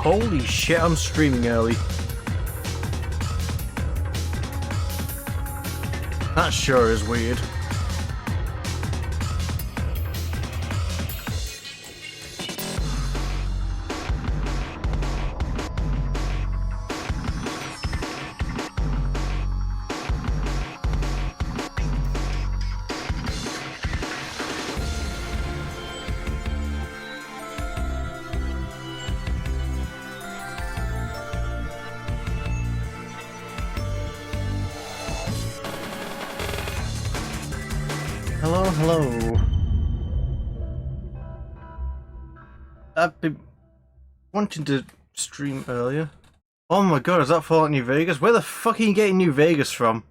Holy shit, I'm streaming early. That sure is weird. Hello, hello. I've been wanting to stream earlier. Oh my god, is that Fallout New Vegas? Where the fuck are you getting New Vegas from?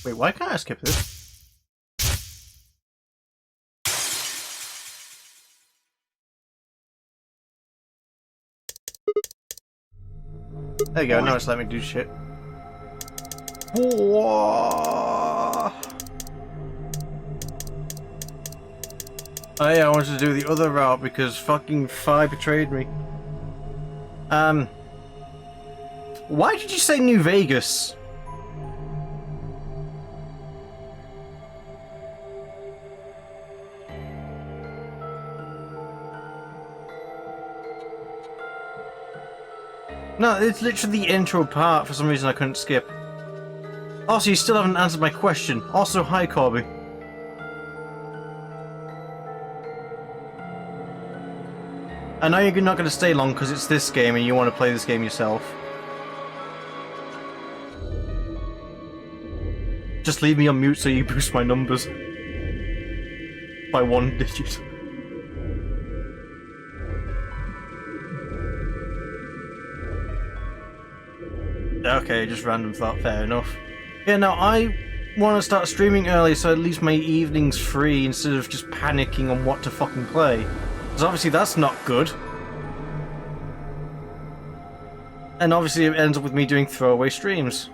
Wait, why can't I skip this? There you go, now it's letting me do shit. Whoa. Oh yeah, I wanted to do the other route because fucking Fi betrayed me. Why did you say New Vegas? No, it's literally the intro part. For some reason I couldn't skip. Also, you still haven't answered my question. Also, hi Corby. I know you're not going to stay long because it's this game and you want to play this game yourself. Just leave me on mute so you boost my numbers. By 1 digit. Okay, just random thought, fair enough. Yeah, no, I want to start streaming early so at least my evening's free instead of just panicking on what to fucking play. Because obviously that's not good. And obviously it ends up with me doing throwaway streams.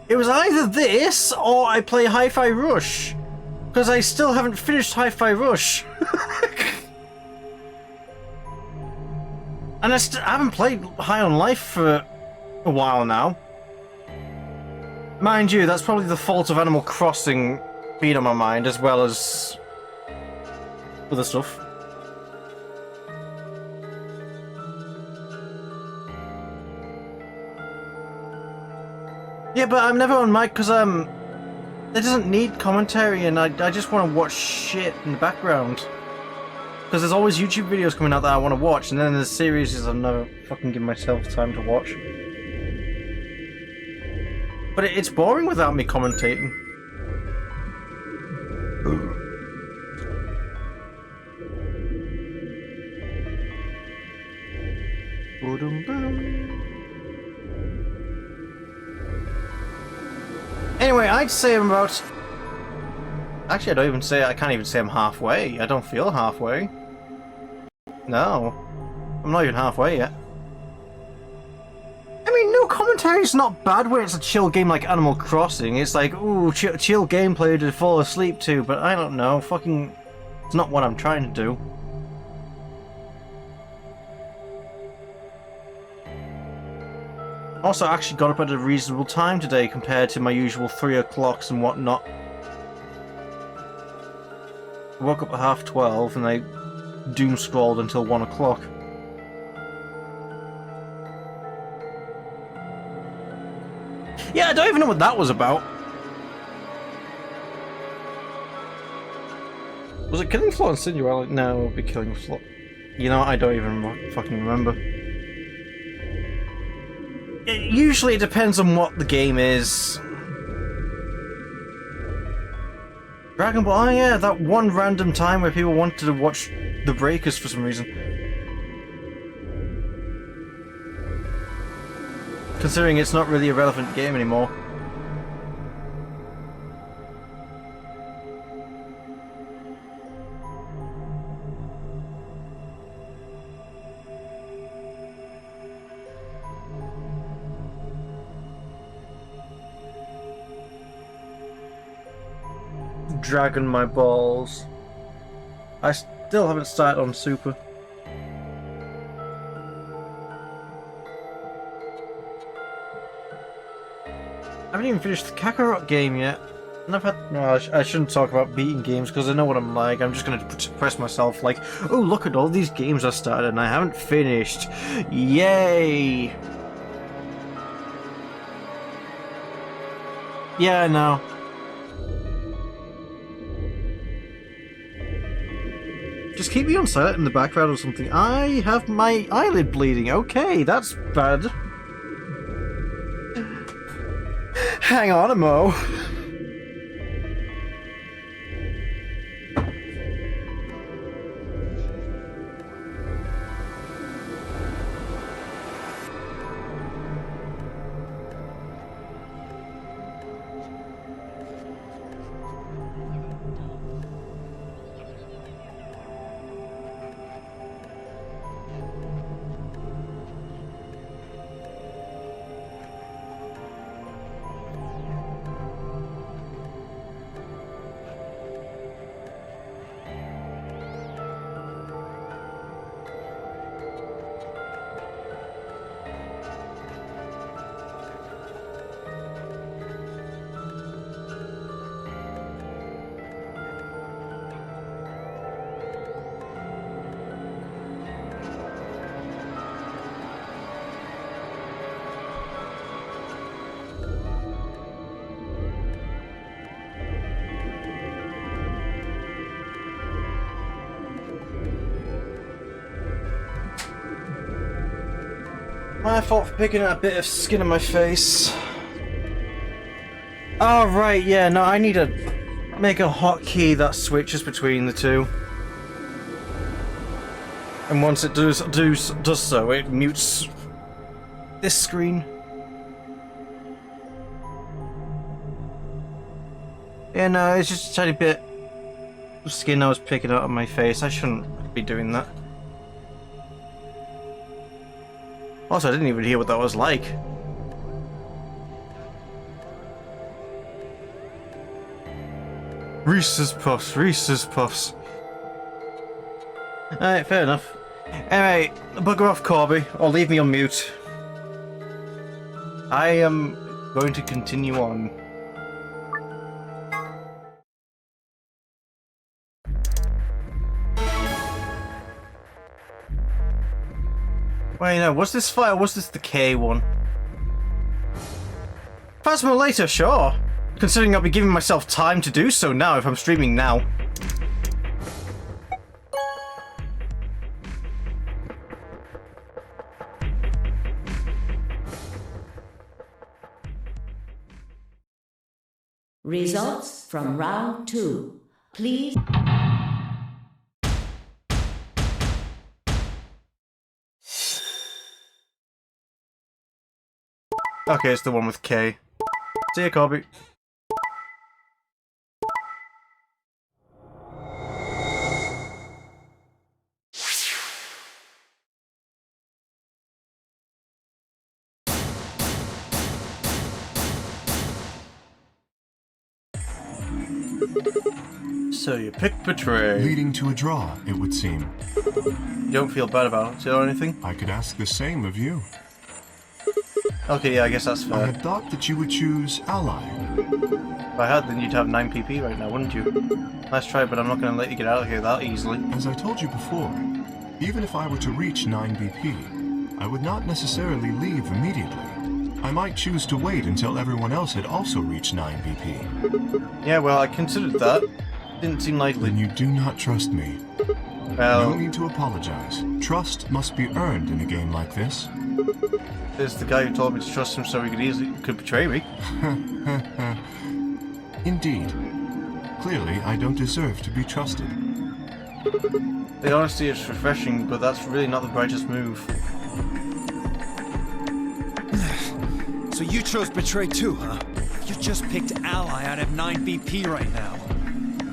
It was either this or I play Hi-Fi Rush. Because I still haven't finished Hi-Fi Rush. And I haven't played High on Life for a while now. Mind you, that's probably the fault of Animal Crossing being on my mind, as well as other stuff. Yeah, but I'm never on mic because it doesn't need commentary, and I just want to watch shit in the background. Because there's always YouTube videos coming out that I want to watch, and then there's series I've never fucking given myself time to watch. But it's boring without me commentating. Anyway, I'd say I'm about... Actually, I can't even say I'm halfway. I don't feel halfway. No. I'm not even halfway yet. I mean, no commentary's not bad when it's a chill game like Animal Crossing. It's like, ooh, chill gameplay to fall asleep to, but I don't know, fucking... It's not what I'm trying to do. Also, I actually got up at a reasonable time today compared to my usual 3 o'clocks and whatnot. I woke up at 12:30 and I doom scrolled until 1 o'clock. Yeah, I don't even know what that was about. Was it Killing Floor and Sinuel? No, it would be Killing Floor. You know, I don't even fucking remember. Usually it depends on what the game is. Dragon Ball, oh yeah, that one random time where people wanted to watch The Breakers for some reason. Considering it's not really a relevant game anymore. dragging my balls. I still haven't started on Super. I haven't even finished the Kakarot game yet. And I've had... No, I shouldn't talk about beating games because I know what I'm like. I'm just going to suppress myself like, oh, look at all these games I started and I haven't finished. Yay! Yeah, I know. Just keep me on silent in the background or something. I have my eyelid bleeding. Okay, that's bad. Hang on a mo. My fault for picking out a bit of skin on my face. Oh, right, yeah, no, I need to make a hotkey that switches between the two. And once it does so, it mutes this screen. Yeah, no, it's just a tiny bit of skin I was picking out on my face. I shouldn't be doing that. Also, I didn't even hear what that was like. Reese's Puffs, Reese's Puffs. Alright, fair enough. Alright, bugger off, Corby, or leave me on mute. I am going to continue on. Wait, no, was this file? Was this the K one? Phasma later, sure. Considering I'll be giving myself time to do so now if I'm streaming now. Results from round 2. Please. Okay, it's the one with K. See ya, Corby. So you picked Betray. Leading to a draw, it would seem. You don't feel bad about it or anything? I could ask the same of you. Okay, yeah, I guess that's I fair. had thought that you would choose Ally. If I had, then you'd have 9 PP right now, wouldn't you? Nice try, but I'm not going to let you get out of here that easily. As I told you before, even if I were to reach 9 BP, I would not necessarily leave immediately. I might choose to wait until everyone else had also reached 9 BP. Yeah, well, I considered that. Didn't seem likely. Then you do not trust me. Well, No need to apologize. Trust must be earned in a game like this. there's the guy who told me to trust him so he could betray me. Indeed. Clearly, I don't deserve to be trusted. The honesty is refreshing, but that's really not the brightest move. So you chose Betray too, huh? You just picked Ally out of 9 BP right now.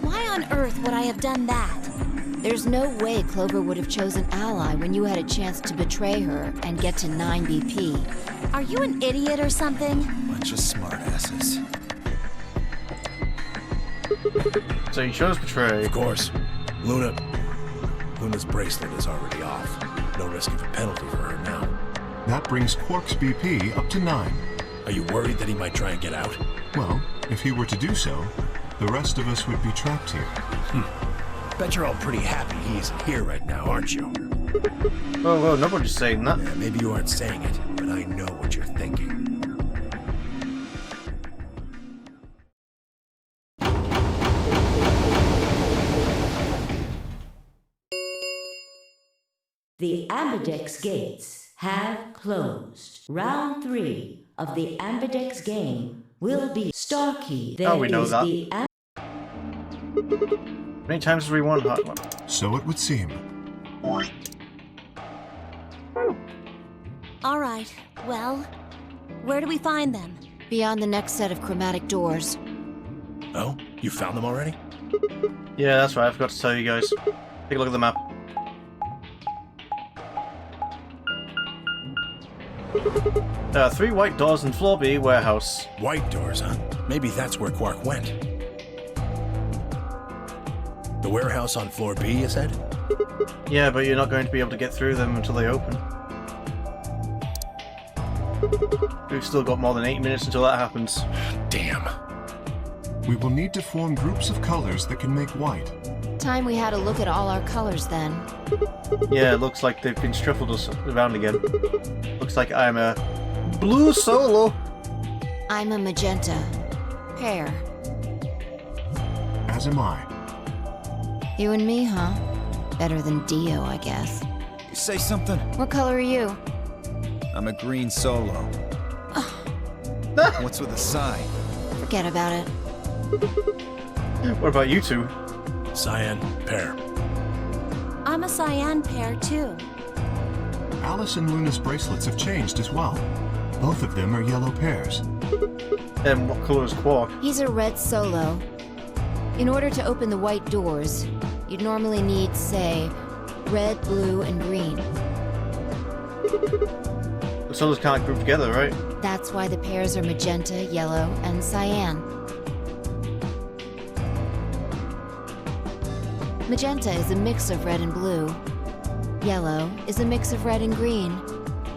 Why on earth would I have done that? There's no way Clover would have chosen Ally when you had a chance to betray her and get to 9 BP. Are you an idiot or something? Bunch of smartasses. So you chose Betray. Of course. Luna's bracelet is already off. No risk of a penalty for her now. That brings Quark's BP up to 9. Are you worried that he might try and get out? Well, if he were to do so, the rest of us would be trapped here. Bet you're all pretty happy he isn't here right now, aren't you? Well, nobody's saying that. Yeah, maybe you aren't saying it, but I know what you're thinking. The ambidex gates have closed. Round 3 of the ambidex game will be Starkey. Oh, we know that. How many times do we want hot one? So it would seem. All right, well, where do we find them? Beyond the next set of chromatic doors. Oh? You found them already? Yeah, that's right, I forgot to tell you guys. Take a look at the map. There are 3 white doors in floor B warehouse. White doors, huh? Maybe that's where Quark went. The warehouse on floor B, you said? Yeah, but you're not going to be able to get through them until they open. We've still got more than 8 minutes until that happens. Damn. We will need to form groups of colors that can make white. Time we had a look at all our colors then. Yeah, it looks like they've been shuffled us around again. Looks like I'm a blue solo. I'm a magenta. Pear. As am I. You and me, huh? Better than Dio, I guess. You say something? What color are you? I'm a green solo. What's with the sigh? Forget about it. What about you two? Cyan, pear. I'm a cyan pear, too. Alice and Luna's bracelets have changed as well. Both of them are yellow pairs. And what color is Quark? He's a red solo. In order to open the white doors, you'd normally need, say, red, blue, and green. The solos can't group together, right? That's why the pairs are magenta, yellow, and cyan. Magenta is a mix of red and blue. Yellow is a mix of red and green.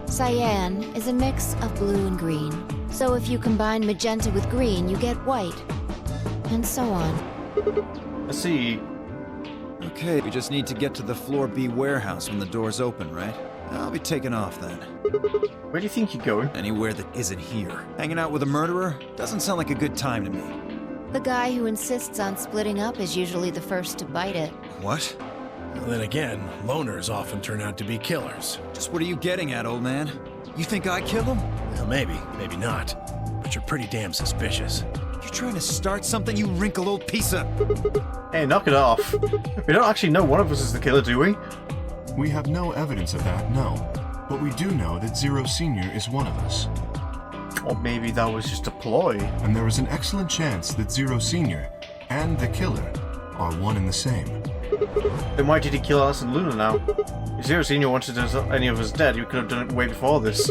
Cyan is a mix of blue and green. So if you combine magenta with green, you get white. And so on. I see. Okay, we just need to get to the floor B warehouse when the doors open, right? I'll be taking off then. Where do you think you're going? Anywhere that isn't here. Hanging out with a murderer? Doesn't sound like a good time to me. The guy who insists on splitting up is usually the first to bite it. What? Well, then again, loners often turn out to be killers. Just what are you getting at, old man? You think I killed him? Well, maybe, maybe not. But you're pretty damn suspicious. You trying to start something, you wrinkled old piece of... Hey, knock it off. We don't actually know one of us is the killer, do we? We have no evidence of that, no. But we do know that Zero Senior is one of us. Or maybe that was just a ploy. And there is an excellent chance that Zero Senior and the killer are one and the same. Then why did he kill us and Luna now? If Zero Senior wanted any of us dead, he could have done it way before this.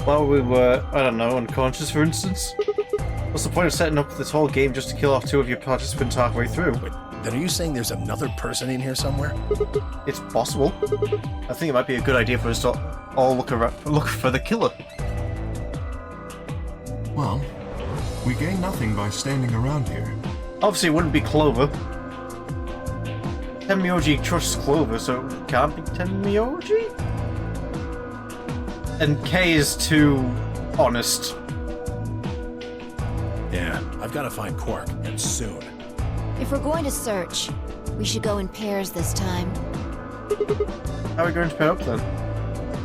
While we were, I don't know, unconscious, for instance? What's the point of setting up this whole game just to kill off 2 of your participants halfway through? Wait, then are you saying there's another person in here somewhere? It's possible. I think it might be a good idea for us to all look for the killer. Well, we gain nothing by standing around here. Obviously, it wouldn't be Clover. Tenmyoji trusts Clover, so it can't be Tenmyoji? And Kay is too honest. Yeah, I've got to find Quark, and soon. If we're going to search, we should go in pairs this time. How are we going to pair up then?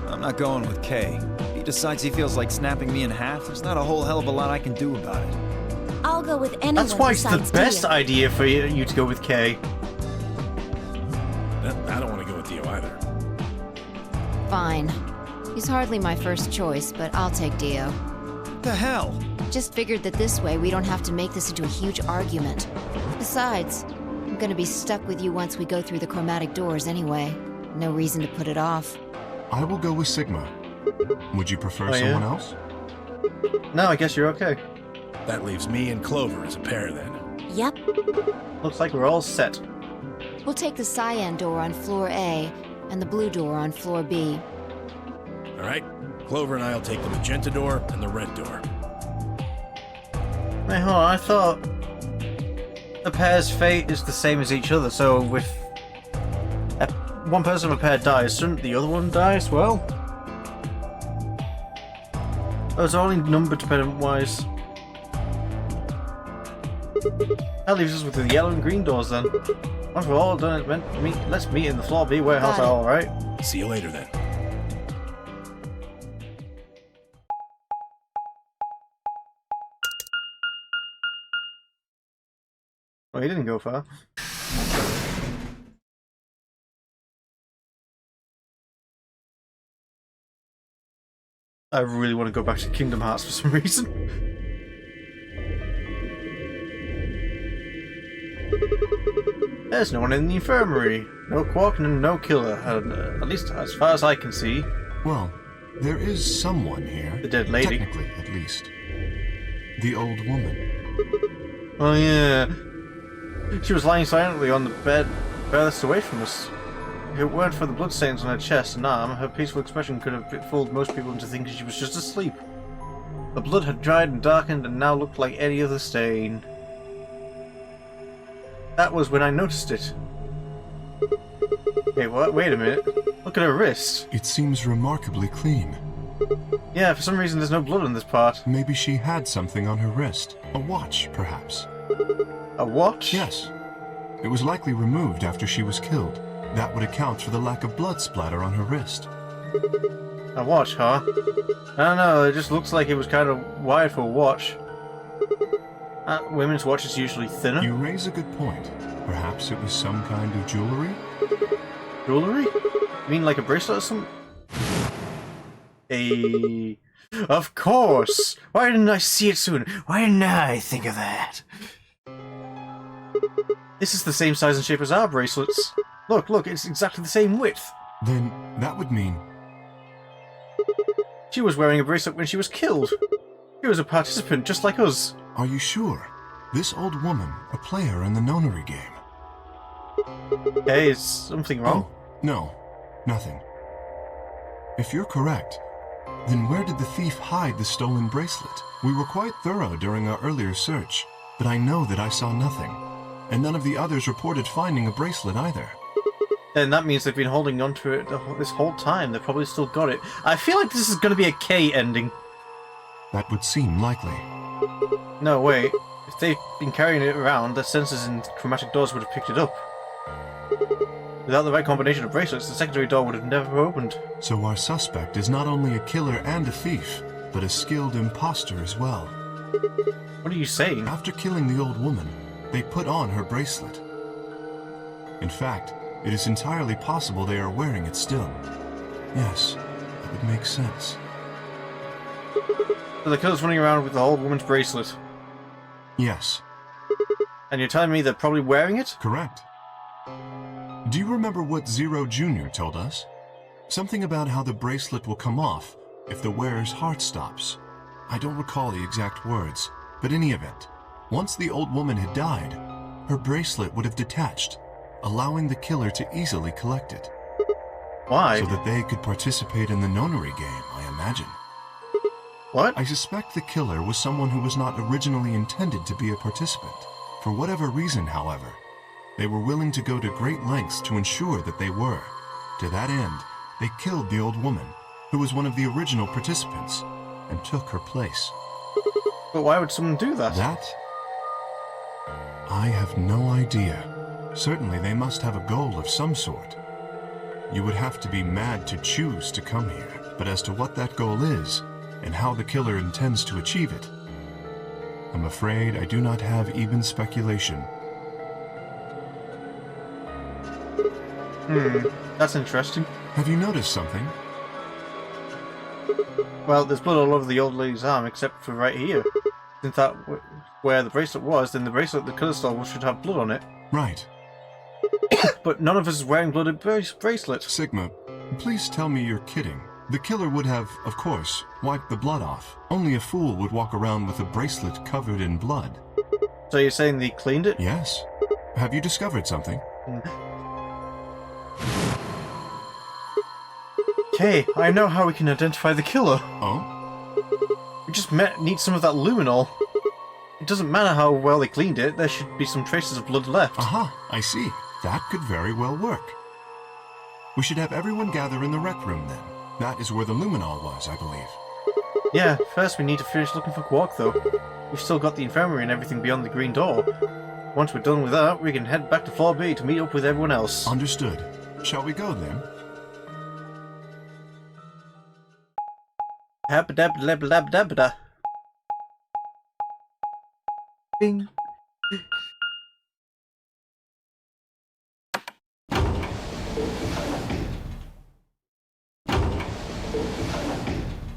I'm not going with Kay. If he decides he feels like snapping me in half, there's not a whole hell of a lot I can do about it. I'll go with anyone That's why it's the besides best Dio. idea for you to go with Kay. I don't want to go with Dio either. Fine. He's hardly my first choice, but I'll take Dio. What the hell? Just figured that this way we don't have to make this into a huge argument. Besides, I'm gonna be stuck with you once we go through the chromatic doors anyway. No reason to put it off. I will go with Sigma. Would you prefer Oh, yeah? someone else? No, I guess you're okay. That leaves me and Clover as a pair then. Yep. Looks like we're all set. We'll take the cyan door on floor A and the blue door on floor B. All right. Clover and I'll take the magenta door and the red door. Wait, hold on, I thought a pair's fate is the same as each other, so if one person of a pair dies, shouldn't the other one die as well? Oh, it's only number dependent wise. That leaves us with the yellow and green doors then. Once we're all done, let's meet in the floor B warehouse, Got it. alright? See you later then. Well, he didn't go far. I really want to go back to Kingdom Hearts for some reason. There's no one in the infirmary. No Quark and no killer, at least as far as I can see. Well, there is someone here. The dead lady. Technically, at least. The old woman. Oh yeah. She was lying silently on the bed furthest away from us. If it weren't for the bloodstains on her chest and arm, her peaceful expression could have fooled most people into thinking she was just asleep. The blood had dried and darkened and now looked like any other stain. That was when I noticed it. Hey, what? Wait a minute. Look at her wrist. It seems remarkably clean. Yeah, for some reason there's no blood on this part. Maybe she had something on her wrist. A watch, perhaps. A watch? Yes. It was likely removed after she was killed. That would account for the lack of blood splatter on her wrist. A watch, huh? I don't know, it just looks like it was kind of wired for a watch. Women's watches usually thinner. You raise a good point. Perhaps it was some kind of jewelry? Jewelry? You mean like a bracelet or something? Of course! Why didn't I see it sooner? Why didn't I think of that? This is the same size and shape as our bracelets. Look, it's exactly the same width. Then that would mean... She was wearing a bracelet when she was killed. She was a participant just like us. Are you sure? This old woman, a player in the nonary game. Hey, is something wrong? Oh, no. Nothing. If you're correct, then where did the thief hide the stolen bracelet? We were quite thorough during our earlier search, but I know that I saw nothing. And none of the others reported finding a bracelet either. Then that means they've been holding on to it this whole time. They've probably still got it. I feel like this is going to be a K ending. That would seem likely. No, wait. If they've been carrying it around, the sensors in chromatic doors would have picked it up. Without the right combination of bracelets, the secondary door would have never opened. So our suspect is not only a killer and a thief, but a skilled imposter as well. What are you saying? After killing the old woman, they put on her bracelet. In fact, it is entirely possible they are wearing it still. Yes, that would make sense. So the killer's running around with the old woman's bracelet. Yes. And you're telling me they're probably wearing it? Correct. Do you remember what Zero Jr. told us? Something about how the bracelet will come off if the wearer's heart stops. I don't recall the exact words, but in any event, once the old woman had died, her bracelet would have detached, allowing the killer to easily collect it. Why? So that they could participate in the nonary game, I imagine. What? I suspect the killer was someone who was not originally intended to be a participant. For whatever reason, however, they were willing to go to great lengths to ensure that they were. To that end, they killed the old woman, who was one of the original participants, and took her place. But why would someone do that? That? I have no idea. Certainly they must have a goal of some sort. You would have to be mad to choose to come here, but as to what that goal is, and how the killer intends to achieve it, I'm afraid I do not have even speculation. That's interesting. Have you noticed something? Well, there's blood all over the old lady's arm, except for right here. Since that where the bracelet was, then the bracelet the killer stole should have blood on it. Right. But none of us is wearing blooded bracelets. Sigma, please tell me you're kidding. The killer would have, of course, wiped the blood off. Only a fool would walk around with a bracelet covered in blood. So you're saying they cleaned it? Yes. Have you discovered something? Okay, I know how we can identify the killer. Oh? We just need some of that luminol. It doesn't matter how well they cleaned it, there should be some traces of blood left. Aha, I see. That could very well work. We should have everyone gather in the rec room then. That is where the luminol was, I believe. Yeah, first we need to finish looking for Quark though. We've still got the infirmary and everything beyond the green door. Once we're done with that, we can head back to floor B to meet up with everyone else. Understood. Shall we go then? Habba-dabba-dabba-dabba-dabba. Bing.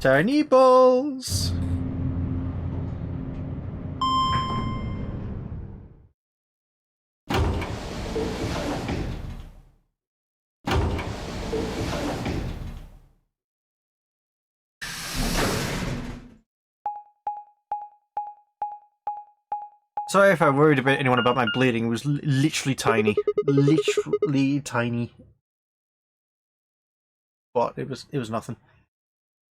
Tiny balls. Sorry if I worried about anyone about my bleeding. It was literally tiny, literally tiny. But it was nothing.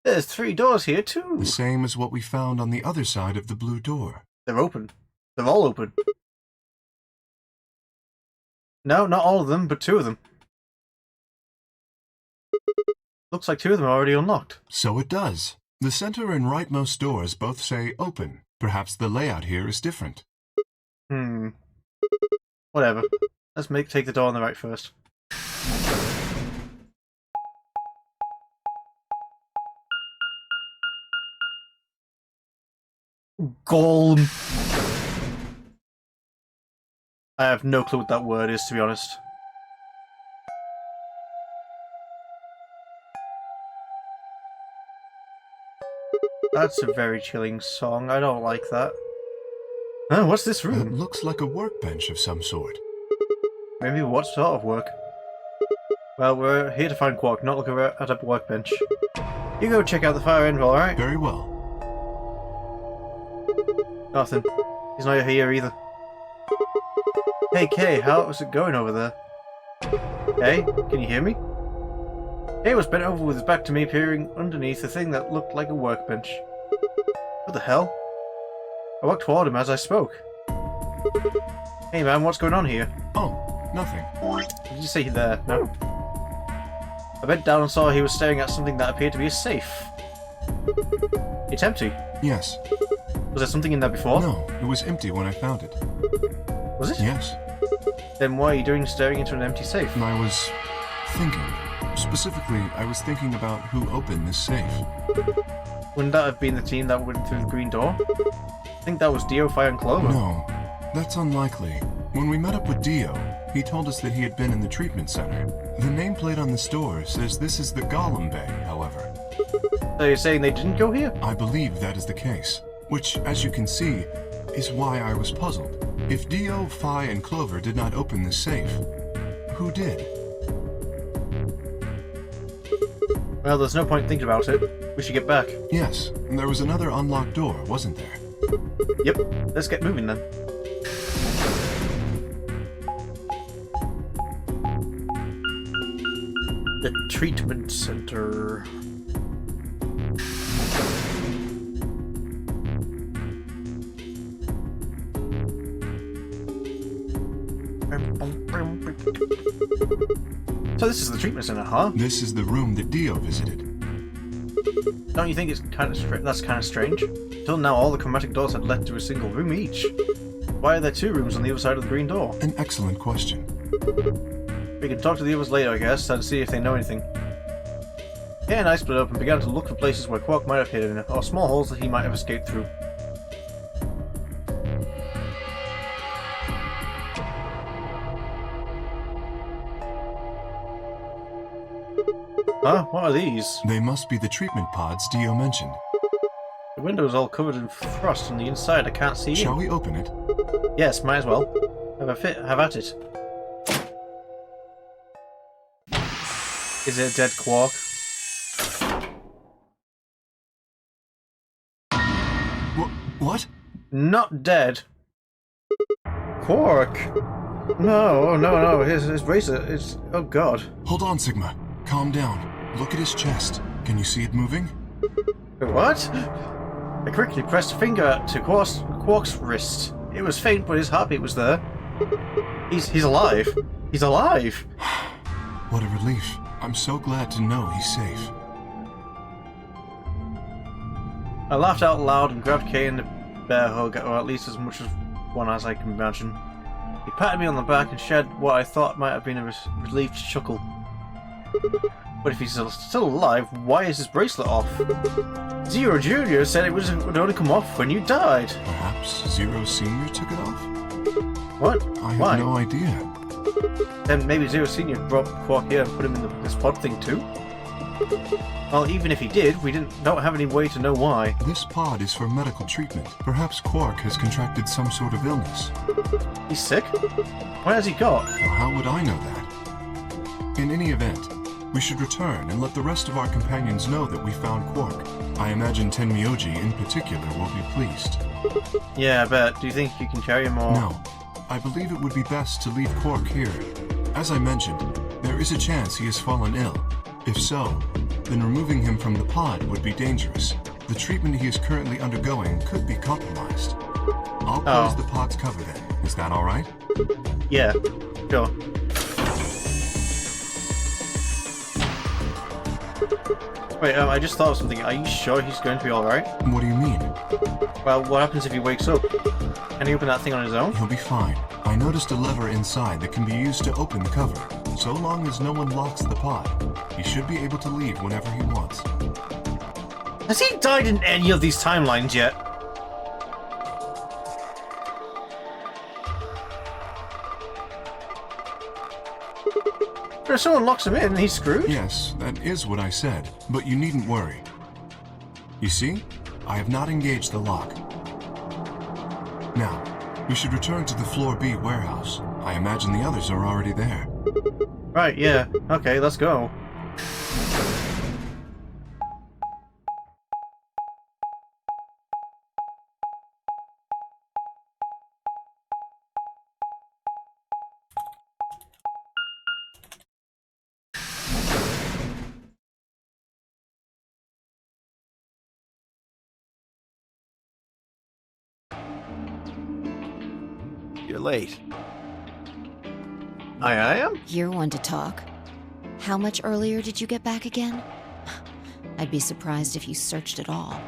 There's 3 doors here too. The same as what we found on the other side of the blue door. They're open. They're all open. No, not all of them, but 2 of them. Looks like 2 of them are already unlocked. So it does. The center and rightmost doors both say open. Perhaps the layout here is different. Whatever. Let's take the door on the right first. Golem. I have no clue what that word is, to be honest. That's a very chilling song. I don't like that. Oh, what's this It room? looks like a workbench of some sort. Maybe what sort of work? Well, we're here to find Quark, not look at a workbench. You go check out the fire end, alright? Very well. Nothing. He's not here either. Hey Kay, how's it going over there? Hey, can you hear me? Kay was bent over with his back to me, peering underneath a thing that looked like a workbench. What the hell? I walked toward him as I spoke. Hey man, what's going on here? Oh, nothing. Did you see there? No. I bent down and saw he was staring at something that appeared to be a safe. It's empty. Yes. Was there something in there before? No, it was empty when I found it. Was it? Yes. Then what are you doing staring into an empty safe? And I was thinking. Specifically, I was thinking about who opened this safe. Wouldn't that have been the team that went through the green door? I think that was Dio, Fire, and Clover. No, that's unlikely. When we met up with Dio, he told us that he had been in the treatment center. The nameplate on the store says this is the Golem Bay, however. So you're saying they didn't go here? I believe that is the case, which, as you can see, is why I was puzzled. If Dio, Fi, and Clover did not open this safe, who did? Well, there's no point thinking about it. We should get back. Yes, and there was another unlocked door, wasn't there? Yep, let's get moving then. The treatment center. So this is the treatment center, huh? This is the room that Dio visited. Don't you think it's that's kind of strange? Till now, all the chromatic doors had led to a single room each. Why are there 2 rooms on the other side of the green door? An excellent question. We can talk to the others later, I guess, to see if they know anything. Kay and I split up and began to look for places where Quark might have hidden, or small holes that he might have escaped through. Huh? What are these? They must be the treatment pods Dio mentioned. The window is all covered in frost on the inside. I can't see Shall in. we open it? Yes, might as well. Have at it. Is it a dead Quark? What? Not dead. Quark! No, oh no, his bracelet is... Oh god. Hold on, Sigma. Calm down. Look at his chest. Can you see it moving? What? I quickly pressed a finger to Quark's wrist. It was faint, but his heartbeat was there. He's alive. He's alive! What a relief. I'm so glad to know he's safe. I laughed out loud and grabbed Kay in a bear hug, or at least as much as one as I can imagine. He patted me on the back and shared what I thought might have been a relieved chuckle. But if he's still alive, why is his bracelet off? Zero Jr. said it would only come off when you died. Perhaps Zero Senior took it off? What? I Why? have no idea. Then maybe Zero Senior brought Quark here and put him in this pod thing too? Well, even if he did, we don't have any way to know why. This pod is for medical treatment. Perhaps Quark has contracted some sort of illness. He's sick? What has he got? Well, how would I know that? In any event, we should return and let the rest of our companions know that we found Quark. I imagine Tenmyoji in particular will be pleased. Yeah, I bet. Do you think you can carry him or...? No. I believe it would be best to leave Quark here. As I mentioned, there is a chance he has fallen ill. If so, then removing him from the pod would be dangerous. The treatment he is currently undergoing could be compromised. I'll close the pod's cover then. Is that alright? Yeah, sure. Wait, I just thought of something. Are you sure he's going to be alright? What do you mean? Well, what happens if he wakes up? Can he open that thing on his own? He'll be fine. I noticed a lever inside that can be used to open the cover. So long as no one locks the pod, he should be able to leave whenever he wants. Has he died in any of these timelines yet? If someone locks him in, he's screwed? Yes, that is what I said, but you needn't worry. You see, I have not engaged the lock. Now, we should return to the Floor B warehouse. I imagine the others are already there. Right, yeah. Okay, let's go. You're late. I am? You're one to talk. How much earlier did you get back again? I'd be surprised if you searched at all.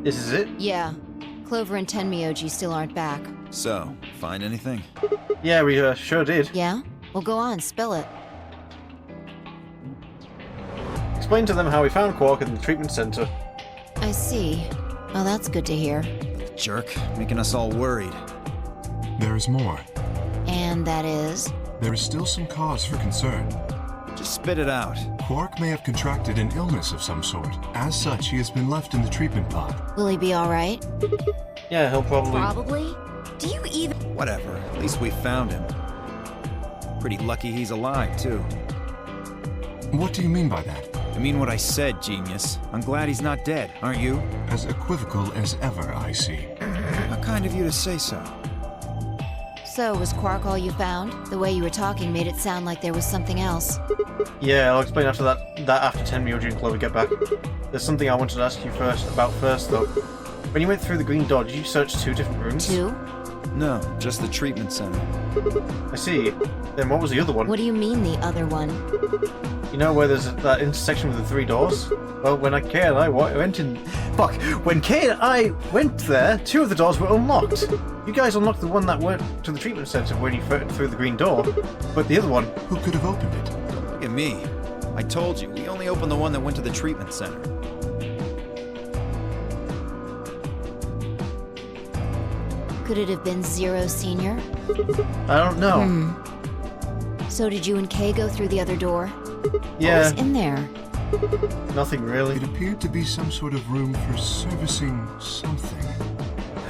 This is it? Yeah. Clover and Tenmyoji still aren't back. So, find anything? Yeah, we sure did. Yeah? Well, go on, spill it. Explain to them how we found Quark in the treatment center. I see. Well, that's good to hear. Jerk, making us all worried. There is more. And that is? There is still some cause for concern. Just spit it out. Quark may have contracted an illness of some sort. As such, he has been left in the treatment pod. Will he be alright? Yeah, he'll probably... Probably? Do you even... Whatever, at least we found him. Pretty lucky he's alive, too. What do you mean by that? I mean what I said, genius. I'm glad he's not dead, aren't you? As equivocal as ever, I see. How kind of you to say so. So, was Quark all you found? The way you were talking made it sound like there was something else. Yeah, I'll explain after that after Tenmyoji and Clover get back. There's something I wanted to ask you first, though. When you went through the green door, did you search 2 different rooms? 2? No, just the treatment center. I see. Then what was the other one? What do you mean, the other one? You know where there's that intersection with the 3 doors? Well, when Kay and I went in... Fuck! When Kay and I went there, 2 of the doors were unlocked. You guys unlocked the one that went to the treatment center when you went through the green door. But the other one... Who could have opened it? Look at me. I told you, we only opened the one that went to the treatment center. Could it have been Zero Senior? I don't know. So did you and Kay go through the other door? Yeah, What was in there? nothing really. It appeared to be some sort of room for servicing something.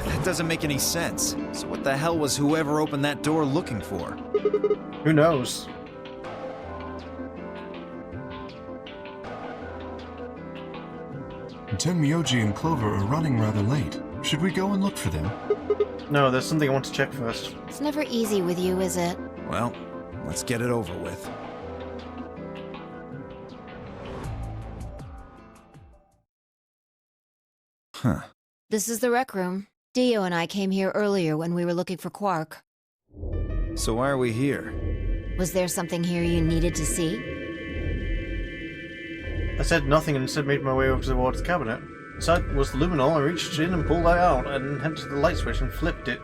That doesn't make any sense. So what the hell was whoever opened that door looking for? Who knows? Tenmyoji and Clover are running rather late. Should we go and look for them? No, there's something I want to check first. It's never easy with you, is it? Well, let's get it over with. Huh. This is the rec room. Dio and I came here earlier when we were looking for Quark. So why are we here? Was there something here you needed to see? I said nothing and instead made my way over towards the cabinet. Inside was the luminol. I reached in and pulled it out and headed to the light switch and flipped it.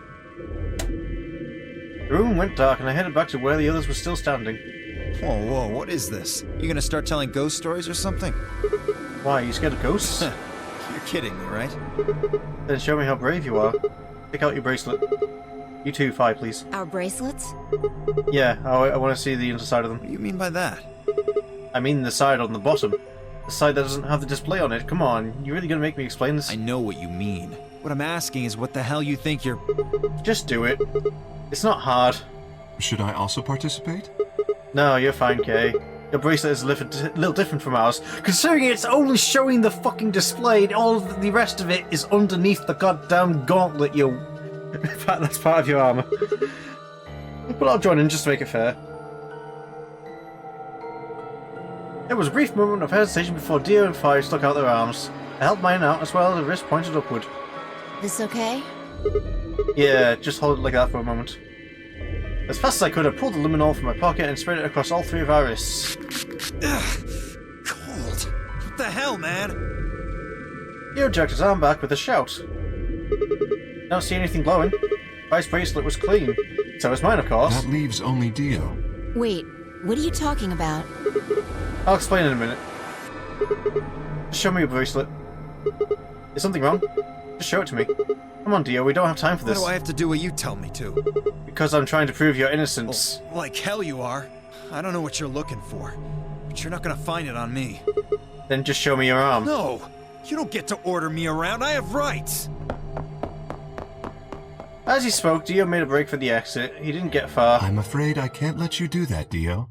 The room went dark and I headed back to where the others were still standing. Whoa, whoa, what is this? You gonna start telling ghost stories or something? Why, are you scared of ghosts? You're kidding me, right? Then show me how brave you are. Take out your bracelet. You too, Fi, please. Our bracelets? Yeah, I want to see the inside of them. What do you mean by that? I mean the side on the bottom. The side that doesn't have the display on it. Come on, you really gonna make me explain this? I know what you mean. What I'm asking is what the hell you think you're... Just do it. It's not hard. Should I also participate? No, you're fine, Kay. Your bracelet is a little different from ours. Considering it's only showing the fucking display, and all of the rest of it is underneath the goddamn gauntlet, you... In fact, that's part of your armor. But I'll join in just to make it fair. There was a brief moment of hesitation before Dio and Fi stuck out their arms. I held mine out as well as the wrist pointed upward. This okay? Yeah, just hold it like that for a moment. As fast as I could, I pulled the luminol from my pocket and spread it across all three of our wrists. Ugh, cold. What the hell, man? Dio jerked his arm back with a shout. Don't see anything glowing. Fi's bracelet was clean. So was mine, of course. That leaves only Dio. Wait, what are you talking about? I'll explain in a minute. Just show me your bracelet. Is something wrong? Just show it to me. Come on, Dio, we don't have time for this. Why do I have to do what you tell me to? Because I'm trying to prove your innocence. Well, like hell you are. I don't know what you're looking for, but you're not gonna find it on me. Then just show me your arm. No! You don't get to order me around. I have rights! As he spoke, Dio made a break for the exit. He didn't get far. I'm afraid I can't let you do that, Dio.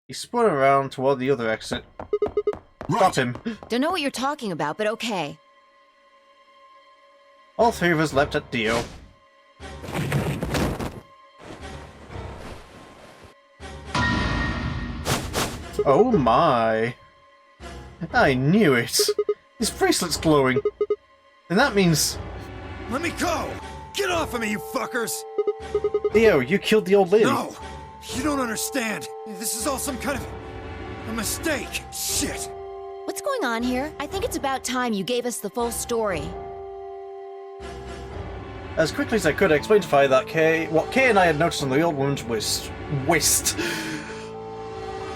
He spun around toward the other exit. Stop him. Don't know what you're talking about, but okay. All three of us leapt at Dio. Oh my. I knew it. His bracelet's glowing. And that means... Let me go! Get off of me, you fuckers! Dio, you killed the old lady. No! You don't understand. This is all some kind of... a mistake. Shit! What's going on here? I think it's about time you gave us the full story. As quickly as I could, I explained to Fi that what Kay and I had noticed on the old woman's waist.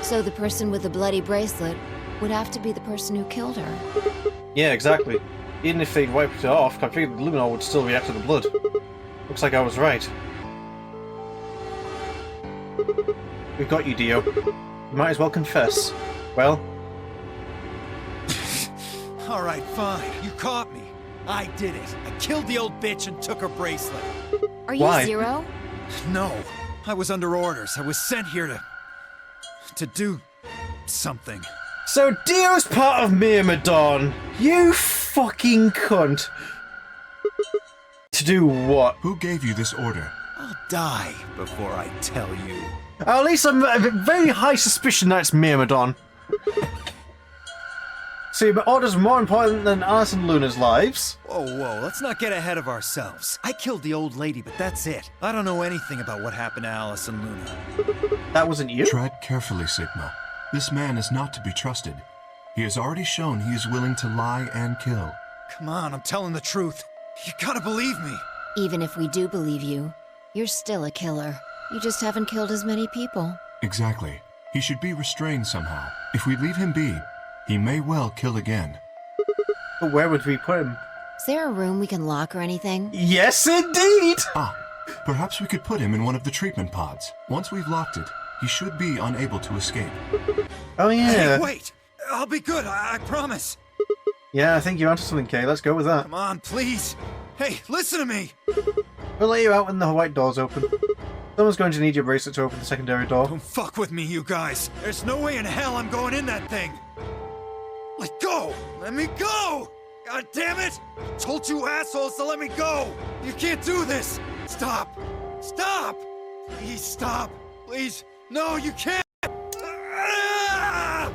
So the person with the bloody bracelet would have to be the person who killed her. Yeah, exactly. Even if they'd wiped it off, I figured the luminol would still react to the blood. Looks like I was right. We've got you, Dio. You might as well confess. Well... Alright, fine. You caught me. I did it. I killed the old bitch and took her bracelet. Are you Why? Zero? No. I was under orders. I was sent here to do... something. So Dio's part of Myrmidon! You fucking cunt! To do what? Who gave you this order? I'll die before I tell you. At least I'm a very high suspicion that it's Myrmidon. See, but orders are more important than Alice and Luna's lives. Whoa, whoa, let's not get ahead of ourselves. I killed the old lady, but that's it. I don't know anything about what happened to Alice and Luna. That wasn't you? Tread carefully, Sigma. This man is not to be trusted. He has already shown he is willing to lie and kill. Come on, I'm telling the truth. You gotta believe me. Even if we do believe you, you're still a killer. You just haven't killed as many people. Exactly. He should be restrained somehow. If we leave him be, he may well kill again. But where would we put him? Is there a room we can lock or anything? Yes, indeed! Ah, perhaps we could put him in one of the treatment pods. Once we've locked it, he should be unable to escape. Oh yeah. Hey, wait! I'll be good, I promise. Yeah, I think you're onto something, Kay. Let's go with that. Come on, please. Hey, listen to me. We'll let you out when the white door's open. Someone's going to need your bracelet to open the secondary door. Don't fuck with me, you guys. There's no way in hell I'm going in that thing. Let go! Let me go! God damn it! I told you assholes to let me go! You can't do this! Stop! Stop! Please stop! Please! No, you can't! Ah!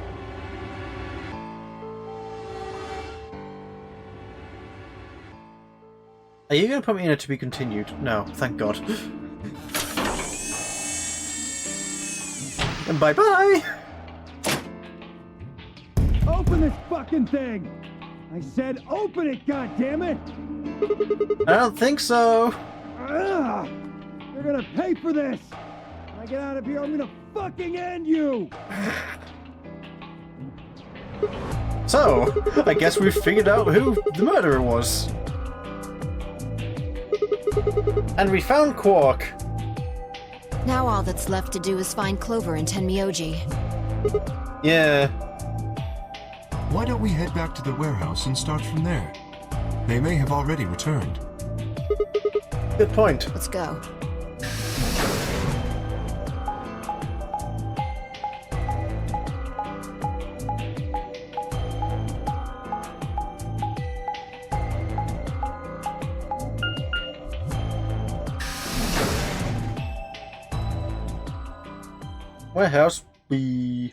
Are you going to put me in a to be continued? No, thank God. And bye-bye! Open this fucking thing! I said open it, goddammit! I don't think so. Ugh! You're gonna pay for this! When I get out of here, I'm gonna fucking end you! So, I guess we've figured out who the murderer was. And we found Quark. Now all that's left to do is find Clover and Tenmyoji. Yeah. Why don't we head back to the warehouse and start from there? They may have already returned. Good point. Let's go. Warehouse B.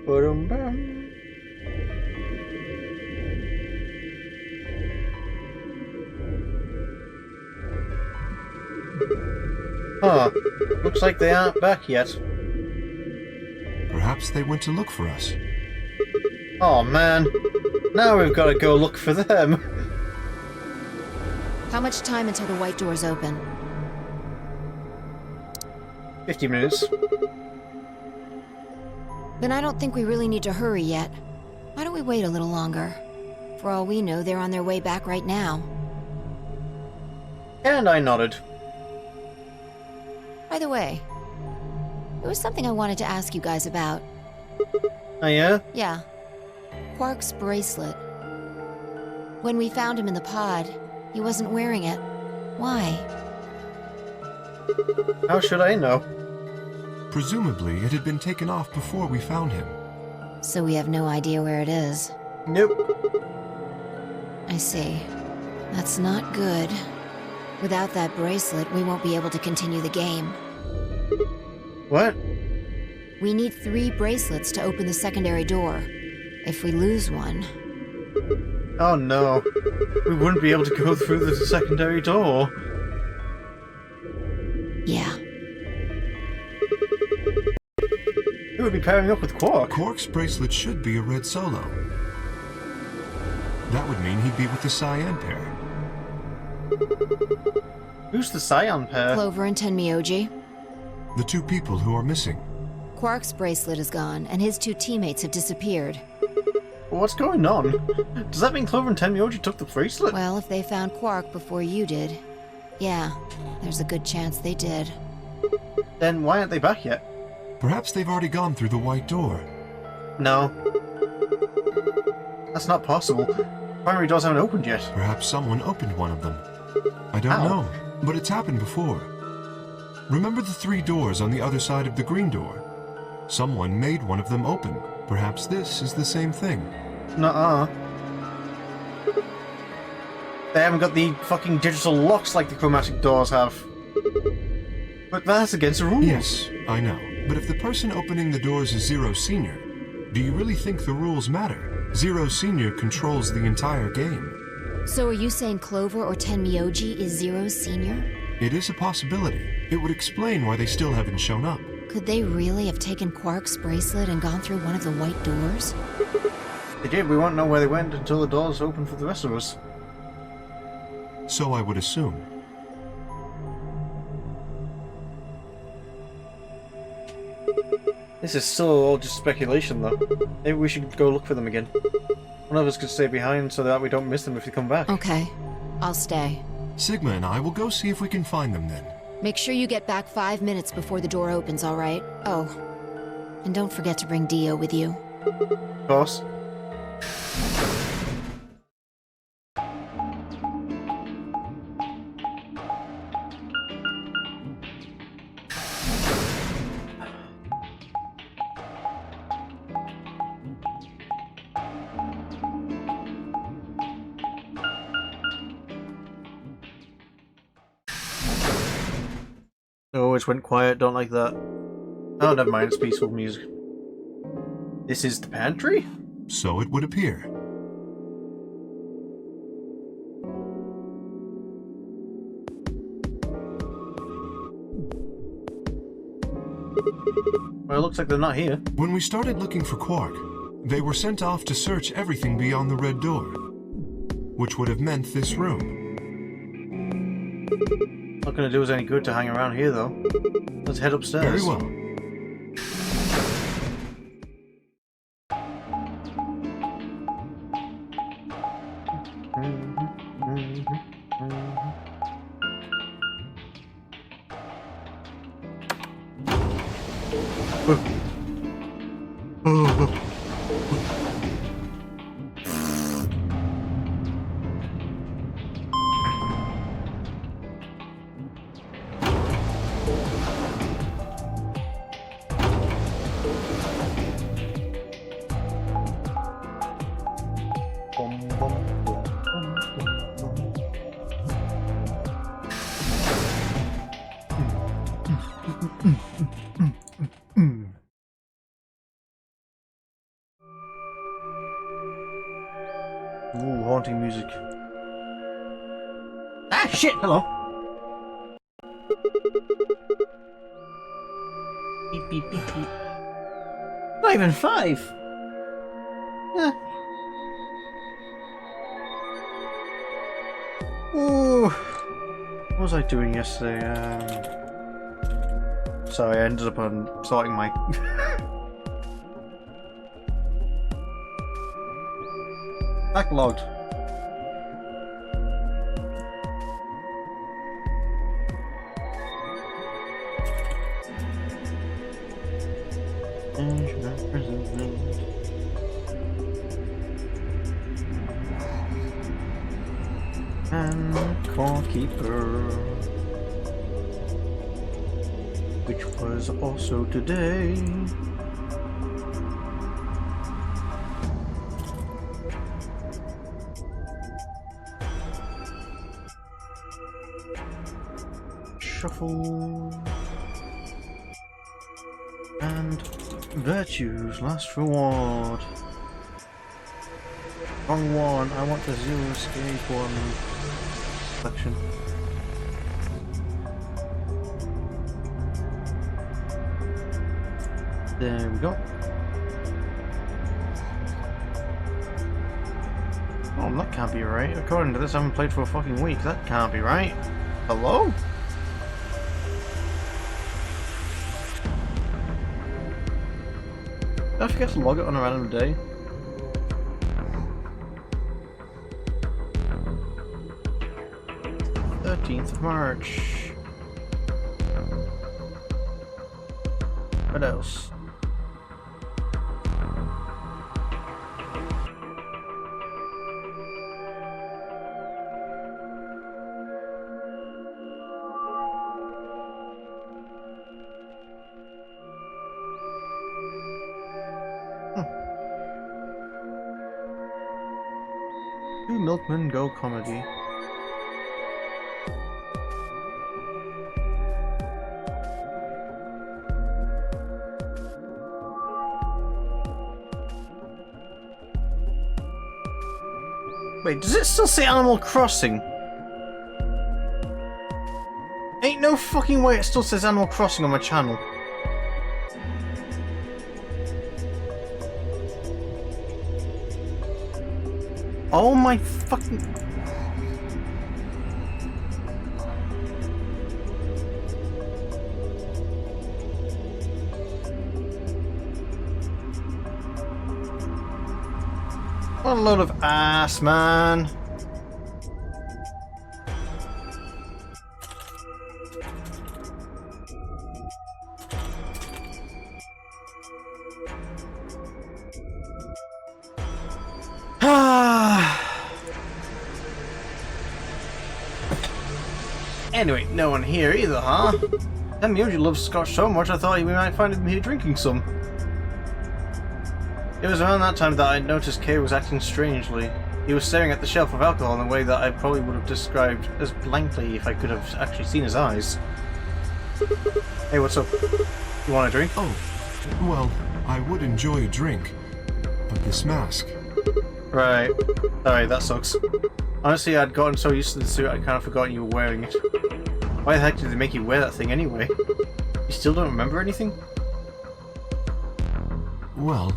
Ba-dum-bum. Huh. Looks like they aren't back yet. Perhaps they went to look for us. Oh man. Now we've got to go look for them. How much time until the white doors open? 50 minutes. Then I don't think we really need to hurry yet. Why don't we wait a little longer? For all we know, they're on their way back right now. And I nodded. By the way, there was something I wanted to ask you guys about. Oh yeah? Yeah. Quark's bracelet. When we found him in the pod, he wasn't wearing it. Why? How should I know? Presumably, it had been taken off before we found him. So we have no idea where it is. Nope. I see. That's not good. Without that bracelet, we won't be able to continue the game. What? We need 3 bracelets to open the secondary door. If we lose one... Oh no. We wouldn't be able to go through the secondary door. Yeah. Who would be pairing up with Quark? Quark's bracelet should be a red solo. That would mean he'd be with the cyan pair. Who's the Scion pair? Clover and Tenmyoji. The 2 people who are missing. Quark's bracelet is gone, and his 2 teammates have disappeared. What's going on? Does that mean Clover and Tenmyoji took the bracelet? Well, if they found Quark before you did, yeah, there's a good chance they did. Then why aren't they back yet? Perhaps they've already gone through the white door. No. That's not possible. Primary doors haven't opened yet. Perhaps someone opened one of them. I don't How? know, but it's happened before. Remember the 3 doors on the other side of the green door? Someone made one of them open. Perhaps this is the same thing. Nuh-uh. They haven't got the fucking digital locks like the chromatic doors have. But that's against the rules. Yes, I know. But if the person opening the doors is Zero Senior, do you really think the rules matter? Zero Senior controls the entire game. So are you saying Clover or Tenmyoji is Zero Senior? It is a possibility. It would explain why they still haven't shown up. Could they really have taken Quark's bracelet and gone through one of the white doors? They did. We won't know where they went until the doors open for the rest of us. So I would assume. This is still all just speculation, though. Maybe we should go look for them again. One of us could stay behind so that we don't miss them if they come back. Okay, I'll stay. Sigma and I will go see if we can find them then. Make sure you get back 5 minutes before the door opens, all right? Oh, and don't forget to bring Dio with you. Of course. Oh, it went quiet. Don't like that. Oh, never mind. It's peaceful music. This is the pantry? So it would appear. Well, it looks like they're not here. When we started looking for Quark, they were sent off to search everything beyond the red door, which would have meant this room. Not gonna do us any good to hang around here, though. Let's head upstairs. Very well. Ooh, haunting music. Ah, shit! Hello! Beep, beep, beep, beep. Not even 5! Yeah. Ooh. What was I doing yesterday? Sorry, I ended up on sorting my... Backlogged. And Core Keeper, which was also today. Shuffle and Virtues last reward. Wrong one. I want the Zero Escape one. Selection. There we go. Oh, that can't be right. According to this, I haven't played for a fucking week. That can't be right. Hello? Did I forget to log it on a random day? of March. What else? Two Milkmen Go Comedy. Wait, does it still say Animal Crossing? Ain't no fucking way it still says Animal Crossing on my channel. Oh my fucking... What a load of ass, man. Anyway, no one here either, huh? Damn, you love scotch so much I thought we might find him here drinking some. It was around that time that I noticed Kay was acting strangely. He was staring at the shelf of alcohol in a way that I probably would have described as blankly if I could have actually seen his eyes. Hey, what's up? You want a drink? Oh, well, I would enjoy a drink, but this mask... Right. Sorry, that sucks. Honestly, I'd gotten so used to the suit, I kind of forgot you were wearing it. Why the heck did they make you wear that thing anyway? You still don't remember anything? Well,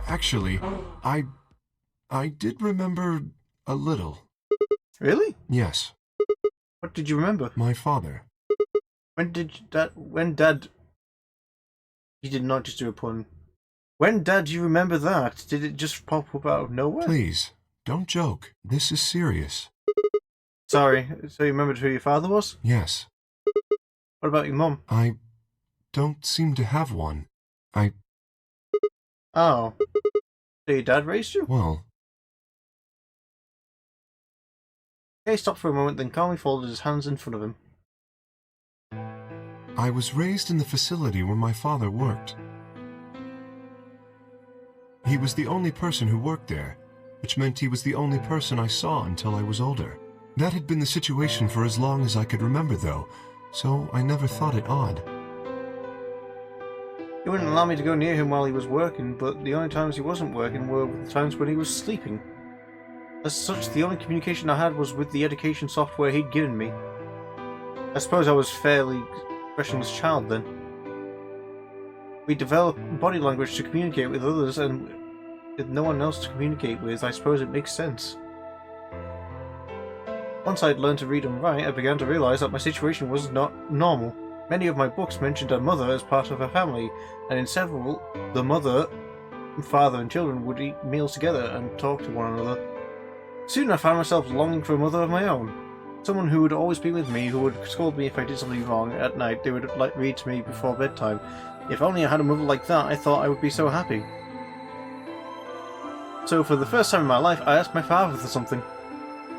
actually, I did remember a little. Really? Yes, What did you remember? my father. When Dad... You did not just do a pun. When Dad, you remember that? Did it just pop up out of nowhere? Please, don't joke. This is serious. Sorry, so you remembered who your father was? Yes, What about your mum? I don't seem to have one. Oh. So your dad raised you? Well, Okay, stopped for a moment, then calmly folded his hands in front of him. I was raised in the facility where my father worked. He was the only person who worked there, which meant he was the only person I saw until I was older. That had been the situation for as long as I could remember, though, so I never thought it odd. He wouldn't allow me to go near him while he was working, but the only times he wasn't working were the times when he was sleeping. As such, the only communication I had was with the education software he'd given me. I suppose I was fairly expressionless child then. We developed body language to communicate with others, and with no one else to communicate with, I suppose it makes sense. Once I'd learned to read and write, I began to realize that my situation was not normal. Many of my books mentioned a mother as part of her family, and in several, the mother, father and children would eat meals together and talk to one another. Soon I found myself longing for a mother of my own. Someone who would always be with me, who would scold me if I did something wrong at night. They would read to me before bedtime. If only I had a mother like that, I thought I would be so happy. So for the first time in my life, I asked my father for something.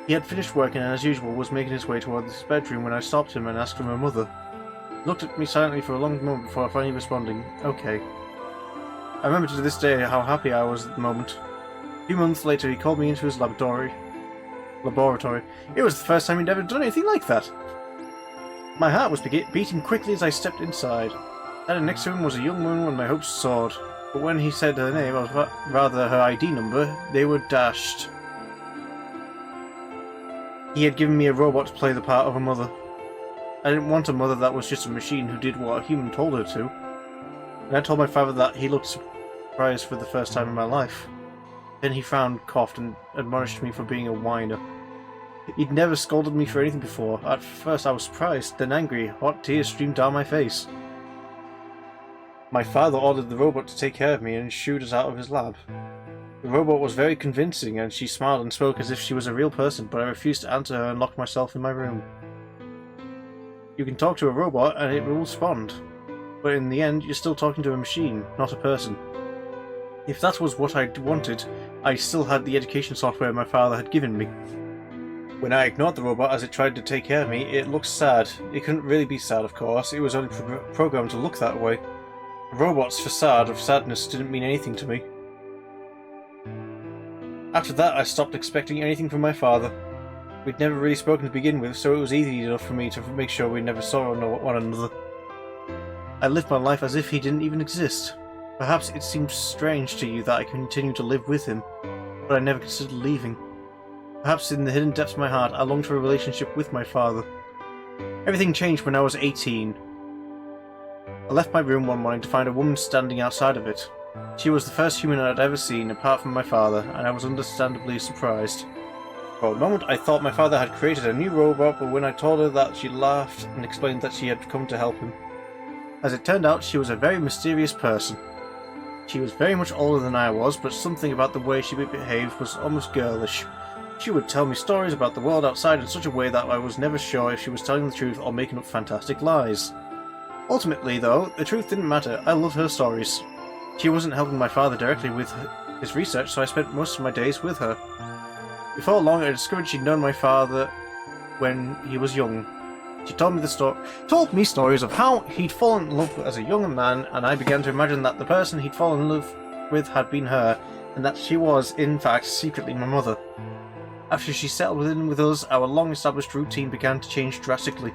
He had finished working and, as usual, was making his way towards his bedroom when I stopped him and asked for my mother. He looked at me silently for a long moment before finally responding, "Okay." I remember to this day how happy I was at the moment. A few months later, he called me into his laboratory. It was the first time he'd ever done anything like that. My heart was beating quickly as I stepped inside. Standing next to him was a young woman when my hopes soared, but when he said her name, or rather her ID number, they were dashed. He had given me a robot to play the part of a mother. I didn't want a mother that was just a machine who did what a human told her to. And I told my father that. He looked surprised for the first time in my life. Then he frowned, coughed, and admonished me for being a whiner. He'd never scolded me for anything before. At first I was surprised, then angry. Hot tears streamed down my face. My father ordered the robot to take care of me and shooed us out of his lab. The robot was very convincing, and she smiled and spoke as if she was a real person, but I refused to answer her and locked myself in my room. You can talk to a robot and it will respond, but in the end you're still talking to a machine, not a person. If that was what I wanted, I still had the education software my father had given me. When I ignored the robot as it tried to take care of me, it looked sad. It couldn't really be sad, of course, it was only programmed to look that way. The robot's facade of sadness didn't mean anything to me. After that, I stopped expecting anything from my father. We'd never really spoken to begin with, so it was easy enough for me to make sure we never saw one another. I lived my life as if he didn't even exist. Perhaps it seems strange to you that I continued to live with him, but I never considered leaving. Perhaps in the hidden depths of my heart, I longed for a relationship with my father. Everything changed when I was 18. I left my room one morning to find a woman standing outside of it. She was the first human I'd ever seen, apart from my father, and I was understandably surprised. For a moment, I thought my father had created a new robot, but when I told her that, she laughed and explained that she had come to help him. As it turned out, she was a very mysterious person. She was very much older than I was, but something about the way she behaved was almost girlish. She would tell me stories about the world outside in such a way that I was never sure if she was telling the truth or making up fantastic lies. Ultimately, though, the truth didn't matter. I loved her stories. She wasn't helping my father directly with his research, so I spent most of my days with her. Before long, I discovered she'd known my father when he was young. She told me stories of how he'd fallen in love as a young man, and I began to imagine that the person he'd fallen in love with had been her, and that she was, in fact, secretly my mother. After she settled in with us, our long-established routine began to change drastically.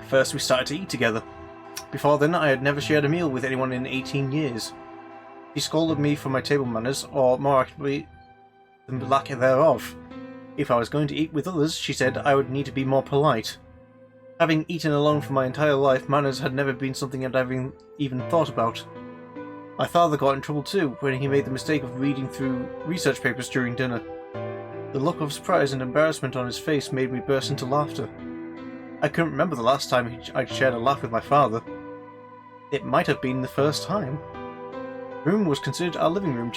First, we started to eat together. Before then, I had never shared a meal with anyone in 18 years. She scolded me for my table manners, or more accurately, the lack thereof. If I was going to eat with others, she said, I would need to be more polite. Having eaten alone for my entire life, manners had never been something I'd ever even thought about. My father got in trouble too, when he made the mistake of reading through research papers during dinner. The look of surprise and embarrassment on his face made me burst into laughter. I couldn't remember the last time I'd shared a laugh with my father. It might have been the first time. The room was considered our living room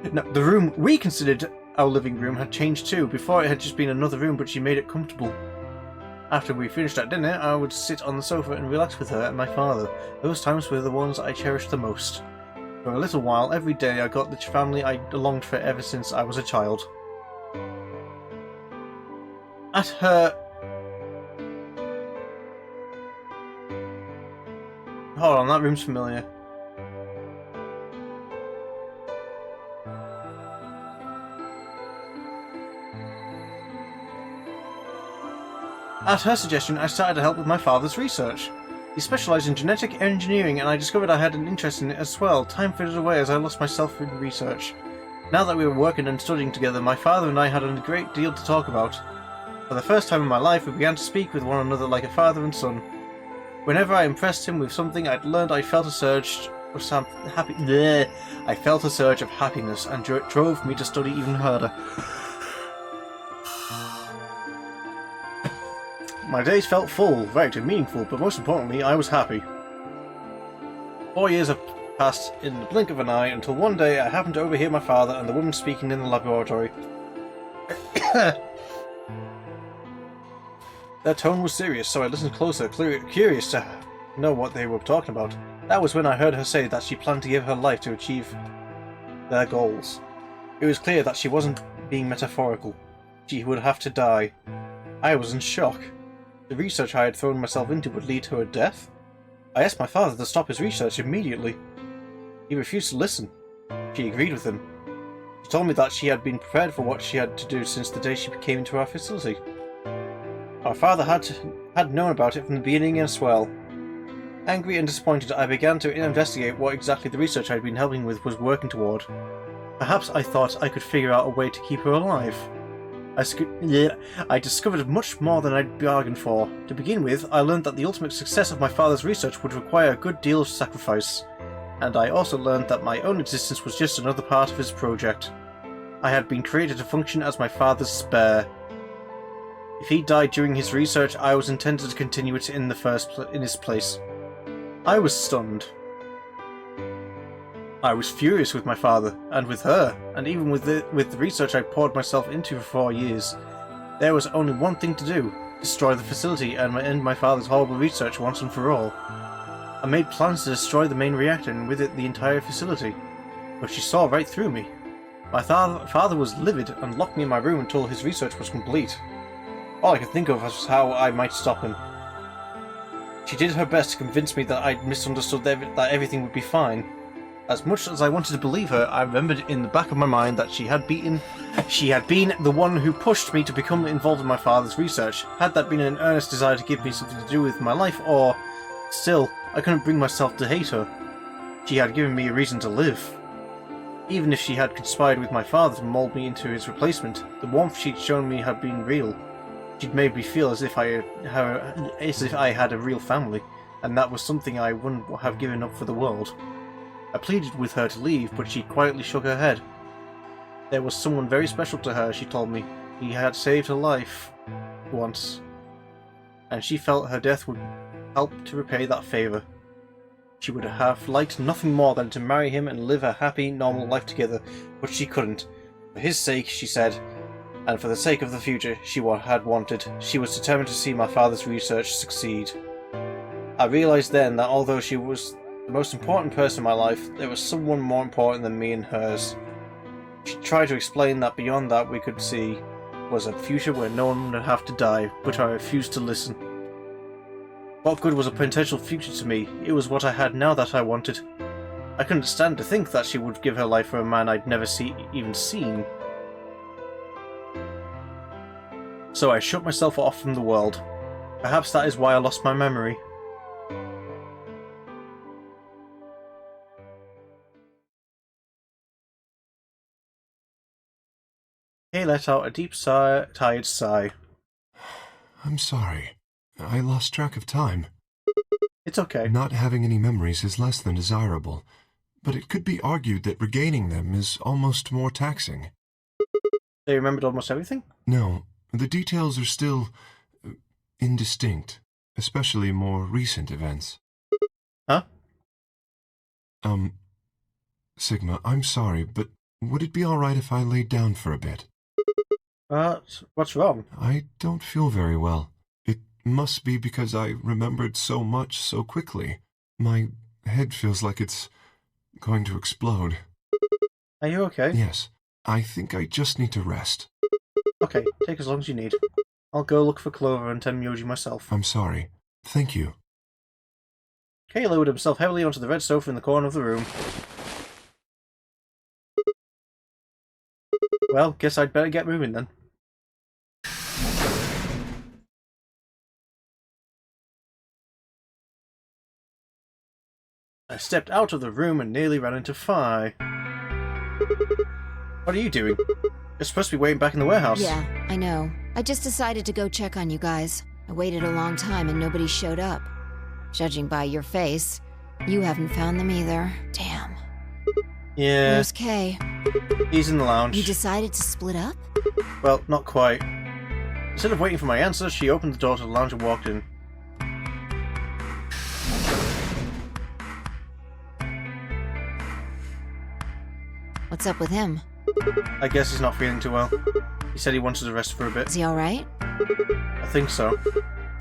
the room we considered our living room had changed too. Before it had just been another room, but she made it comfortable. After we finished our dinner, I would sit on the sofa and relax with her and my father. Those times were the ones I cherished the most. For a little while, every day I got the family I longed for ever since I was a child. At her... Hold on, that room's familiar. At her suggestion, I started to help with my father's research. He specialised in genetic engineering, and I discovered I had an interest in it as well. Time faded away as I lost myself in research. Now that we were working and studying together, my father and I had a great deal to talk about. For the first time in my life, we began to speak with one another like a father and son. Whenever I impressed him with something I'd learned, I felt a surge of happiness, and drove me to study even harder. My days felt full, right, and meaningful, but most importantly, I was happy. 4 years have passed in the blink of an eye, until one day I happened to overhear my father and the woman speaking in the laboratory. Their tone was serious, so I listened closer, curious to know what they were talking about. That was when I heard her say that she planned to give her life to achieve their goals. It was clear that she wasn't being metaphorical. She would have to die. I was in shock. The research I had thrown myself into would lead to her death? I asked my father to stop his research immediately. He refused to listen. She agreed with him. She told me that she had been prepared for what she had to do since the day she came into our facility. Our father had known about it from the beginning as well. Angry and disappointed, I began to investigate what exactly the research I'd been helping with was working toward. Perhaps I thought I could figure out a way to keep her alive. I discovered much more than I'd bargained for. To begin with, I learned that the ultimate success of my father's research would require a good deal of sacrifice, and I also learned that my own existence was just another part of his project. I had been created to function as my father's spare. If he died during his research, I was intended to continue it in his place. I was stunned. I was furious with my father, and with her, and even with the research I poured myself into for 4 years. There was only one thing to do: destroy the facility and end my father's horrible research once and for all. I made plans to destroy the main reactor and with it the entire facility, but she saw right through me. My father was livid and locked me in my room until his research was complete. All I could think of was how I might stop him. She did her best to convince me that I'd misunderstood that everything would be fine. As much as I wanted to believe her, I remembered in the back of my mind that she had been the one who pushed me to become involved in my father's research. Had that been an earnest desire to give me something to do with my life, or... Still, I couldn't bring myself to hate her. She had given me a reason to live. Even if she had conspired with my father to mould me into his replacement, the warmth she'd shown me had been real. She'd made me feel as if I had a real family, and that was something I wouldn't have given up for the world. I pleaded with her to leave, but she quietly shook her head. There was someone very special to her, she told me. He had saved her life once, and she felt her death would help to repay that favour. She would have liked nothing more than to marry him and live a happy, normal life together, but she couldn't. For his sake, she said, and for the sake of the future she had wanted, she was determined to see my father's research succeed. I realised then that although she was the most important person in my life, there was someone more important than me and hers. She tried to explain that beyond that we could see was a future where no one would have to die, but I refused to listen. What good was a potential future to me? It was what I had now that I wanted. I couldn't stand to think that she would give her life for a man I'd never even seen. So I shut myself off from the world. Perhaps that is why I lost my memory. He let out a deep tired sigh. I'm sorry. I lost track of time. It's okay. Not having any memories is less than desirable, but it could be argued that regaining them is almost more taxing. They remembered almost everything? No, the details are still indistinct, especially more recent events. Huh? Sigma, I'm sorry, but would it be alright if I laid down for a bit? What's wrong? I don't feel very well. It must be because I remembered so much so quickly. My head feels like it's going to explode. Are you okay? Yes, I think I just need to rest. Okay, take as long as you need. I'll go look for Clover and Tenmyoji myself. I'm sorry. Thank you. Kay lowered himself heavily onto the red sofa in the corner of the room. Well, guess I'd better get moving then. I stepped out of the room and nearly ran into Phi. What are you doing? You're supposed to be waiting back in the warehouse. Yeah, I know. I just decided to go check on you guys. I waited a long time and nobody showed up. Judging by your face, you haven't found them either. Damn. Yeah. Where's Kay? He's in the lounge. You decided to split up? Well, not quite. Instead of waiting for my answer, she opened the door to the lounge and walked in. What's up with him? I guess he's not feeling too well. He said he wanted to rest for a bit. Is he alright? I think so.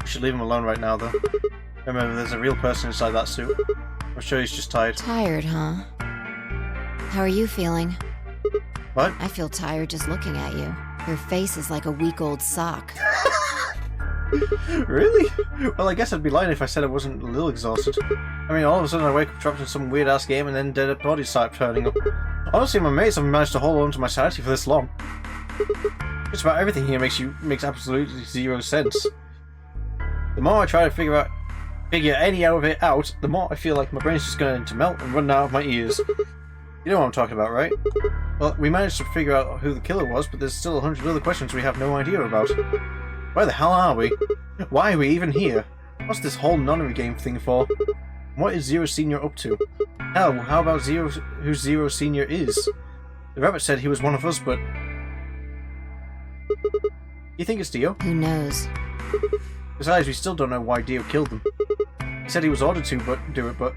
We should leave him alone right now, though. Remember, there's a real person inside that suit. I'm sure he's just tired. Tired, huh? How are you feeling? What? I feel tired just looking at you. Your face is like a week-old sock. Really? Well, I guess I'd be lying if I said I wasn't a little exhausted. I mean, all of a sudden I wake up trapped in some weird-ass game and then dead bodies start turning up. Honestly, I'm amazed I've managed to hold on to my sanity for this long. Just about everything here makes absolutely zero sense. The more I try to figure any of it out, the more I feel like my brain's just going to melt and run out of my ears. You know what I'm talking about, right? Well, we managed to figure out who the killer was, but there's still 100 other questions we have no idea about. Where the hell are we? Why are we even here? What's this whole nunnery game thing for? What is Zero Senior up to? Hell, how about who Zero Senior is? The rabbit said he was one of us, but... You think it's Dio? Who knows? Besides, we still don't know why Dio killed them. He said he was ordered to do it, but...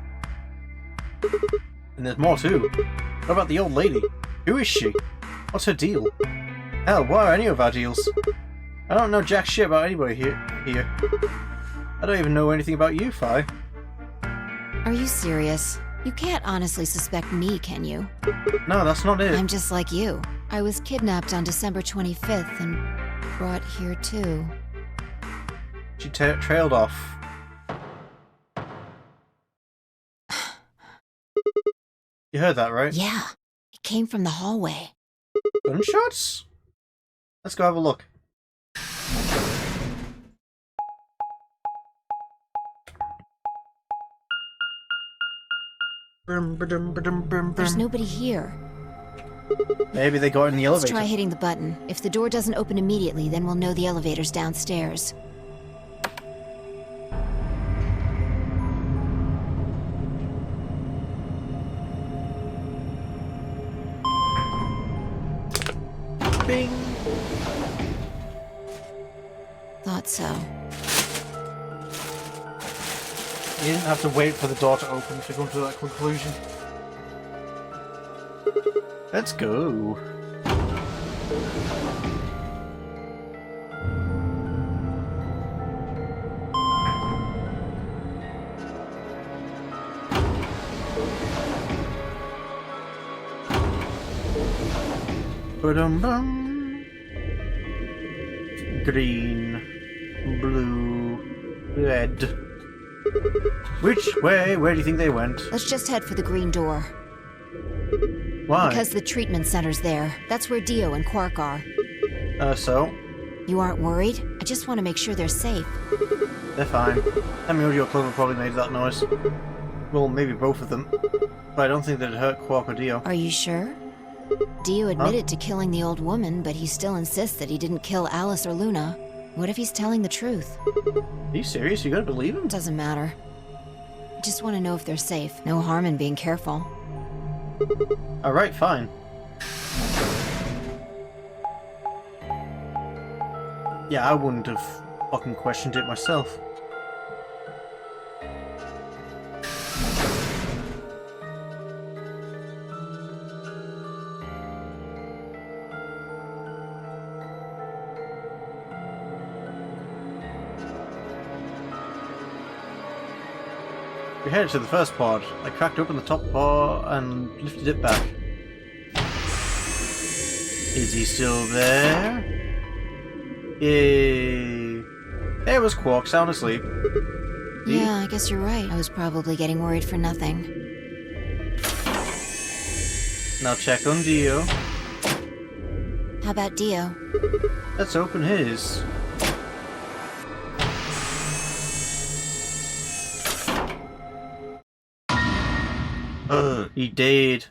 And there's more too. What about the old lady? Who is she? What's her deal? Hell, what are any of our deals? I don't know jack shit about anybody here. I don't even know anything about you, Phi. Are you serious? You can't honestly suspect me, can you? No, that's not it. I'm just like you. I was kidnapped on December 25th and brought here too. She trailed off. You heard that, right? Yeah, it came from the hallway. Gunshots? Let's go have a look. There's nobody here. Maybe they got in the Let's elevator. try hitting the button. If the door doesn't open immediately, then we'll know the elevator's downstairs. Bing! Thought so. You didn't have to wait for the door to open to come to that conclusion. Let's go. Ba-dum-bum. Green, blue, red. Which way? Where do you think they went? Let's just head for the green door. Why? Because the treatment center's there. That's where Dio and Quark are. So? You aren't worried? I just want to make sure they're safe. They're fine. Temioji or Clover probably made that noise. Well, maybe both of them. But I don't think that'd hurt Quark or Dio. Are you sure? Dio admitted to killing the old woman, but he still insists that he didn't kill Alice or Luna. What if he's telling the truth? Are you serious? You gotta believe him? Doesn't matter. I just want to know if they're safe. No harm in being careful. Alright, fine. Yeah, I wouldn't have fucking questioned it myself. We headed to the first pod. I cracked open the top bar and lifted it back. Is he still there? Yay. There was Quark, sound asleep. Yeah, I guess you're right. I was probably getting worried for nothing. Now check on Dio. How about Dio? Let's open his. He did.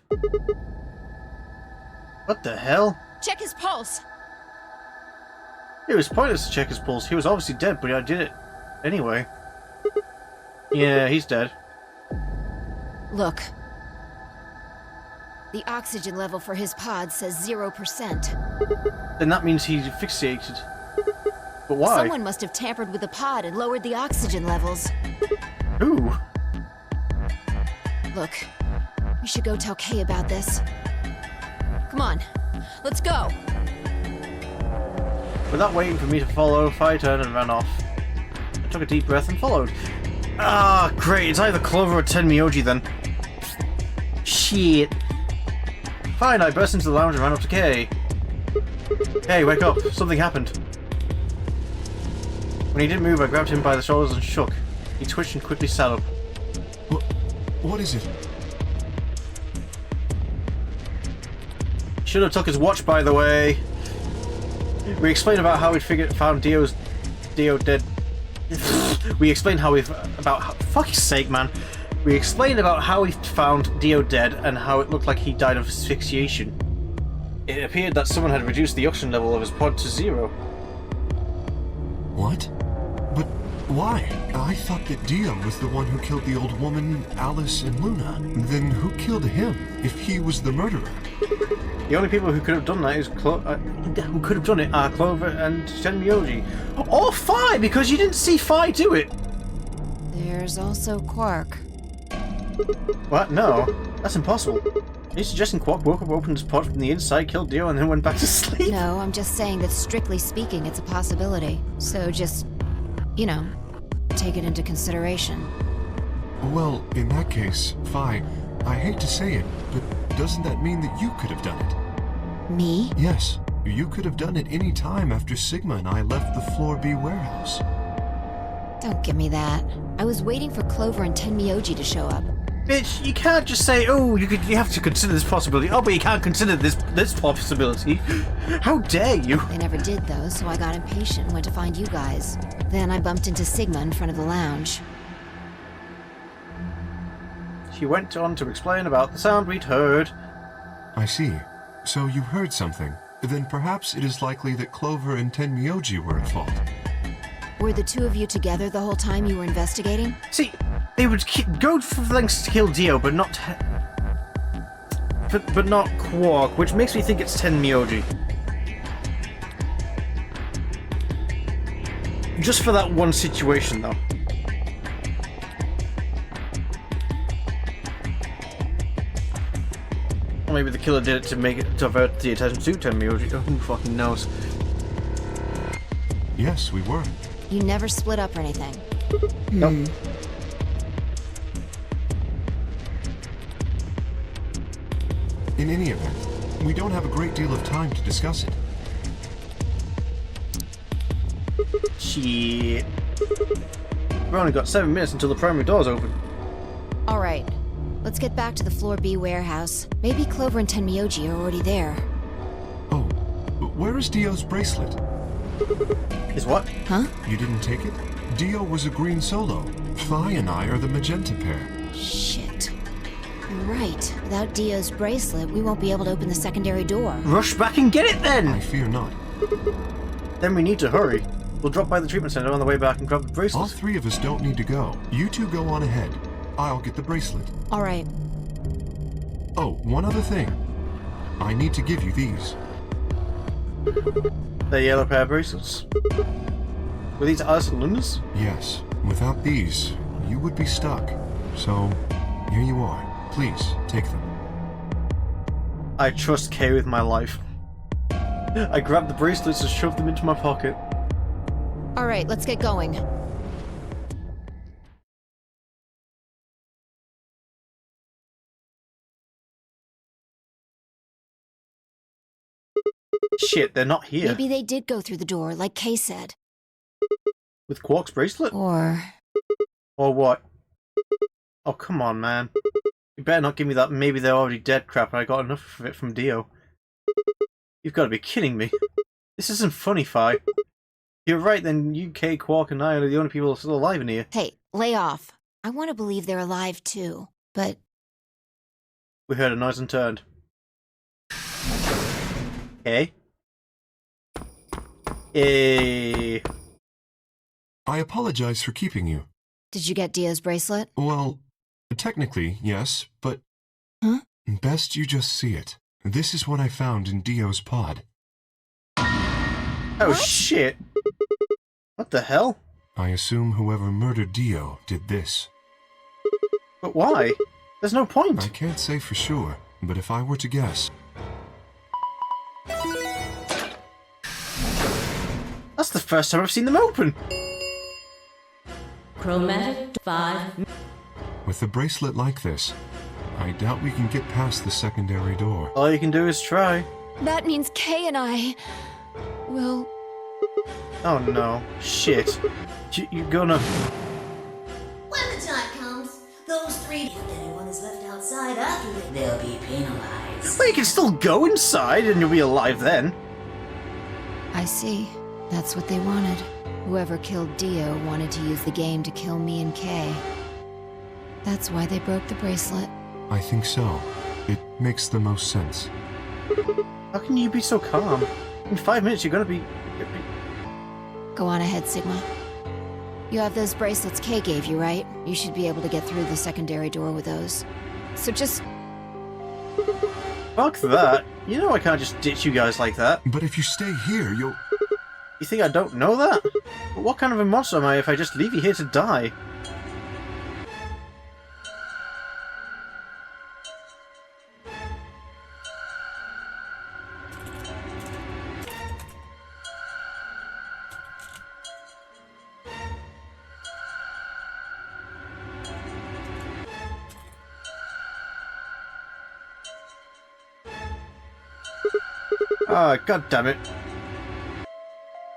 What the hell? Check his pulse! It was pointless to check his pulse. He was obviously dead, but I did it anyway. Yeah, he's dead. Look. The oxygen level for his pod says 0%. Then that means he's asphyxiated. But why? Someone must have tampered with the pod and lowered the oxygen levels. Who? Look, we should go tell Kay about this. Come on, let's go! Without waiting for me to follow, I turned and ran off. I took a deep breath and followed. Ah, great, it's either Clover or Tenmyoji then. Shit. Fine, I burst into the lounge and ran up to Kay. Hey, wake up, something happened. When he didn't move, I grabbed him by the shoulders and shook. He twitched and quickly sat up. What is it? Should have took his watch, by the way. We explained about how we'd found Dio dead. We explained how fuck's sake, man. We explained about how we found Dio dead and how it looked like he died of asphyxiation. It appeared that someone had reduced the oxygen level of his pod to 0. What? But why? I thought that Dio was the one who killed the old woman, Alice, and Luna. Then who killed him, if he was the murderer? The only people who could have done that is are Clover and Tenmyoji. Or Phi, because you didn't see Phi do it! There's also Quark. What? No. That's impossible. Are you suggesting Quark woke up, opened his pod from the inside, killed Dio, and then went back to sleep? No, I'm just saying that strictly speaking, it's a possibility. So just, you know, take it into consideration. Well, in that case, Phi, I hate to say it, but doesn't that mean that you could have done it? Me? Yes. You could have done it any time after Sigma and I left the Floor B warehouse. Don't give me that. I was waiting for Clover and Tenmyoji to show up. Bitch, you can't just say, oh, you have to consider this possibility. Oh, but you can't consider this possibility. How dare you? They never did, though, so I got impatient and went to find you guys. Then I bumped into Sigma in front of the lounge. She went on to explain about the sound we'd heard. I see. So you heard something. Then perhaps it is likely that Clover and Tenmyoji were at fault. Were the two of you together the whole time you were investigating? See, they would go for lengths to kill Dio, but not Quark, which makes me think it's Tenmyoji. Just for that one situation, though. Or maybe the killer did it to avert the attention to Tenmyoji. Who fucking knows? Yes, we were. You never split up or anything? Nope. In any event, we don't have a great deal of time to discuss it. Shit. We've only got 7 minutes until the primary door's open. Alright, let's get back to the Floor B warehouse. Maybe Clover and Tenmyoji are already there. Oh, where is Dio's bracelet? Is what? Huh? You didn't take it? Dio was a green solo. Phi and I are the magenta pair. Shit. You're right. Without Dio's bracelet, we won't be able to open the secondary door. Rush back and get it I then! fear not. Then we need to hurry. We'll drop by the treatment center on the way back and grab the All bracelet. three of us don't need to go. You two go on ahead. I'll get the bracelet. All right. Oh, one other thing. I need to give you these. The yellow pair of bracelets. Were these Alice and Luna's? Yes. Without these, you would be stuck. So, here you are. Please, take them. I trust Kay with my life. I grabbed the bracelets and shoved them into my pocket. All right, let's get going. Shit, they're not here. Maybe they did go through the door, like Kay said. With Quark's bracelet? Or... Or what? Oh, come on, man. You better not give me that maybe they're already dead crap and I got enough of it from Dio. You've got to be kidding me. This isn't funny, Phi. You're right, then you, Kay, Quark, and I are the only people still alive in here. Hey, lay off. I want to believe they're alive too, but... We heard a noise and turned. Hey? Hey. I apologize for keeping you. Did you get Dio's bracelet? Well, technically, yes, but... Huh? Best you just see it. This is what I found in Dio's pod. Oh, shit. What the hell? I assume whoever murdered Dio did this. But why? There's no I point. can't say for sure, but if I were to guess... That's the first time I've seen them open. Chromatic 5. With a bracelet like this, I doubt we can get past the secondary door. All you can do is try. That means Kay and I... will... Oh no. Shit. You're gonna... When the time comes, those three, if anyone is left outside after they'll be penalized. Well, you can still go inside and you'll be alive then. I see. That's what they wanted. Whoever killed Dio wanted to use the game to kill me and Kay. That's why they broke the bracelet. I think so. It makes the most sense. How can you be so calm? In 5 minutes you're gonna be... Go on ahead, Sigma. You have those bracelets Kay gave you, right? You should be able to get through the secondary door with those. So just... Fuck that. You know I can't just ditch you guys like that. But if you stay here, you'll... You think I don't know that? But what kind of a monster am I if I just leave you here to die? Ah, god damn it.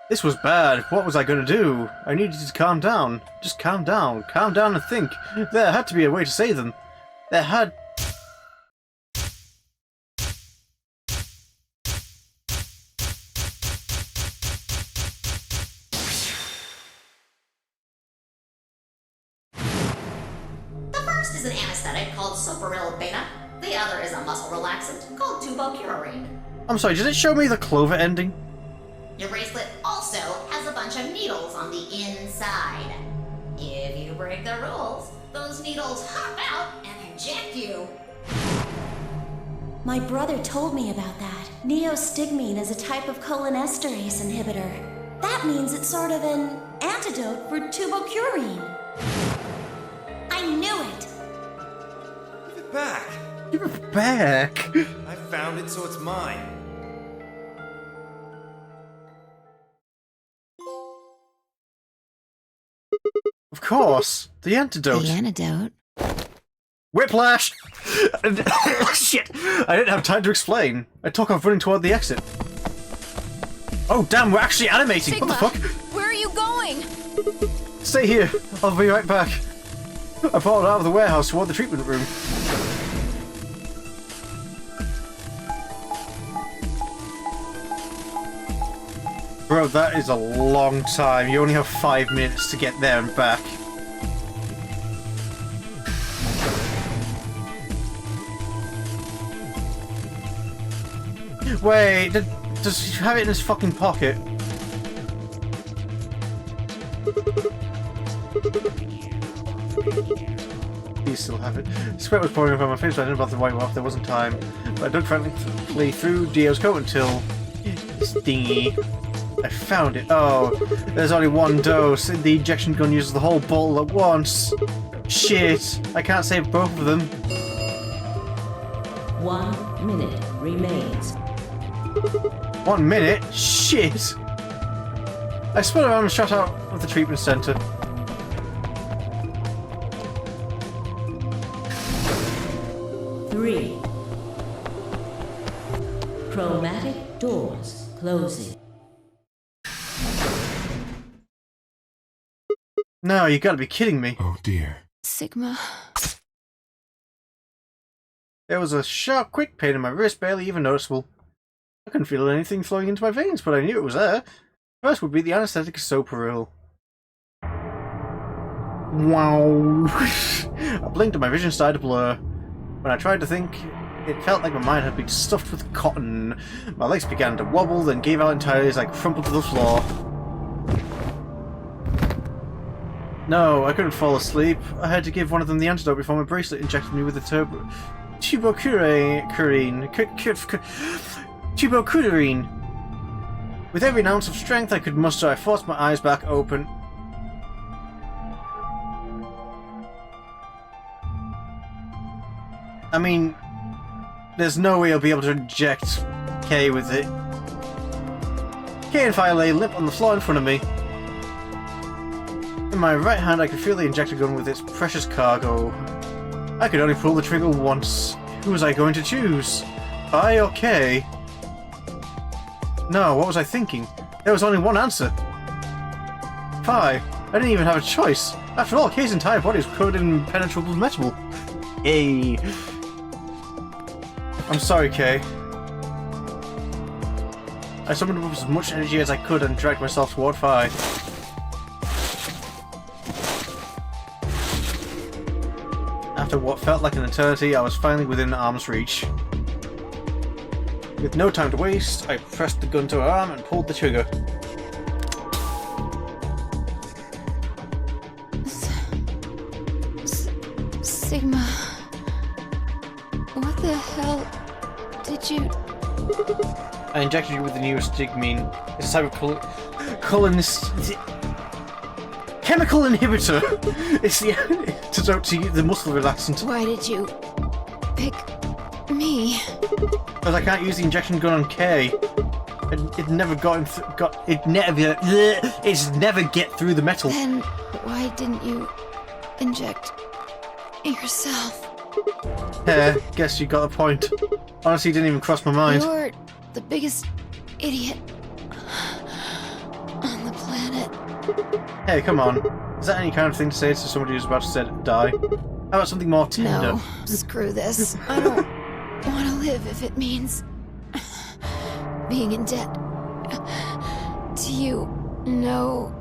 This was bad. What was I gonna do? I needed to calm down. Just calm down. Calm down and think. There had to be a way to save them. There had... The first is an anesthetic called Soparil Beta. The other is a muscle relaxant called tubocurarine. I'm sorry, did it show me the Clover ending? Your bracelet also has a bunch of needles on the inside. If you break the rules, those needles hop out and inject you. My brother told me about that. Neostigmine is a type of cholinesterase inhibitor. That means it's sort of an antidote for tubocurine. I knew it! Give it back. Give it back. I found it, so it's mine. Of course. The antidote. The antidote? Whiplash! Shit! I didn't have time to explain. I took off running toward the exit. Oh damn, we're actually animating! Sigma, What the fuck? where are you going? Stay here. I'll be right back. I followed out of the warehouse toward the treatment room. Bro, that is a long time. You only have 5 minutes to get there and back. Wait, does he have it in his fucking pocket? You still have it. Sweat was pouring over my face, but I didn't bother to wipe it off. There wasn't time. But I dug frantically through Dio's coat until... Stingy. I found it. Oh, there's only one dose. The injection gun uses the whole bottle at once. Shit. I can't save both of them. 1 minute remains. 1 minute? Shit. I spun around and shot out of the treatment center. Three. Chromatic doors closing. No, you gotta be kidding me. Oh dear. Sigma. There was a sharp, quick pain in my wrist, barely even noticeable. I couldn't feel anything flowing into my veins, but I knew it was there. First would be the anesthetic Soparil. Wow. I blinked and my vision started to blur. When I tried to think, it felt like my mind had been stuffed with cotton. My legs began to wobble, then gave out entirely as I crumpled to the floor. No, I couldn't fall asleep. I had to give one of them the antidote before my bracelet injected me with the tubercularine. With every ounce of strength I could muster, I forced my eyes back open. I mean, there's no way I'll be able to inject Kay with it. Kay and Fire lay limp on the floor in front of me. In my right hand I could feel the injector gun with its precious cargo. I could only pull the trigger once. Who was I going to choose? Fi or Kay? No, what was I thinking? There was only one answer. Fi. I didn't even have a choice. After all, Kay's entire body is coated in impenetrable metal. Yay. I'm sorry, Kay. I summoned up as much energy as I could and dragged myself toward Fi. After what felt like an eternity, I was finally within arm's reach. With no time to waste, I pressed the gun to her arm and pulled the trigger. Sigma. What the hell did you... I injected you with the newest stigmine. It's a type of chemical inhibitor. It's the antidote to the muscle relaxant. Why did you pick me? Because I can't use the injection gun on Kay. It never it's never get through the metal. Then why didn't you inject yourself? Yeah, guess you got a point. Honestly, it didn't even cross my mind. You're the biggest idiot on the planet. Hey, come on. Is that any kind of thing to say to somebody who's about to die? How about something more tender? No, screw this. I don't want to live if it means being in debt to you. No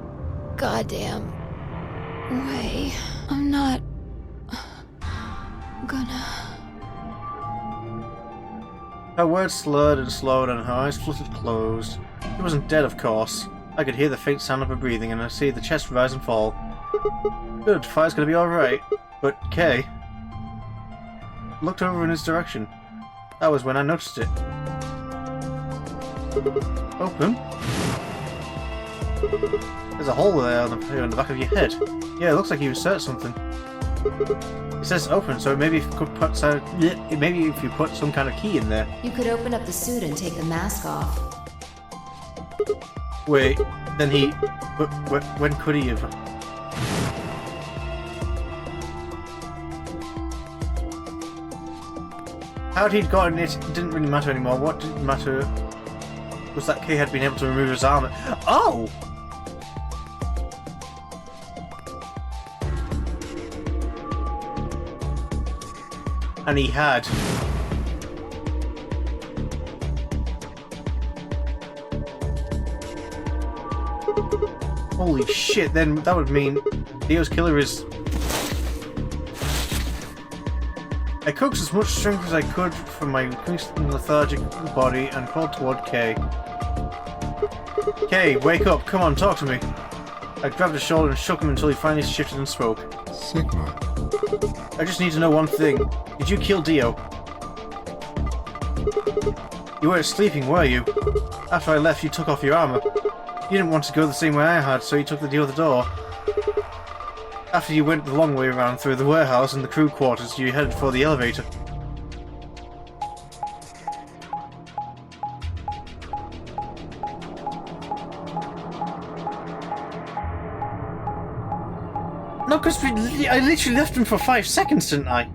goddamn way. I'm not gonna... Her words slurred and slowed and her eyes fluttered closed. She wasn't dead, of course. I could hear the faint sound of her breathing and I see the chest rise and fall. Good, Fire's gonna be alright. But Kay looked over in his direction. That was when I noticed it. Open? There's a hole there on the back of your head. Yeah, it looks like you insert something. It says open, so maybe if you put some kind of key in there. You could open up the suit and take the mask off. Wait, then he... when could he have... How'd he'd gotten it? It didn't really matter anymore. What did matter was that Kay had been able to remove his armor. Oh! And he had. Holy shit, then that would mean Dio's killer is... I coaxed as much strength as I could from my increasingly lethargic body and crawled toward Kay. Kay, wake up, come on, talk to me. I grabbed his shoulder and shook him until he finally shifted and spoke. Sigma. I just need to know one thing. Did you kill Dio? You weren't sleeping, were you? After I left, you took off your armor. You didn't want to go the same way I had, so you took the other door. After you went the long way around through the warehouse and the crew quarters, you headed for the elevator. No, because I literally left him for 5 seconds, didn't I?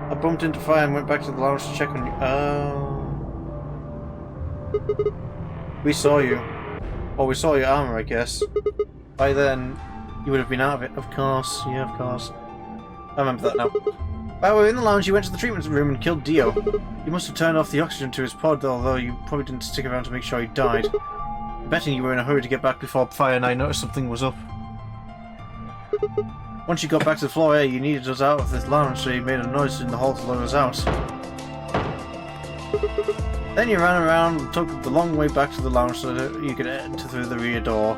I bumped into fire and went back to the lounge to check on you. Oh. We saw you. Well, we saw your armor, I guess. By then, you would have been out of it. Of course. Yeah, of course. I remember that now. While we were in the lounge, you went to the treatment room and killed Dio. You must have turned off the oxygen to his pod, although you probably didn't stick around to make sure he died. I'm betting you were in a hurry to get back before Fire and I noticed something was up. Once you got back to the floor area, you needed us out of the lounge, so you made a noise in the hall to lure us out. Then you ran around and took the long way back to the lounge so that you could enter through the rear door.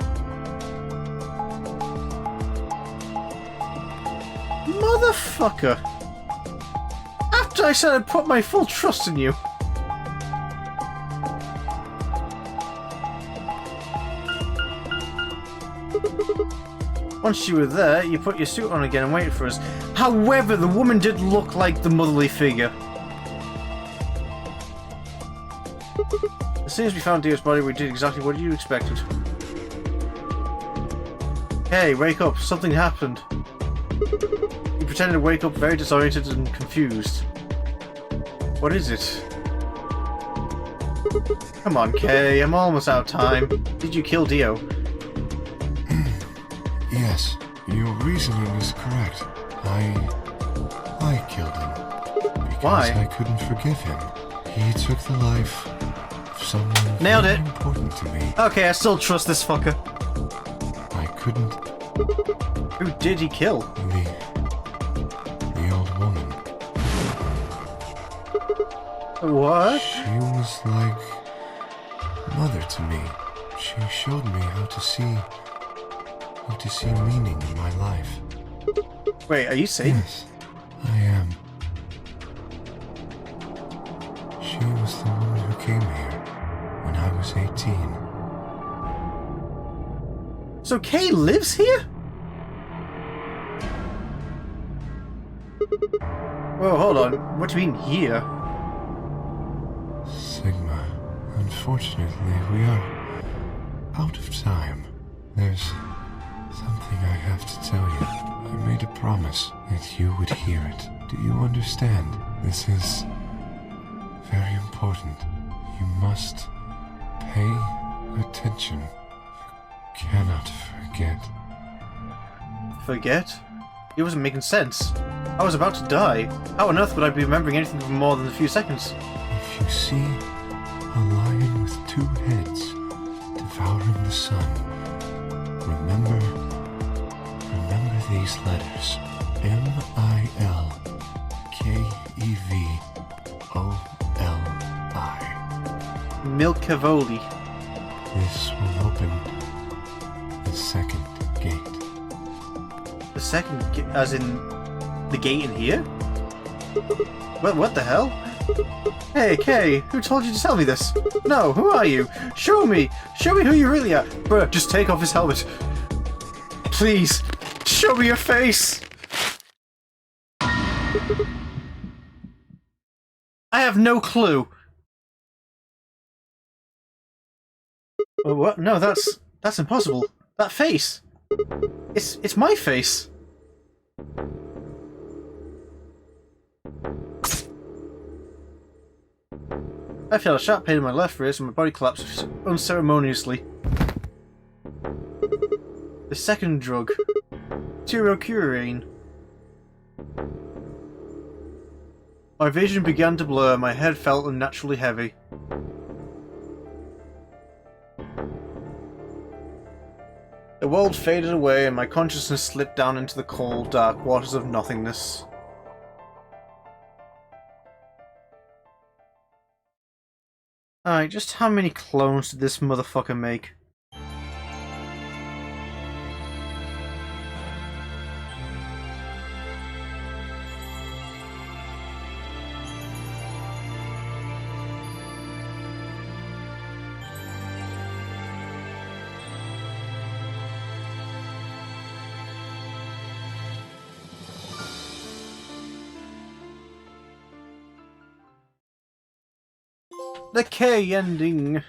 Motherfucker! After I said I'd put my full trust in you! Once you were there, you put your suit on again and waited for us. However, the woman did look like the motherly figure. As soon as we found Dio's body, we did exactly what you expected. Hey, wake up. Something happened. You pretended to wake up very disoriented and confused. What is it? Come on, Kay. I'm almost out of time. Did you kill Dio? Yes, your reasoning is correct. I killed him. Because Why? I couldn't forgive him. He took the life of someone Nailed very it. important to me. Okay, I still trust this fucker. I couldn't. Who did he kill? The old woman. What? She was like mother to me. She showed me how to see meaning in my life. Wait, are you saying? Yes, I am. She was the woman who came here when I was 18. So Kay lives here? Whoa, hold on. What do you mean here? Sigma, unfortunately, we are out of time. There's something I have to tell you. I made a promise that you would hear it. Do you understand? This is very important. You must pay attention. You cannot forget. Forget? It wasn't making sense. I was about to die. How on earth would I be remembering anything for more than a few seconds? If you see a lion with 2 heads devouring the sun, remember these letters. M-I-L-K-E-V-O-L-I. Milkavoli. This will open the second gate. The second as in the gate in here? What the hell? Hey, Kay, who told you to tell me this? No, who are you? Show me! Show me who you really are! Bruh, just take off his helmet. Please, show me your face! I have no clue. Oh, what? No, that's impossible. That face. It's my face. I felt a sharp pain in my left wrist and my body collapsed unceremoniously. The second drug. Tyrocurine. My vision began to blur, my head felt unnaturally heavy. The world faded away and my consciousness slipped down into the cold, dark waters of nothingness. Alright, just how many clones did this motherfucker make? The K ending.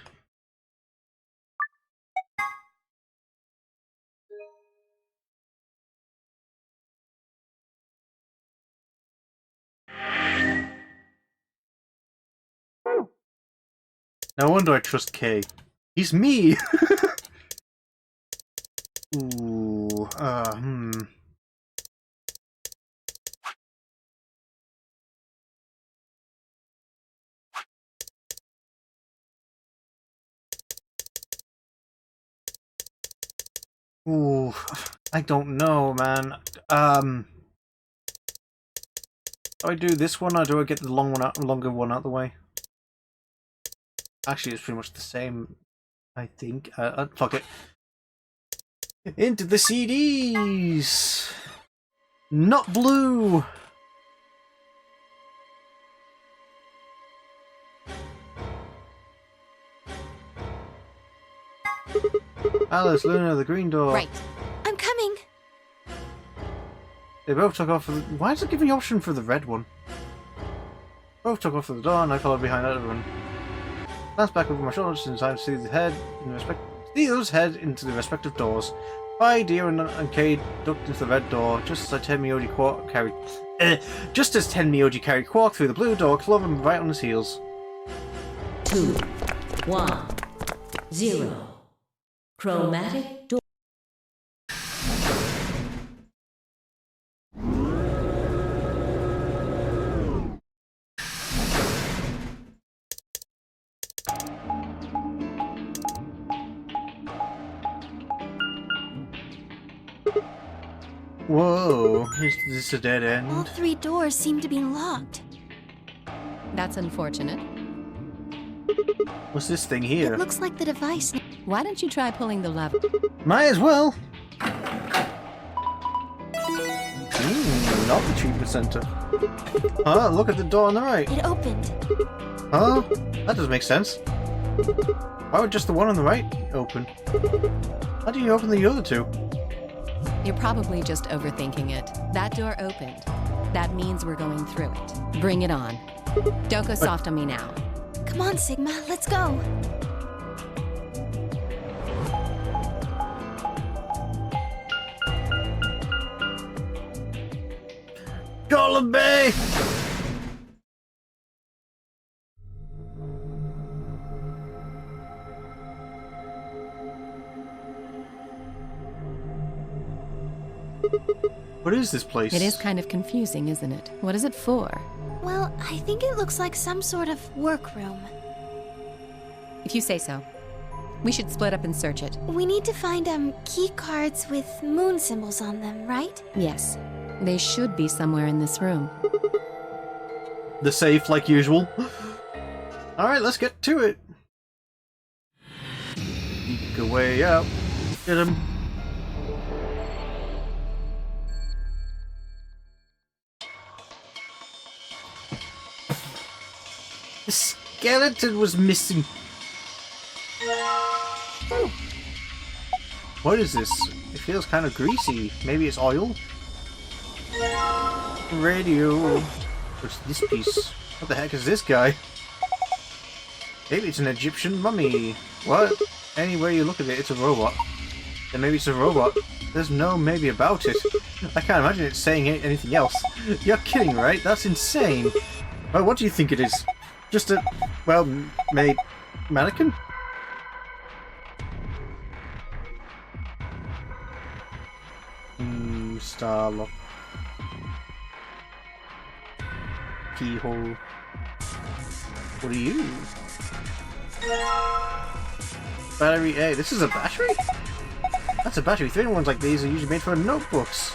No wonder I trust K. He's me! Ooh, Ooh, I don't know, man. Do I do this one or do I get the longer one out of the way? Actually, it's pretty much the same, I think. Fuck it. Into the CDs! Not blue! Alice, Luna, the green door. Right. I'm coming. They both took off for the... Why is it giving the option for the red one? Both took off for the door and I followed behind everyone. Glanced back over my shoulder just in time to see the head in the others head into the respective doors. Bye, dear, and Kay ducked into the red door just as Tenmyoji carried Quark through the blue door, cloven right on his heels. 2, 1, 0. Chromatic door. Whoa, is this a dead end? All 3 doors seem to be locked. That's unfortunate. What's this thing here? It looks like the device. Why don't you try pulling the lever? Might as well. Not the treatment center. Huh? Look at the door on the right. It opened. Huh? That doesn't make sense. Why would just the one on the right open? How do you open the other two? You're probably just overthinking it. That door opened. That means we're going through it. Bring it on. Don't go soft on me now. Come on, Sigma, let's go. Golem Bay! What is this place? It is kind of confusing, isn't it? What is it for? Well, I think it looks like some sort of workroom. If you say so. We should split up and search it. We need to find, key cards with moon symbols on them, right? Yes. They should be somewhere in this room. The safe, like usual. Alright, let's get to it. Eke away up. Get him. The skeleton was missing. What is this? It feels kind of greasy. Maybe it's oil? Radio. What's this piece? What the heck is this guy? Maybe it's an Egyptian mummy. What? Any way you look at it, it's a robot. Then maybe it's a robot. There's no maybe about it. I can't imagine it saying anything else. You're kidding, right? That's insane. Well, what do you think it is? Just a, well, made mannequin? Starlock. Keyhole. What are you? Battery A. This is a battery? I That's a battery. 3 ones like these are usually made for notebooks.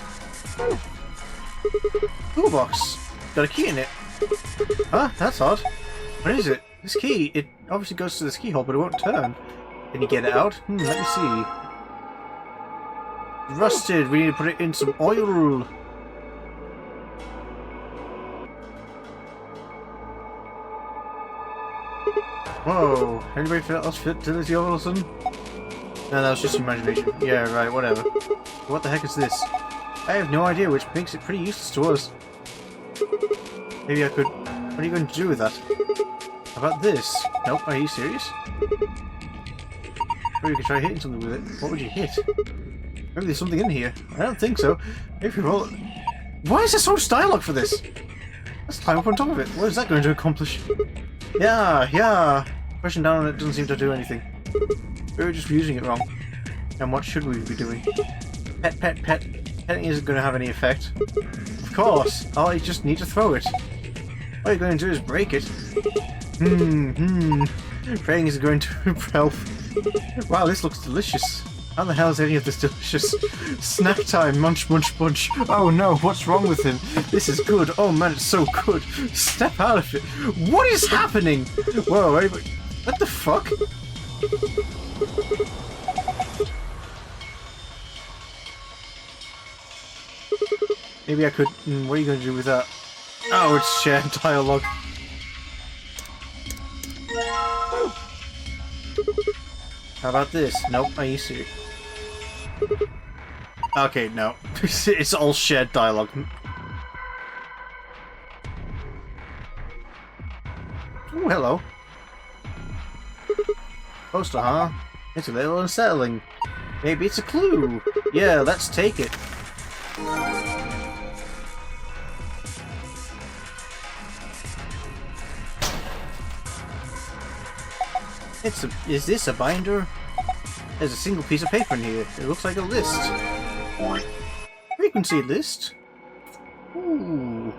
Toolbox. Got a key in it. Huh? That's odd. What is it? This key. It obviously goes to this keyhole, but it won't turn. Can you get it out? Let me see. Rusted. We need to put it in some oil. Whoa. Anybody else fit to this all of a sudden? No, that was just imagination. Yeah, right, whatever. What the heck is this? I have no idea, which makes it pretty useless to us. Maybe I could... What are you going to do with that? How about this? Nope, are you serious? Or you could try hitting something with it. What would you hit? Maybe there's something in here. I don't think so. If you roll it... Why is there so much dialogue for this? Let's climb up on top of it. What is that going to accomplish? Yeah. Pushing down on it doesn't seem to do anything. We were just using it wrong. And what should we be doing? Pet. Petting isn't going to have any effect. Of course. I just need to throw it. All you're going to do is break it. Praying is going to help. Wow, this looks delicious. How the hell is any of this delicious? Snack time, munch. Oh no, what's wrong with him? This is good. Oh man, it's so good. Step out of it. What is happening? Whoa, what the fuck? Maybe I could... what are you going to do with that? Oh, it's shared dialogue. How about this? Nope, are you serious? Okay, no. It's all shared dialogue. Oh, hello. Poster, huh? It's a little unsettling. Maybe it's a clue. Yeah, let's take it. Is this a binder? There's a single piece of paper in here. It looks like a list. Frequency list? Ooh.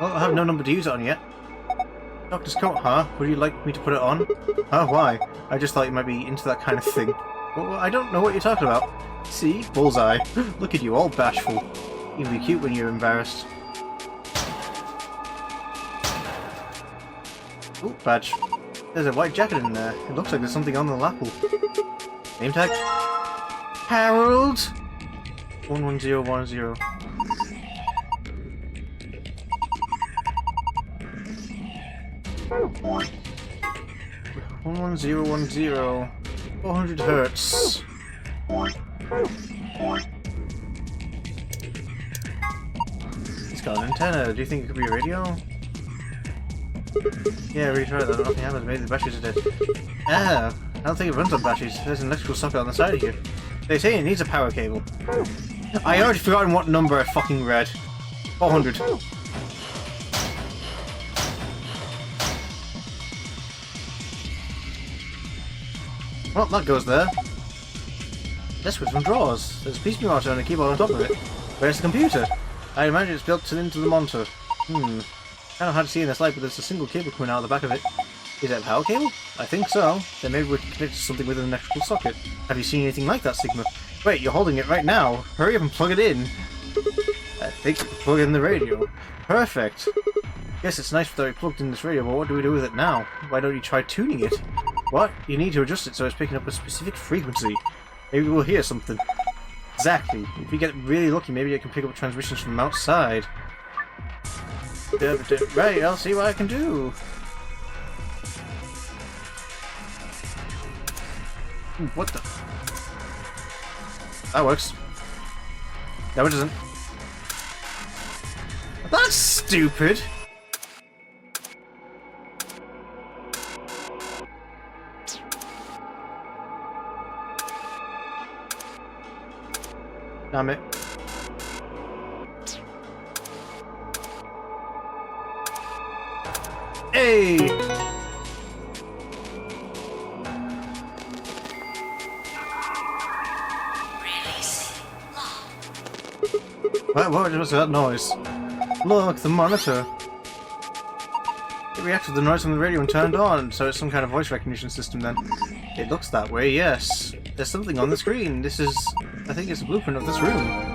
Well, I have no number to use it on yet. Doctor's coat, huh? Would you like me to put it on? Oh, why? I just thought you might be into that kind of thing. Well, I don't know what you're talking about. See? Bullseye. Look at you, all bashful. You can be cute when you're embarrassed. Ooh, badge. There's a white jacket in there. It looks like there's something on the lapel. Name tag? Harold! 11010. One 1010. 400 hertz. It's got an antenna. Do you think it could be a radio? Yeah, retry that. Nothing happens. Maybe the batteries are dead. Ah, I don't think it runs on batteries. There's an electrical socket on the side here. They say it needs a power cable. I already forgotten what number I fucking read. 400. Well, that goes there. Desk with some drawers. There's a PC monitor and a keyboard on top of it. Where's the computer? I imagine it's built into the monitor. Kind of hard to see in this light, but there's a single cable coming out of the back of it. Is that a power cable? I think so. Then maybe we can connect to something with an electrical socket. Have you seen anything like that, Sigma? Wait, you're holding it right now. Hurry up and plug it in. I think we can plug in the radio. Perfect. Guess it's nice that we plugged in this radio, but what do we do with it now? Why don't you try tuning it? What? You need to adjust it so it's picking up a specific frequency. Maybe we'll hear something. Exactly. If you get really lucky, maybe I can pick up transmissions from outside. Right, I'll see what I can do. What the? That works. No, it doesn't. That's stupid. Damn it. Hey! What was that noise? Look, the monitor. It reacted to the noise on the radio and turned on, so it's some kind of voice recognition system then. It looks that way, yes. There's something on the screen. This is... I think it's a blueprint of this room.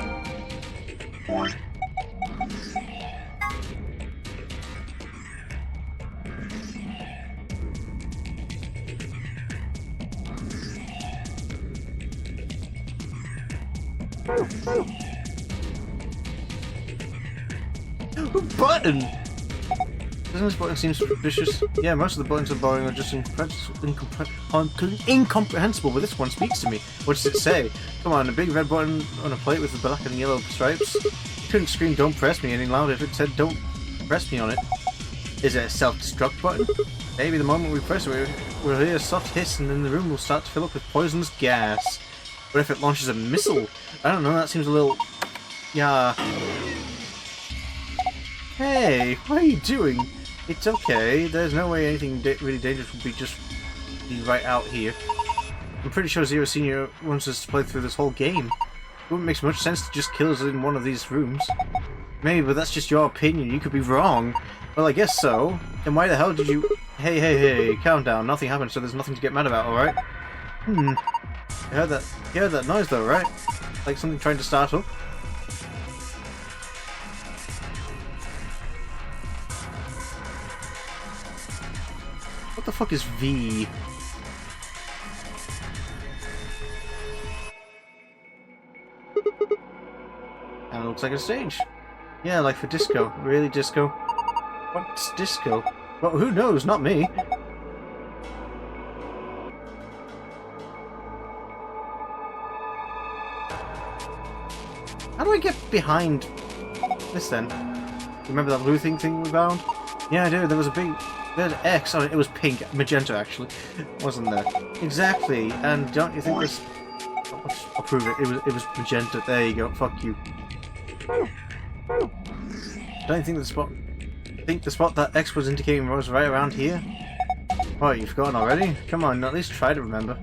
Button! Doesn't this button seem suspicious? Yeah, most of the buttons are boring or just incomprehensible, but this one speaks to me. What does it say? Come on, a big red button on a plate with the black and yellow stripes? You couldn't scream "Don't press me" any louder if it said "Don't press me" on it. Is it a self-destruct button? Maybe the moment we press it, we'll hear a soft hiss and then the room will start to fill up with poisonous gas. What if it launches a missile? I don't know, that seems a little... Yeah... Hey, what are you doing? It's okay, there's no way anything really dangerous would be right out here. I'm pretty sure Zero Senior wants us to play through this whole game. It wouldn't make much sense to just kill us in one of these rooms. Maybe, but that's just your opinion, you could be wrong. Well, I guess so. Then why the hell did you... Hey, calm down, nothing happened, so there's nothing to get mad about, alright? You heard that noise though, right? Like something trying to start up? What the fuck is V? And it looks like a stage. Yeah, like for disco. Really, disco? What's disco? Well, who knows? Not me. How do I get behind this then? Remember that blue thing we found? Yeah, I do. There was a big... There's X on it. It was pink. Magenta, actually. Wasn't there? Exactly. And don't you think this... I'll prove it. It was magenta. There you go. Fuck you. Don't you think the spot... Think the spot that X was indicating was right around here? What, you've forgotten already? Come on, at least try to remember.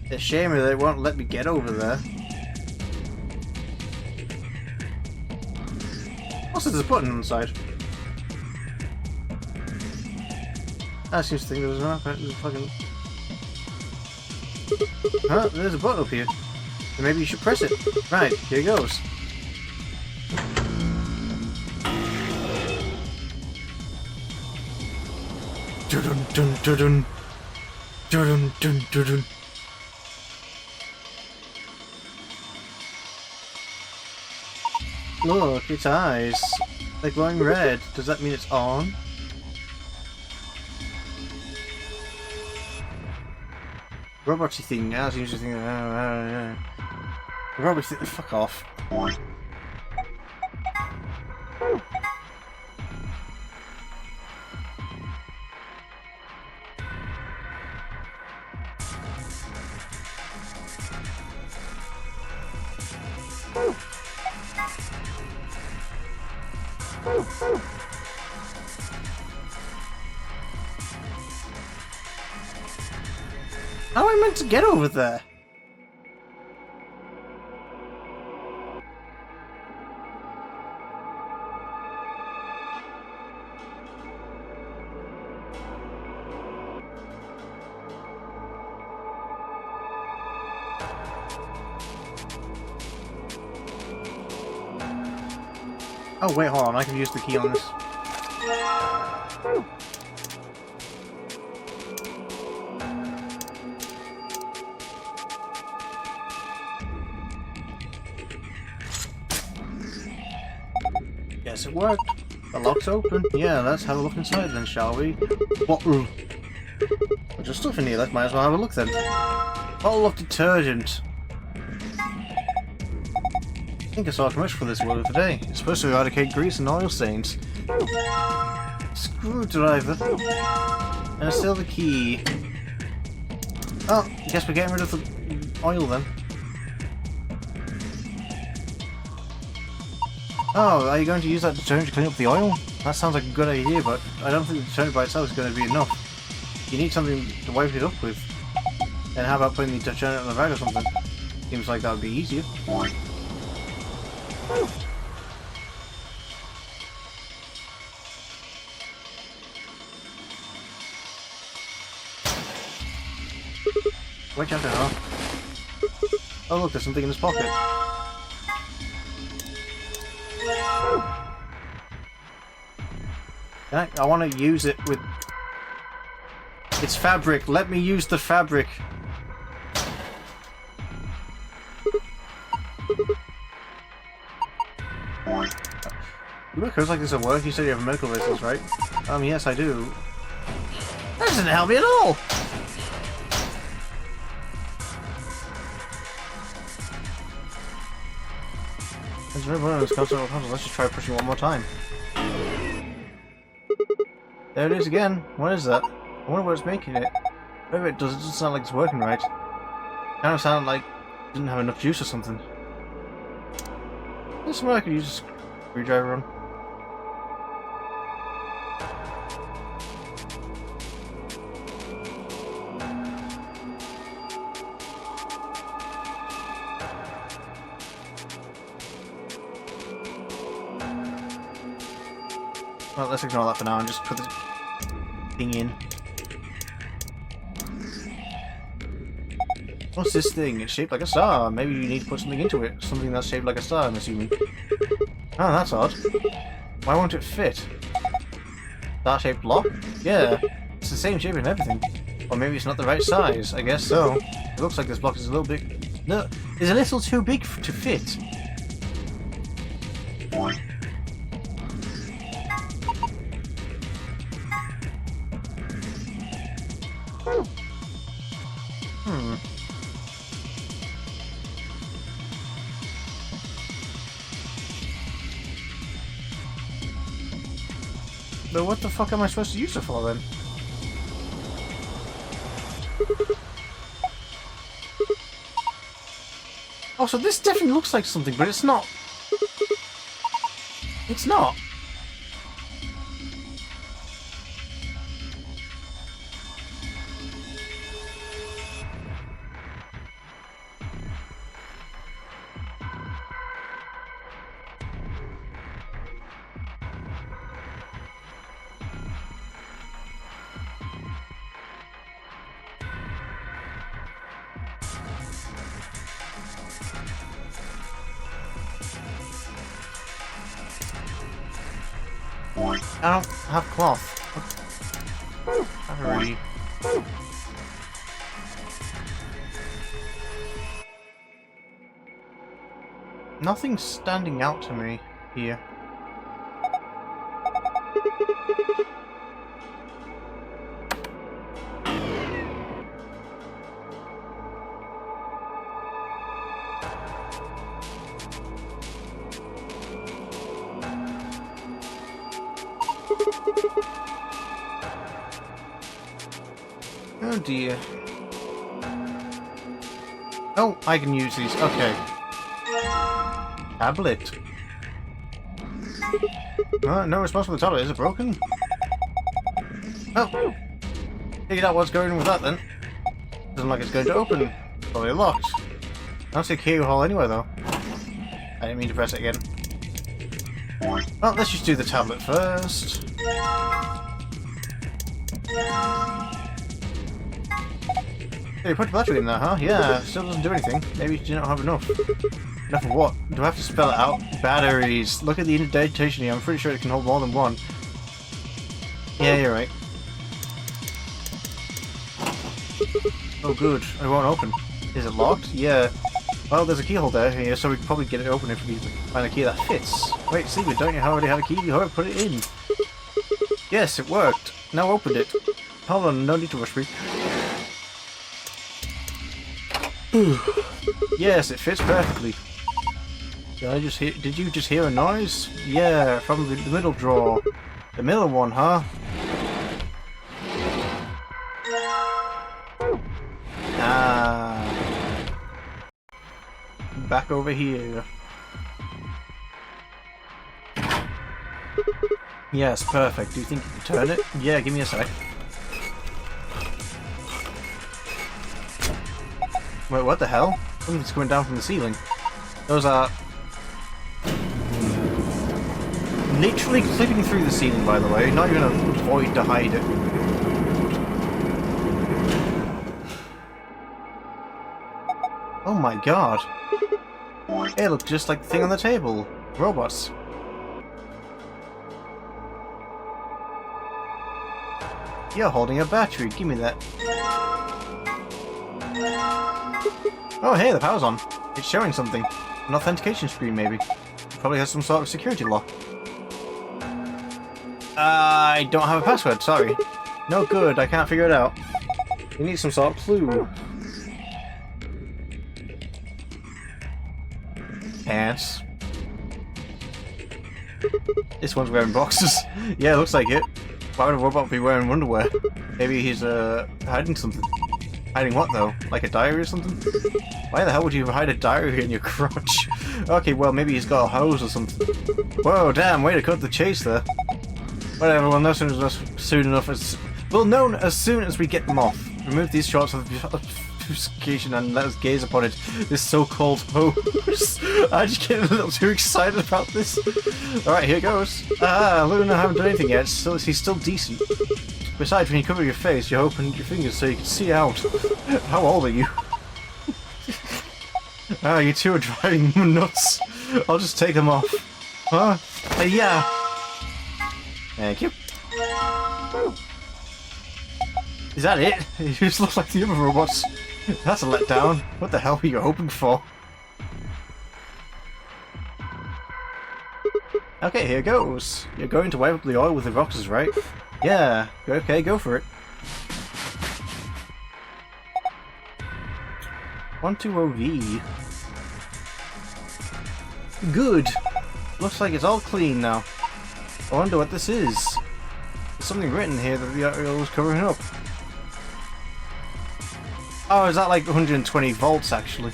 It's a shame that it won't let me get over there. Also, there's a button on the side. I seems to think there was an fucking... Huh? There's a button up here. So maybe you should press it. Right, here goes. Dun dun dun dun dun dun dun dun. Look, its eyes. They're glowing red. Does that mean it's on? Roboty thing. I was usually thinking. Robot thing. Fuck off. How am I meant to get over there? Oh wait, hold on, I can use the key on this. Yes, it worked. The lock's open. Yeah, let's have a look inside then, shall we? Bottle. There's just stuff in here, let's might as well have a look then. Bottle of detergent. I think I saw a commercial for this earlier today. It's supposed to eradicate grease and oil stains. Screwdriver. And still the key. Oh, I guess we're getting rid of the oil then. Oh, are you going to use that detergent to clean up the oil? That sounds like a good idea, but I don't think the detergent by itself is going to be enough. You need something to wipe it up with. And how about putting the turn it on the right or something? Seems like that would be easier. Watch out now. Oh look, there's something in his pocket. I want to use it with... It's fabric. Let me use the fabric. Look, looks like this will work. You said you have medical business, right? Yes, I do. That doesn't help me at all! There's no one on this console. Let's just try pushing one more time. There it is again. What is that? I wonder what it's making it. Maybe it doesn't sound like it's working right. Kind of sound like it didn't have enough juice or something. Is there somewhere I could use a screwdriver on? Well, let's ignore that for now and just put the thing in. What's this thing? It's shaped like a star. Maybe you need to put something into it. Something that's shaped like a star, I'm assuming. Oh, that's odd. Why won't it fit? Star-shaped block? Yeah, it's the same shape and everything. Or maybe it's not the right size. I guess so. It looks like this block is a little bit... No, it's a little too big to fit. But what the fuck am I supposed to use it for then? Oh, so this definitely looks like something, but it's not. It's not. I don't have cloth. Hurry. Nothing's standing out to me here. Oh dear. Oh, I can use these. Okay. Tablet. No response from the tablet. Is it broken? Oh! Figured out what's going on with that then. Doesn't look like it's going to open. Probably locked. I don't see a keyhole anywhere though. I didn't mean to press it again. Well, let's just do the tablet first. Hey, you put the battery in there, huh? Yeah, still doesn't do anything. Maybe you don't have enough. Enough of what? Do I have to spell it out? Batteries. Look at the indentation here. I'm pretty sure it can hold more than one. Yeah, you're right. Oh, good. It won't open. Is it locked? Yeah. Well, there's a keyhole there here, so we can probably get it open if we find a key that fits. Wait, Sigurd, don't you already have a key? You already put it in. Yes, it worked. Now open it. Hold on, no need to rush me. Yes, it fits perfectly. Did you just hear a noise? Yeah, from the middle drawer. The middle one, huh? Ah. Back over here. Yes, perfect. Do you think you can turn it? Yeah, give me a sec. Wait, what the hell? Something's coming down from the ceiling. Those are... literally clipping through the ceiling, by the way. Not even a void to hide it. Oh my god. It looks just like the thing on the table. Robots. You're holding a battery. Give me that. Oh hey, the power's on. It's showing something. An authentication screen, maybe. Probably has some sort of security lock. I don't have a password, sorry. No good, I can't figure it out. We need some sort of clue. Pants. This one's wearing boxes. Yeah, looks like it. Why would a robot be wearing underwear? Maybe he's hiding something. Hiding what though? Like a diary or something? Why the hell would you hide a diary in your crotch? Okay, well maybe he's got a hose or something. Whoa, damn, way to cut the chase there. Whatever, we'll know soon enough as... We'll know as soon as we get them off. Remove these shots of obfuscation and let us gaze upon it. This so-called hose. I just get a little too excited about this. Alright, here goes. Ah, Luna haven't done anything yet, so he's still decent. Besides, when you cover your face, you open your fingers so you can see out. How old are you? Ah, you two are driving me nuts. I'll just take them off. Huh? Yeah. Thank you. Is that it? You just look like the other robots. That's a letdown. What the hell were you hoping for? Okay, here goes. You're going to wipe up the oil with the boxes, right? Yeah. Okay, go for it. 120V. Good. Looks like it's all clean now. I wonder what this is. There's something written here that the article was covering up. Oh, is that like 120 volts actually?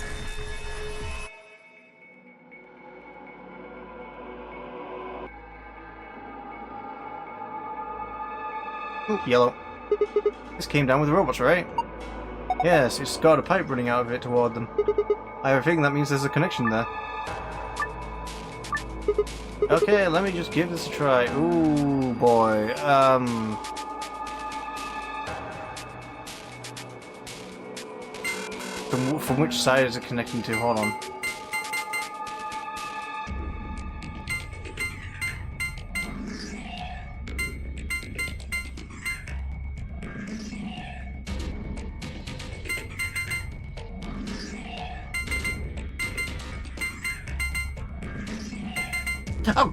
Ooh, yellow. This came down with the robots, right? Yes, it's got a pipe running out of it toward them. I have a feeling that means there's a connection there. Okay, let me just give this a try. Ooh, boy. From which side is it connecting to? Hold on.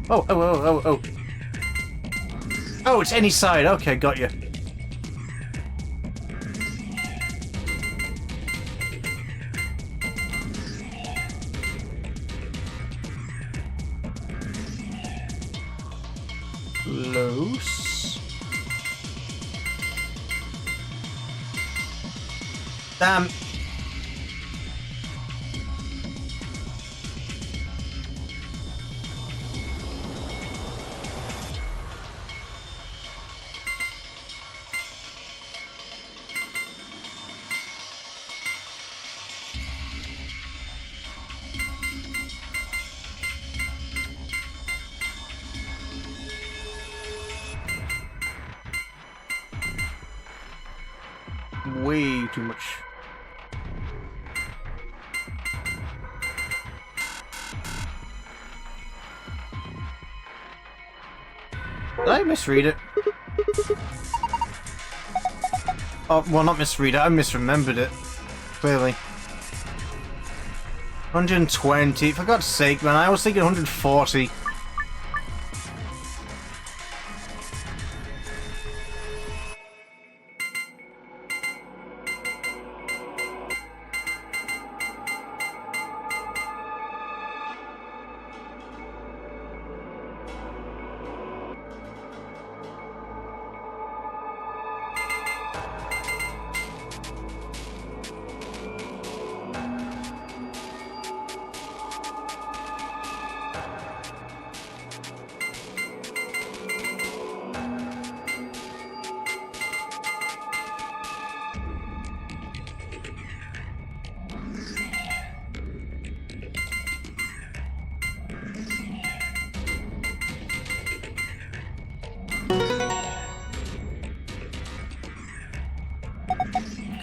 Oh! Oh, it's any side. Okay, got you. Close. Damn. Way too much. Did I misread it? Oh, well, not misread it, I misremembered it. Clearly. 120, for God's sake, man, I was thinking 140.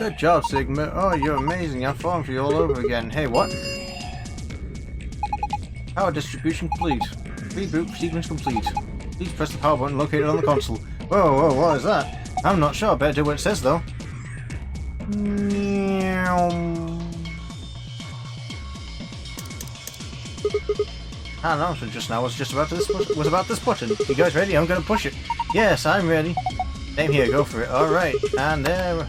Good job, Sigma. Oh, you're amazing. I'm falling for you all over again. Hey, what? Power distribution complete. Reboot sequence complete. Please press the power button located on the console. Whoa, what is that? I'm not sure. Better do what it says, though. Our announcement just now was about this button. You guys ready? I'm gonna push it. Yes, I'm ready. Same here. Go for it. All right, and there.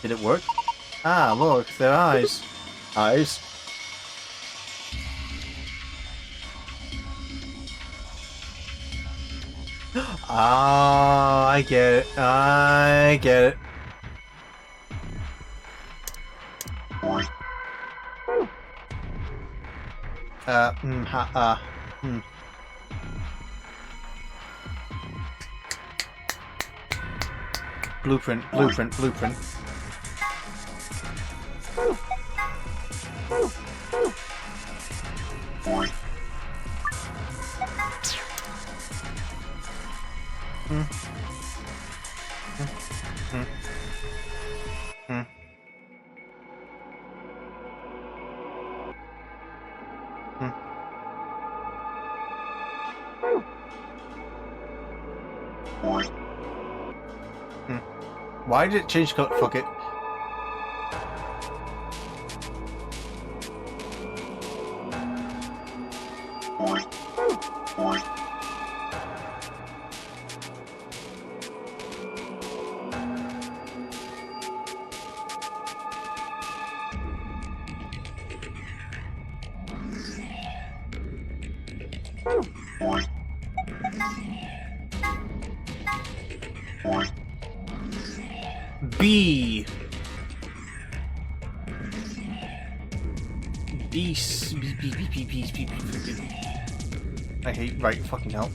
Did it work? Ah, look, their eyes. Eyes? Ah, I get it. I get it. Blueprint. Why did it change color? Fuck it. B. I hate right fucking hell.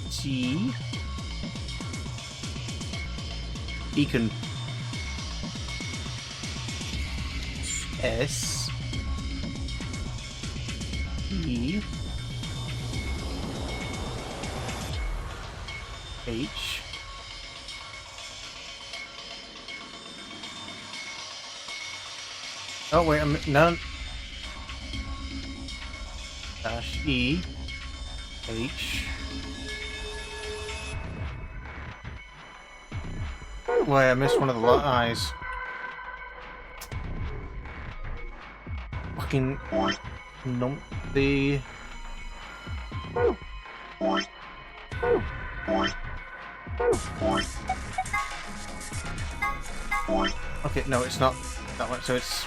C. Beacon. S. E. H. Oh wait, no. Dash E. H. Wait, I missed one of the eyes. Fucking numpty. Okay, no, it's not that one. So it's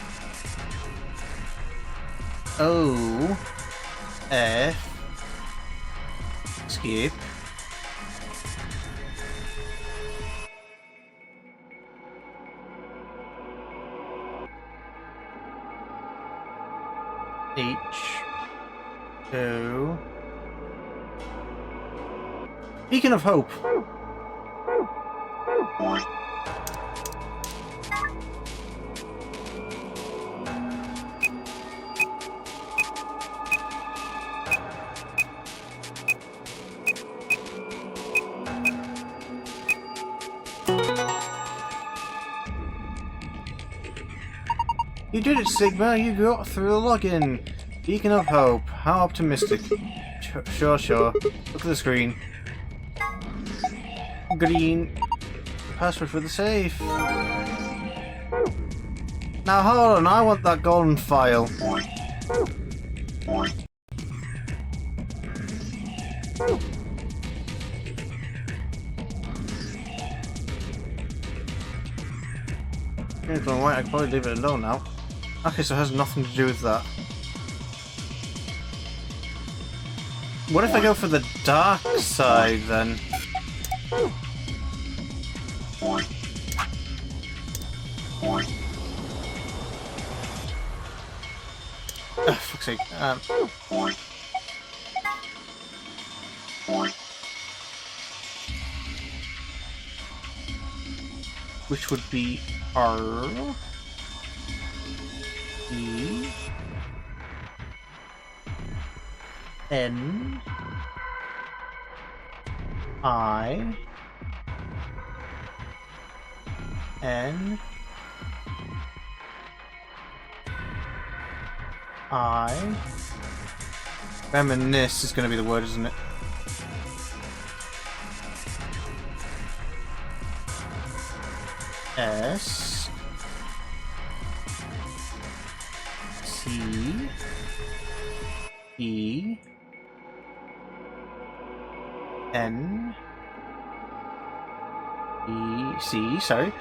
O F escape. H O Beacon of Hope. You did it, Sigma. You got through the login. Beacon of Hope. How optimistic. Sure. Look at the screen. Green. Password for the safe. Now hold on, I want that golden file. Right, I can probably leave it alone now. Okay, so it has nothing to do with that. What if I go for the dark side then? Oh, fuck's sake. which would be R E N I N I Reminisce is going to be the word, isn't it? S C E N E C, sorry.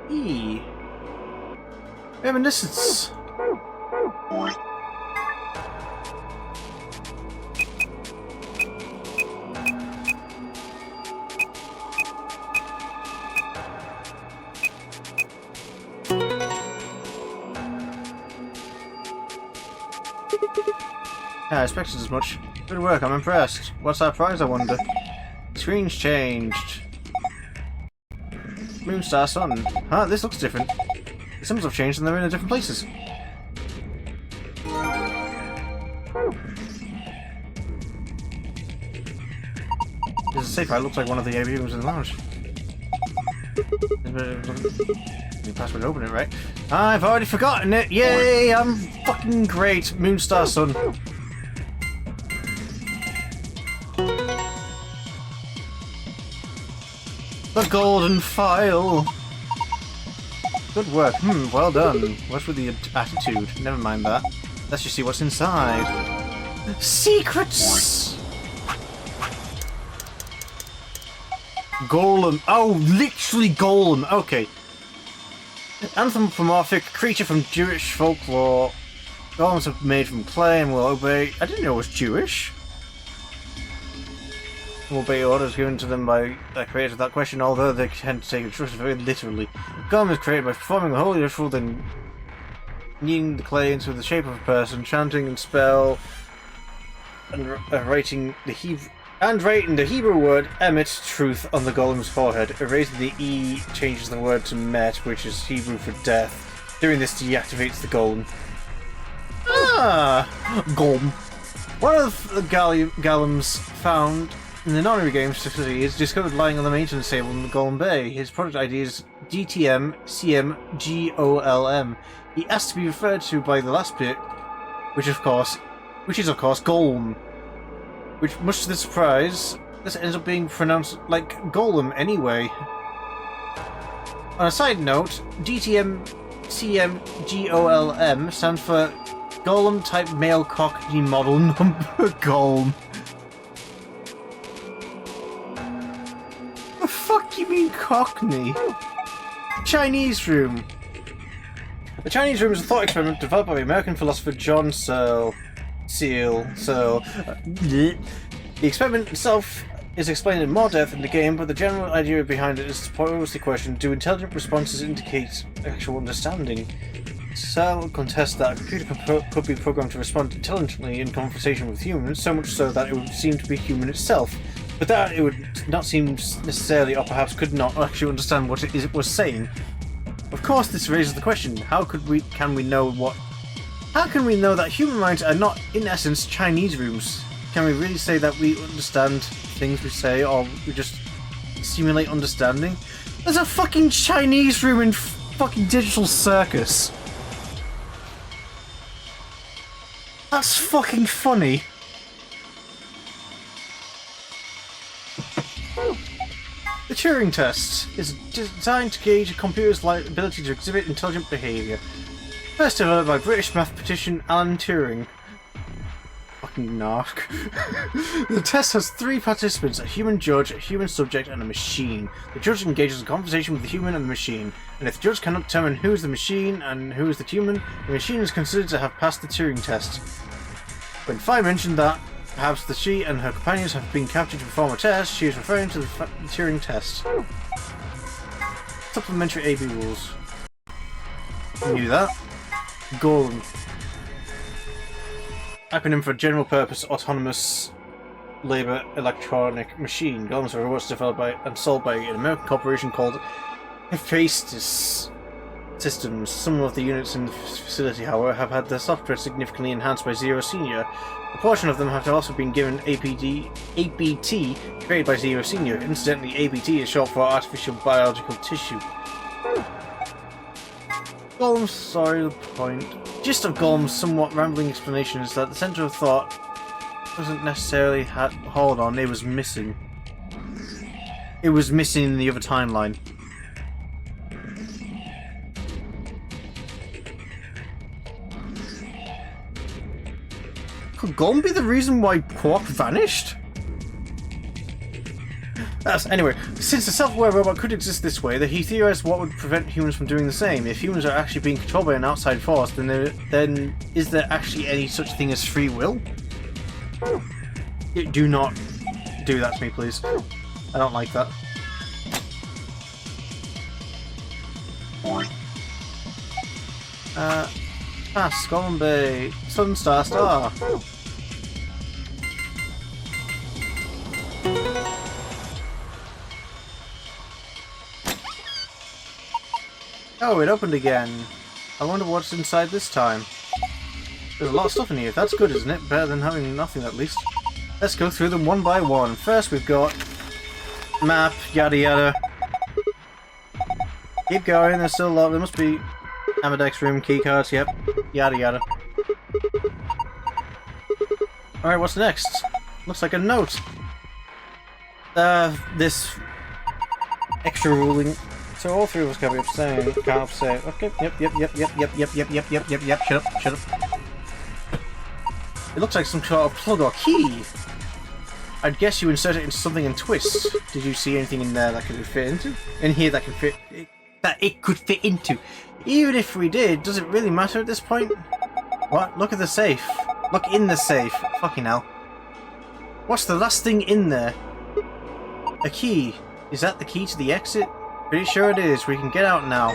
E. Reminiscence. I expected as much. Good work, I'm impressed. What's our prize, I wonder? Screen's changed. Moonstar Sun. Huh, this looks different. The symbols have changed and they're in different places. This is safer. It looks like one of the AV rooms in the lounge. New password to open it, right? I've already forgotten it! Yay! I'm fucking great! Moonstar Sun. The golden file! Good work. Well done. What's with the attitude? Never mind that. Let's just see what's inside. Secrets! Golem. Oh, literally golem. Okay. Anthropomorphic creature from Jewish folklore. Golems are made from clay and will obey... I didn't know it was Jewish. Will obey orders given to them by their creator. That question, although they tend to take instructions very literally. The golem is created by performing a holy ritual, then kneading the clay into the shape of a person, chanting and spell, and writing the Hebrew word emet, truth, on the golem's forehead. Erasing the E changes the word to met, which is Hebrew for death. Doing this deactivates the golem. Ah! Golem. One of the golems found in the Nonary Games facility is discovered lying on the maintenance table in the Golem Bay. His product ID is DTM-CM-GOLM. He asked to be referred to by the last bit, which is of course Golem. Which, much to the surprise, this ends up being pronounced like Golem anyway. On a side note, DTM-CM-GOLM stands for Golem Type Male Cockney Model Number Golem. The fuck you mean Cockney? Chinese Room. The Chinese Room is a thought experiment developed by the American philosopher John Searle. The experiment itself is explained in more depth in the game, but the general idea behind it is to pose the question: do intelligent responses indicate actual understanding? Searle contests that a computer could be programmed to respond intelligently in conversation with humans, so much so that it would seem to be human itself, but that it would not seem necessarily, or perhaps could not actually understand what it was saying. Of course, this raises the question: how can we know that human minds are not, in essence, Chinese rooms? Can we really say that we understand things we say, or we just simulate understanding? There's a fucking Chinese room in fucking Digital Circus. That's fucking funny. The Turing test is designed to gauge a computer's ability to exhibit intelligent behaviour. First developed by British mathematician Alan Turing. Fucking narc. The test has 3 participants: a human judge, a human subject, and a machine. The judge engages in conversation with the human and the machine, and if the judge cannot determine who is the machine and who is the human, the machine is considered to have passed the Turing test. When Fi mentioned that perhaps she and her companions have been captured to perform a test, she is referring to the Turing test. Supplementary AB rules. You knew that. Golem. Acronym for General Purpose Autonomous labor electronic machine. Golems are robots developed by and sold by an American corporation called Hephaestus Systems. Some of the units in the facility, however, have had their software significantly enhanced by Zero Senior. A portion of them have also been given ABT created by Zero Senior. Incidentally, ABT is short for Artificial Biological Tissue. Golem's sorry, the point. Gist of Golem's somewhat rambling explanation is that the center of thought wasn't necessarily hold on, it was missing. It was missing in the other timeline. Could Golem be the reason why Quark vanished? Anyway, since a self-aware robot could exist this way, that he theorized what would prevent humans from doing the same. If humans are actually being controlled by an outside force, then is there actually any such thing as free will? Do not do that to me, please. I don't like that. Pass, Golem Bay, Sun Star Star. Oh, it opened again. I wonder what's inside this time. There's a lot of stuff in here. That's good, isn't it? Better than having nothing, at least. Let's go through them one by one. First, we've got map, yada yada. Keep going. There's still a lot. There must be Amberdeck's room, keycards. Yep, yada yada. All right, what's next? Looks like a note. This extra ruling. So all three of us gotta be abstaining. Can't abstain. Okay. Yep. Shut up. It looks like some sort of plug or key. I'd guess you insert it into something and twist. Did you see anything in there that could fit into? In here that could fit. That it could fit into. Even if we did, does it really matter at this point? What? Look at the safe. Look in the safe. Fucking hell. What's the last thing in there? A key. Is that the key to the exit? Pretty sure it is. We can get out now.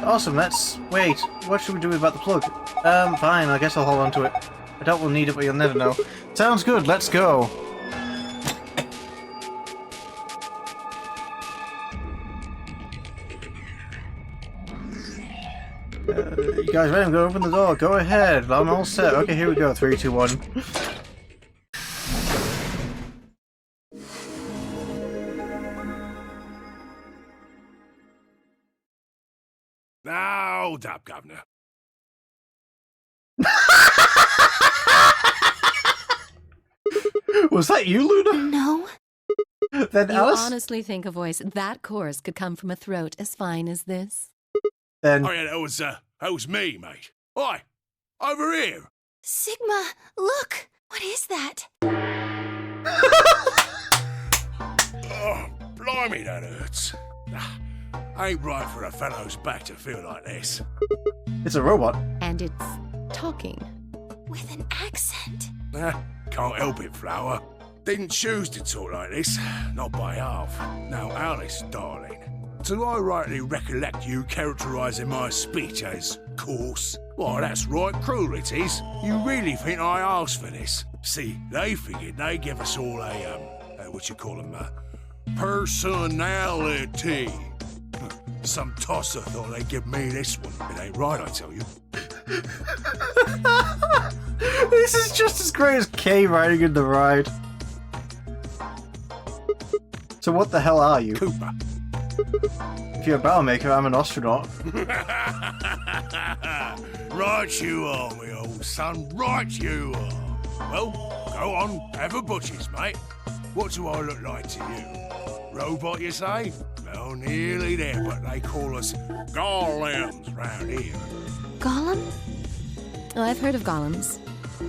Awesome, let's... Wait, what should we do about the plug? Fine, I guess I'll hold on to it. I doubt we'll need it, but you'll never know. Sounds good, let's go. You guys ready? I'm gonna open the door. Go ahead. I'm all set. Okay, here we go. 3, 2, 1. Now, hold up, Governor. Was that you, Luna? No. Then You Alice? honestly think a voice that coarse could come from a throat as fine as this? Then... Oh yeah, that was me, mate. Oi, over here. Sigma, look! What is that? Oh, blimey, that hurts. Ain't right for a fellow's back to feel like this. It's a robot. And it's talking. With an accent. Can't help it, Flower. Didn't choose to talk like this, not by half. Now, Alice, darling, do I rightly recollect you characterising my speech as coarse? Why, that's right cruel it is. You really think I asked for this? See, they figured they'd give us all personality. Some tosser thought they'd give me this one. It ain't right, I tell you. This is just as great as Kay riding in the ride. So what the hell are you? Cooper. If you're a battle maker, I'm an astronaut. Right you are, me old son. Right you are. Well, go on, have a butcher's, mate. What do I look like to you? Robot, you say? Well, nearly there, but they call us golems round here. Golem? Oh, I've heard of golems.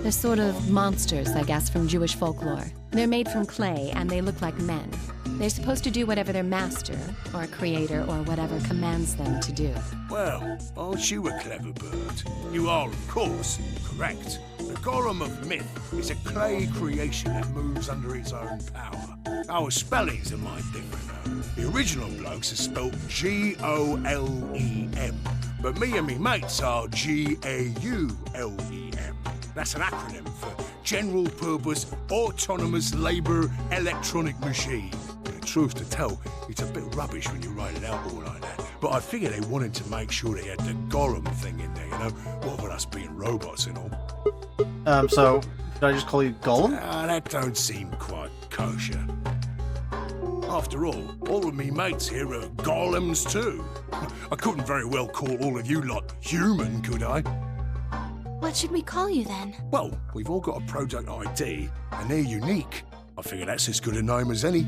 They're sort of monsters, I guess, from Jewish folklore. They're made from clay, and they look like men. They're supposed to do whatever their master, or creator, or whatever commands them to do. Well, aren't you a clever bird? You are, of course, correct. The golem of myth is a clay creation that moves under its own power. Our spellings are might different, though. The original blokes are spelt Golem, but me and me mates are Gaulem. That's an acronym for General Purpose Autonomous Labour Electronic Machine. The truth to tell, it's a bit rubbish when you write it out all like that. But I figure they wanted to make sure they had the Golem thing in there, you know? What with us being robots and all. So, should I just call you Gollum? That don't seem quite kosher. After all of me mates here are golems too. I couldn't very well call all of you lot human, could I? What should we call you then? Well, we've all got a product ID, and they're unique. I figure that's as good a name as any.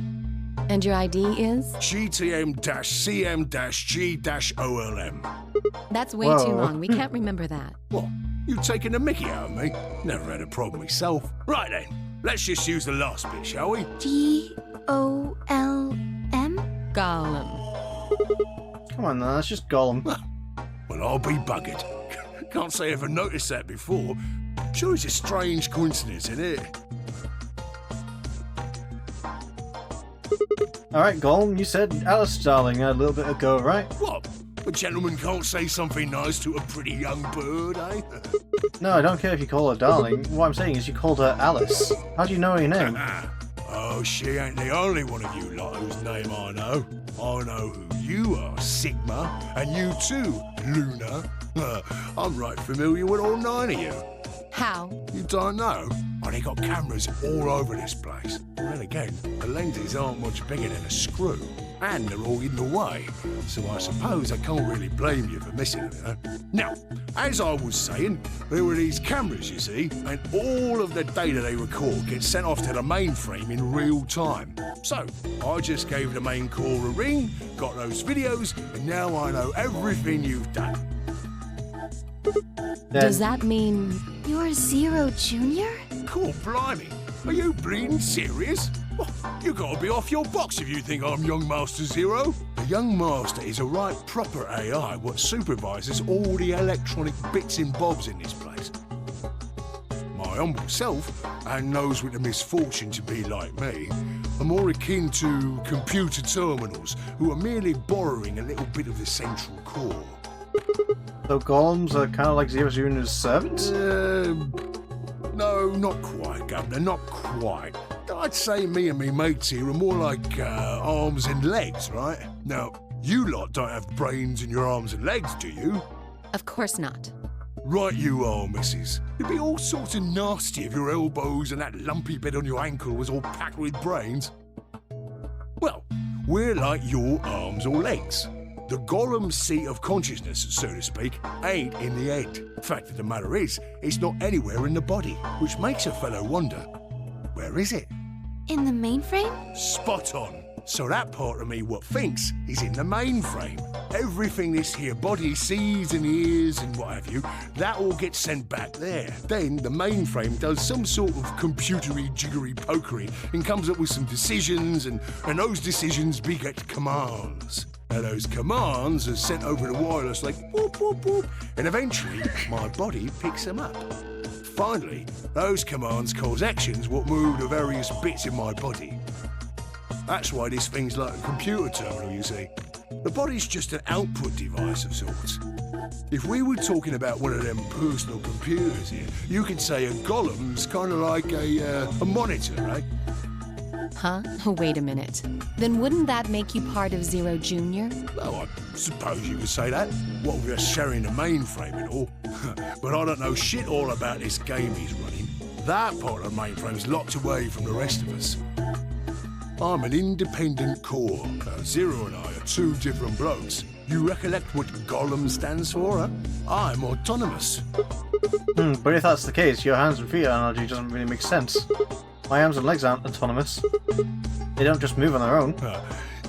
And your ID is? GTM-CM-G-OLM. That's way too long. We can't remember that. What? You taking a mickey out of me? Never had a problem myself. Right then, let's just use the last bit, shall we? G-O-L-M? Gollum. Come on, then, that's just Gollum. Well, I'll be buggered. Can't say I ever noticed that before. Sure, it's a strange coincidence, isn't it? Alright, Gollum, you said Alice, darling, a little bit ago, right? What? A gentleman can't say something nice to a pretty young bird, eh? No, I don't care if you call her darling. What I'm saying is you called her Alice. How do you know her name? Oh, she ain't the only one of you lot whose name I know. I know who you are, Sigma, and you too, Luna. I'm right familiar with all 9 of you. How? You don't know? Oh, they got cameras all over this place. Then again, the lenses aren't much bigger than a screw. And they're all in the way. So I suppose I can't really blame you for missing them, you know? Now, as I was saying, there were these cameras, you see, and all of the data they record gets sent off to the mainframe in real time. So, I just gave the main core a ring, got those videos, and now I know everything you've done. Does that mean... You're Zero Junior? Cool, blimey. Are you bleeding serious? Oh, you gotta be off your box if you think I'm Young Master Zero. The Young Master is a right proper AI what supervises all the electronic bits and bobs in this place. My humble self, and those with the misfortune to be like me, are more akin to computer terminals who are merely borrowing a little bit of the central core. So Golems are kind of like Zero Junior's servants? No, not quite, Governor, not quite. I'd say me and me mates here are more like arms and legs, right? Now, you lot don't have brains in your arms and legs, do you? Of course not. Right you are, missus. You'd be all sorts of nasty if your elbows and that lumpy bit on your ankle was all packed with brains. Well, we're like your arms or legs. The Golem's seat of consciousness, so to speak, ain't in the head. Fact of the matter is, it's not anywhere in the body, which makes a fellow wonder, where is it? In the mainframe? Spot on. So that part of me what thinks is in the mainframe. Everything this here body sees and hears and what have you, that all gets sent back there. Then the mainframe does some sort of computery jiggery pokery and comes up with some decisions, and those decisions beget commands. Now those commands are sent over the wireless like whoop whoop whoop, and eventually my body picks them up. Finally, those commands cause actions what move the various bits in my body. That's why this thing's like a computer terminal, you see. The body's just an output device of sorts. If we were talking about one of them personal computers here, you could say a Golem's kind of like a monitor, right? Huh? Wait a minute. Then wouldn't that make you part of Zero Junior? Well, I suppose you could say that. What with us sharing the mainframe and all. But I don't know shit all about this game he's running. That part of the mainframe's locked away from the rest of us. I'm an independent core. Zero and I are 2 different blokes. You recollect what Golem stands for, huh? I'm autonomous. But if that's the case, your hands and feet analogy doesn't really make sense. My arms and legs aren't autonomous. They don't just move on their own.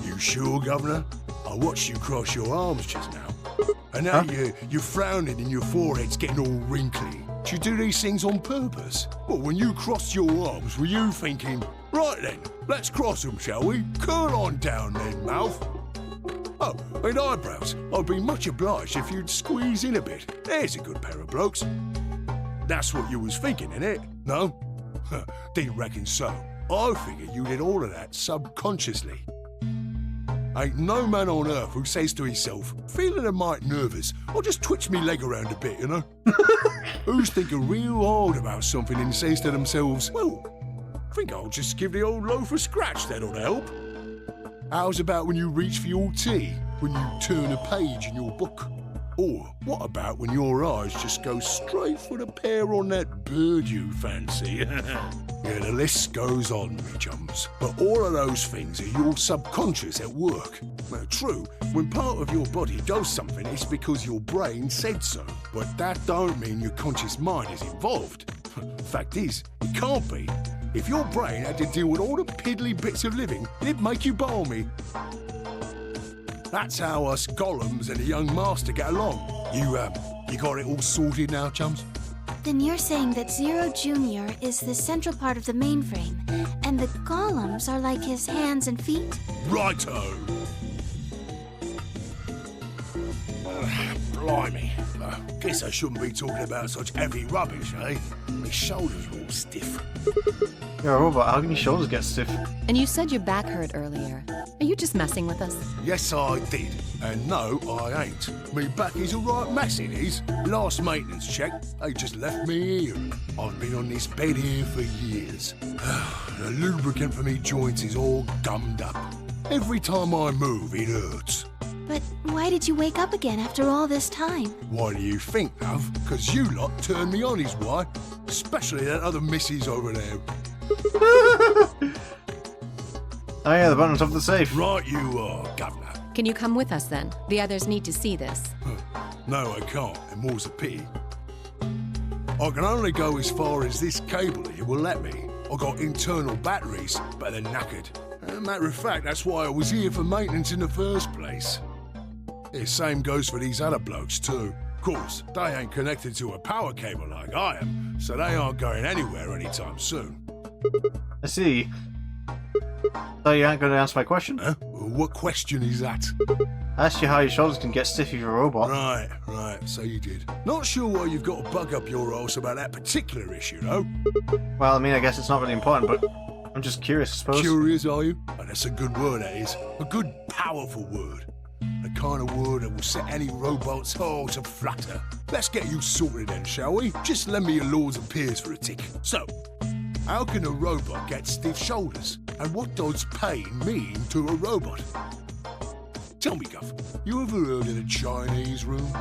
You sure, Governor? I watched you cross your arms just now. And now you're frowning and your forehead's getting all wrinkly. Do you do these things on purpose? Well, when you crossed your arms, were you thinking, right then, let's cross them, shall we? Curl on down then, mouth. Oh, and eyebrows. I'd be much obliged if you'd squeeze in a bit. There's a good pair of blokes. That's what you was thinking, innit? No? Didn't reckon so. I figured you did all of that subconsciously. Ain't no man on earth who says to himself, feeling a mite nervous, I'll just twitch me leg around a bit, you know? Who's thinking real hard about something and says to themselves, well, I think I'll just give the old loaf a scratch, that'll help. How's about when you reach for your tea, when you turn a page in your book? Or what about when your eyes just go straight for the pear on that bird you fancy? Yeah, the list goes on, me chums. But all of those things are your subconscious at work. Now, true, when part of your body does something, it's because your brain said so. But that don't mean your conscious mind is involved. Fact is, it can't be. If your brain had to deal with all the piddly bits of living, it'd make you balmy. That's how us golems and the young master get along. You got it all sorted now, chums? Then you're saying that Zero Jr. is the central part of the mainframe, and the golems are like his hands and feet? Righto! Blimey. Guess I shouldn't be talking about such heavy rubbish, eh? My shoulders are all stiff. You're a robot, how can your shoulders get stiff? And you said your back hurt earlier. Are you just messing with us? Yes, I did. And no, I ain't. Me back is a right mess, it is. Last maintenance check, they just left me here. I've been on this bed here for years. The lubricant for me joints is all gummed up. Every time I move, it hurts. But why did you wake up again after all this time? Why do you think, love? 'Cause you lot turned me on is why. Especially that other missus over there. Oh yeah, the button's off the safe. Right you are, Governor. Can you come with us then? The others need to see this. No, I can't, and more's a pity. I can only go as far as this cable here will let me. I got internal batteries, but they're knackered. Matter of fact, that's why I was here for maintenance in the first place. The same goes for these other blokes too. Of course, they ain't connected to a power cable like I am, so they aren't going anywhere anytime soon. I see. So you aren't going to answer my question? Huh? What question is that? I asked you how your shoulders can get stiff if you're a robot. Right, so you did. Not sure why you've got a bug up your arse about that particular issue, though. Well, I mean, I guess it's not really important, but I'm just curious, I suppose. Curious, are you? Oh, that's a good word, that is. A good, powerful word. The kind of word that will set any robot's heart to flutter. Let's get you sorted then, shall we? Just lend me your lords and peers for a tick. So, how can a robot get stiff shoulders? And what does pain mean to a robot? Tell me, Guff, you ever heard of the Chinese room?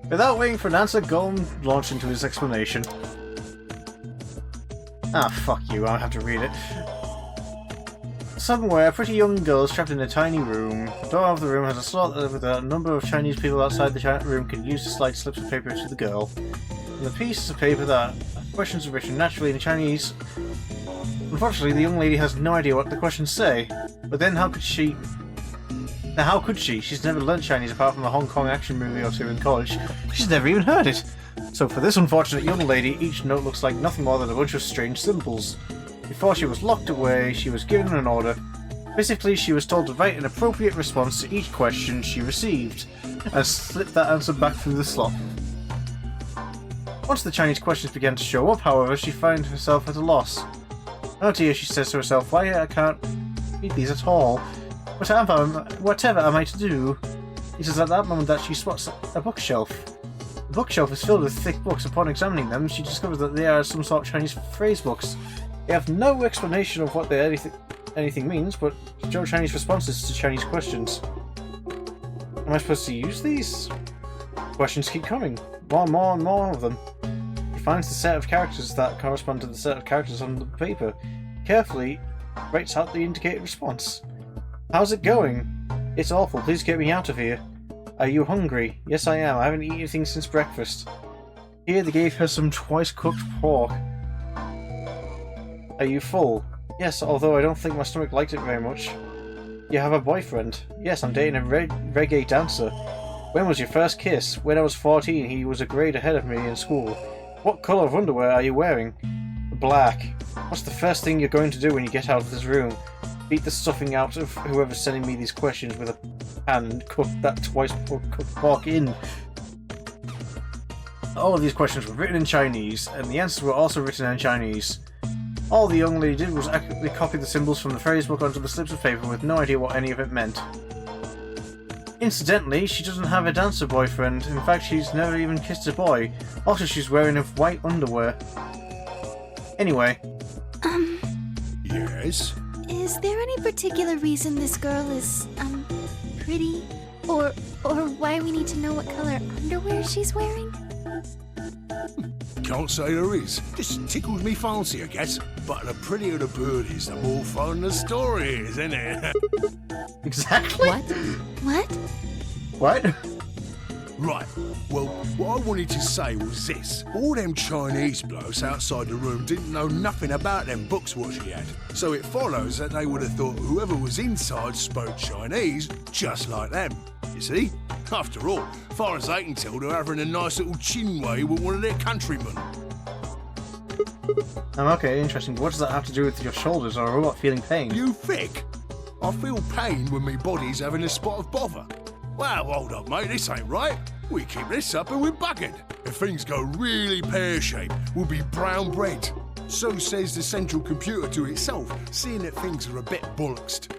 Without waiting for an answer, Golem launched into his explanation. Ah, fuck you, I'll have to read it. Somewhere, a pretty young girl is trapped in a tiny room. The door of the room has a slot with a number of Chinese people outside the room can use to slide slips of paper to the girl. On the pieces of paper, that questions are written naturally in Chinese. Unfortunately, the young lady has no idea what the questions say. But then how could she? Now how could she? She's never learnt Chinese apart from a Hong Kong action movie or two in college. She's never even heard it. So for this unfortunate young lady, each note looks like nothing more than a bunch of strange symbols. Before she was locked away, she was given an order. Basically, she was told to write an appropriate response to each question she received, and slip that answer back through the slot. Once the Chinese questions began to show up, however, she found herself at a loss. Oh dear, she says to herself, why I can't read these at all? Whatever am I to do? It is at that moment that she spots a bookshelf. The bookshelf is filled with thick books. Upon examining them, she discovers that they are some sort of Chinese phrase books. They have no explanation of what anything means, but show Chinese responses to Chinese questions. Am I supposed to use these? Questions keep coming. More and more of them. He finds the set of characters that correspond to the set of characters on the paper. Carefully writes out the indicated response. How's it going? It's awful. Please get me out of here. Are you hungry? Yes, I am. I haven't eaten anything since breakfast. Here they gave her some twice-cooked pork. Are you full? Yes, although I don't think my stomach liked it very much. You have a boyfriend? Yes, I'm dating a reggae dancer. When was your first kiss? When I was 14, he was a grade ahead of me in school. What colour of underwear are you wearing? Black. What's the first thing you're going to do when you get out of this room? Beat the stuffing out of whoever's sending me these questions with a pan and cook that twice-cooked pork in. All of these questions were written in Chinese, and the answers were also written in Chinese. All the young lady did was accurately copy the symbols from the phrase book onto the slips of paper with no idea what any of it meant. Incidentally, she doesn't have a dancer boyfriend. In fact, she's never even kissed a boy. Also, she's wearing white underwear. Anyway. Yes? Is there any particular reason this girl is, pretty? Or why we need to know what color underwear she's wearing? Can't say there is. Just tickles me fancy, I guess. But the prettier the bird is, the more fun the story is, isn't it? Exactly. What? What? Right. Well, what I wanted to say was this. All them Chinese blokes outside the room didn't know nothing about them books what she had. So it follows that they would have thought whoever was inside spoke Chinese just like them. You see? After all, far as they can tell, they're having a nice little chinway with one of their countrymen. Okay, interesting. What does that have to do with your shoulders or a robot feeling pain? You thick? I feel pain when my body's having a spot of bother. Well, hold up, mate, this ain't right. We keep this up and we're buggered. If things go really pear-shaped, we'll be brown bread. So says the central computer to itself, seeing that things are a bit bollocksed.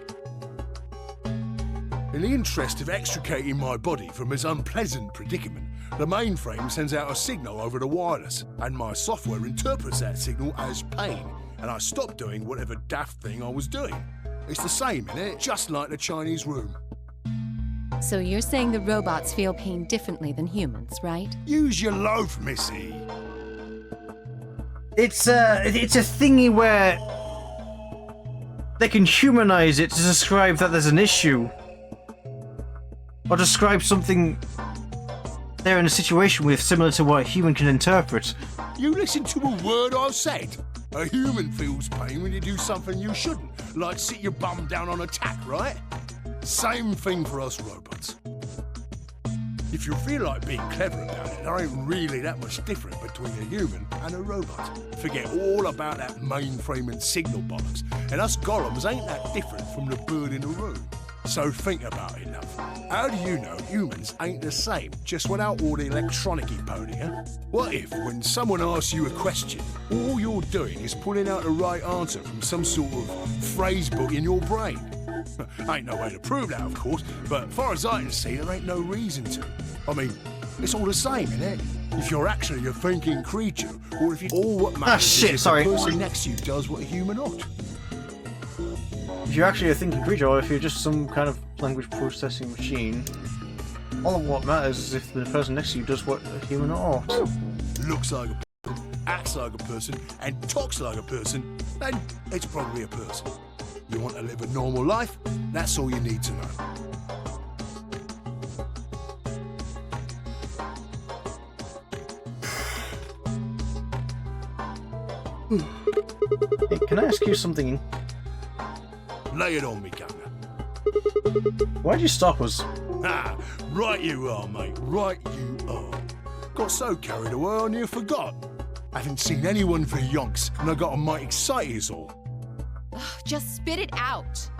In the interest of extricating my body from this unpleasant predicament, the mainframe sends out a signal over the wireless, and my software interprets that signal as pain, and I stop doing whatever daft thing I was doing. It's the same, innit? Just like the Chinese room. So you're saying the robots feel pain differently than humans, right? Use your loaf, missy. It's a thingy where they can humanize it to describe that there's an issue. Or describe something they're in a situation with similar to what a human can interpret. You listen to a word I've said. A human feels pain when you do something you shouldn't, like sit your bum down on a tack, right? Same thing for us robots. If you feel like being clever about it, there ain't really that much different between a human and a robot. Forget all about that mainframe and signal bollocks, and us golems ain't that different from the bird in the room. So think about it, love. How do you know humans ain't the same, just without all the electronic-y pony, huh? What if, when someone asks you a question, all you're doing is pulling out the right answer from some sort of phrase book in your brain? Ain't no way to prove that, of course, but far as I can see, there ain't no reason to. I mean, it's all the same, innit? If you're actually a thinking creature, or if you all what matters is if the person next to you does what a human ought. If you're actually a thinking creature, or if you're just some kind of language processing machine, all of what matters is if the person next to you does what a human ought. Looks like a person, acts like a person, and talks like a person, then it's probably a person. You want to live a normal life? That's all you need to know. Hey, can I ask you something? Lay it on me, Governor. Why'd you stop us? Ah, right you are, mate. Right you are. Got so carried away I near forgot. Haven't seen anyone for yonks, and I got a mite excited is all. Just spit it out.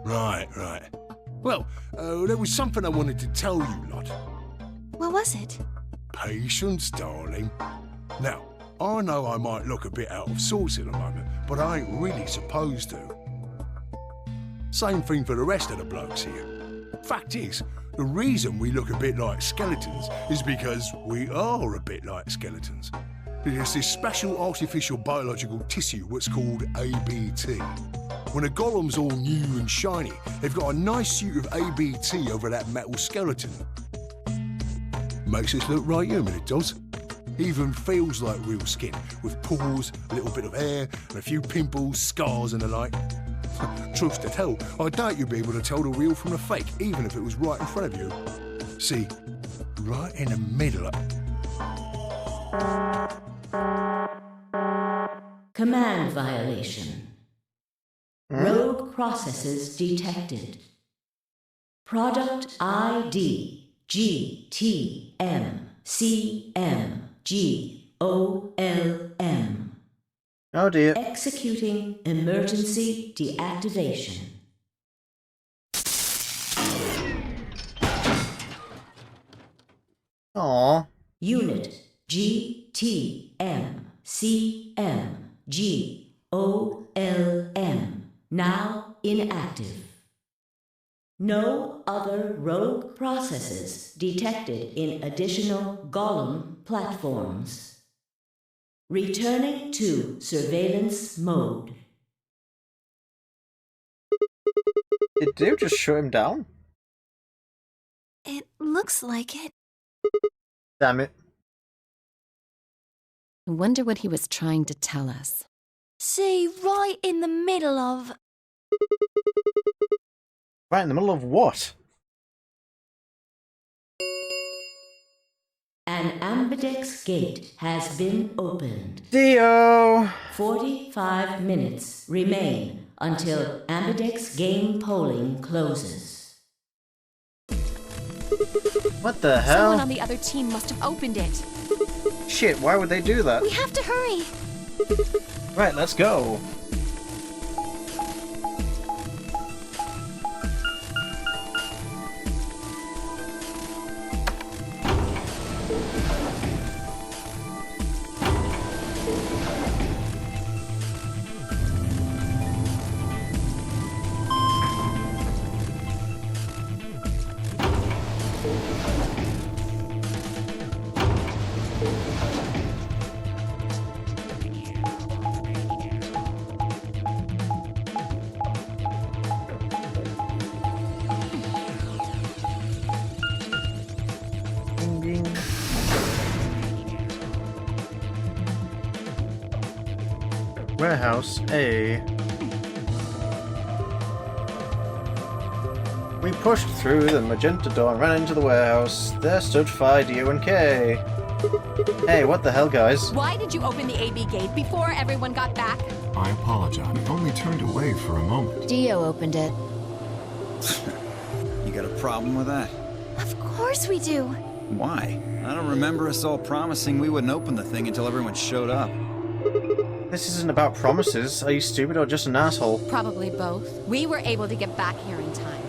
Right. Well, there was something I wanted to tell you, lot. What was it? Patience, darling. Now, I know I might look a bit out of sorts at the moment, but I ain't really supposed to. Same thing for the rest of the blokes here. Fact is, the reason we look a bit like skeletons is because we are a bit like skeletons. There's this special artificial biological tissue what's called ABT. When a golem's all new and shiny, they've got a nice suit of ABT over that metal skeleton. Makes us look right human, it does. Even feels like real skin, with pores, a little bit of hair, and a few pimples, scars and the like. Truth to tell, I doubt you'd be able to tell the real from the fake, even if it was right in front of you. See, right in the middle of... Command violation. Rogue processes detected. Product ID GTMCMGOLM. Oh dear. Executing emergency deactivation. Aww. Unit now inactive. No other rogue processes detected in additional Golem platforms. Returning to surveillance mode. Did they just shut him down? It looks like it. Damn it. I wonder what he was trying to tell us. See, right in the middle of... Right in the middle of what? An ambidex gate has been opened. Dio! 45 minutes remain until ambidex game polling closes. What the hell? Someone on the other team must have opened it. Shit, why would they do that? We have to hurry! Right, let's go. Ding, ding. Warehouse A. We pushed through the magenta door and ran into the warehouse. There stood Phi, Dio, and K. Hey, what the hell, guys? Why did you open the AB gate before everyone got back? I apologize. We only turned away for a moment. Dio opened it. You got a problem with that? Of course we do. Why? I don't remember us all promising we wouldn't open the thing until everyone showed up. This isn't about promises. Are you stupid or just an asshole? Probably both. We were able to get back here in time.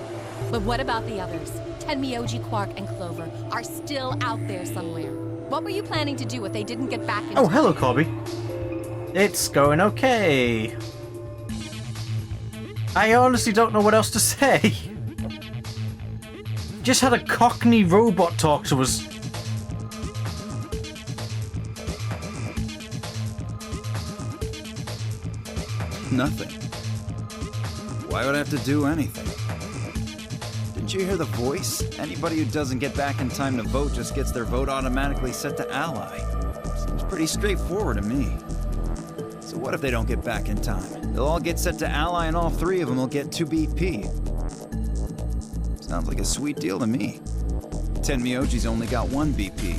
But what about the others? Tenmyoji, Quark, and Clover are still out there somewhere. What were you planning to do if they didn't get back in Oh, time? hello, Corby. It's going okay. I honestly don't know what else to say. Just had a Cockney robot talk to us. Nothing. Why would I have to do anything? Didn't you hear the voice? Anybody who doesn't get back in time to vote just gets their vote automatically set to ally. Seems pretty straightforward to me. So what if they don't get back in time? They'll all get set to ally and all three of them will get 2 BP. Sounds like a sweet deal to me. Tenmyoji's only got 1 BP.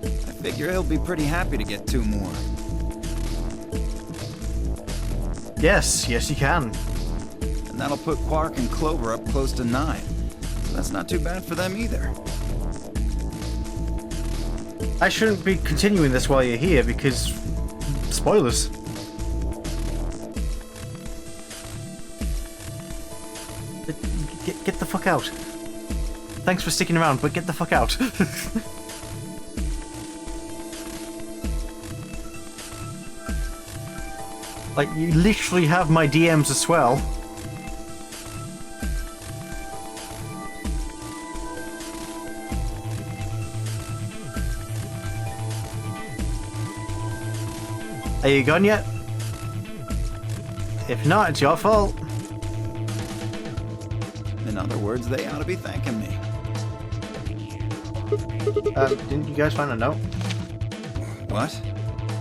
I figure he'll be pretty happy to get 2 more. Yes, yes you can. And that'll put Quark and Clover up close to 9. So that's not too bad for them either. I shouldn't be continuing this while you're here because... spoilers. Get the fuck out. Thanks for sticking around, but get the fuck out. Like, you literally have my DMs as well. Are you gone yet? If not, it's your fault. In other words, they ought to be thanking me. Didn't you guys find a note? What?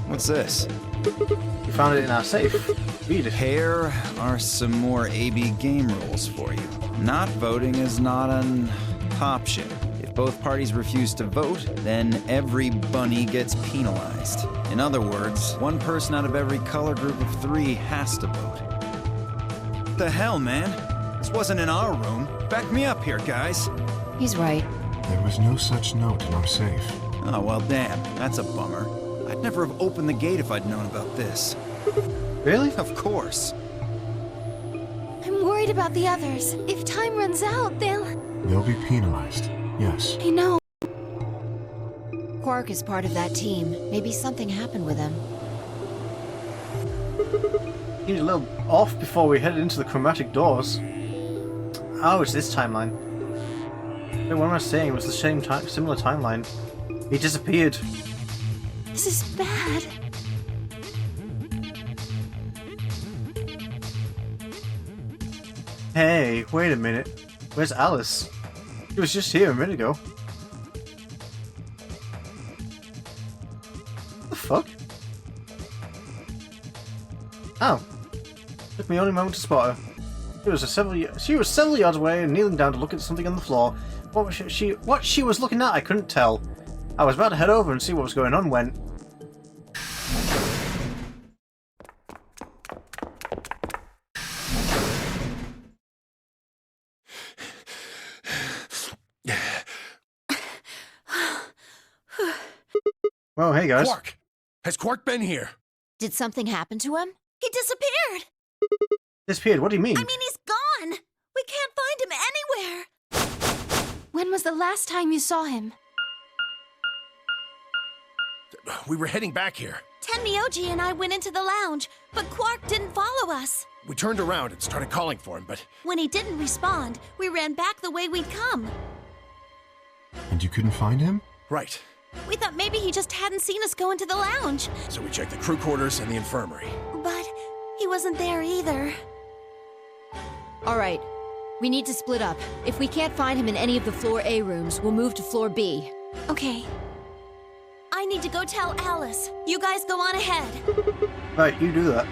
What's this? You found it in our safe. Read it. Here are some more AB game rules for you. Not voting is not an option. If both parties refuse to vote, then every bunny gets penalized. In other words, 1 person out of every color group of 3 has to vote. What the hell, man? This wasn't in our room. Back me up here, guys. He's right. There was no such note in our safe. Oh, well, damn. That's a bummer. I'd never have opened the gate if I'd known about this. Really? Of course. I'm worried about the others. If time runs out, They'll be penalized. Yes. I know. Quark is part of that team. Maybe something happened with him. Seemed a little off before we headed into the chromatic doors. Oh, it's this timeline. Wait, what am I saying? It was the same time, similar timeline. He disappeared. This is bad. Hey, wait a minute. Where's Alice? She was just here a minute ago. What the fuck? Oh. Took me only a moment to spot her. She was several yards away and kneeling down to look at something on the floor. What she was looking at, I couldn't tell. I was about to head over and see what was going on when... Well, hey guys. Quark! Has Quark been here? Did something happen to him? He disappeared! Disappeared? What do you mean? I mean, he's gone! We can't find him anywhere! When was the last time you saw him? We were heading back here. Tenmyoji and I went into the lounge, but Quark didn't follow us. We turned around and started calling for him, but... When he didn't respond, we ran back the way we'd come. And you couldn't find him? Right. We thought maybe he just hadn't seen us go into the lounge. So we checked the crew quarters and the infirmary. But he wasn't there either. All right. We need to split up. If we can't find him in any of the floor A rooms, we'll move to floor B. Okay. I need to go tell Alice. You guys go on ahead. Right, you do that.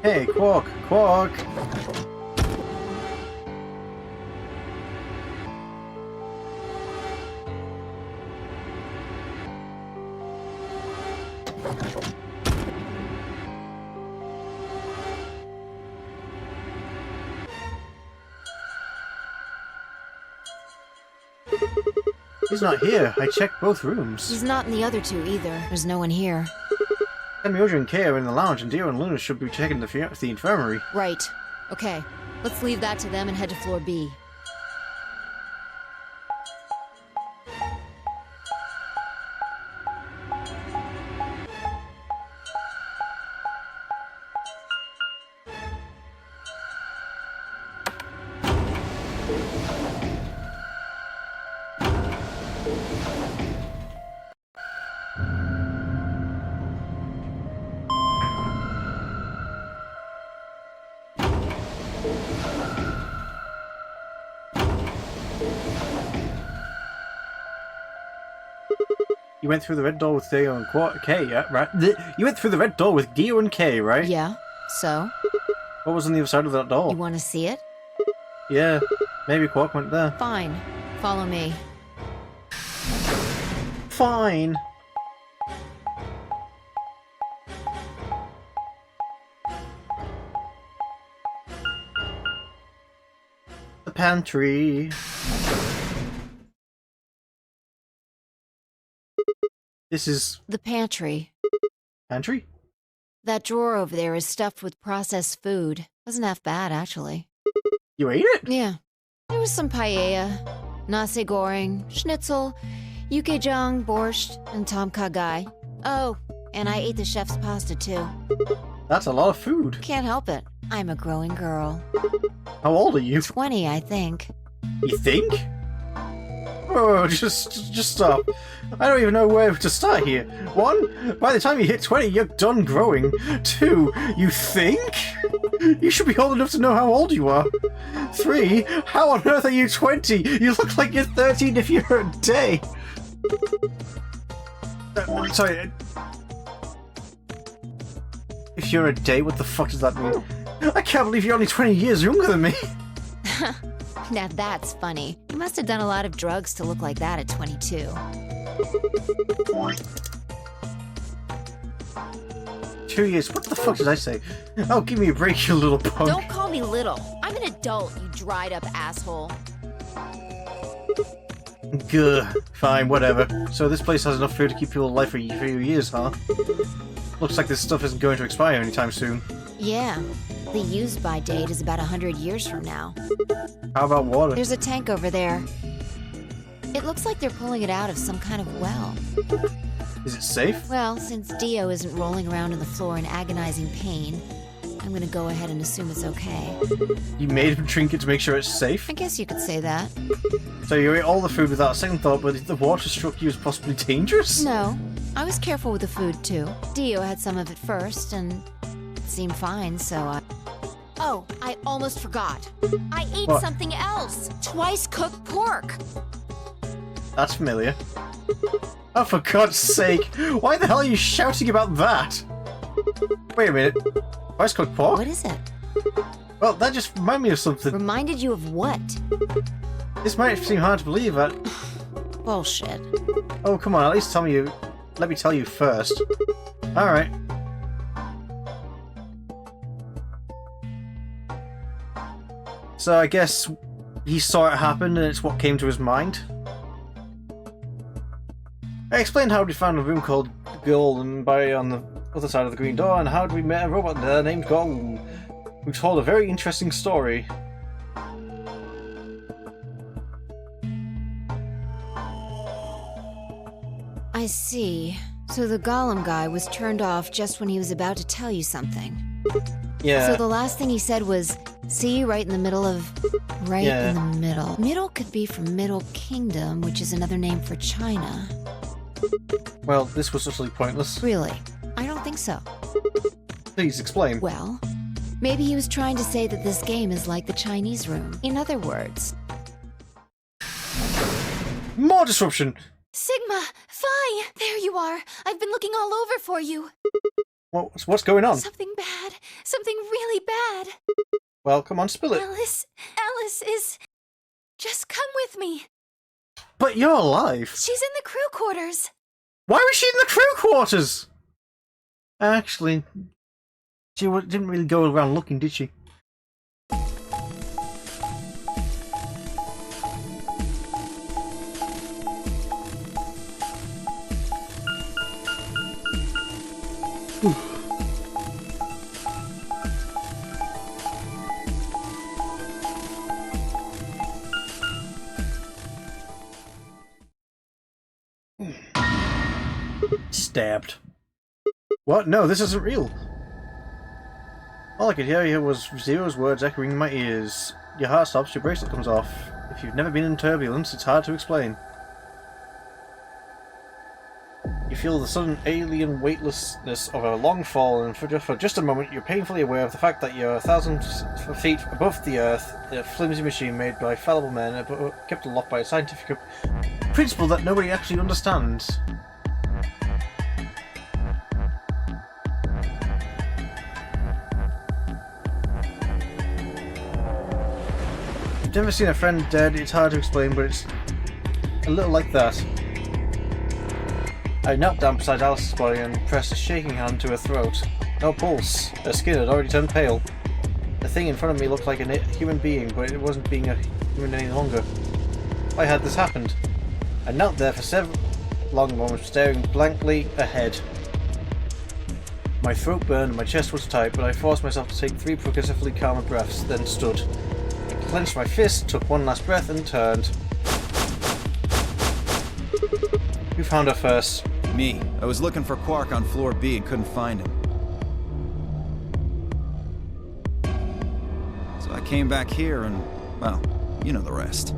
Hey, Quark! Quark! He's not here. I checked both rooms. He's not in the other two either. There's no one here. Tenmyoji and Kay are in the lounge, and Dio and Luna should be checking the infirmary. Right. Okay. Let's leave that to them and head to floor B. You went through the red door with Dio and Kay, yeah, right? You went through the red door with Dio and Kay, right? Yeah. So? What was on the other side of that door? You want to see it? Yeah, maybe Quark went there. Fine. Follow me. Fine. The pantry. This is... The pantry. Pantry? That drawer over there is stuffed with processed food. Wasn't half bad, actually. You ate it? Yeah. There was some paella, nasi goreng, schnitzel, yukejang, borscht, and tom kha gai. Oh, and I ate the chef's pasta, too. That's a lot of food. Can't help it. I'm a growing girl. How old are you? 20, I think. You think? Oh, just stop. I don't even know where to start here. 1, by the time you hit 20, you're done growing. 2, you think? You should be old enough to know how old you are. 3, how on earth are you 20? You look like you're 13 if you're a day. Sorry. If you're a day, what the fuck does that mean? I can't believe you're only 20 years younger than me. Now that's funny. You must have done a lot of drugs to look like that at 22. 2 years. What the fuck did I say? Oh, give me a break, you little punk. Don't call me little. I'm an adult, you dried up asshole. Gah. Fine, whatever. So this place has enough food to keep people alive for a few years, huh? Looks like this stuff isn't going to expire anytime soon. Yeah. The use-by date is about 100 years from now. How about water? There's a tank over there. It looks like they're pulling it out of some kind of well. Is it safe? Well, since Dio isn't rolling around on the floor in agonizing pain, I'm gonna go ahead and assume it's okay. You made him drink it to make sure it's safe? I guess you could say that. So you ate all the food without a second thought, but the water struck you as possibly dangerous? No, I was careful with the food too. Dio had some of it first, and it seemed fine, so I... Oh, I almost forgot. I ate What? something else! Twice cooked pork! That's familiar. Oh, for God's sake! Why the hell are you shouting about that? Wait a minute. Twice cooked pork? What is it? Well, that just reminded me of something. Reminded you of what? This might seem hard to believe, but... Bullshit. Oh, come on, at least tell me you... Let me tell you first. Alright. So I guess he saw it happen and it's what came to his mind. I explained how we found a room called Golem by on the other side of the green door and how we met a robot there named Golem, who told a very interesting story. I see. So the Golem guy was turned off just when he was about to tell you something. Yeah. So the last thing he said was, see, right in the middle of... Right Yeah. in the middle. Middle could be from Middle Kingdom, which is another name for China. Well, this was utterly pointless. Really? I don't think so. Please explain. Well, maybe he was trying to say that this game is like the Chinese room. In other words... More disruption! Sigma, Phi, there you are. I've been looking all over for you. What's going on? Something bad. Something really bad. Well, come on, spill it. Alice is... Just come with me. But you're alive. She's in the crew quarters. Why was she in the crew quarters? Actually, she didn't really go around looking, did she? Stabbed. What? No, this isn't real. All I could hear here was Zero's words echoing in my ears. Your heart stops, your bracelet comes off. If you've never been in turbulence, it's hard to explain. You feel the sudden alien weightlessness of a long fall, and for just a moment you're painfully aware of the fact that you're 1,000 feet above the Earth, in a flimsy machine made by fallible men, kept aloft by a scientific principle that nobody actually understands. I've never seen a friend dead. It's hard to explain, but it's a little like that. I knelt down beside Alice's body and pressed a shaking hand to her throat. No pulse. Her skin had already turned pale. The thing in front of me looked like a human being, but it wasn't being a human any longer. Why had this happened? I knelt there for several long moments, staring blankly ahead. My throat burned and my chest was tight, but I forced myself to take 3 progressively calmer breaths, then stood. I clenched my fist, took one last breath, and turned. Who found her first? Me. I was looking for Quark on floor B and couldn't find him. So I came back here and, well, you know the rest.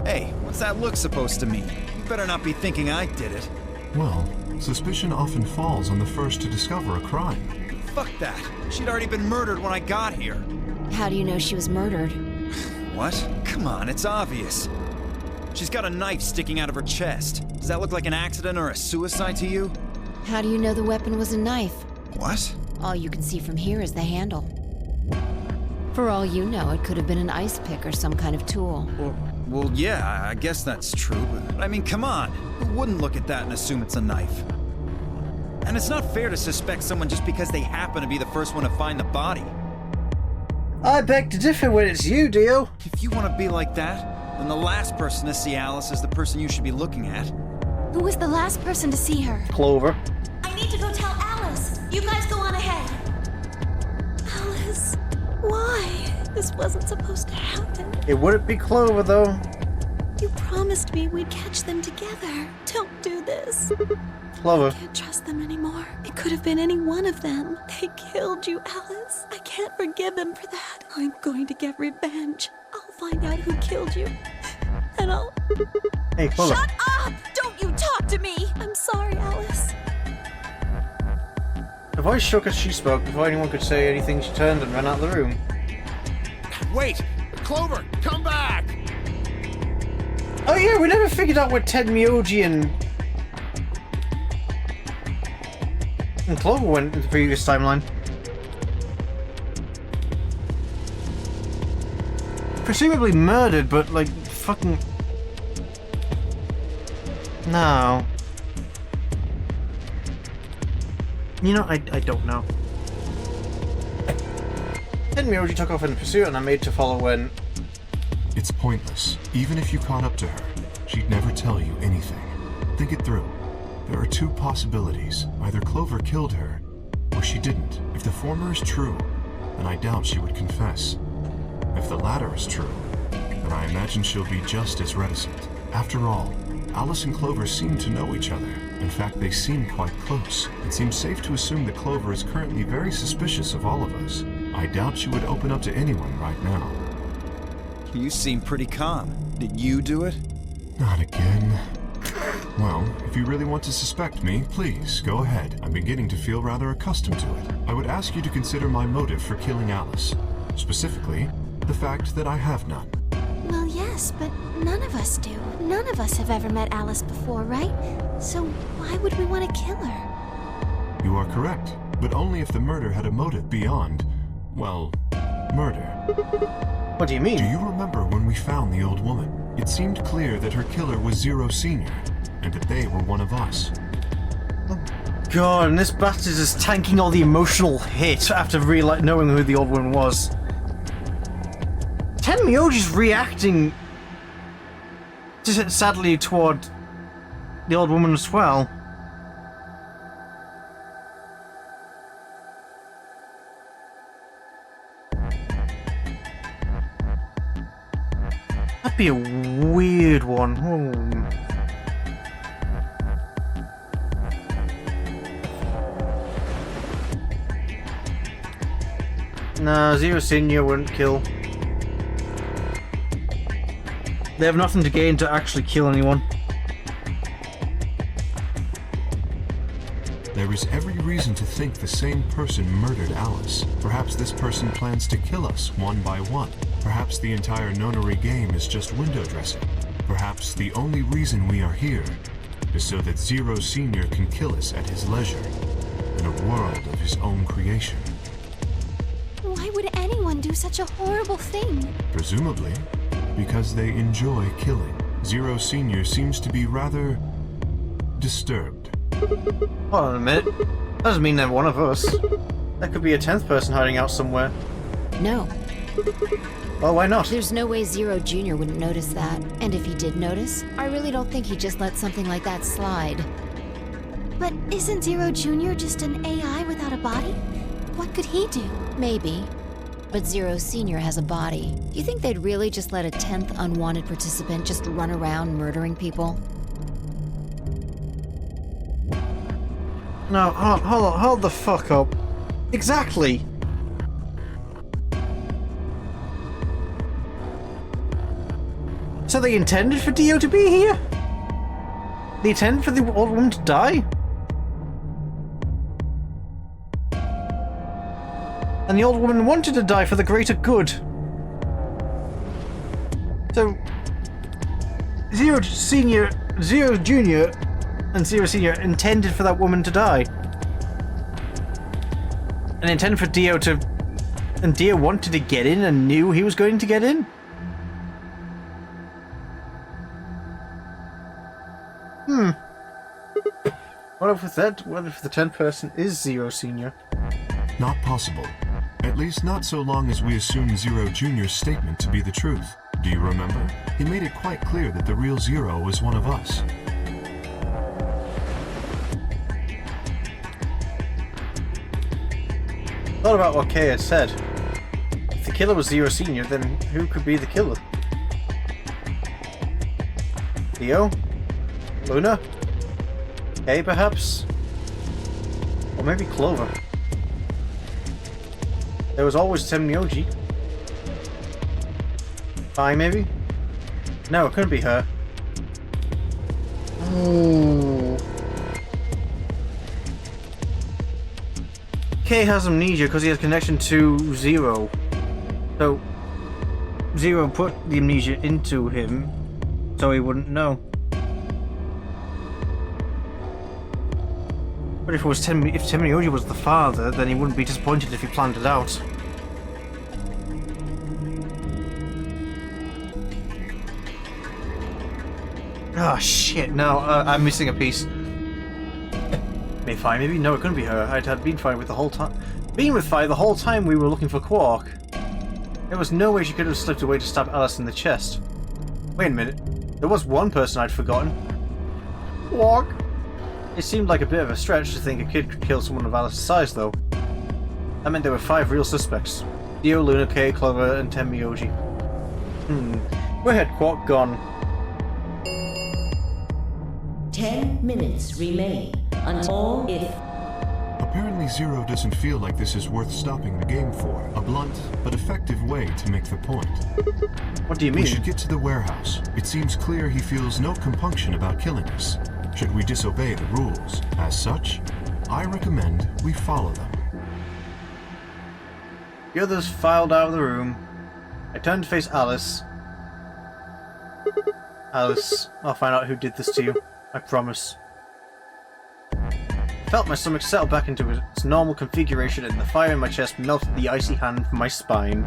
Hey, what's that look supposed to mean? You better not be thinking I did it. Well, suspicion often falls on the first to discover a crime. Fuck that. She'd already been murdered when I got here. How do you know she was murdered? What? Come on, it's obvious. She's got a knife sticking out of her chest. Does that look like an accident or a suicide to you? How do you know the weapon was a knife? What? All you can see from here is the handle. For all you know, it could have been an ice pick or some kind of tool. Well, yeah, I guess that's true, but I mean, come on. Who wouldn't look at that and assume it's a knife? And it's not fair to suspect someone just because they happen to be the first one to find the body. I beg to differ when it's you, Dio. If you want to be like that, then the last person to see Alice is the person you should be looking at. Who was the last person to see her? Clover. I need to go tell Alice. You guys go on ahead. Alice. Why? This wasn't supposed to happen. It wouldn't be Clover, though. You promised me we'd catch them together. Don't do this. Clover. I can't trust them anymore. It could have been any one of them. They killed you, Alice. I can't forgive them for that. I'm going to get revenge. I'll find out who killed you. And I'll... Hey, Clover. Shut up! Don't you talk to me! I'm sorry, Alice. Her voice shook as she spoke. Before anyone could say anything, she turned and ran out of the room. Wait! Clover, come back! Oh yeah, we never figured out where Ted Mioji and Clover went in the previous timeline. Presumably murdered, but like fucking... No. You know, I don't know. Ted Mioji took off in pursuit and I made to follow when... It's pointless. Even if you caught up to her, she'd never tell you anything. Think it through. There are two possibilities. Either Clover killed her, or she didn't. If the former is true, then I doubt she would confess. If the latter is true, then I imagine she'll be just as reticent. After all, Alice and Clover seem to know each other. In fact, they seem quite close. It seems safe to assume that Clover is currently very suspicious of all of us. I doubt she would open up to anyone right now. You seem pretty calm. Did you do it? Not again. Well, if you really want to suspect me, please, go ahead. I'm beginning to feel rather accustomed to it. I would ask you to consider my motive for killing Alice. Specifically, the fact that I have none. Well, yes, but none of us do. None of us have ever met Alice before, right? So why would we want to kill her? You are correct, but only if the murder had a motive beyond, well, murder. What do you mean? Do you remember when we found the old woman? It seemed clear that her killer was Zero Senior, and that they were one of us. God, and this bastard is tanking all the emotional hit after knowing who the old woman was. Ted Mioji's reacting just sadly toward the old woman as well. That'd be a weird one. No, Zero Senior wouldn't kill. They have nothing to gain to actually kill anyone. There is every reason to think the same person murdered Alice. Perhaps this person plans to kill us one by one. Perhaps the entire nonary game is just window dressing. Perhaps the only reason we are here is so that Zero Senior can kill us at his leisure, in a world of his own creation. Why would anyone do such a horrible thing? Presumably, because they enjoy killing. Zero Senior seems to be rather disturbed. Hold on a minute. That doesn't mean they're one of us. There could be a 10th person hiding out somewhere. No. Well, why not? There's no way Zero Jr. wouldn't notice that. And if he did notice, I really don't think he'd just let something like that slide. But isn't Zero Jr. just an AI without a body? What could he do? Maybe. But Zero Senior has a body. Do you think they'd really just let a 10th unwanted participant just run around murdering people? No, hold the fuck up. Exactly. So they intended for Dio to be here? They intended for the old woman to die? And the old woman wanted to die for the greater good. So Zero Senior, Zero Junior, and Zero Senior intended for that woman to die. And intended for Dio to... And Dio wanted to get in and knew he was going to get in? What if that? What if the 10th person is Zero Senior? Not possible. At least not so long as we assume Zero Jr.'s statement to be the truth. Do you remember? He made it quite clear that the real Zero was one of us. Thought about what Kay had said. the killer was Zero Senior, then who could be the killer? Theo? Luna? Kay, perhaps? Or maybe Clover? There was always Temnioji. Fi, maybe? No, it couldn't be her. Ooh. Kay has amnesia because he has connection to Zero. So, Zero put the amnesia into him so he wouldn't know. But if it was if Temnioji was the father, then he wouldn't be disappointed if he planned it out. Oh shit, no, I'm missing a piece. Fi, maybe? No, it couldn't be her. I'd had been fine with the whole time. Been with Fi the whole time we were looking for Quark. There was no way she could have slipped away to stab Alice in the chest. Wait a minute. There was one person I'd forgotten. Quark. It seemed like a bit of a stretch to think a kid could kill someone of Alice's size, though. That meant there were 5 real suspects. Dio, Luna, Kay, Clover, and Temnioji. Where had Quark gone? 10 minutes remain until if... Apparently Zero doesn't feel like this is worth stopping the game for. A blunt but effective way to make the point. What do you mean? We should get to the warehouse. It seems clear he feels no compunction about killing us. Should we disobey the rules? As such, I recommend we follow them. The others filed out of the room. I turned to face Alice. Alice, I'll find out who did this to you. I promise. I felt my stomach settle back into its normal configuration and the fire in my chest melted the icy hand from my spine.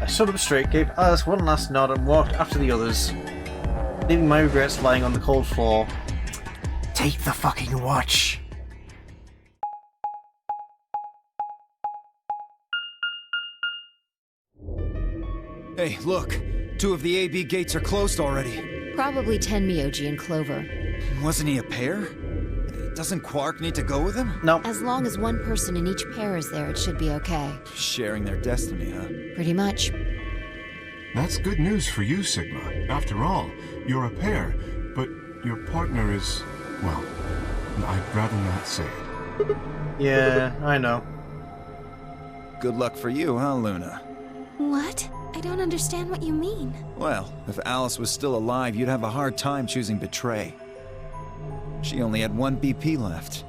I stood up straight, gave Alice one last nod and walked after the others, leaving my regrets lying on the cold floor. Take the fucking watch! Hey, look! 2 of the AB gates are closed already. Probably Tenmyoji and Clover. Wasn't he a pair? Doesn't Quark need to go with him? No. As long as one person in each pair is there, it should be okay. Sharing their destiny, huh? Pretty much. That's good news for you, Sigma. After all, you're a pair, but your partner is... well, I'd rather not say it. Yeah, I know. Good luck for you, huh, Luna? What? I don't understand what you mean. Well, if Alice was still alive, you'd have a hard time choosing Betray. She only had 1 BP left.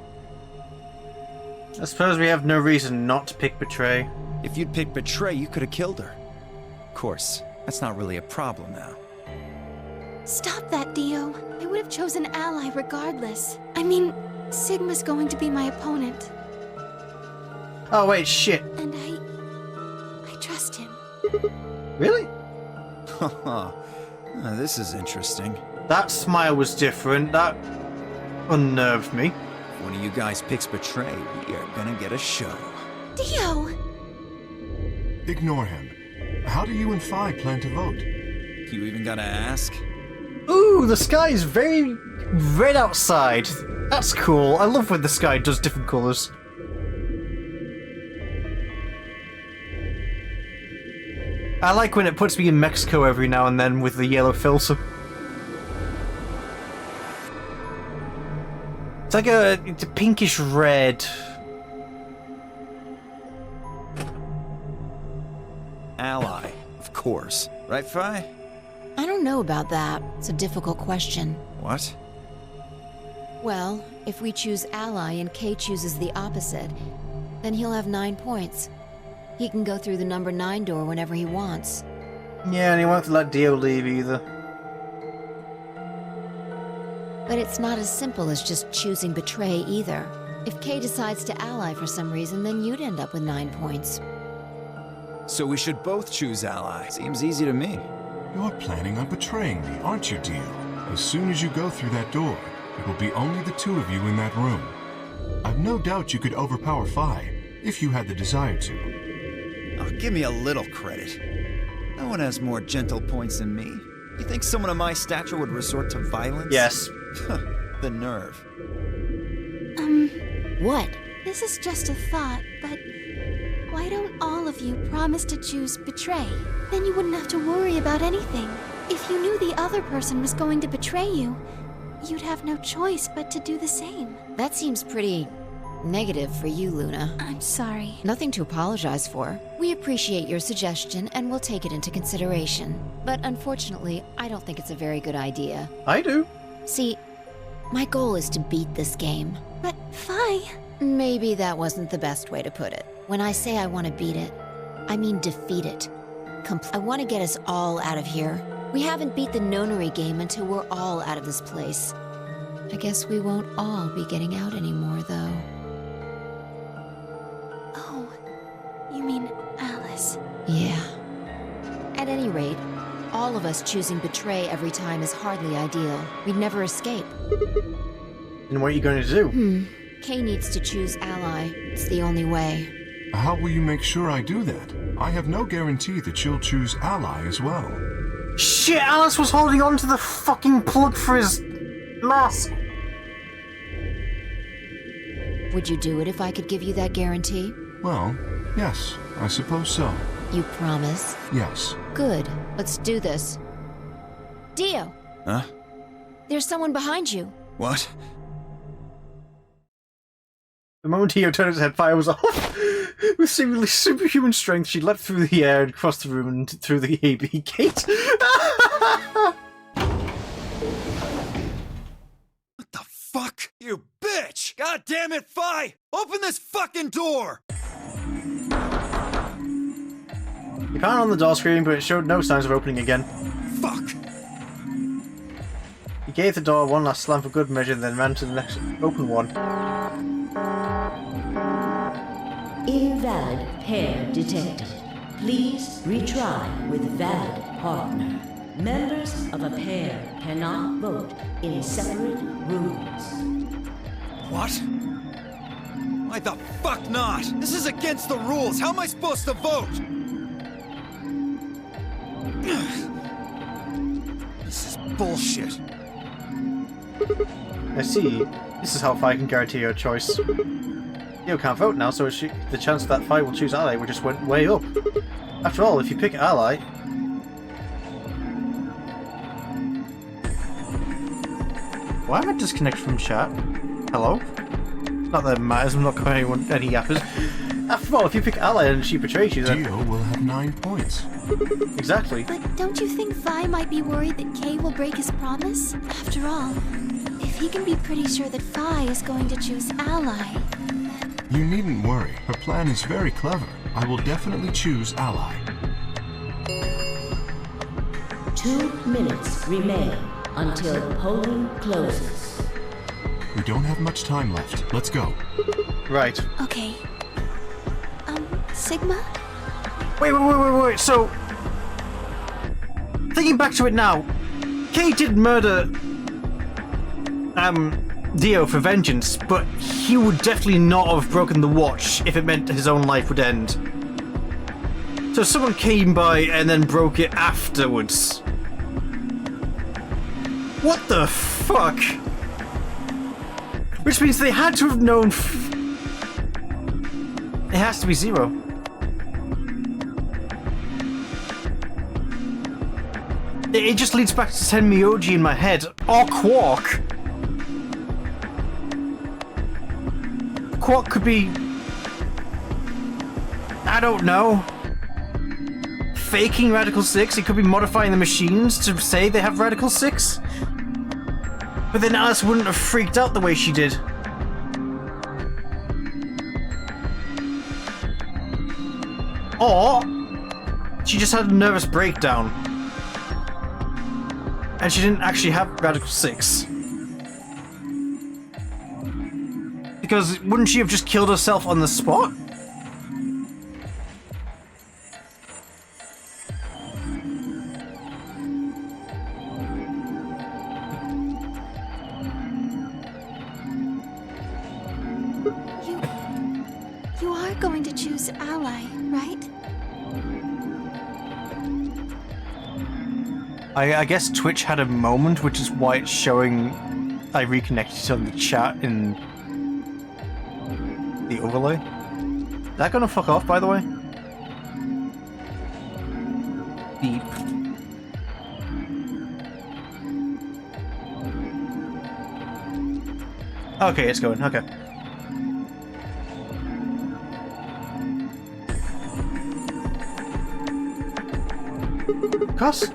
I suppose we have no reason not to pick Betray. If you'd picked Betray, you could have killed her. Of course, that's not really a problem now. Stop that, Dio. I would have chosen Ally regardless. I mean, Sigma's going to be my opponent. Oh wait, shit. And I trust him. Really? Haha. This is interesting. That smile was different. That unnerved me. If one of you guys picks Betray, we are gonna get a show. Dio! Ignore him. How do you and Phi plan to vote? You even gotta ask? Ooh, the sky is very red outside. That's cool. I love when the sky does different colours. I like when it puts me in Mexico every now and then with the yellow filter. It's like it's a pinkish red. Ally, of course. Right, Phi? I don't know about that. It's a difficult question. What? Well, if we choose Ally and Kay chooses the opposite, then he'll have 9 points. He can go through the number 9 door whenever he wants. Yeah, and he won't let Dio leave either. But it's not as simple as just choosing Betray either. If Kay decides to ally for some reason, then you'd end up with 9 points. So we should both choose Ally. Seems easy to me. You're planning on betraying me, aren't you, Dio? As soon as you go through that door, it will be only the 2 of you in that room. I've no doubt you could overpower Phi, if you had the desire to. Oh, give me a little credit. No one has more gentle points than me. You think someone of my stature would resort to violence? Yes. The nerve. What? This is just a thought, but Why don't all of you promise to choose betray? Then you wouldn't have to worry about anything. If you knew the other person was going to betray you, you'd have no choice but to do the same. That seems pretty negative for you, Luna. I'm sorry. Nothing to apologize for. We appreciate your suggestion and we'll take it into consideration. But unfortunately, I don't think it's a very good idea. I do. See, my goal is to beat this game. But Fi... Maybe that wasn't the best way to put it. When I say I want to beat it, I mean defeat it. I want to get us all out of here. We haven't beat the nonary game until we're all out of this place. I guess we won't all be getting out anymore, though. Oh, you mean Alice? Yeah. At any rate, all of us choosing betray every time is hardly ideal. We'd never escape. And what are you going to do? Kay needs to choose ally. It's the only way. How will you make sure I do that? I have no guarantee that she'll choose ally as well. Shit, Alice was holding on to the fucking plug for his mask. Would you do it if I could give you that guarantee? Well, yes, I suppose so. You promise? Yes. Good. Let's do this. Dio! Huh? There's someone behind you. What? The moment Dio turned his head, fire was off. With seemingly superhuman strength, she leapt through the air and crossed the room and through the AB gate. What the fuck? You bitch! God damn it, Fi! Open this fucking door! You found on the door screen, but it showed no signs of opening again. Fuck! He gave the door one last slam for good measure, then ran to the next open one. Invalid pair detected. Please retry with valid partner. Members of a pair cannot vote in separate rooms. What? Why the fuck not? This is against the rules. How am I supposed to vote? This is bullshit. I see. This is how Fi can guarantee your choice. Dio can't vote now, so the chance that Fi will choose ally just went way up. After all, if you pick ally... Why am I disconnected from chat? Hello? Not that it matters, I'm not calling anyone any yappers. After all, if you pick ally and she betrays you, then... Dio will have 9 points. Exactly. But don't you think Vi might be worried that Kay will break his promise? After all, if he can be pretty sure that Vi is going to choose ally... You needn't worry. Her plan is very clever. I will definitely choose ally. 2 minutes remain until polling closes. We don't have much time left. Let's go. Right. Okay. Sigma? Wait, so... Thinking back to it now, Kay did murder... Dio for vengeance, but he would definitely not have broken the watch if it meant his own life would end. So someone came by and then broke it afterwards. What the fuck? Which means they had to have known it has to be Zero. It just leads back to Tenmyoji in my head. Or Quark. Quark could be... I don't know. Faking Radical 6? He could be modifying the machines to say they have Radical 6? But then Alice wouldn't have freaked out the way she did. Or... she just had a nervous breakdown. And she didn't actually have Radical 6. Because wouldn't she have just killed herself on the spot? You are going to choose ally, right? I guess Twitch had a moment, which is why it's showing I reconnected on the chat in the overlay. that gonna fuck off, by the way? Beep. Okay, it's going. Okay. Cos,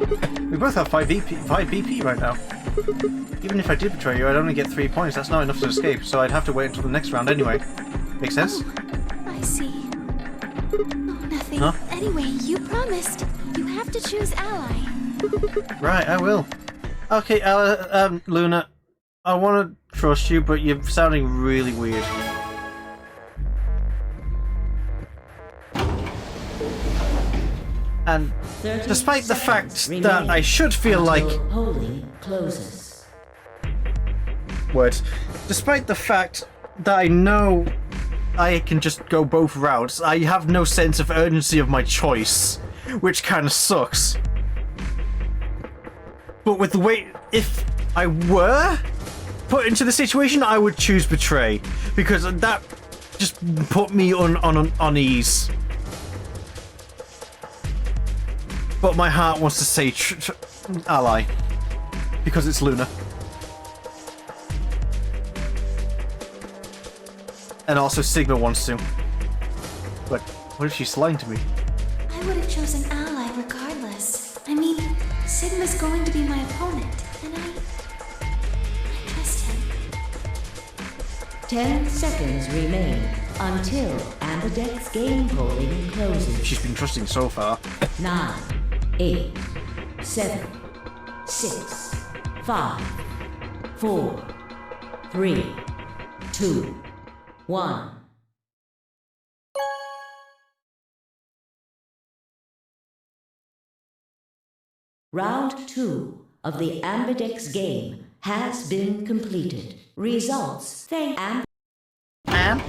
we both have 5 BP right now. Even if I did betray you, I'd only get 3 points. That's not enough to escape, so I'd have to wait until the next round anyway. Make sense? Oh, I see. Oh, nothing. Huh? Anyway, you promised. You have to choose ally. Right, I will. Okay, Luna, I want to trust you, but you're sounding really weird. And despite the fact that I should feel like... Polling closes. Words. Despite the fact that I know I can just go both routes, I have no sense of urgency of my choice, which kind of sucks. But with the way... If I were put into the situation, I would choose Betray, because that just put me on ease. But my heart wants to say ally, because it's Luna. And also Sigma wants to. But what if she's lying to me? I would have chosen ally regardless. I mean, Sigma's going to be my opponent, and I trust him. 10 seconds remain until Ambidex game polling closes. She's been trusting so far. 9, 8, 7, 6, 5, 4, 3, 2, 1. Round 2 of the Ambidex game has been completed. Results thank Am?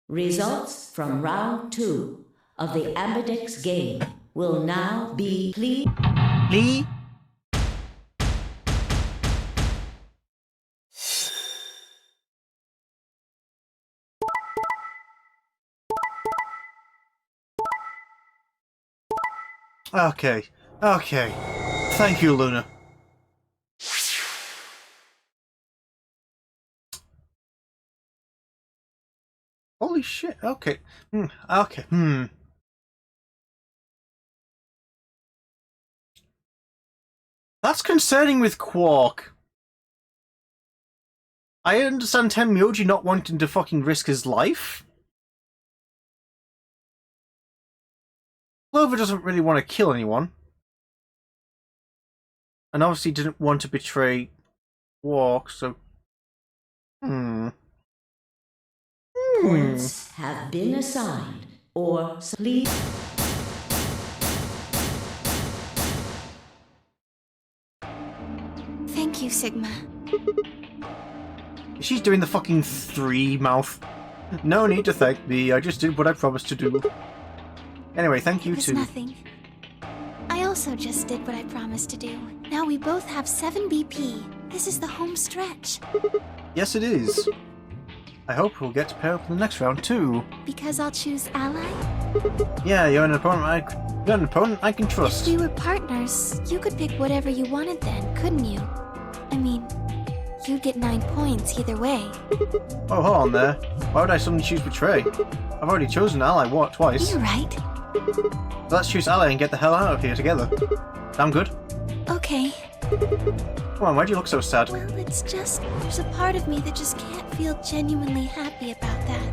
Results from round 2 of the Ambidex game will now be Lee. Okay. Okay. Thank you, Luna. Holy shit. Okay. Okay. That's concerning with Quark. I understand Tenmyoji not wanting to fucking risk his life. Clover doesn't really want to kill anyone. And obviously didn't want to betray Quark, so... Points have been assigned, or please. Thank you, Sigma. She's doing the fucking 3 mouth. No need to thank me, I just did what I promised to do. Anyway, thank you It's too. nothing. I also just did what I promised to do. Now we both have 7 BP. This is the home stretch. Yes, it is. I hope we'll get to pair up in the next round too. Because I'll choose ally? Yeah, you're an opponent I can trust. If we were partners, you could pick whatever you wanted then, couldn't you? I mean, you'd get 9 points either way. Oh, hold on there. Why would I suddenly choose Betray? I've already chosen ally, twice? You're right. So let's choose ally and get the hell out of here together. Sound good? Okay. Come on, why do you look so sad? Well, it's just, there's a part of me that just can't feel genuinely happy about that.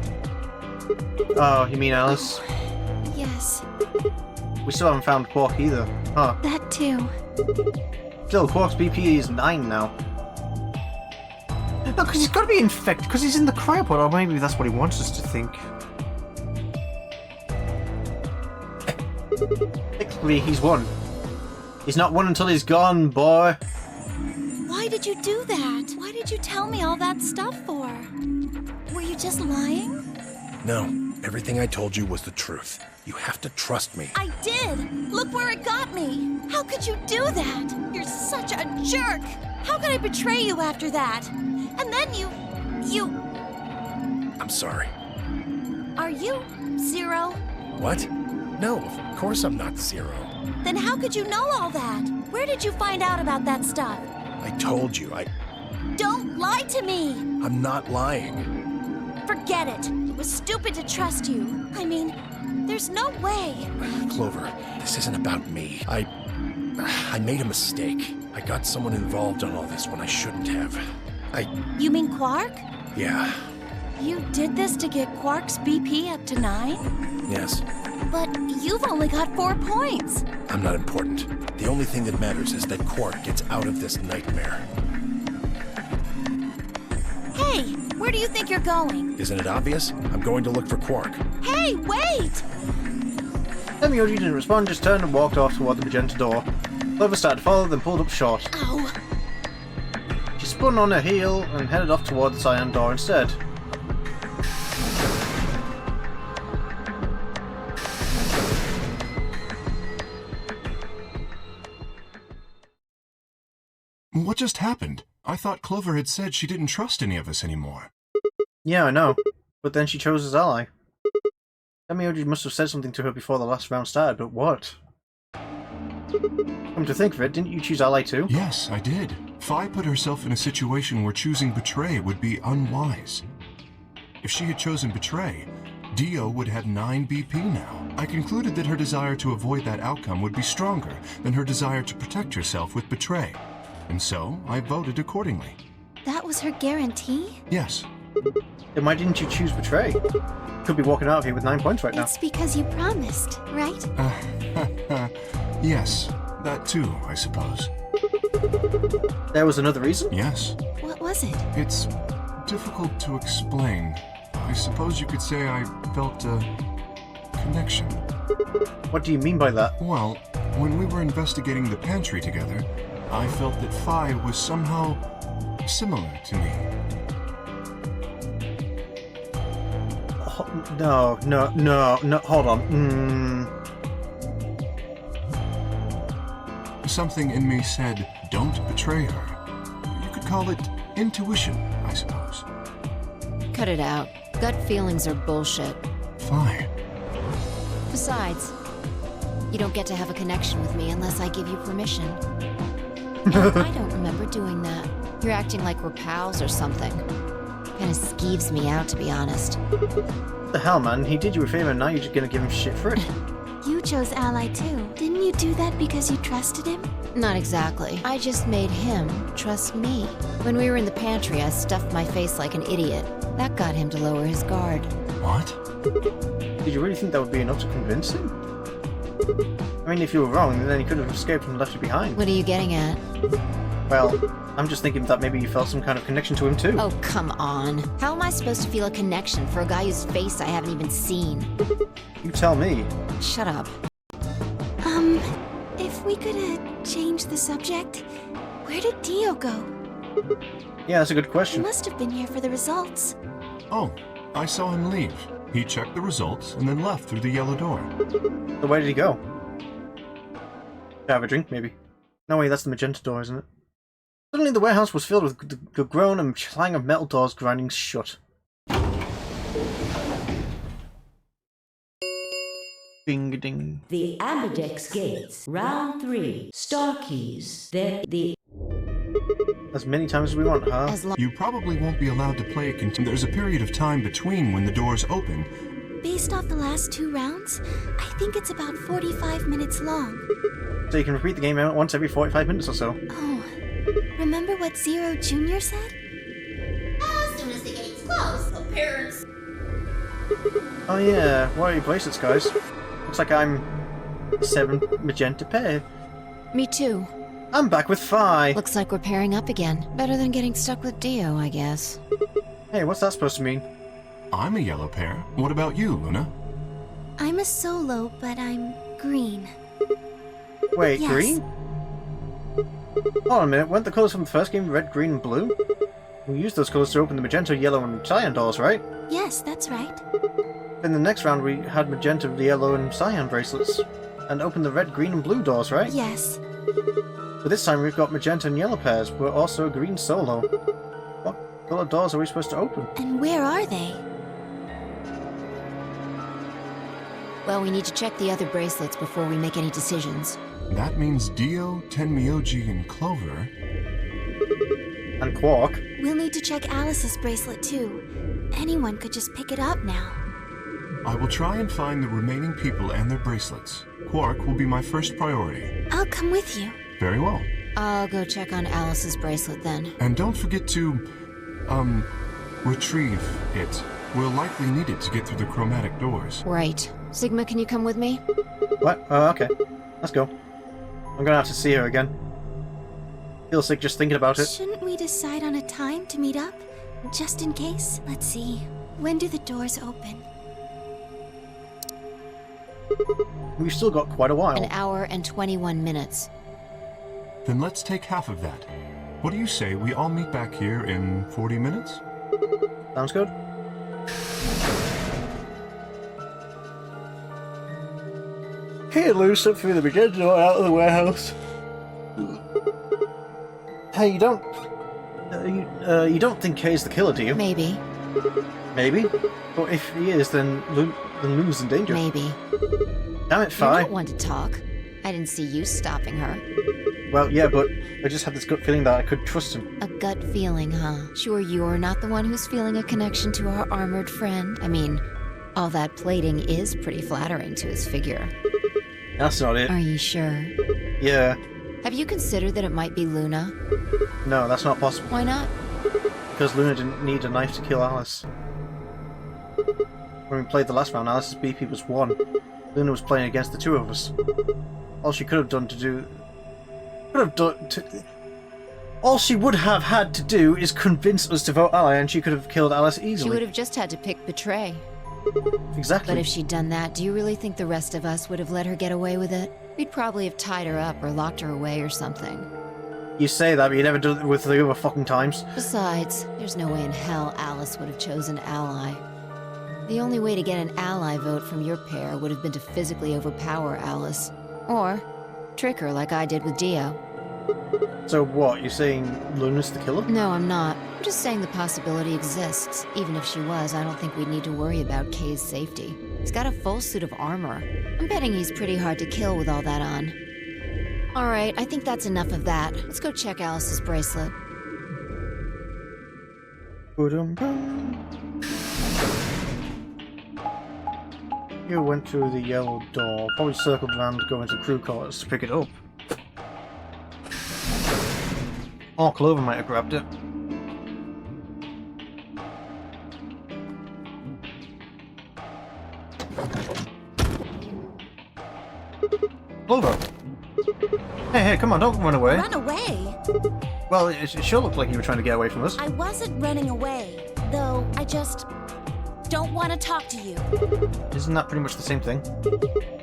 Oh, you mean Alice? Yes, We still haven't found Quark either. Huh. that too. Still, Quark's BP is 9 now. No, because he's got to be infected, because he's in the cryopod, or maybe that's what he wants us to think. Technically, he's won. He's not won until he's gone, boy. Why did you do that? Why did you tell me all that stuff for? Were you just lying? No, Everything I told you was the truth. You have to trust me. I did! Look where it got me! How could you do that? You're such a jerk! How could I betray you after that? And then you... I'm sorry. Are you Zero? What? No, of course I'm not Zero. Then how could you know all that? Where did you find out about that stuff? I told you, Don't lie to me! I'm not lying. Forget it. It was stupid to trust you. I mean, there's no way. Clover, this isn't about me. I made a mistake. I got someone involved on all this when I shouldn't have. You mean Quark? Yeah, You did this to get Quark's BP up to 9? yes. But you've only got 4 points. I'm not important. The only thing that matters is that Quark gets out of this nightmare. Hey, where do you think you're going? Isn't it obvious? I'm going to look for Quark. Hey, wait! Semyoji didn't respond, just turned and walked off toward the magenta door. Clover started to follow, then pulled up short. Ow. She spun on her heel and headed off toward the cyan door instead. What just happened? I thought Clover had said she didn't trust any of us anymore. Yeah, I know. But then she chose his ally. Semyoji must have said something to her before the last round started, but what? Come to think of it, didn't you choose ally too? Yes, I did. Fi put herself in a situation where choosing Betray would be unwise. If she had chosen Betray, Dio would have 9 BP now. I concluded that her desire to avoid that outcome would be stronger than her desire to protect herself with Betray. And so, I voted accordingly. That was her guarantee? Yes. Then why didn't you choose Betray? Could be walking out of here with 9 points right now. It's because you promised, right? Yes, that too, I suppose. There was another reason? Yes. What was it? It's difficult to explain. I suppose you could say I felt a connection. What do you mean by that? Well, when we were investigating the pantry together, I felt that Fi was somehow similar to me. Oh, no, hold on. Something in me said, don't betray her. You could call it intuition, I suppose. Cut it out. Gut feelings are bullshit. Fi. Besides, you don't get to have a connection with me unless I give you permission. And I don't remember doing that. You're acting like we're pals or something. Kinda skeeves me out, to be honest. What the hell, man? He did you a favor and now you're just gonna give him shit for it? You chose ally too. Didn't you do that because you trusted him? Not exactly. I just made him trust me. When we were in the pantry, I stuffed my face like an idiot. That got him to lower his guard. What? Did you really think that would be enough to convince him? I mean, if you were wrong, then he could have escaped and left you behind. What are you getting at? Well, I'm just thinking that maybe you felt some kind of connection to him too. Oh, come on. How am I supposed to feel a connection for a guy whose face I haven't even seen? You tell me. Shut up. If we could change the subject, where did Dio go? Yeah, that's a good He question. must have been here for the results. Oh, I saw him leave. He checked the results and then left through the yellow door. So where did he go? Have a drink, maybe. No, wait, that's the magenta door, isn't it? Suddenly the warehouse was filled with the groan and clang of metal doors grinding shut. Ding-a-ding. The Ambidex Gates, Round 3, Star Keys, the... As many times as we want, huh? As long You probably won't be allowed to play it There's a period of time between when the doors open. Based off the last 2 rounds, I think it's about 45 minutes long. So you can repeat the game out once every 45 minutes or so. Oh, remember what Zero Jr. said? As soon as the gates close, the parents. Oh yeah, what are your bracelets, guys? Looks like I'm 7 magenta pair. Me too. I'm back with Fi. Looks like we're pairing up again. Better than getting stuck with Dio, I guess. Hey, what's that supposed to mean? I'm a yellow pair. What about you, Luna? I'm a solo, but I'm green. Wait, Yes. green? Hold on a minute, weren't the colours from the first game red, green, and blue? We used those colours to open the magenta, yellow, and cyan doors, right? Yes, that's right. In the next round, we had magenta, the yellow, and cyan bracelets, and opened the red, green, and blue doors, right? Yes. But this time we've got magenta and yellow pairs. We're also a green solo. What color doors are we supposed to open? And where are they? Well, we need to check the other bracelets before we make any decisions. That means Dio, Tenmyoji, and Clover. And Quark. We'll need to check Alice's bracelet too. Anyone could just pick it up now. I will try and find the remaining people and their bracelets. Quark will be my first priority. I'll come with you. Very well. I'll go check on Alice's bracelet then. And don't forget to, retrieve it. We'll likely need it to get through the chromatic doors. Right. Sigma, can you come with me? What? Oh, okay. Let's go. I'm gonna have to see her again. Feel sick just thinking about it. Shouldn't we decide on a time to meet up? Just in case? Let's see. When do the doors open? We've still got quite a while. An hour and 21 minutes. Then let's take half of that. What do you say we all meet back here in 40 minutes? Sounds good. Hey, Lou, slip through the beginning door out of the warehouse. Hey, you don't... you don't think Kay's the killer, do you? Maybe. Maybe? But if he is, then Lou's in danger. Maybe. Damn it, You're Fi. not one to talk. I didn't see you stopping her. Well, yeah, but I just had this gut feeling that I could trust him. A gut feeling, huh? Sure you're not the one who's feeling a connection to our armored friend? I mean, all that plating is pretty flattering to his figure. That's not it. Are you sure? Yeah. Have you considered that it might be Luna? No, that's not possible. Why not? Because Luna didn't need a knife to kill Alice. When we played the last round, Alice's BP was 1. Luna was playing against the two of us. All she could have done to do... all she would have had to do is convince us to vote ally, and she could have killed Alice easily. She would have just had to pick betray. Exactly. But if she'd done that, do you really think the rest of us would have let her get away with it? We'd probably have tied her up or locked her away or something. You say that, but you never did it with the other fucking times. Besides, there's no way in hell Alice would have chosen ally. The only way to get an ally vote from your pair would have been to physically overpower Alice. Or trick her like I did with Dio. So what, you're saying Luna's the killer? No, I'm not. I'm just saying the possibility exists. Even if she was, I don't think we'd need to worry about Kay's safety. He's got a full suit of armor. I'm betting he's pretty hard to kill with all that on. Alright, I think that's enough of that. Let's go check Alice's bracelet. You went through the yellow door, probably circled around to go into crew quarters to pick it up. Or Clover might have grabbed it. Clover! Hey, come on, don't run away. Run away? Well, it sure looked like you were trying to get away from us. I wasn't running away, though I just don't want to talk to you. Isn't that pretty much the same thing?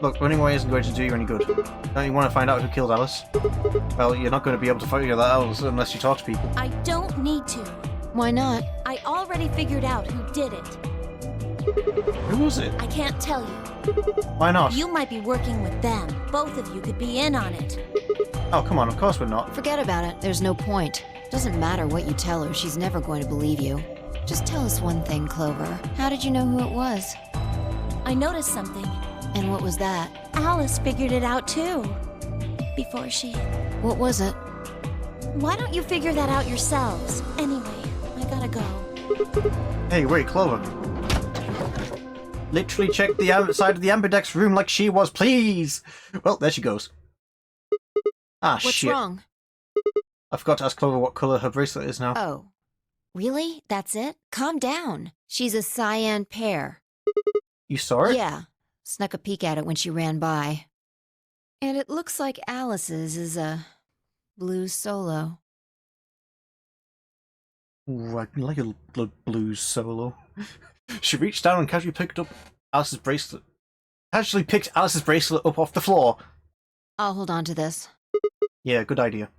Look, running away isn't going to do you any good. Don't you want to find out who killed Alice? Well, you're not going to be able to figure that out unless you talk to people. I don't need to. Why not? I already figured out who did it. Who was it? I can't tell you. Why not? You might be working with them. Both of you could be in on it. Oh, come on, of course we're not. Forget about it. There's no point. Doesn't matter what you tell her, she's never going to believe you. Just tell us one thing, Clover. How did you know who it was? I noticed something. And what was that? Alice figured it out too. Before she... What was it? Why don't you figure that out yourselves? Anyway, I gotta go. Hey, wait, Clover. Literally check the outside of the Amberdex room like she was, please! Well, there she goes. Ah, What's shit. wrong? I forgot to ask Clover what colour her bracelet is now. Oh. Really? That's it? Calm down. She's a cyan pair. You saw it? Yeah. Snuck a peek at it when she ran by. And it looks like Alice's is a blue solo. Ooh, I like a blues solo. She reached down and casually picked up Alice's bracelet. Casually picked Alice's bracelet up off the floor. I'll hold on to this. Yeah, good idea.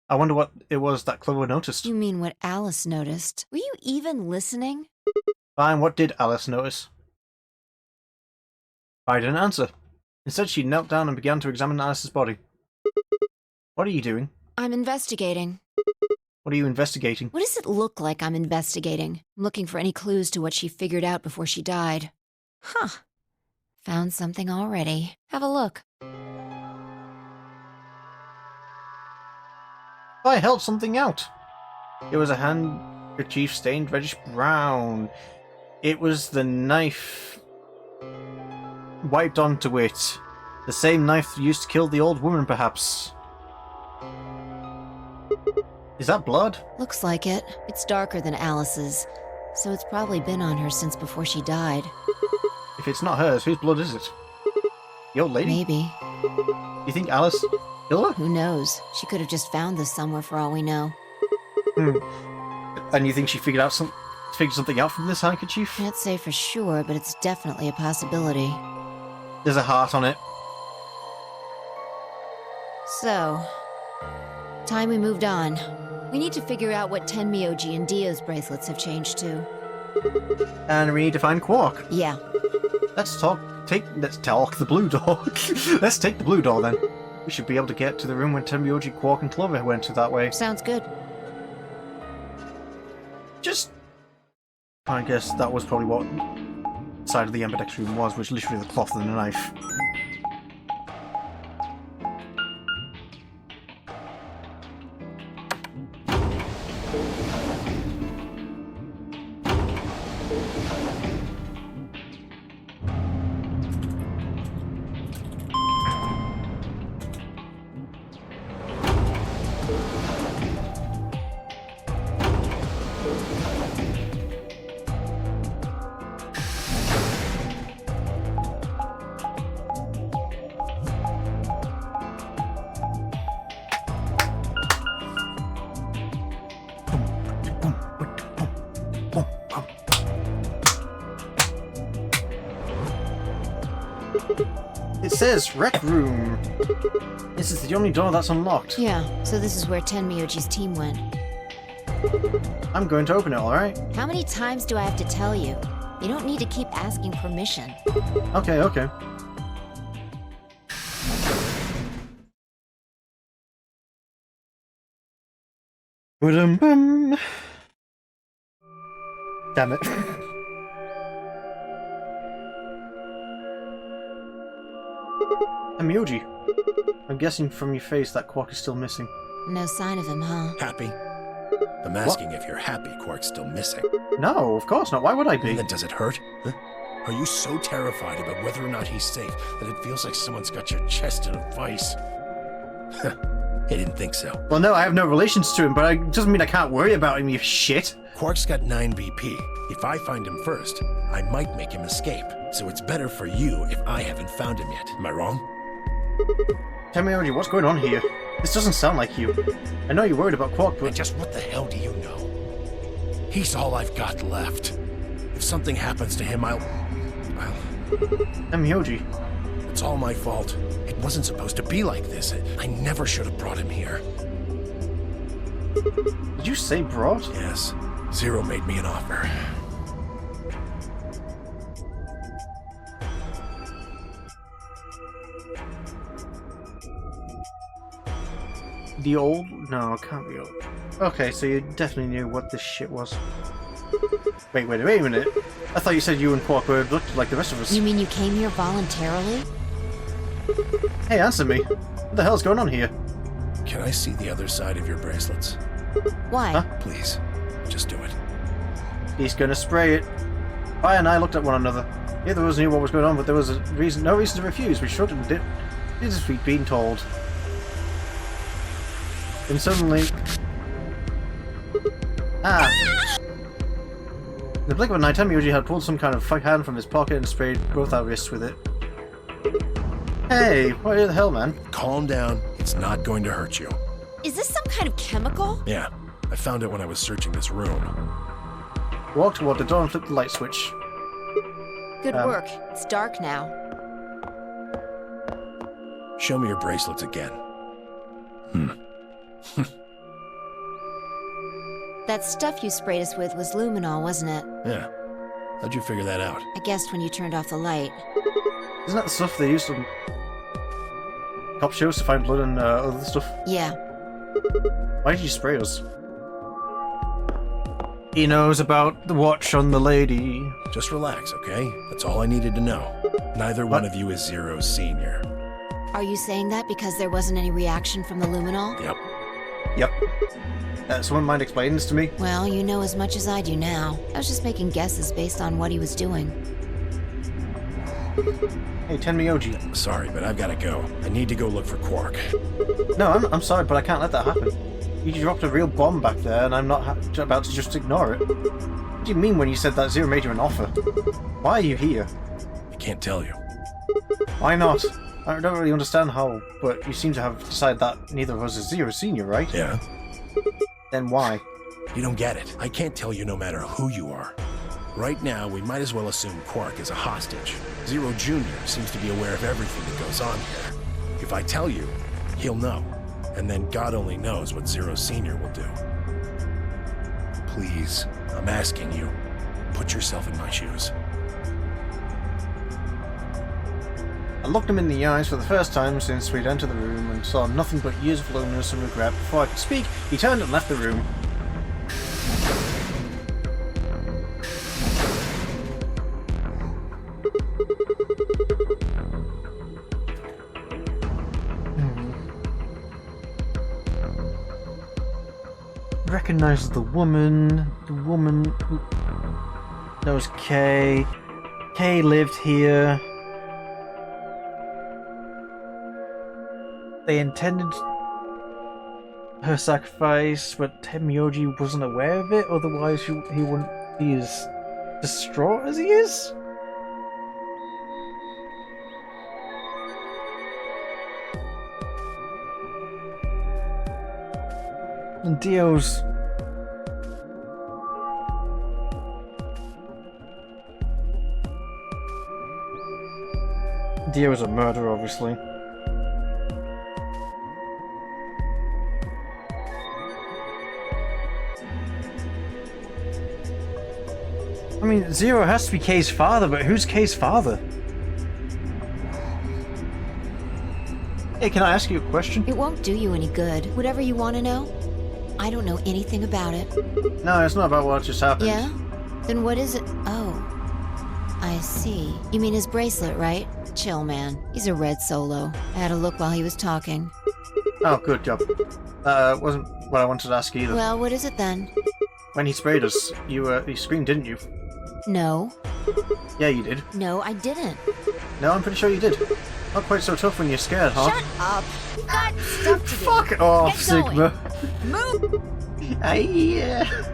I wonder what it was that Clover noticed. You mean what Alice noticed? Were you even listening? Fine, what did Alice notice? I didn't answer. Instead, she knelt down and began to examine Alice's body. What are you doing? I'm investigating. What are you investigating? What does it look like I'm investigating? I'm looking for any clues to what she figured out before she died. Huh. Found something already. Have a look. I held something out. It was a handkerchief stained reddish brown. It was the knife wiped onto it. The same knife used to kill the old woman, perhaps. Is that blood? Looks like it. It's darker than Alice's, so it's probably been on her since before she died. If it's not hers, whose blood is it? The old lady? Maybe. You think Alice killed her? Who knows? She could have just found this somewhere for all we know. And you think she figured something out from this handkerchief? Can't say for sure, but it's definitely a possibility. There's a heart on it. So, time we moved on. We need to figure out what Tenmyoji and Dio's bracelets have changed to. And we need to find Quark. Yeah. Let's talk the blue door. Let's take the blue door then. We should be able to get to the room when Tenmyoji, Quark, and Clover went to that way. Sounds good. I guess that was probably what side of the Ambidex room was, which literally the cloth and the knife. It says Rec Room. This is the only door that's unlocked. Yeah, so this is where Tenmyoji's team went. I'm going to open it, alright? How many times do I have to tell you? You don't need to keep asking permission. Okay, okay. Ba-dum-bum. Damn it. Tenmyoji. I'm guessing from your face that Quark is still missing. No sign of him, huh? Happy? I'm asking if you're happy Quark's still missing. No, of course not. Why would I be? Then does it hurt? Huh? Are you so terrified about whether or not he's safe that it feels like someone's got your chest in a vice? I didn't think so. Well, no, I have no relations to him, but it doesn't mean I can't worry about him, you shit. Quark's got 9 BP. If I find him first, I might make him escape. So it's better for you if I haven't found him yet. Am I wrong? Tenmyoji, what's going on here? This doesn't sound like you. I know you're worried about Quark, but... And just what the hell do you know? He's all I've got left. If something happens to him, Tenmyoji. It's all my fault. It wasn't supposed to be like this. I never should have brought him here. Did you say brought? Yes. Zero made me an offer. The old? No, it can't be old. Okay, so you definitely knew what this shit was. Wait a minute. I thought you said you and Quark were looked like the rest of us. You mean you came here voluntarily? Hey, answer me. What the hell's going on here? Can I see the other side of your bracelets? Why? Huh? Please, just do it. He's gonna spray it. Vi and I looked at one another. Neither of us knew what was going on, but there was no reason to refuse. We shrugged and did as we'd been told. Then suddenly... In the blink of an eye, Tenmyoji had pulled some kind of fuck hand from his pocket and sprayed both our wrists with it. Hey, what the hell, man? Calm down. It's not going to hurt you. Is this some kind of chemical? Yeah, I found it when I was searching this room. Walked toward the door and flipped the light switch. Good work. It's dark now. Show me your bracelets again. That stuff you sprayed us with was luminol, wasn't it? Yeah. How'd you figure that out? I guessed when you turned off the light. Isn't that the stuff they use to cop shows to find blood and other stuff? Yeah. Why did you spray us? He knows about the watch on the lady. Just relax, okay? That's all I needed to know. Neither one of you is Zero's senior. Are you saying that because there wasn't any reaction from the luminol? Yep. Yep. Someone mind explaining this to me? Well, you know as much as I do now. I was just making guesses based on what he was doing. Hey, Tenmyoji. Sorry, but I've gotta go. I need to go look for Quark. No, I'm sorry, but I can't let that happen. You dropped a real bomb back there, and I'm not about to just ignore it. What do you mean when you said that Zero made you an offer? Why are you here? I can't tell you. Why not? I don't really understand how, but you seem to have decided that neither of us is Zero Senior, right? Yeah. Then why? You don't get it. I can't tell you no matter who you are. Right now, we might as well assume Quark is a hostage. Zero Jr. seems to be aware of everything that goes on here. If I tell you, he'll know. And then God only knows what Zero Senior will do. Please, I'm asking you, put yourself in my shoes. I looked him in the eyes for the first time since we'd entered the room and saw nothing but years of loneliness and regret. Before I could speak, he turned and left the room. Recognizes the woman who knows Kay. Kay lived here. They intended her sacrifice, but Tenmyoji wasn't aware of it, otherwise he wouldn't be as distraught as he is? And Dio's a murderer, obviously. I mean, Zero has to be Kay's father, but who's Kay's father? Hey, can I ask you a question? It won't do you any good. Whatever you want to know, I don't know anything about it. No, it's not about what just happened. Yeah? Then what is it? Oh. I see. You mean his bracelet, right? Chill, man. He's a red solo. I had a look while he was talking. Oh, good job. Wasn't what I wanted to ask either. Well, what is it then? When he sprayed us, you screamed, didn't you? No. Yeah, you did. No, I didn't. No, I'm pretty sure you did. Not quite so tough when you're scared, huh? Shut up! We've got stuff to do. Fuck off, Get going. Sigma. Move! Yeah.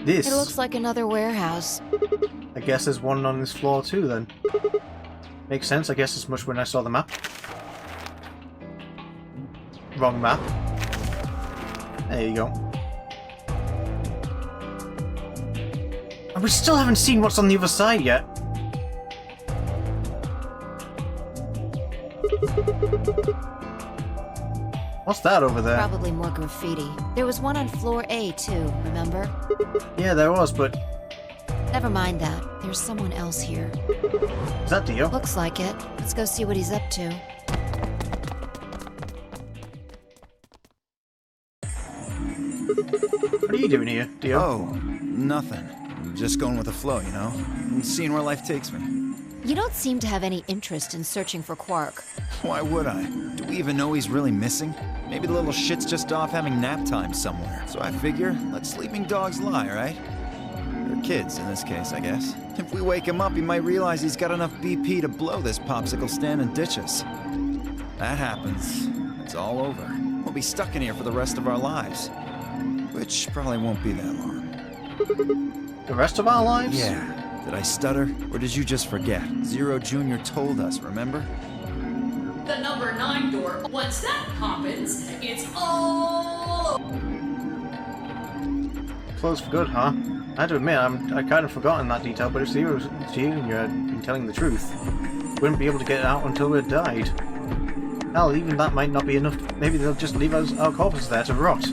This. It looks like another warehouse. I guess there's one on this floor too, then. Makes sense, I guess, as much when I saw the map. Wrong map. There you go. And we still haven't seen what's on the other side yet. What's that over there? Probably more graffiti. There was one on floor A too, remember? Yeah, there was, but... Never mind that. There's someone else here. Is that Dio? Looks like it. Let's go see what he's up to. What are you doing here, Dio? Oh, nothing. Just going with the flow, you know? And seeing where life takes me. You don't seem to have any interest in searching for Quark. Why would I? Do we even know he's really missing? Maybe the little shit's just off having nap time somewhere. So I figure, let sleeping dogs lie, right? Or kids, in this case, I guess. If we wake him up, he might realize he's got enough BP to blow this popsicle stand and ditch us. That happens. It's all over. We'll be stuck in here for the rest of our lives. Which probably won't be that long. The rest of our lives? Yeah. Did I stutter? Or did you just forget? Zero Jr. told us, remember? The number 9 door, once that happens, it's all... Closed for good, huh? I have to admit, I kind of forgotten that detail, but if Zero Junior had been telling the truth, we wouldn't be able to get out until we had died. Hell, even that might not be enough. Maybe they'll just leave our corpses there to rot.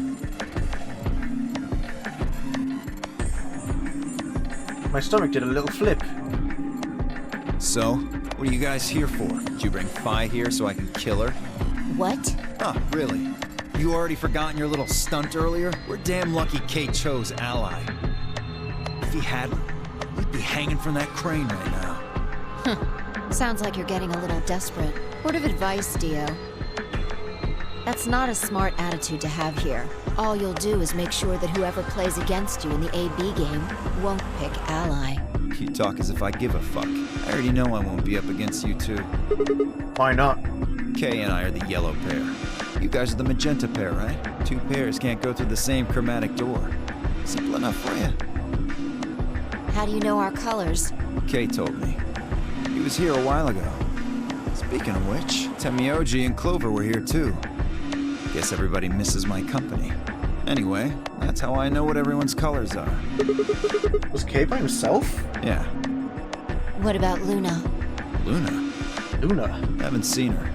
My stomach did a little flip. So, what are you guys here for? Did you bring Fi here so I can kill her? What? Oh, really? You already forgotten your little stunt earlier? We're damn lucky Kate chose Ally. If he hadn't, we'd be hanging from that crane right now. Sounds like you're getting a little desperate. Word of advice, Dio. That's not a smart attitude to have here. All you'll do is make sure that whoever plays against you in the AB game won't pick Ally. You talk as if I give a fuck. I already know I won't be up against you two. Why not? Kay and I are the yellow pair. You guys are the magenta pair, right? Two pairs can't go through the same chromatic door. Simple enough for you. How do you know our colors? Kay told me. He was here a while ago. Speaking of which, Temioji and Clover were here too. Guess everybody misses my company. Anyway, that's how I know what everyone's colors are. Was Kay by himself? Yeah. What about Luna? Luna? Luna? Haven't seen her.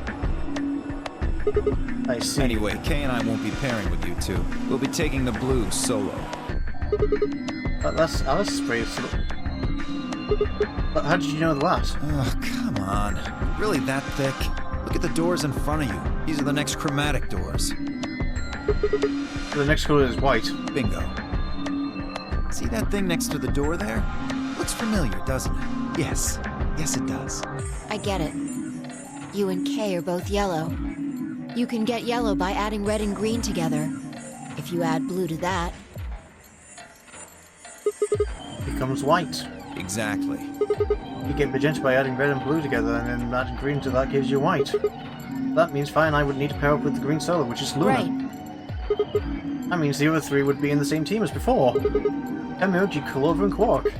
I see. Anyway, Kay and I won't be pairing with you two. We'll be taking the blues solo. That's Alice's brave. But how did you know that? Oh, come on. Really that thick? Look at the doors in front of you. These are the next chromatic doors. The next color is white. Bingo. See that thing next to the door there? Looks familiar, doesn't it? Yes. Yes, it does. I get it. You and Kay are both yellow. You can get yellow by adding red and green together. If you add blue to that... becomes white. Exactly. You get magenta by adding red and blue together, and then adding green to that gives you white. That means Fi and I would need to pair up with the green solo, which is Luna. Right. That means the other three would be in the same team as before. Temioji, Clover, and Quark.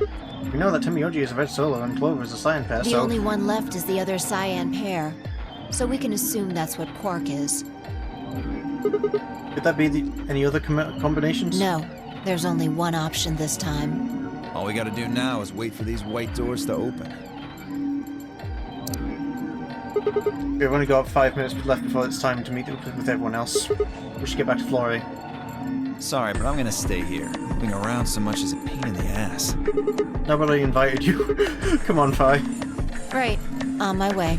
We know that Temioji is a red solo and Clover is a cyan pair, The so... only one left is the other cyan pair. So we can assume that's what Quark is. Could that be any other combinations? No. There's only one option this time. All we gotta do now is wait for these white doors to open. We've only got 5 minutes left before it's time to meet up with everyone else. We should get back to Florrie. Sorry, but I'm gonna stay here. Moving around so much is a pain in the ass. Nobody invited you. Come on, Fi. Right. On my way.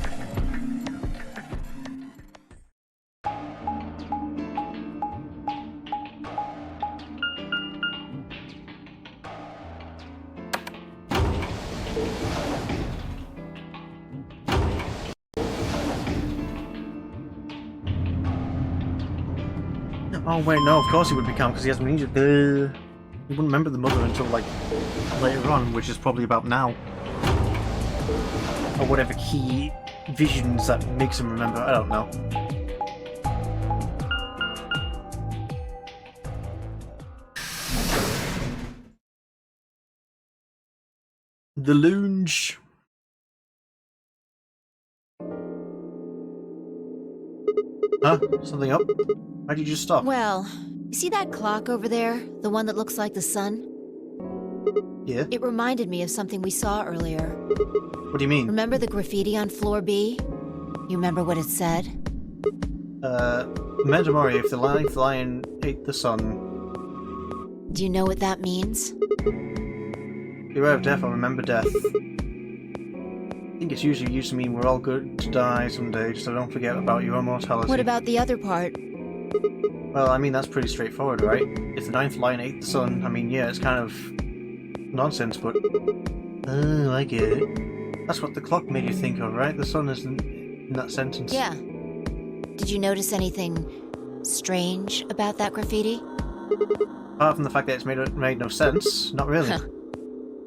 Oh wait, no, of course he would become, because he has amnesia. He wouldn't remember the mother until, like, later on, which is probably about now. Or whatever key visions that makes him remember, I don't know. The lounge. Huh? Something up? Why'd you just stop? Well, you see that clock over there? The one that looks like the sun? Yeah? It reminded me of something we saw earlier. What do you mean? Remember the graffiti on floor B? You remember what it said? Memento Mori, if the lion ate the sun. Do you know what that means? Beware of death or remember death. I think it's usually used to mean we're all good to die someday, so don't forget about your immortality. What about the other part? Well, I mean, that's pretty straightforward, right? If the ninth lion ate the sun, I mean, yeah, it's kind of nonsense, but... Oh, I get it. That's what the clock made you think of, right? The sun is in that sentence. Yeah. Did you notice anything strange about that graffiti? Apart from the fact that it's made no sense, not really.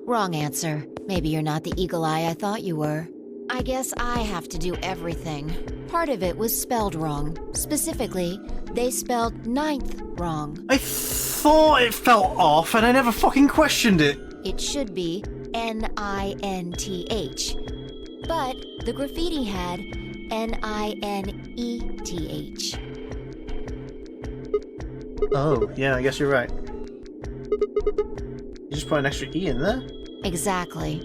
Wrong answer. Maybe you're not the eagle eye I thought you were. I guess I have to do everything. Part of it was spelled wrong. Specifically, they spelled ninth wrong. I thought it felt off, and I never fucking questioned it. It should be N-I-N-T-H. But the graffiti had N-I-N-E-T-H. Oh, yeah, I guess you're right. You just put an extra E in there? Exactly.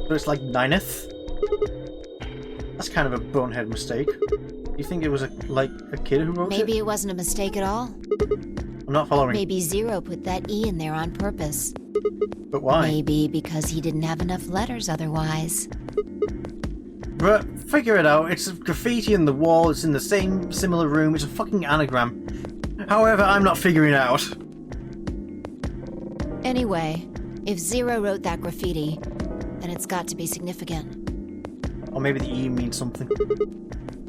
So it's like nineth? That's kind of a bonehead mistake. You think it was like a kid who wrote it? Maybe it wasn't a mistake at all. I'm not following. Maybe Zero put that E in there on purpose. But why? Maybe because he didn't have enough letters otherwise. But figure it out. It's graffiti in the wall. It's in the same similar room. It's a fucking anagram. However, I'm not figuring it out. Anyway, if Zero wrote that graffiti, then it's got to be significant. Or maybe the E means something.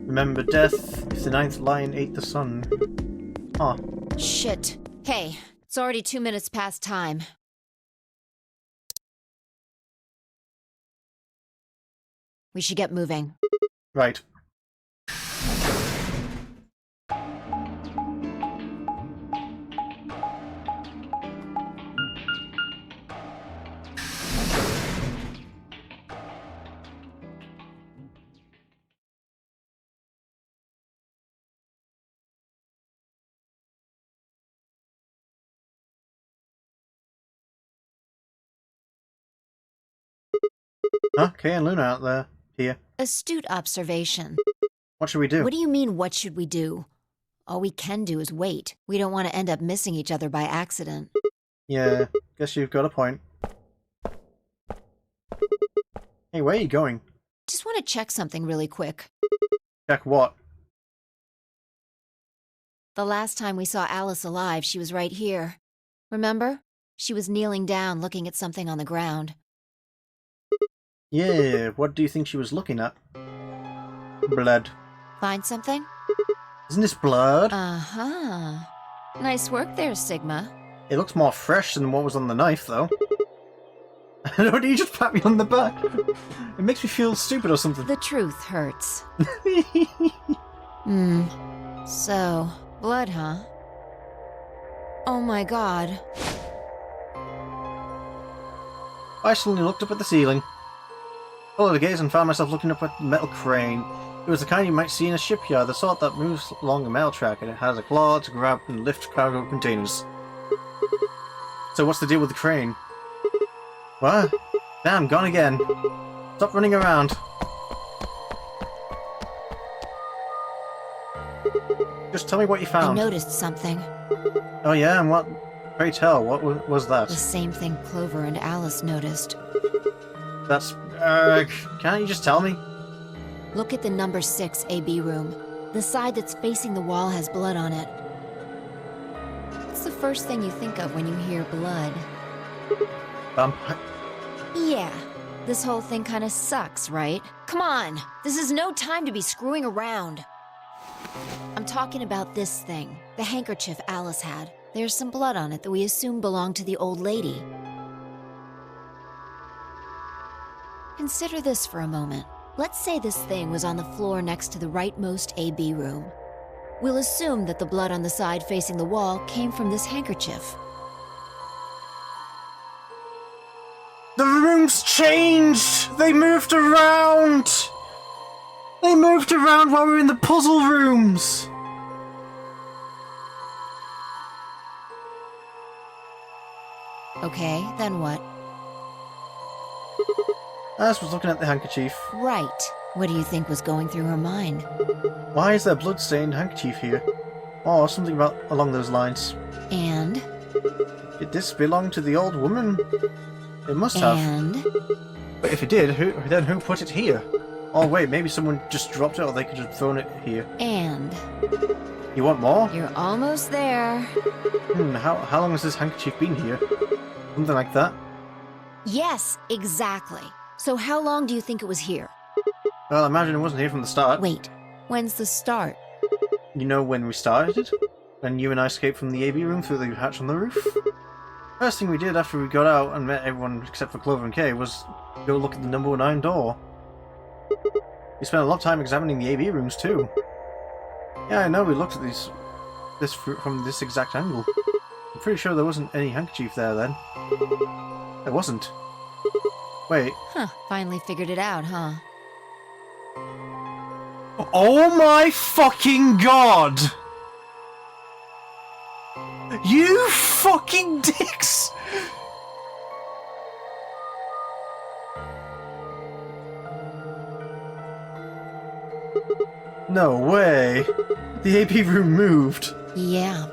Remember death if the ninth lion ate the sun. Huh. Shit. Hey, it's already 2 minutes past time. We should get moving. Right. Huh? Kay and Luna out there. Here. Astute observation. What should we do? What do you mean, what should we do? All we can do is wait. We don't want to end up missing each other by accident. Yeah, guess you've got a point. Hey, where are you going? Just want to check something really quick. Check what? The last time we saw Alice alive, she was right here. Remember? She was kneeling down looking at something on the ground. Yeah, what do you think she was looking at? Blood. Find something? Isn't this blood? Uh-huh. Nice work there, Sigma. It looks more fresh than what was on the knife, though. Don't you just pat me on the back? It makes me feel stupid or something. The truth hurts. So, blood, huh? Oh my god. I suddenly looked up at the ceiling. Followed the gaze and found myself looking up at the metal crane. It was the kind you might see in a shipyard, the sort that moves along a mail track, and it has a claw to grab and lift cargo containers. So what's the deal with the crane? What? Damn, gone again. Stop running around. Just tell me what you found. I noticed something. Oh yeah, and what? Pray tell, what was that? The same thing Clover and Alice noticed. That's... can't you just tell me? Look at the number 6 AB room. The side that's facing the wall has blood on it. What's the first thing you think of when you hear blood? Vampire... Yeah. This whole thing kinda sucks, right? Come on! This is no time to be screwing around! I'm talking about this thing. The handkerchief Alice had. There's some blood on it that we assume belonged to the old lady. Consider this for a moment. Let's say this thing was on the floor next to the rightmost AB room. We'll assume that the blood on the side facing the wall came from this handkerchief. The rooms changed! They moved around! They moved around while we were in the puzzle rooms! Okay, then what? Alice was looking at the handkerchief. Right. What do you think was going through her mind? Why is there a blood-stained handkerchief here? Or something along those lines. And? Did this belong to the old woman? It must have. And? But if it did, then who put it here? Oh wait, maybe someone just dropped it or they could have thrown it here. And? You want more? You're almost there. How long has this handkerchief been here? Something like that? Yes, exactly. So how long do you think it was here? Well, I imagine it wasn't here from the start. Wait, when's the start? You know when we started? When you and I escaped from the AB room through the hatch on the roof? First thing we did after we got out and met everyone except for Clover and Kay was go look at the number 9 door. We spent a lot of time examining the AB rooms too. Yeah, I know we looked at this from this exact angle. I'm pretty sure there wasn't any handkerchief there then. There wasn't. Wait. Huh, finally figured it out, huh? Oh my fucking god! You fucking dicks! No way. The AP room moved. Yeah,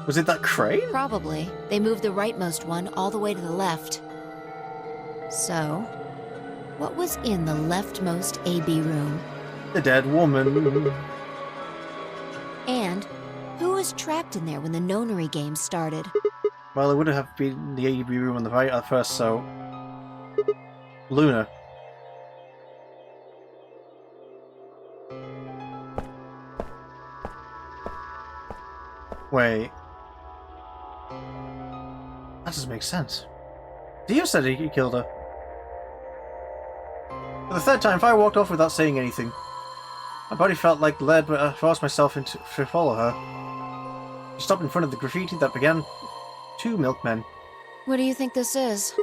Was it that crane? probably. They moved the rightmost one all the way to the left. So, what was in the leftmost AB room? The dead woman. And who was trapped in there when the nonary game started? Well, it would have been the AB room on the right at first, so... Luna. Wait. That doesn't make sense. Dio said he killed her. For the third time, I walked off without saying anything. My body felt like lead, but I forced myself to follow her. She stopped in front of the graffiti that began 2 milkmen. What do you think this is?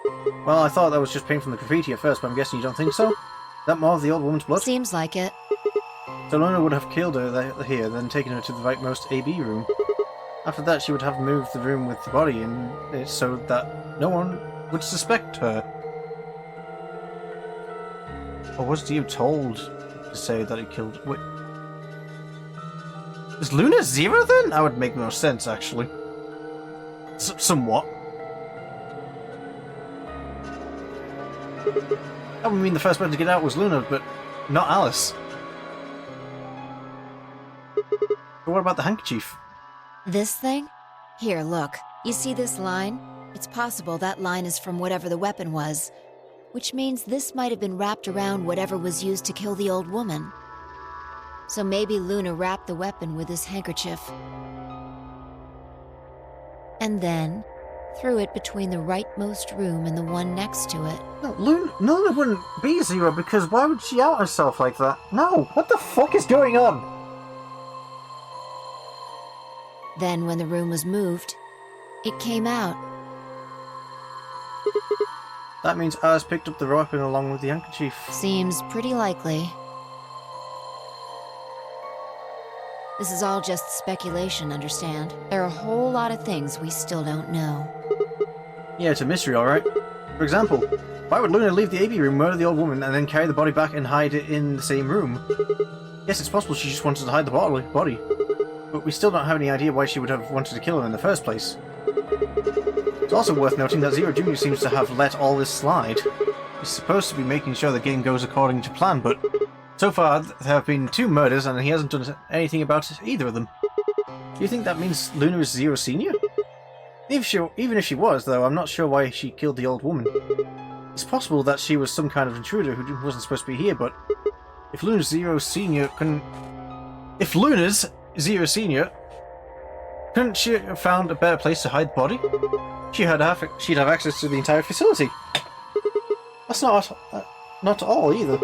Well, I thought that was just paint from the graffiti at first, but I'm guessing you don't think so? Is that more of the old woman's blood? Seems like it. So Luna would have killed her here, then taken her to the rightmost AB room. After that, she would have moved the room with the body in it so that no one would suspect her. Or was Dio told to say that he killed... Wait. Is Luna 0 then? That would make no sense, actually. Somewhat. That would mean the first person to get out was Luna, but not Alice. But what about the handkerchief? This thing? Here, look. You see this line? It's possible that line is from whatever the weapon was, which means this might have been wrapped around whatever was used to kill the old woman. So maybe Luna wrapped the weapon with this handkerchief. And then threw it between the rightmost room and the one next to it. No, Luna wouldn't be 0 because why would she out herself like that? No, what the fuck is going on? Then when the room was moved, it came out. That means Alice picked up the weapon along with the handkerchief. Seems pretty likely. This is all just speculation, understand? There are a whole lot of things we still don't know. Yeah, it's a mystery, alright. For example, why would Luna leave the AB room, murder the old woman, and then carry the body back and hide it in the same room? Yes, it's possible she just wanted to hide the body. But we still don't have any idea why she would have wanted to kill her in the first place. It's also worth noting that Zero Jr. seems to have let all this slide. He's supposed to be making sure the game goes according to plan, but so far there have been 2 murders and he hasn't done anything about either of them. Do you think that means Luna is Zero Senior? Even if she was, though, I'm not sure why she killed the old woman. It's possible that she was some kind of intruder who wasn't supposed to be here, but if Luna's Zero Senior couldn't... If Luna's Zero Senior, couldn't she have found a better place to hide the body? She'd have access to the entire facility. That's not all either.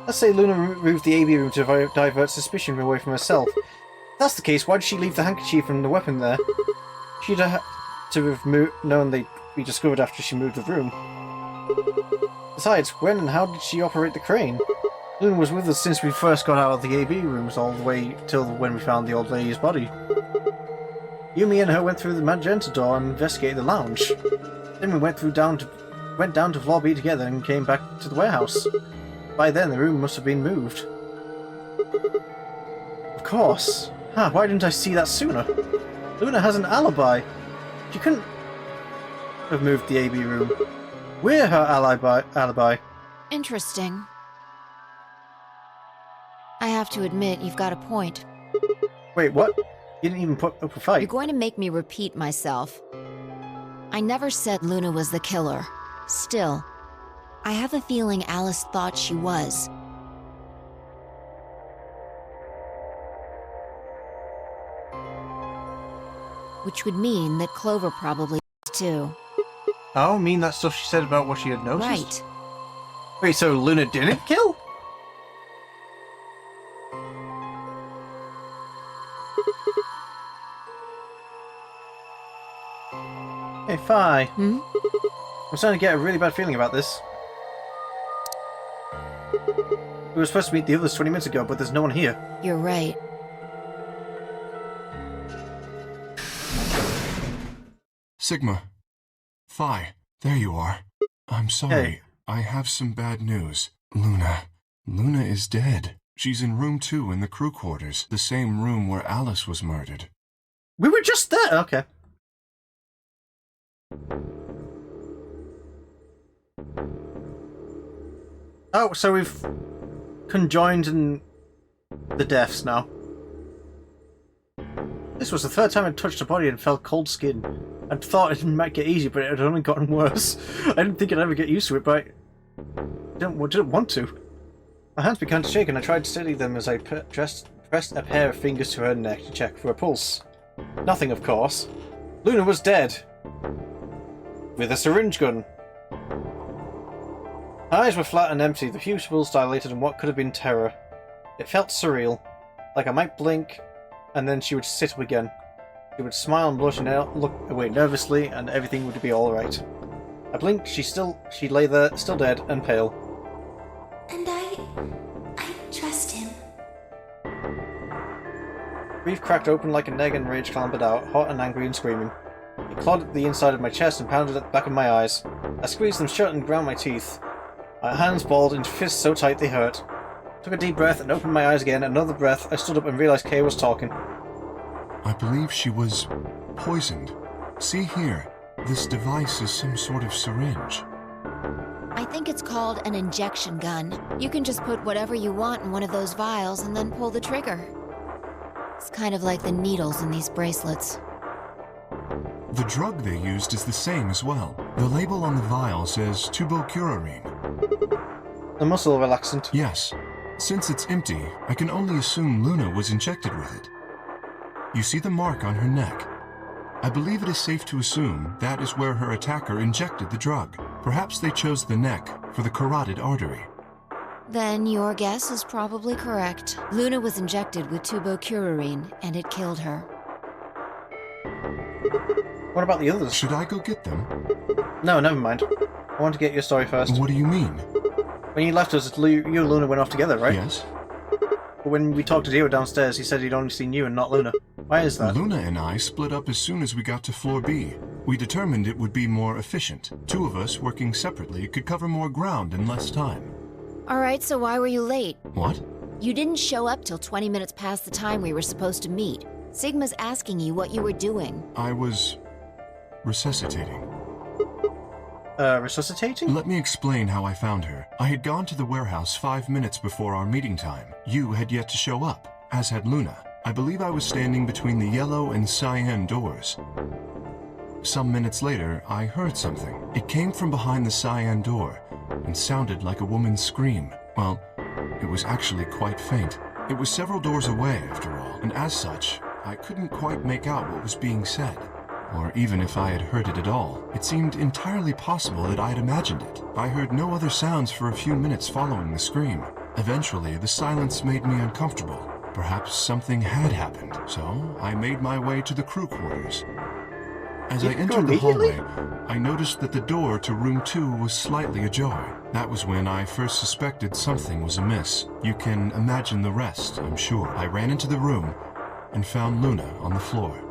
Let's say Luna removed the AB room to divert suspicion away from herself. If that's the case, why did she leave the handkerchief and the weapon there? She'd have to have known they'd be discovered after she moved the room. Besides, when and how did she operate the crane? Luna was with us since we first got out of the AB rooms all the way till when we found the old lady's body. Yumi and her went through the magenta door and investigated the lounge. Then we went down to floor B together and came back to the warehouse. By then, the room must have been moved. Of course. Why didn't I see that sooner? Luna has an alibi. She couldn't have moved the AB room. We're her alibi. Interesting. I have to admit, you've got a point. Wait, what? You didn't even put up a fight. You're going to make me repeat myself. I never said Luna was the killer. Still, I have a feeling Alice thought she was. Which would mean that Clover probably too. Oh, mean that stuff she said about what she had noticed? Right. Wait, so Luna didn't kill? Hey, Fi. Hmm? I'm starting to get a really bad feeling about this. We were supposed to meet the others 20 minutes ago, but there's no one here. You're right. Sigma. Phi, there you are. I'm sorry. Hey. I have some bad news. Luna. Luna is dead. She's in room 2 in the crew quarters, the same room where Alice was murdered. We were just there. Okay. Oh, so we've conjoined in the deaths now. This was the third time I'd touched a body and felt cold skin. I'd thought it might get easier, but it had only gotten worse. I didn't think I'd ever get used to it, but I didn't want to. My hands began to shake and I tried to steady them as I pressed a pair of fingers to her neck to check for a pulse. Nothing, of course. Luna was dead. With a syringe gun. Her eyes were flat and empty, the pupils dilated in what could have been terror. It felt surreal. Like I might blink, and then she would sit up again. She would smile and blush and look away nervously, and everything would be alright. I blinked, she lay there, still dead and pale. And I trust him. Grief cracked open like an egg and rage clambered out, hot and angry and screaming. It clawed at the inside of my chest and pounded at the back of my eyes. I squeezed them shut and ground my teeth. My hands balled into fists so tight they hurt. Took a deep breath and opened my eyes again. Another breath, I stood up and realized Kay was talking. I believe she was poisoned. See here, this device is some sort of syringe. I think it's called an injection gun. You can just put whatever you want in one of those vials and then pull the trigger. It's kind of like the needles in these bracelets. The drug they used is the same as well. The label on the vial says tubocurarine. The muscle relaxant. Yes. Since it's empty, I can only assume Luna was injected with it. You see the mark on her neck. I believe it is safe to assume that is where her attacker injected the drug. Perhaps they chose the neck for the carotid artery. Then your guess is probably correct. Luna was injected with tubocurarine, and it killed her. What about the others? Should I go get them? No, never mind. I want to get your story first. What do you mean? When you left us, you and Luna went off together, right? Yes. But when we talked to Dio downstairs, he said he'd only seen you and not Luna. Why is that? Luna and I split up as soon as we got to floor B. We determined it would be more efficient. Two of us working separately could cover more ground in less time. Alright, so why were you late? What? You didn't show up till 20 minutes past the time we were supposed to meet. Sigma's asking you what you were doing. I was resuscitating. Resuscitating? Let me explain how I found her. I had gone to the warehouse 5 minutes before our meeting time. You had yet to show up, as had Luna. I believe I was standing between the yellow and cyan doors. Some minutes later, I heard something. It came from behind the cyan door and sounded like a woman's scream. Well, it was actually quite faint. It was several doors away, after all, and as such, I couldn't quite make out what was being said. Or even if I had heard it at all, it seemed entirely possible that I had imagined it. I heard no other sounds for a few minutes following the scream. Eventually, the silence made me uncomfortable. Perhaps something had happened, so I made my way to the crew quarters. As I entered the hallway, I noticed that the door to room 2 was slightly ajar. That was when I first suspected something was amiss. You can imagine the rest, I'm sure. I ran into the room and found Luna on the floor.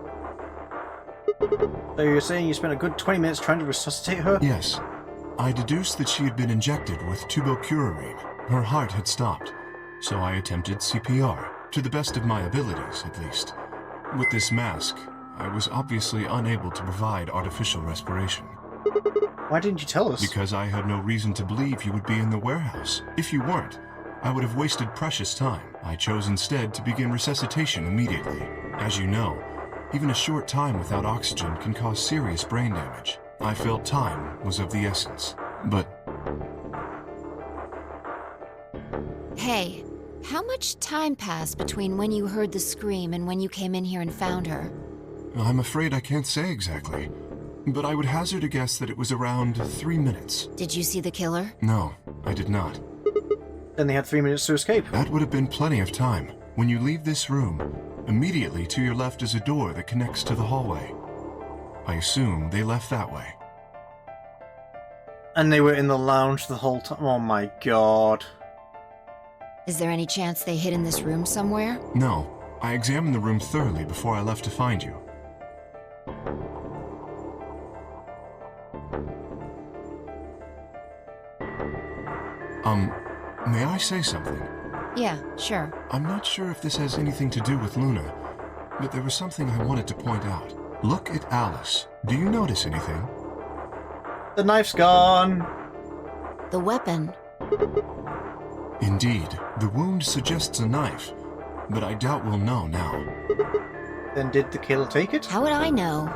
So you're saying you spent a good 20 minutes trying to resuscitate her? Yes. I deduced that she had been injected with tubocurarine. Her heart had stopped, so I attempted CPR, to the best of my abilities, at least. With this mask, I was obviously unable to provide artificial respiration. Why didn't you tell us? Because I had no reason to believe you would be in the warehouse. If you weren't, I would have wasted precious time. I chose instead to begin resuscitation immediately. As you know, even a short time without oxygen can cause serious brain damage. I felt time was of the essence, but... Hey, how much time passed between when you heard the scream and when you came in here and found her? I'm afraid I can't say exactly, but I would hazard a guess that it was around 3 minutes. Did you see the killer? No, I did not. Then they had 3 minutes to escape. That would have been plenty of time. When you leave this room, immediately to your left is a door that connects to the hallway. I assume they left that way. And they were in the lounge the whole time. Oh my god. Is there any chance they hid in this room somewhere? No, I examined the room thoroughly before I left to find you. May I I say something? Yeah, sure. I'm not sure if this has anything to do with Luna, but there was something I wanted to point out. Look at Alice. Do you notice anything? The knife's gone. The weapon. Indeed, the wound suggests a knife, but I doubt we'll know now. Then did the killer take it? How would I know?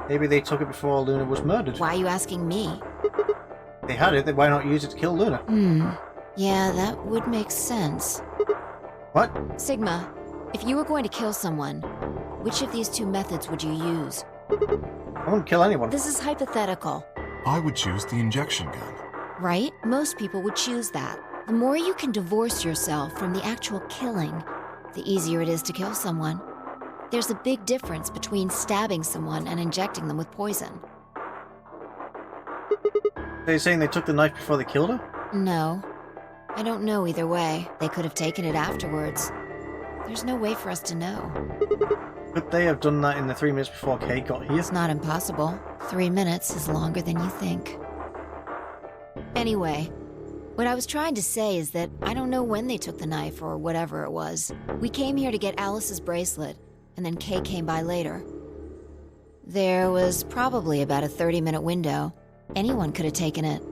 Maybe they took it before Luna was murdered. Why are you asking me? They had it, then why not use it to kill Luna? Yeah, that would make sense. What? Sigma, if you were going to kill someone, which of these two methods would you use? I wouldn't kill anyone. This is hypothetical, I would choose the injection gun. right? Most people would choose that. The more you can divorce yourself from the actual killing, the easier it is to kill someone. There's a big difference between stabbing someone and injecting them with poison. Are you saying they took the knife before they killed her? No. I don't know either way. They could have taken it afterwards. There's no way for us to know. Could they have done that in the 3 minutes before Kay got here? It's not impossible. 3 minutes is longer than you think. Anyway, what I was trying to say is that I don't know when they took the knife or whatever it was. We came here to get Alice's bracelet, and then Kay came by later. There was probably about a 30-minute window. Anyone could have taken it.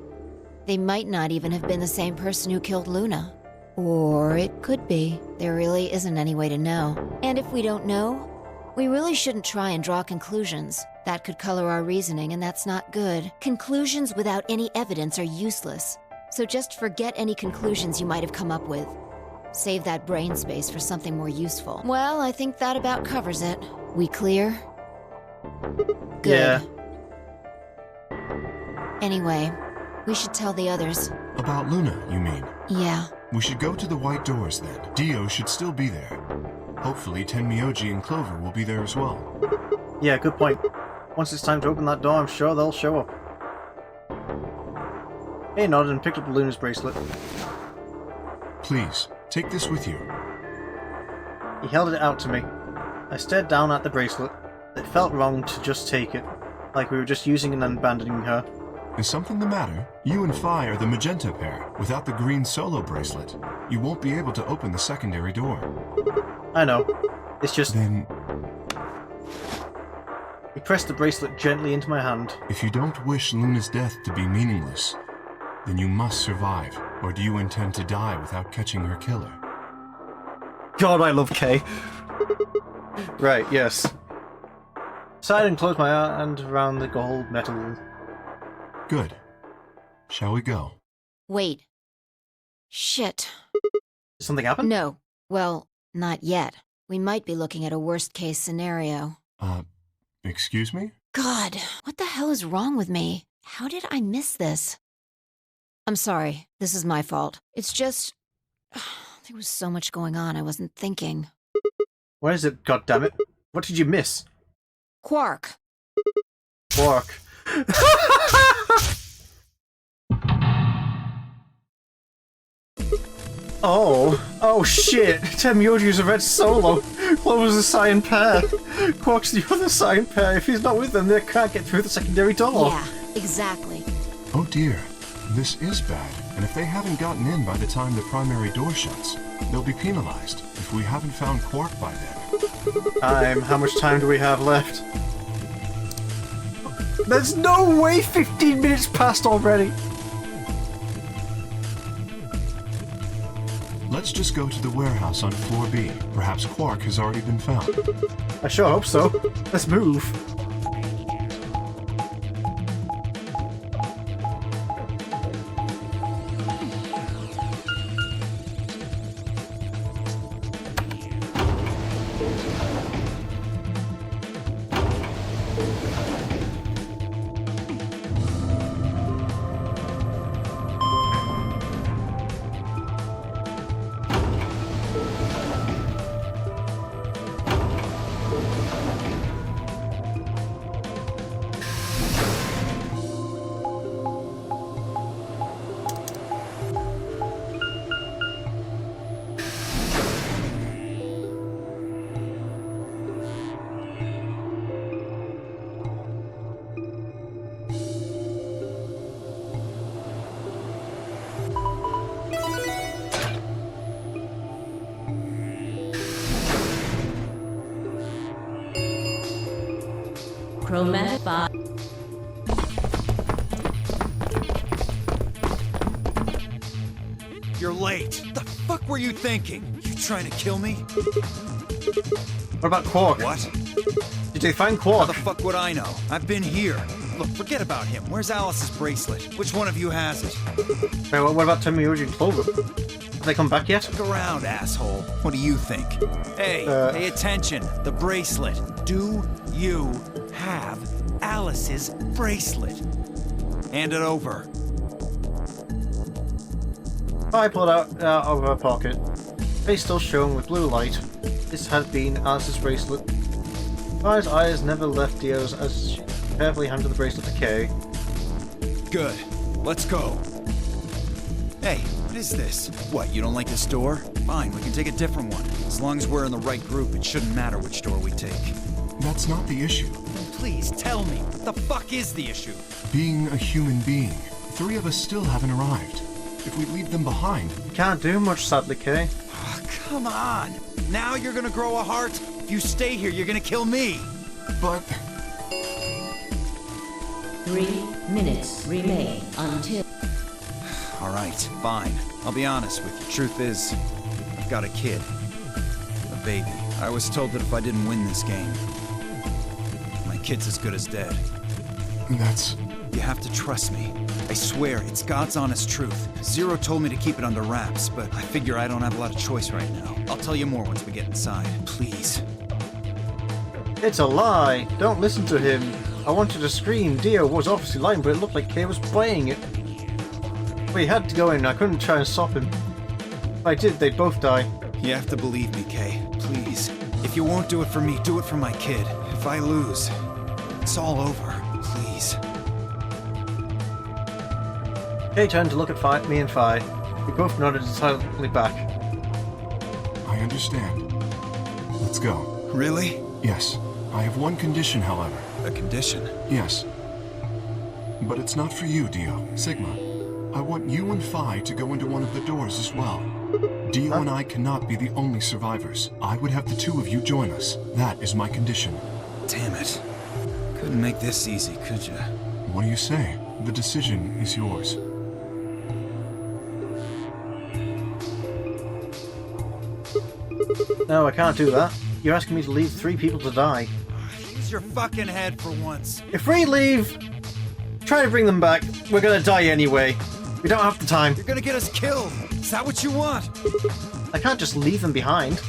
They might not even have been the same person who killed Luna. Or it could be. There really isn't any way to know. And if we don't know, we really shouldn't try and draw conclusions. That could color our reasoning, and that's not good. Conclusions without any evidence are useless. So just forget any conclusions you might have come up with. Save that brain space for something more useful. Well, I think that about covers it. We clear? Good. Yeah. Anyway, we should tell the others. About Luna, you mean? Yeah. We should go to the white doors then. Dio should still be there. Hopefully Tenmyoji and Clover will be there as well. Yeah, good point. Once it's time to open that door, I'm sure they'll show up. He nodded and picked up Luna's bracelet. Please, take this with you. He held it out to me. I stared down at the bracelet. It felt wrong to just take it, like we were just using and abandoning her. Is something the matter? You and Phi are the magenta pair. Without the green solo bracelet, you won't be able to open the secondary door. I know. It's just... Then... He pressed the bracelet gently into my hand. If you don't wish Luna's death to be meaningless, then you must survive. Or do you intend to die without catching her killer? God, I love Kay. Right, yes. Sighed and closed my hand around the gold metal. Good. Shall we go? Wait. Shit. Did something happen? No. Well, not yet. We might be looking at a worst-case scenario. Excuse me? God, what the hell is wrong with me? How did I miss this? I'm sorry. This is my fault. It's just... there was so much going on I wasn't thinking. Where is it, goddammit? What did you miss? Quark. Quark. Oh shit! Tenmyoji's a red solo. Clover's a cyan pair. Quark's the other cyan pair. If he's not with them, they can't get through the secondary door. Yeah, exactly. Oh dear, this is bad. And if they haven't gotten in by the time the primary door shuts, they'll be penalized if we haven't found Quark by then. How much time do we have left? There's no way 15 minutes passed already! Let's just go to the warehouse on floor B. Perhaps Quark has already been found. I sure hope so. Let's move. Chromatic 5. You're late. The fuck were you thinking? You trying to kill me? What about Quark? What? Did they find How Quark? the fuck would I know? I've been here. Look, forget about him. Where's Alice's bracelet? Which one of you has it? Wait, what about Tomoyoji and Clover? Have they come back yet? Look around, asshole. What do you think? Hey, pay attention. The bracelet. Do you have Alice's bracelet? Hand it over. I pulled out of her pocket. Face still shone with blue light. This had been Alice's bracelet. Fi's eyes never left Dio's as she carefully handed the bracelet to Kay. Good. Let's go. Hey, what is this? What, you don't like this door? Fine, we can take a different one. As long as we're in the right group, it shouldn't matter which door we take. That's not the issue. Then please tell me, what the fuck is the issue? Being a human being, 3 of us still haven't arrived. If we leave them behind... Can't do much, sadly, Kay. Oh, come on! Now you're gonna grow a heart? If you stay here, you're gonna kill me! But... 3 minutes remain until... Alright, fine. I'll be honest with you. Truth is, I've got a kid. A baby. I was told that if I didn't win this game, my kid's as good as dead. That's... You have to trust me. I swear, it's God's honest truth. Zero told me to keep it under wraps, but I figure I don't have a lot of choice right now. I'll tell you more once we get inside. Please. It's a lie! Don't listen to him! I wanted to scream. Dio was obviously lying, but it looked like Kay was playing it. We had to go in. I couldn't try and stop him. If I did, they'd both die. You have to believe me, Kay. Please. If you won't do it for me, do it for my kid. If I lose, it's all over. Please. Kay turned to look at me and Fi. We both nodded silently back. I understand. Let's go. Really? Yes. I have one condition, however. A condition? Yes. But it's not for you, Dio. Sigma. I want you and Fi to go into one of the doors as well. Dio and I cannot be the only survivors. I would have the 2 of you join us. That is my condition. Damn it. Couldn't make this easy, could you? What do you say? The decision is yours. No, I can't do that. You're asking me to leave 3 people to die. Use your fucking head for once. If we leave, try to bring them back, we're gonna die anyway. We don't have the time. You're gonna get us killed. Is that what you want? I can't just leave them behind.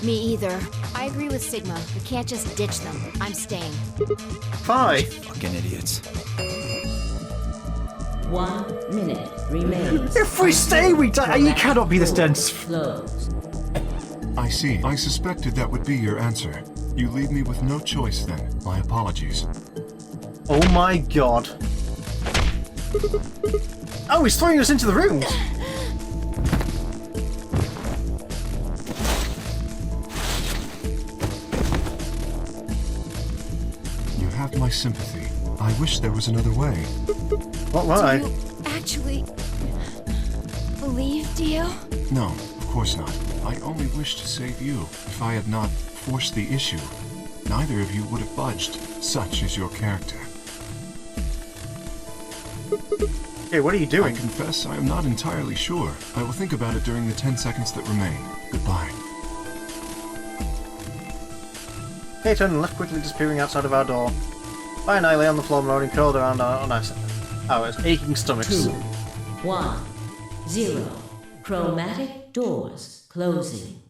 Me either. I agree with Sigma. We can't just ditch them. I'm staying. Fi. Fucking idiots. 1 minute remains. If we stay, we die. You cannot be this dense. Closed. I see. I suspected that would be your answer. You leave me with no choice then. My apologies. Oh my god. Oh, he's throwing us into the rooms. You have my sympathy. I wish there was another way. What way? Do you actually believe Dio? No, of course not. I only wish to save you. If I had not forced the issue, neither of you would have budged. Such is your character. Hey, what are you doing? I confess I am not entirely sure. I will think about it during the 10 seconds that remain. Goodbye. Kay turned and left quickly, disappearing outside of our door. Fi and I lay on the floor moaning, curled around on our aching stomachs. 2, 1, 0. Chromatic doors closing.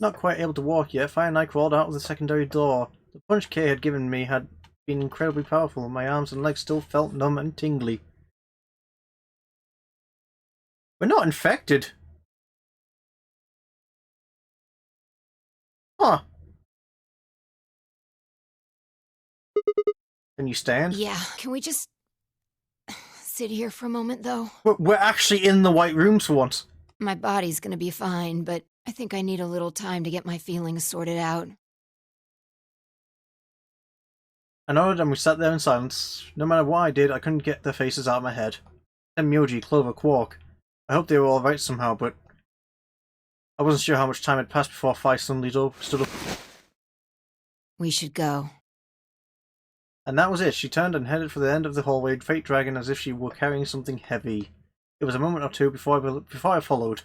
Not quite able to walk yet, Fi and I crawled out of the secondary door. The punch Kay had given me had been incredibly powerful, and my arms and legs still felt numb and tingly. We're not infected. Huh. Can you stand? Yeah, can we just sit here for a moment, though? We're actually in the White Rooms for once. My body's gonna be fine, but I think I need a little time to get my feelings sorted out. I nodded and we sat there in silence. No matter what I did, I couldn't get their faces out of my head. Myoji, Clover, Quark. I hoped they were alright somehow, but I wasn't sure how much time had passed before Phi suddenly stood up. We should go. And that was it. She turned and headed for the end of the hallway, fate dragging as if she were carrying something heavy. It was a moment or two before I followed.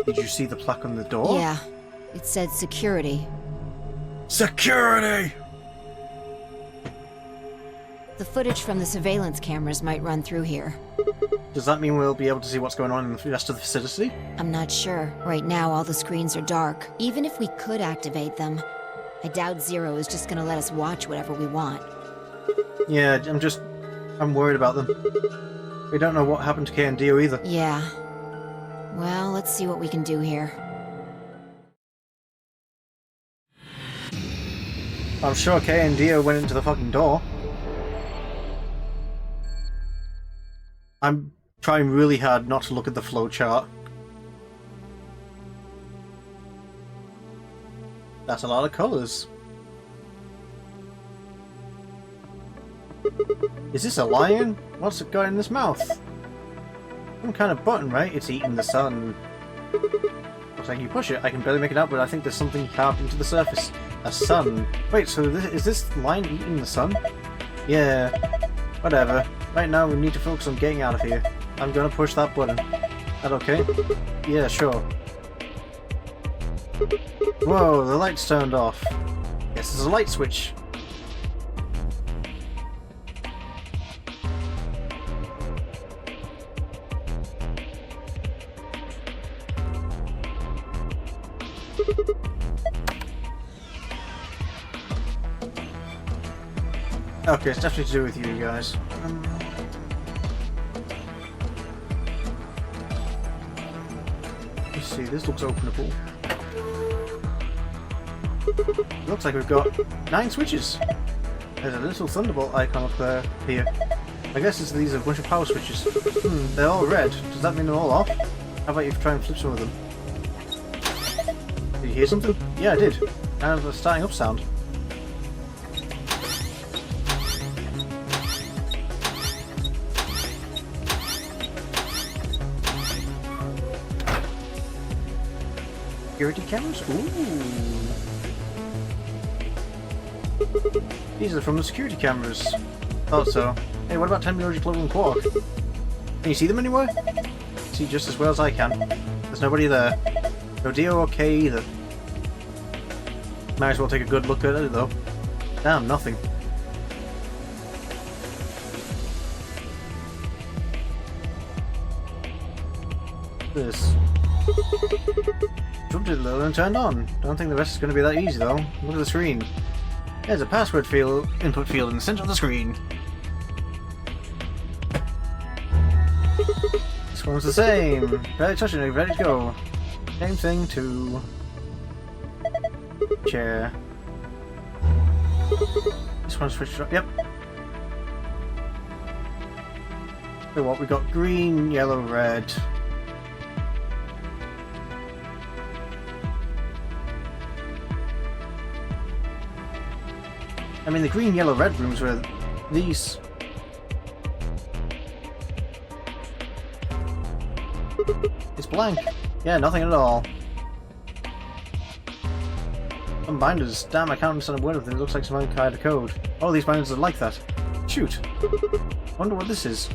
Did you see the plaque on the door? Yeah. It said security. Security! The footage from the surveillance cameras might run through here. Does that mean we'll be able to see what's going on in the rest of the facility? I'm not sure. Right now, all the screens are dark. Even if we could activate them, I doubt Zero is just gonna let us watch whatever we want. Yeah, I'm worried about them. We don't know what happened to K and Dio either. Yeah. Well, let's see what we can do here. I'm sure K and Dio went into the fucking door. I'm trying really hard not to look at the flowchart. That's a lot of colours. Is this a lion? What's it got in its mouth? Some kind of button, right? It's eating the sun. Looks like you push it. I can barely make it out, but I think there's something carved into the surface. A sun. Wait, so is this lion eating the sun? Yeah. Whatever. Right now we need to focus on getting out of here. I'm gonna push that button. That okay? Yeah, sure. Whoa, the light's turned off. Guess there's a light switch. Okay, it's definitely to do with you guys. Let's see, this looks openable. Looks like we've got 9 switches. There's a little thunderbolt icon up there, here. I guess these are a bunch of power switches. They're all red. Does that mean they're all off? How about you try and flip some of them? Did you hear something? Yeah, I did. Kind of a starting up sound. Security cameras? Ooh. These are from the security cameras. Thought so. Hey, what about Tenmyoji, Clover, and Quark? Can you see them anywhere? See just as well as I can. There's nobody there. No Dio or K either. Might as well take a good look at it though. Damn, nothing. This. Jumped it a little and turned on. Don't think the rest is going to be that easy though. Look at the screen. There's a password field, input field in the center of the screen. This one's the same. Barely touching it, ready to go. Same thing to chair. This one's switched up. Yep. So what? We got green, yellow, red. I mean, the green, yellow, red rooms were these. It's blank. Yeah, nothing at all. Some binders. Damn, I can't understand a word of them. It looks like some kind of code. Oh, these binders are like that. Shoot. Wonder what this is.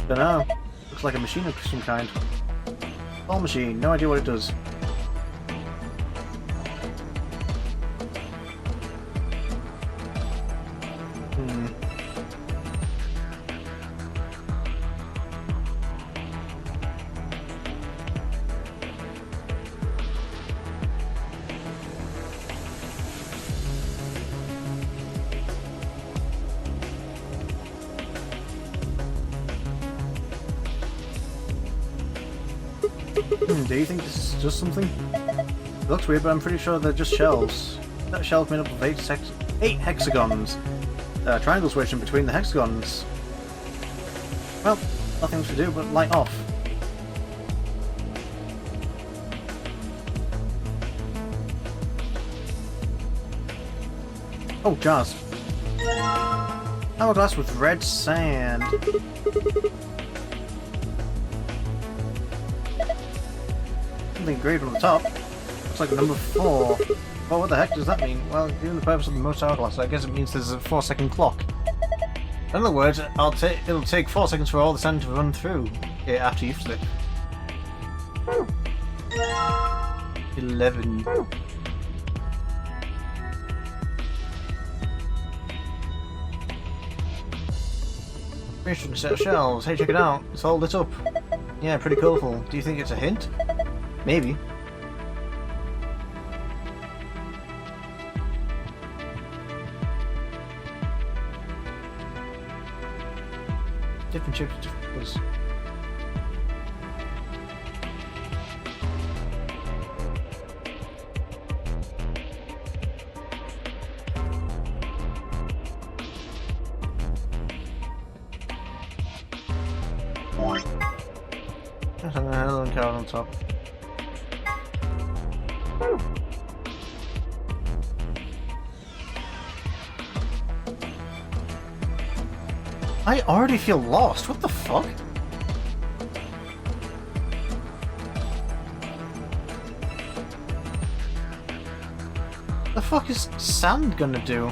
Dunno. Looks like a machine of some kind. Ball machine. No idea what it does. Do you think this is just something? It looks weird, but I'm pretty sure they're just shells. That shelf made up of 8 hexagons. Triangle switch in between the hexagons. Well, nothing to do but light off. Oh, jars. Hourglass with red sand. Something engraved on the top. Looks like number 4. Well, what the heck does that mean? Well, given the purpose of the most hourglass, I guess it means there's a 4-second clock. In other words, it'll take 4 seconds for all the sand to run through after you slip. 11. Interesting set of shelves. Hey, check it out. It's all lit up. Yeah, pretty colourful. Do you think it's a hint? Maybe. Different shapes, different colours. There's a hello and card on top. I already feel lost. What the fuck? The fuck is sand gonna do?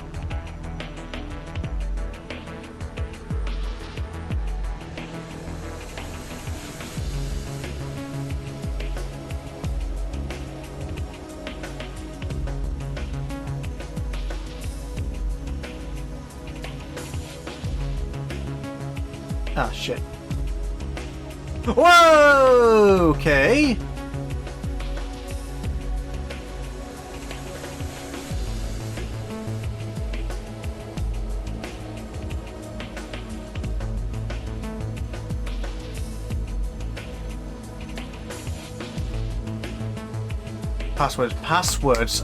Ah, shit. Whoa! Okay. Passwords.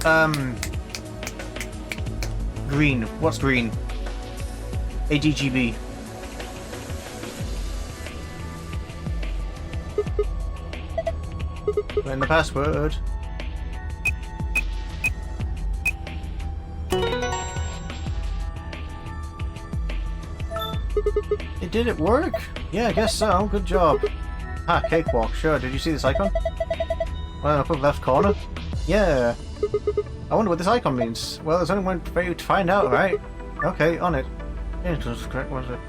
Green. What's green? ADGB. Put in the password. Did it work? Yeah, I guess so. Good job. Ah, cakewalk. Sure. Did you see this icon? Well, upper left corner? Yeah. I wonder what this icon means. Well, there's only one for you to find out, right? Okay, on it. Yeah, it was correct, was it?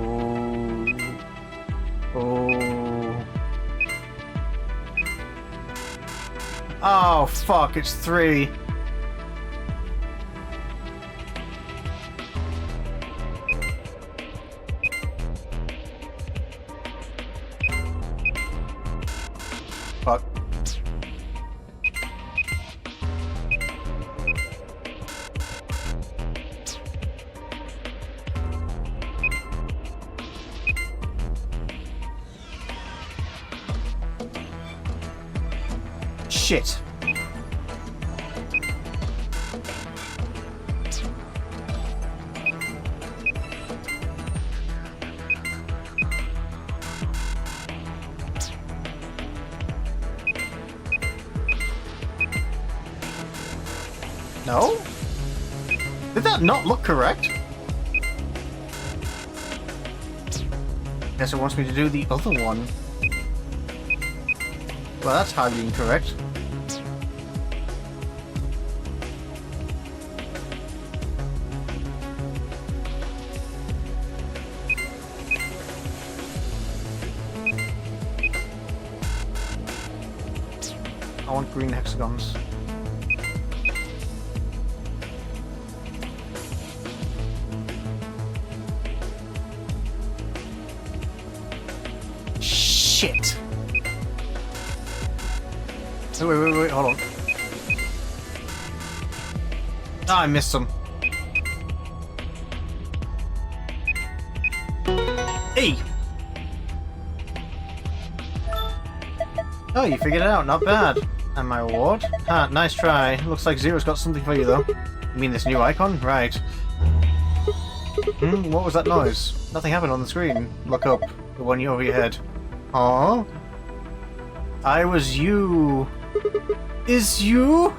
Oh. Oh. Oh, fuck, it's 3. Fuck. Shit. No? Did that not look correct? Guess it wants me to do the other one. Well, that's highly incorrect. I want green hexagons. Shit! Oh, wait, hold on. Ah, I missed some. Hey! Oh, you figured it out. Not bad. And my reward? Ah, nice try. Looks like Zero's got something for you, though. You mean this new icon? Right. What was that noise? Nothing happened on the screen. Look up. The one over your head. Aww. I was you. Is you?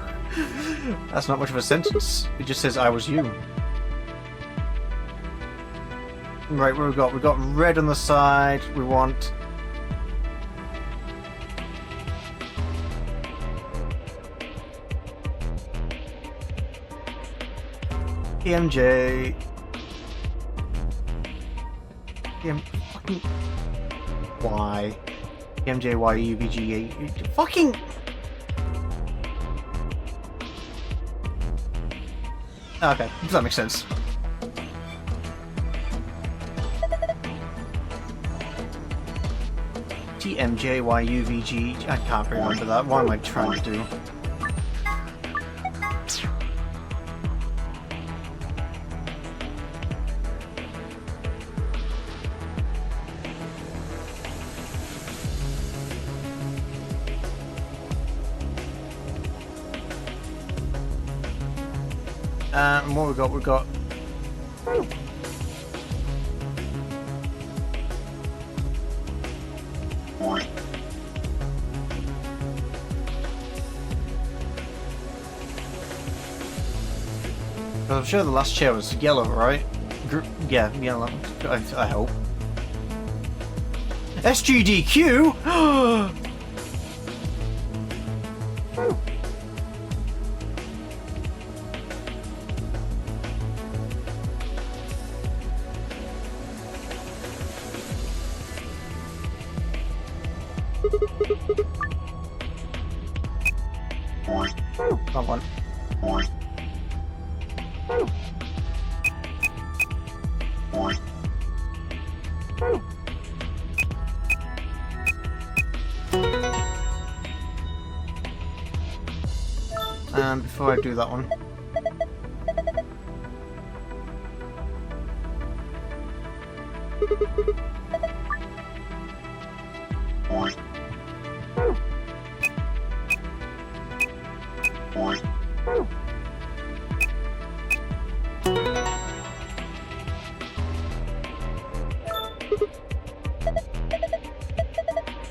That's not much of a sentence. It just says I was you. Right, what we got? We got red on the side. We want... PMJ. Fucking... Y. PMJ, YE, VG, fucking... Okay, does that make sense? TMJYUVG. I can't remember that. What am I trying to do? And what we got? We got. I'm sure the last chair was yellow, right? Yeah, yellow. I hope. SGDQ! Come on. And before I do that one,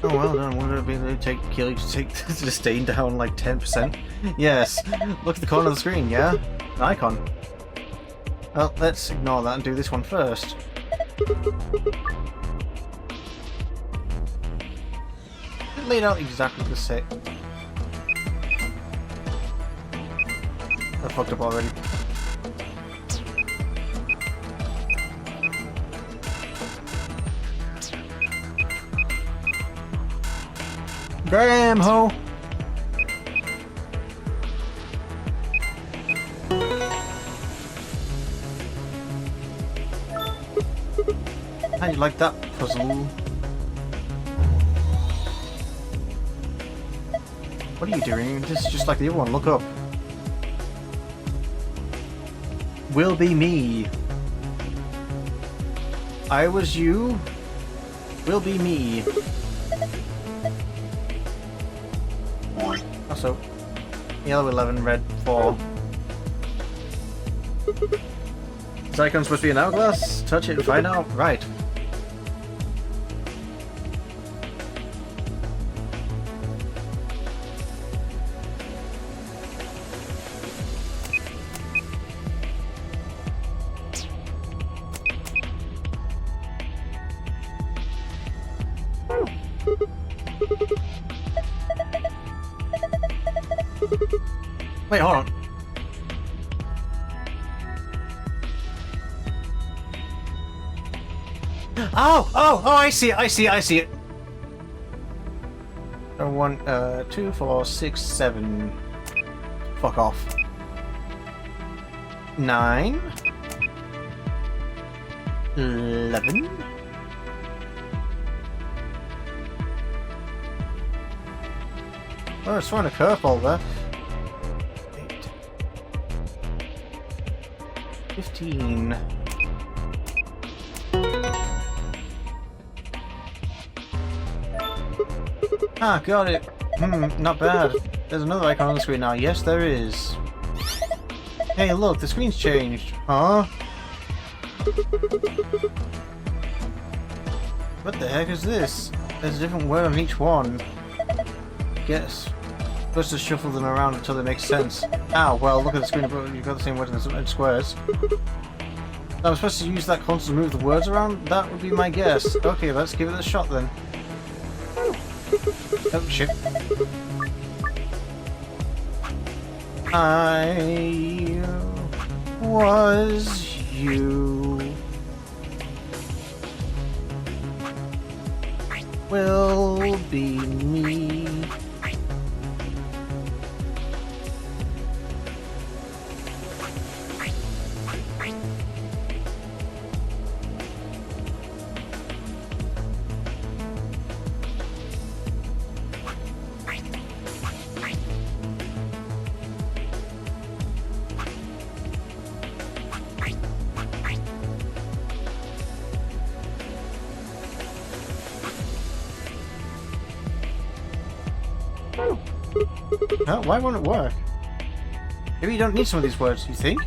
oh well done, would it be able to kill you to take the stain down like 10%? Yes. Look at the corner of the screen, yeah? An icon. Well, let's ignore that and do this one first. It laid out exactly the same. I fucked up already. Damn ho! How do you like that puzzle? What are you doing? This is just like the other one. Look up. Will be me. I was you. Will be me. Also, yellow 11, red 4. This icon's supposed to be an hourglass? Touch it and find out. Right. Wait, hold on. Oh, I see it, I see it. 1, 2, 4, 6, 7. Fuck off. 9. 11. Oh, I was throwing a curveball there. 15. Ah, got it. Not bad. There's another icon on the screen now. Yes, there is. Hey, look, the screen's changed. Huh? What the heck is this? There's a different word on each one. Guess. Let's just shuffle them around until they make sense. Ah, well, look at the screen. You've got the same words in squares. I'm supposed to use that console to move the words around? That would be my guess. Okay, let's give it a shot then. Oh, shit. I was you. Will be me. Huh? Why won't it work? Maybe you don't need some of these words, you think?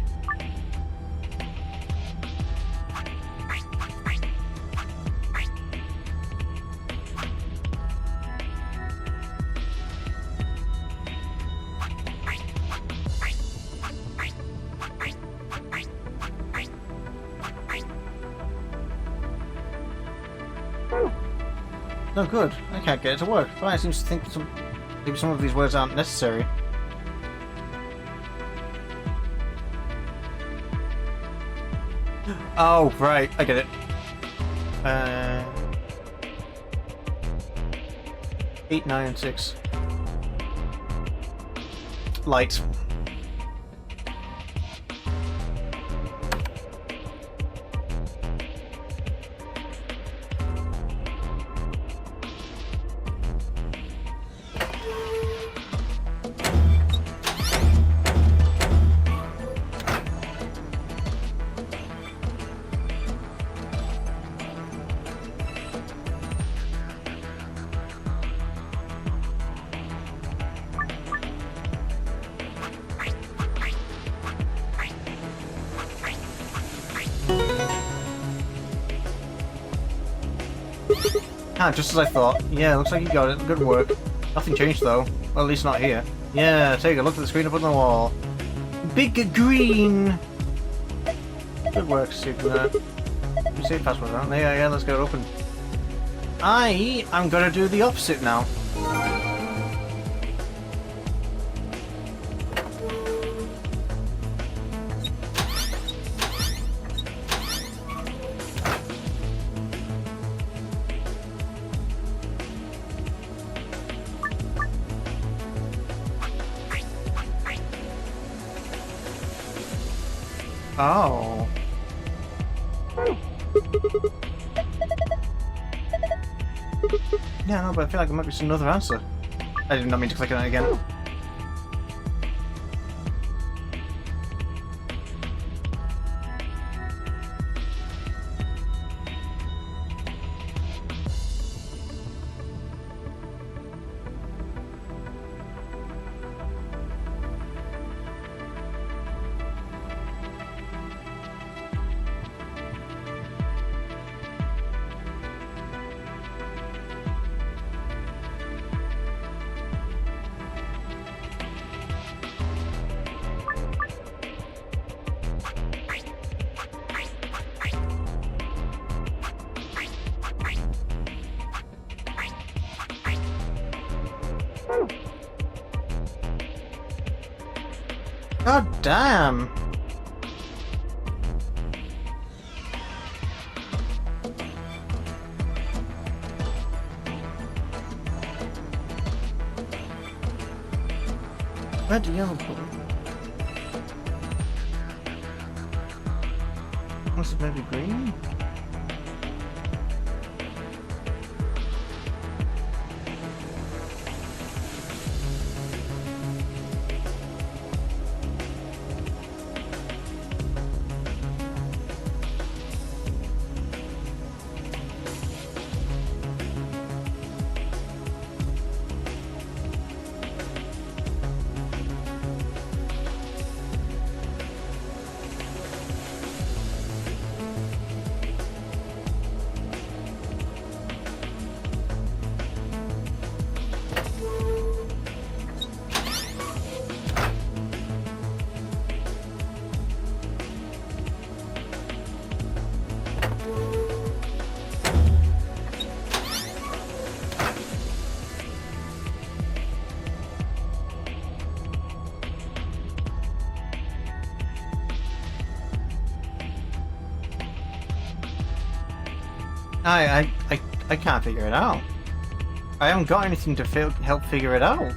No good. I can't get it to work. Brian seems to think maybe some of these words aren't necessary. Oh, right. I get it. 8, 9, and 6. Light. Ah, just as I thought. Yeah, looks like you got it. Good work. Nothing changed though. Well, at least not here. Yeah, take a look at the screen up on the wall. Big green! Good work, Super. You say password, aren't they? Yeah, let's get it open. I'm gonna do the opposite now. Oh. Yeah, no, but I feel like there might be another answer. I did not mean to click on it again. God damn! Red, yellow, blue. What's it, maybe green? I can't figure it out. I haven't got anything to help figure it out.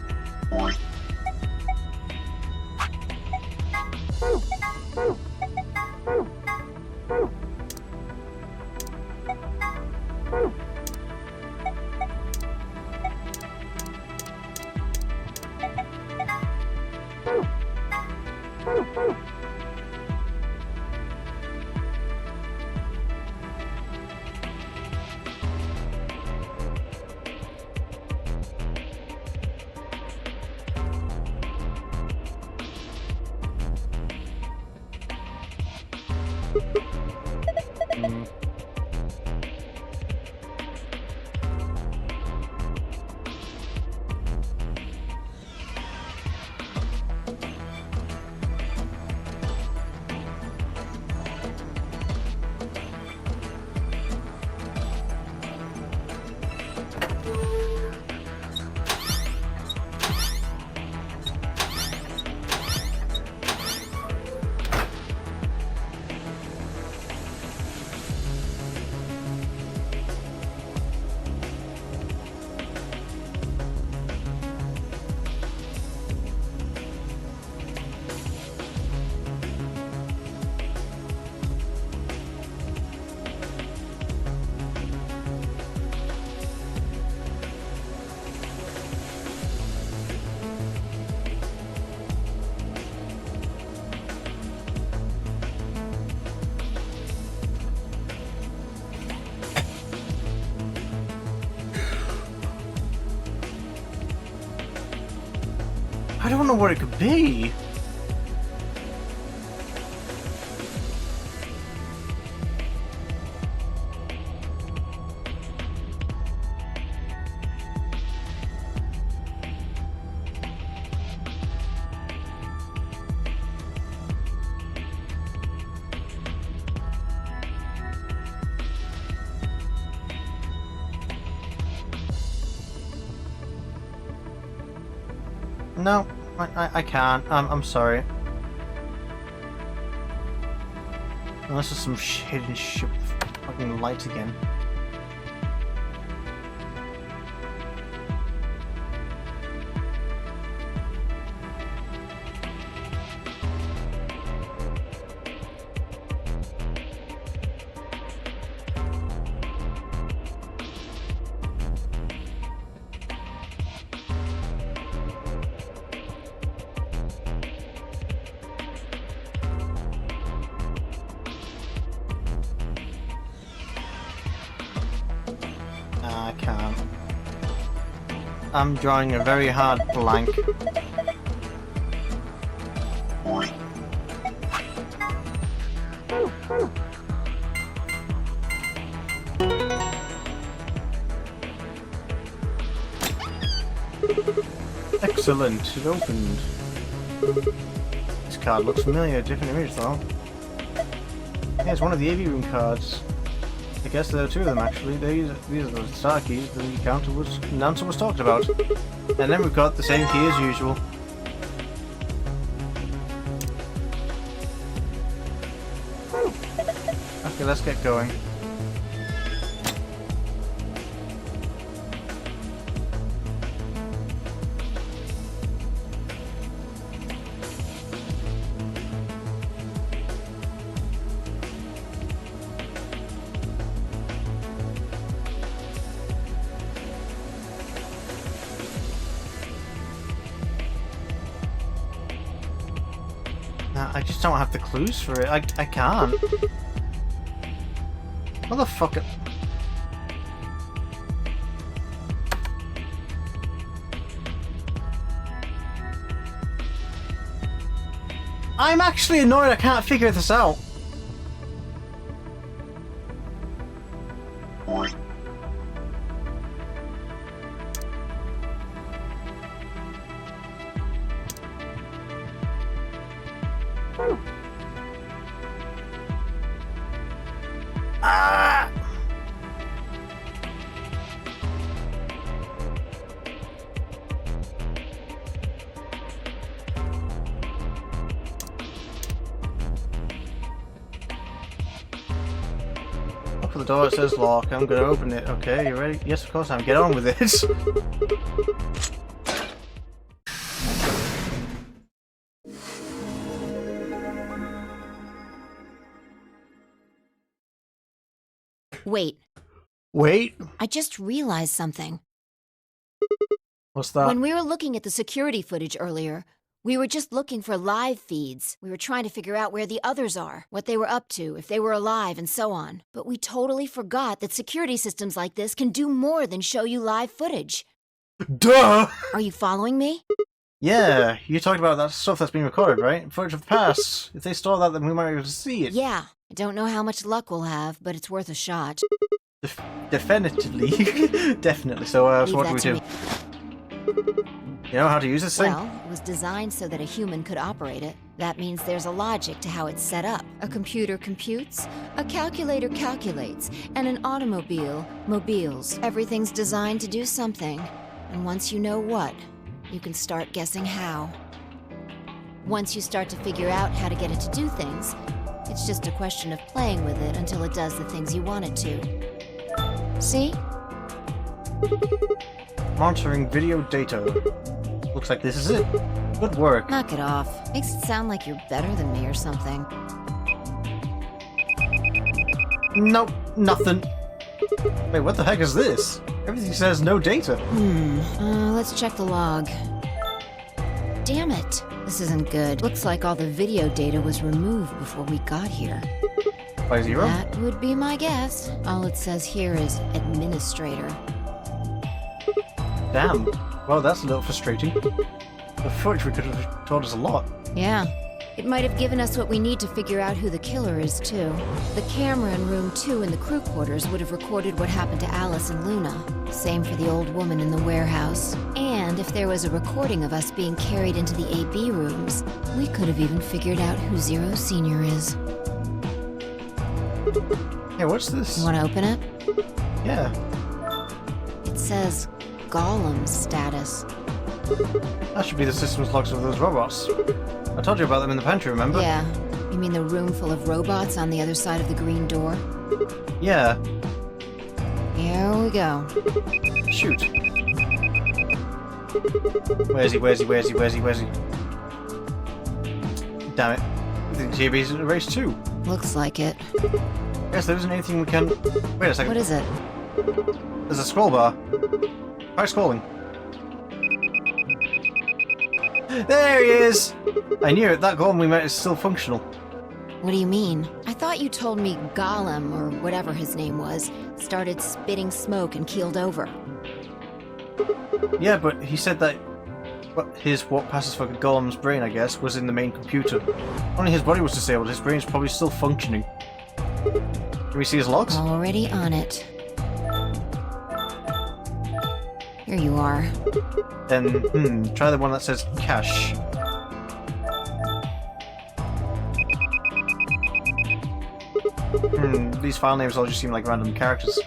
I don't know what it could be. No, I can't. I'm sorry. Unless there's some hidden shit with fucking lights again. I can't. I'm drawing a very hard blank. Excellent, it opened. This card looks familiar, different image though. Yeah, it's one of the AV room cards. I guess there are two of them actually. These are the star keys the announcer was talking about. And then we've got the same key as usual. Okay, let's get going. I just don't have the clues for it. I can't. Motherfucker. I'm actually annoyed I can't figure this out. the door, it says lock. I'm gonna open it. Okay, you ready? Yes, of course I am. Get on with it. Wait, Wait, I just realized something. what's that? When we were looking at the security footage earlier, we were just looking for live feeds. We were trying to figure out where the others are, what they were up to, if they were alive, and so on. But we totally forgot that security systems like this can do more than show you live footage. Duh! Are you following me? Yeah, you talked about that stuff that's been recorded, right? Footage of the past. If they store that, then we might be able to see it. Yeah. I don't know how much luck we'll have, but it's worth a shot. Definitively. Definitely. So, Leave what do that we to do? You know how to use this thing? Well, it was designed so that a human could operate it. That means there's a logic to how it's set up. A computer computes, a calculator calculates, and an automobile mobiles. Everything's designed to do something. And once you know what, you can start guessing how. Once you start to figure out how to get it to do things, it's just a question of playing with it until it does the things you want it to. See? Monitoring video data. Looks like this is it. Good work. Knock it off. Makes it sound like you're better than me or something. Nope, nothing. Wait, what the heck is this? Everything says no data. Let's check the log. Damn it. This isn't good. Looks like all the video data was removed before we got here. By 0? That would be my guess. All it says here is administrator. Damn. Well, that's a little frustrating. The footage could have told us a lot. Yeah. It might have given us what we need to figure out who the killer is, too. The camera in room 2 in the crew quarters would have recorded what happened to Alice and Luna. Same for the old woman in the warehouse. And if there was a recording of us being carried into the AB rooms, we could have even figured out who Zero Senior is. Hey, what's this? You want to open it? Yeah. It says Golem status. That should be the system's logs of those robots. I told you about them in the pantry, remember? Yeah. You mean the room full of robots on the other side of the green door? Yeah. Here we go. Shoot. Where's he? Where's he? Where's he? Where's he? Where's he? Damn it. I think TB's erased too. Looks like it. Guess there isn't anything we can... Wait a second. What is it? There's a scroll bar. Try scrolling. There he is! I knew it. That golem we met is still functional. What do you mean? I thought you told me Golem, or whatever his name was, started spitting smoke and keeled over. Yeah, but he said that what passes for Golem's brain, I guess, was in the main computer. Only his body was disabled. His brain's probably still functioning. Can we see his logs? Already on it. Here you are. Then, try the one that says cache. These file names all just seem like random characters.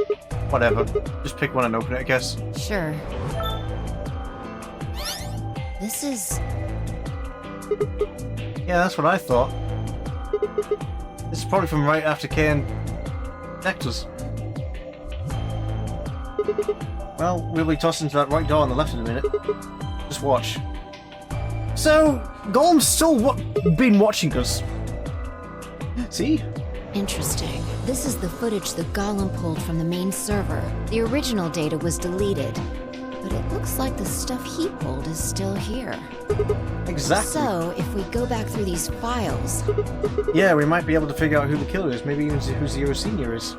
Whatever. Just pick one and open it, I guess. Sure. This is... Yeah, that's what I thought. This is probably from right after Kay and Nectar's. Well, we'll be tossed into that right door on the left in a minute. Just watch. So, Golem's still been watching us. See? interesting. This is the footage the Golem pulled from the main server. The original data was deleted, but it looks like the stuff he pulled is still here. Exactly. So, if we go back through these files... Yeah, we might be able to figure out who the killer is, maybe even who Zero Senior is.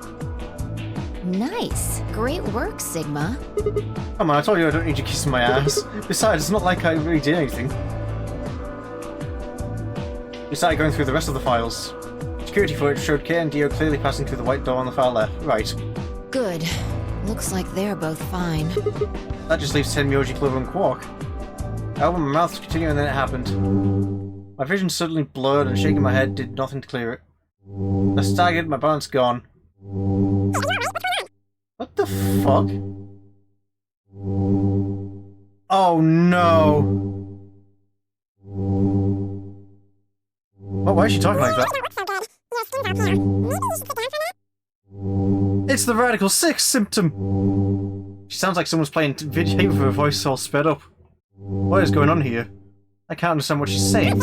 Nice. Great work, Sigma. Come on, I told you I don't need you kissing my ass. Besides, it's not like I really did anything. We started going through the rest of the files. Security footage showed Kay and Dio clearly passing through the white door on the far left. Right. Good. Looks like they're both fine. That just leaves Tenmyoji, Clover, and Quark. I opened my mouth to continue and then it happened. My vision suddenly blurred and shaking my head did nothing to clear it. I staggered, my balance gone. What the fuck? Oh no! Why is she talking like that? It's the Radical 6 symptom! She sounds like someone's playing video with her voice all sped up. What is going on here? I can't understand what she's saying.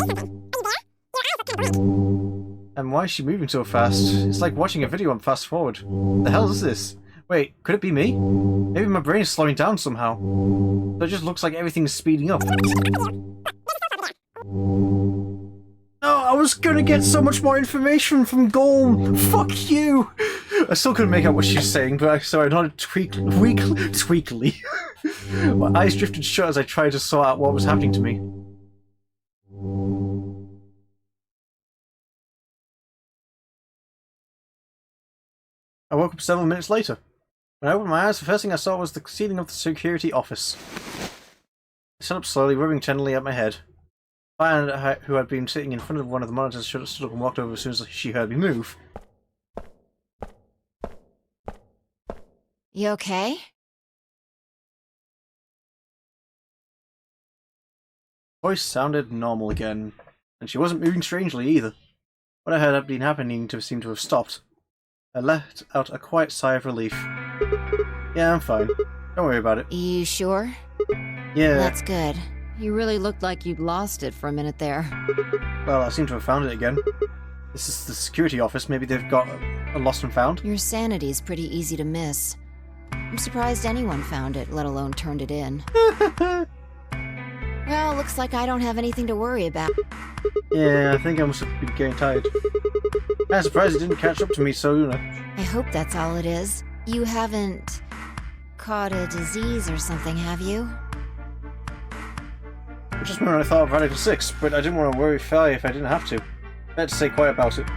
And why is she moving so fast? It's like watching a video on fast forward. The hell is this? Wait, could it be me? Maybe my brain is slowing down somehow. So it just looks like everything's speeding up. No, I was gonna get so much more information from Golem. Fuck you! I still couldn't make out what she was saying, but I nodded tweakily. My eyes drifted shut as I tried to sort out what was happening to me. I woke up several minutes later. When I opened my eyes, the first thing I saw was the ceiling of the security office. I sat up slowly, rubbing tenderly at my head. Fire, who had been sitting in front of one of the monitors, stood up and walked over as soon as she heard me move. You okay? Voice sounded normal again, and she wasn't moving strangely either. What I heard had been happening seemed to have stopped. I let out a quiet sigh of relief. Yeah, I'm fine. Don't worry about it. You sure? Yeah. That's good. You really looked like you'd lost it for a minute there. Well, I seem to have found it again. This is the security office. Maybe they've got a lost and found? Your sanity's pretty easy to miss. I'm surprised anyone found it, let alone turned it in. Well, looks like I don't have anything to worry about. Yeah, I think I must have been getting tired. I'm surprised it didn't catch up to me sooner. I hope that's all it is. You haven't caught a disease or something, have you? Just when I thought of Radical 6, but I didn't want to worry Faye if I didn't have to. Better to stay quiet about it.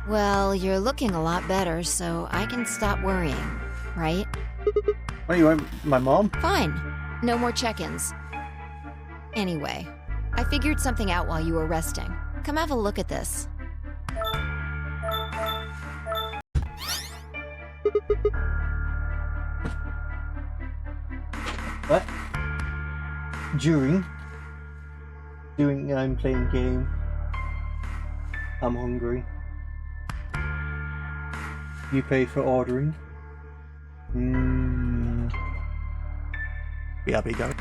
Well, you're looking a lot better, so I can stop worrying, right? What, you want my mom? Fine. No more check-ins. Anyway, I figured something out while you were resting. Come have a look at this. What? During I'm playing game. I'm hungry. You pay for ordering. Yeah, big guy.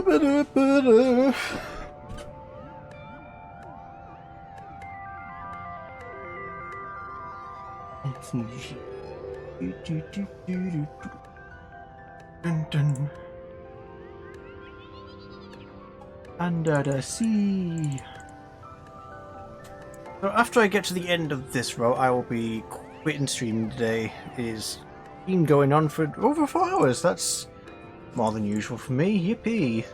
Dun, dun. Under the sea. So after I get to the end of this row, I will be quitting streaming today. It is been going on for over 4 hours. That's more than usual for me. Yippee.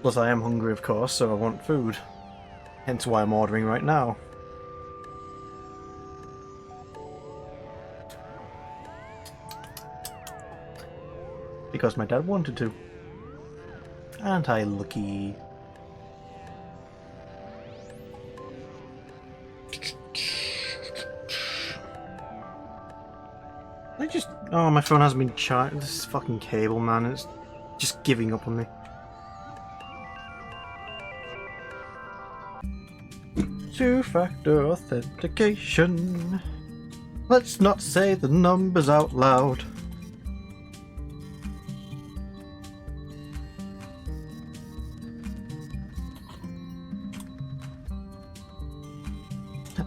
Plus I am hungry, of course, so I want food. Hence why I'm ordering right now. Because my dad wanted to. Aren't I lucky? I just... Oh, my phone hasn't been charged. This fucking cable, man. It's just giving up on me. Two-factor authentication. Let's not say the numbers out loud.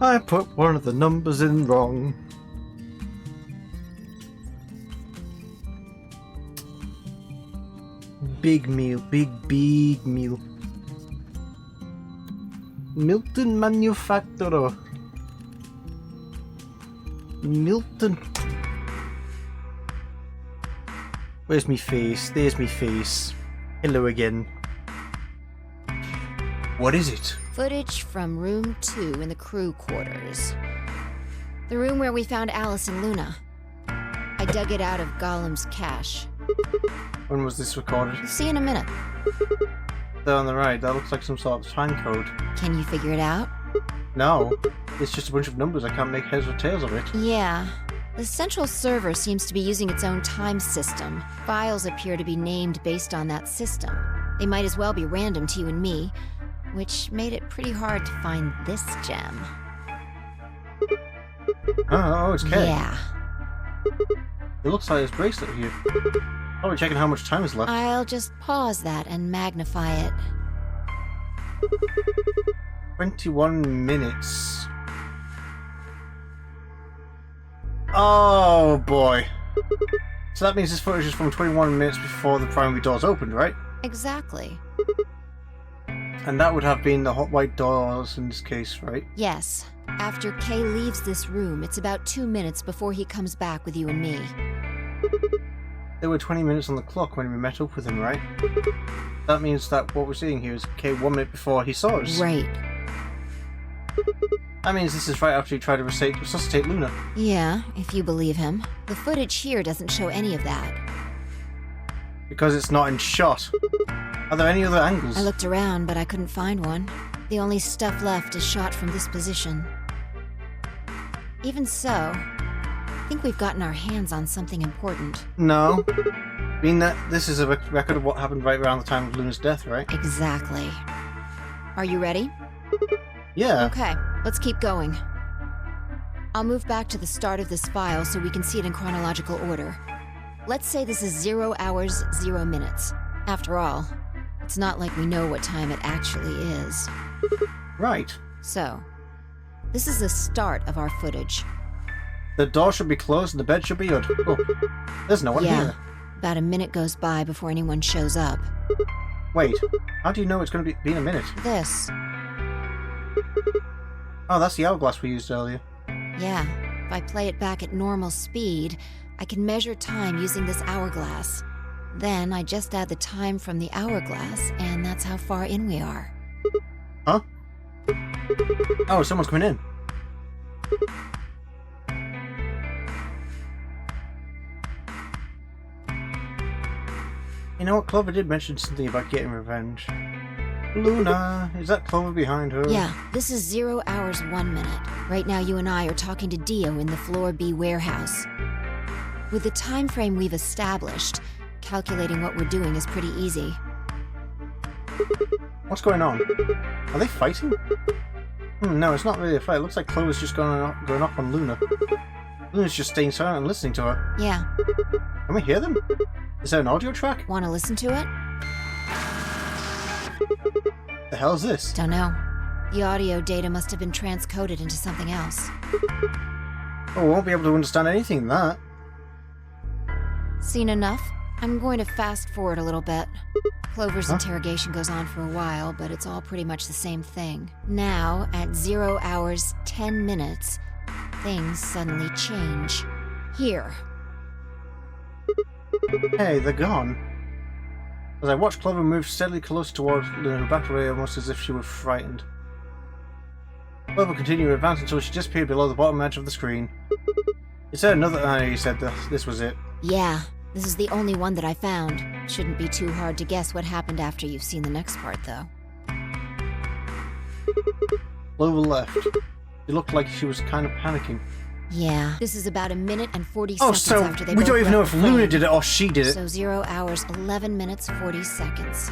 I put one of the numbers in wrong. Big meal, big meal. Milton Manufacturer. Milton. Where's me face? There's me face. Hello again. What is it? Footage from room 2 in the crew quarters. The room where we found Alice and Luna. I dug it out of Gollum's cache. When was this recorded? You'll see in a minute. There on the right, that looks like some sort of time code. Can you figure it out? No, it's just a bunch of numbers. I can't make heads or tails of it. Yeah. The central server seems to be using its own time system. Files appear to be named based on that system. They might as well be random to you and me, which made it pretty hard to find this gem. Oh, it's K. Yeah. It looks like this bracelet here. Probably checking how much time is left. I'll just pause that and magnify it. 21 minutes. Oh boy. So that means this footage is from 21 minutes before the primary doors opened, right? Exactly. And that would have been the hot white doors in this case, right? Yes. After Kay leaves this room, it's about 2 minutes before he comes back with you and me. There were 20 minutes on the clock when we met up with him, right? That means that what we're seeing here is Kay 1 minute before he saw us. Right. That means this is right after he tried to resuscitate Luna. Yeah, if you believe him. The footage here doesn't show any of that. Because it's not in shot. Are there any other angles? I looked around, but I couldn't find one. The only stuff left is shot from this position. Even so, I think we've gotten our hands on something important. No. Being that this is a record of what happened right around the time of Luna's death, right? Exactly. Are you ready? Yeah. Okay, let's keep going. I'll move back to the start of this file so we can see it in chronological order. Let's say this is 0 hours, 0 minutes. After all, it's not like we know what time it actually is. Right. So, this is the start of our footage. The door should be closed and the bed should be up. Oh, there's no one here. About a minute goes by before anyone shows up. Wait, how do you know it's going to be in a minute? This. Oh, that's the hourglass we used earlier. Yeah, if I play it back at normal speed, I can measure time using this hourglass. Then I just add the time from the hourglass, and that's how far in we are. Huh? Oh, someone's coming in. You know what, Clover did mention something about getting revenge. Luna, is that Clover behind her? Yeah, this is 0 hours, 1 minute. Right now you and I are talking to Dio in the Floor B warehouse. With the time frame we've established, calculating what we're doing is pretty easy. What's going on? Are they fighting? No, it's not really a fight. It looks like Clover's just going up on Luna. Luna's just staying silent and listening to her. Yeah. Can we hear them? Is there an audio track? Want to listen to it? The hell is this? Don't know. The audio data must have been transcoded into something else. Oh, we won't be able to understand anything in that. Seen enough? I'm going to fast forward a little bit. Clover's interrogation goes on for a while, but it's all pretty much the same thing. Now, at 0 hours 10 minutes, things suddenly change. Here. Hey, they're gone. As I watched Clover move steadily closer towards Luna, who backed away almost as if she were frightened. Clover continued to advance until she disappeared below the bottom edge of the screen. Is there another... you said this was it. Yeah, this is the only one that I found. Shouldn't be too hard to guess what happened after you've seen the next part, though. Clover left. It looked like she was kind of panicking. Yeah, this is about 1 minute and 40 seconds so after they we both don't even know left if the Luna frame. did it or she did it. So 0 hours 11 minutes 40 seconds.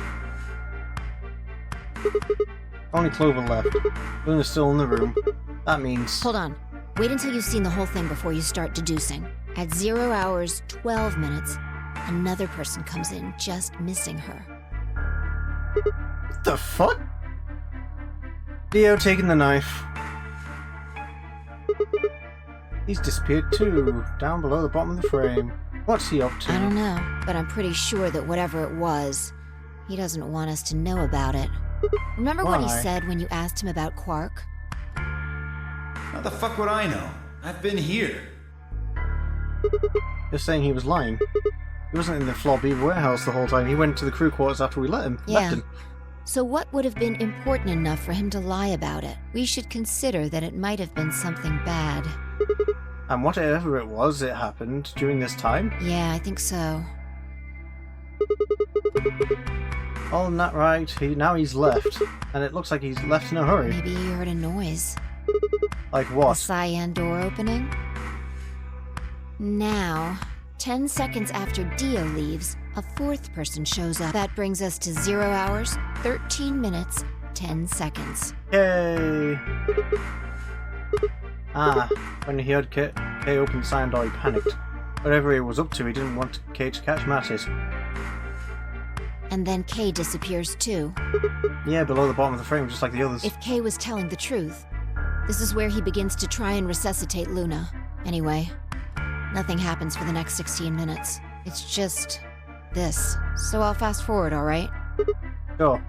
Only Clover left. Luna's still in the room. That means... Hold on. Wait until you've seen the whole thing before you start deducing. At 0 hours 12 minutes, another person comes in, just missing her. What the fuck? Dio taking the knife. He's disappeared too, down below the bottom of the frame. What's he up to? I don't know, but I'm pretty sure that whatever it was, he doesn't want us to know about it. Remember what he Why? said when you asked him about Quark? How the fuck would I know? I've been here. You're saying he was lying. He wasn't in the Floor B warehouse the whole time. He went to the crew quarters after we left Yeah. him. So what would have been important enough for him to lie about it? We should consider that it might have been something bad. And whatever it was, it happened during this time. Yeah, I think so. Oh, not right. Now he's left. And it looks like he's left in a hurry. Maybe he heard a noise. Like The what? cyan door opening? Now, 10 seconds after Dio leaves, a fourth person shows up. That brings us to 0 hours, 13 minutes, 10 seconds. Yay! Ah, when he heard Kay open the cyan door, he panicked. Whatever he was up to, he didn't want Kay to catch Mattis. And then Kay disappears too. Yeah, below the bottom of the frame, just like the others. If Kay was telling the truth, this is where he begins to try and resuscitate Luna. Anyway, nothing happens for the next 16 minutes. It's just this. So I'll fast forward, alright? Sure.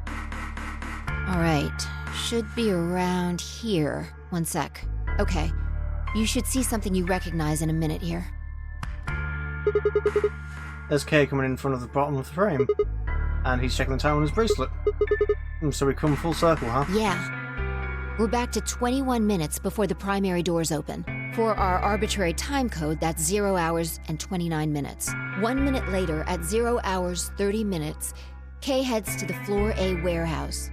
Alright, should be around here. One sec. Okay, you should see something you recognize in a minute here. There's Kay coming in front of the bottom of the frame. And he's checking the time on his bracelet. So we come full circle, huh? Yeah. We're back to 21 minutes before the primary doors open. For our arbitrary time code, that's 0 hours and 29 minutes. 1 minute later, at 0 hours 30 minutes, Kay heads to the Floor A warehouse.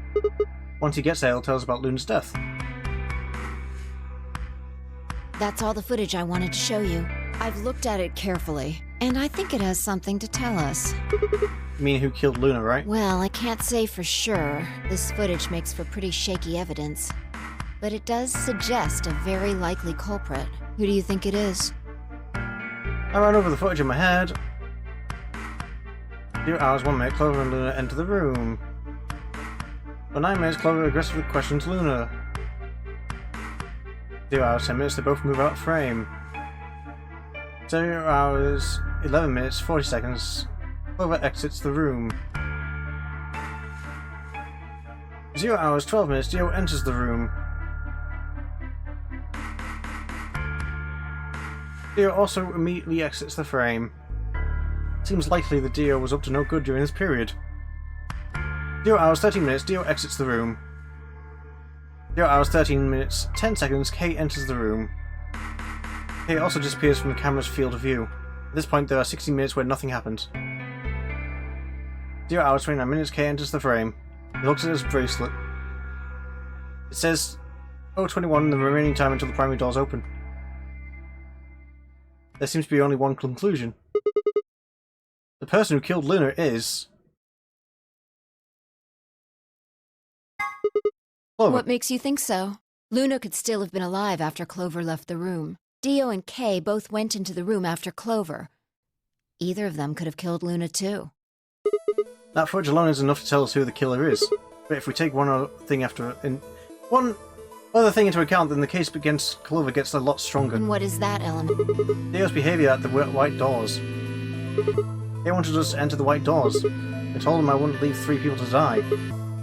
Once he gets there, he'll tell us about Luna's death. That's all the footage I wanted to show you. I've looked at it carefully, and I think it has something to tell us. You mean who killed Luna, right? Well, I can't say for sure. This footage makes for pretty shaky evidence. But it does suggest a very likely culprit. Who do you think it is? I ran over the footage in my head. 2 hours, 1 minute, Clover and Luna enter the room. For 9 minutes, Clover aggressively questions Luna. 2 hours, 10 minutes, they both move out of frame. 0 hours, 11 minutes, 40 seconds, Clover exits the room. 0 hours, 12 minutes, Dio enters the room. Dio also immediately exits the frame. Seems likely that Dio was up to no good during this period. 0 hours, 13 minutes, Dio exits the room. 0 hours, 13 minutes, 10 seconds, Kay enters the room. Kay also disappears from the camera's field of view. At this point, there are 60 minutes where nothing happens. 0 hours, 29 minutes, Kay enters the frame. He looks at his bracelet. It says 0:21 the remaining time until the primary doors open. There seems to be only one conclusion. The person who killed Luna is... Clover. What makes you think so? Luna could still have been alive after Clover left the room. Dio and Kay both went into the room after Clover. Either of them could have killed Luna too. That footage alone is enough to tell us who the killer is. But if we take one other thing into account, then the case against Clover gets a lot stronger. And what is that element? Dio's behaviour at the White Doors. They wanted us to enter the White Doors. I told them I wouldn't leave 3 people to die. Do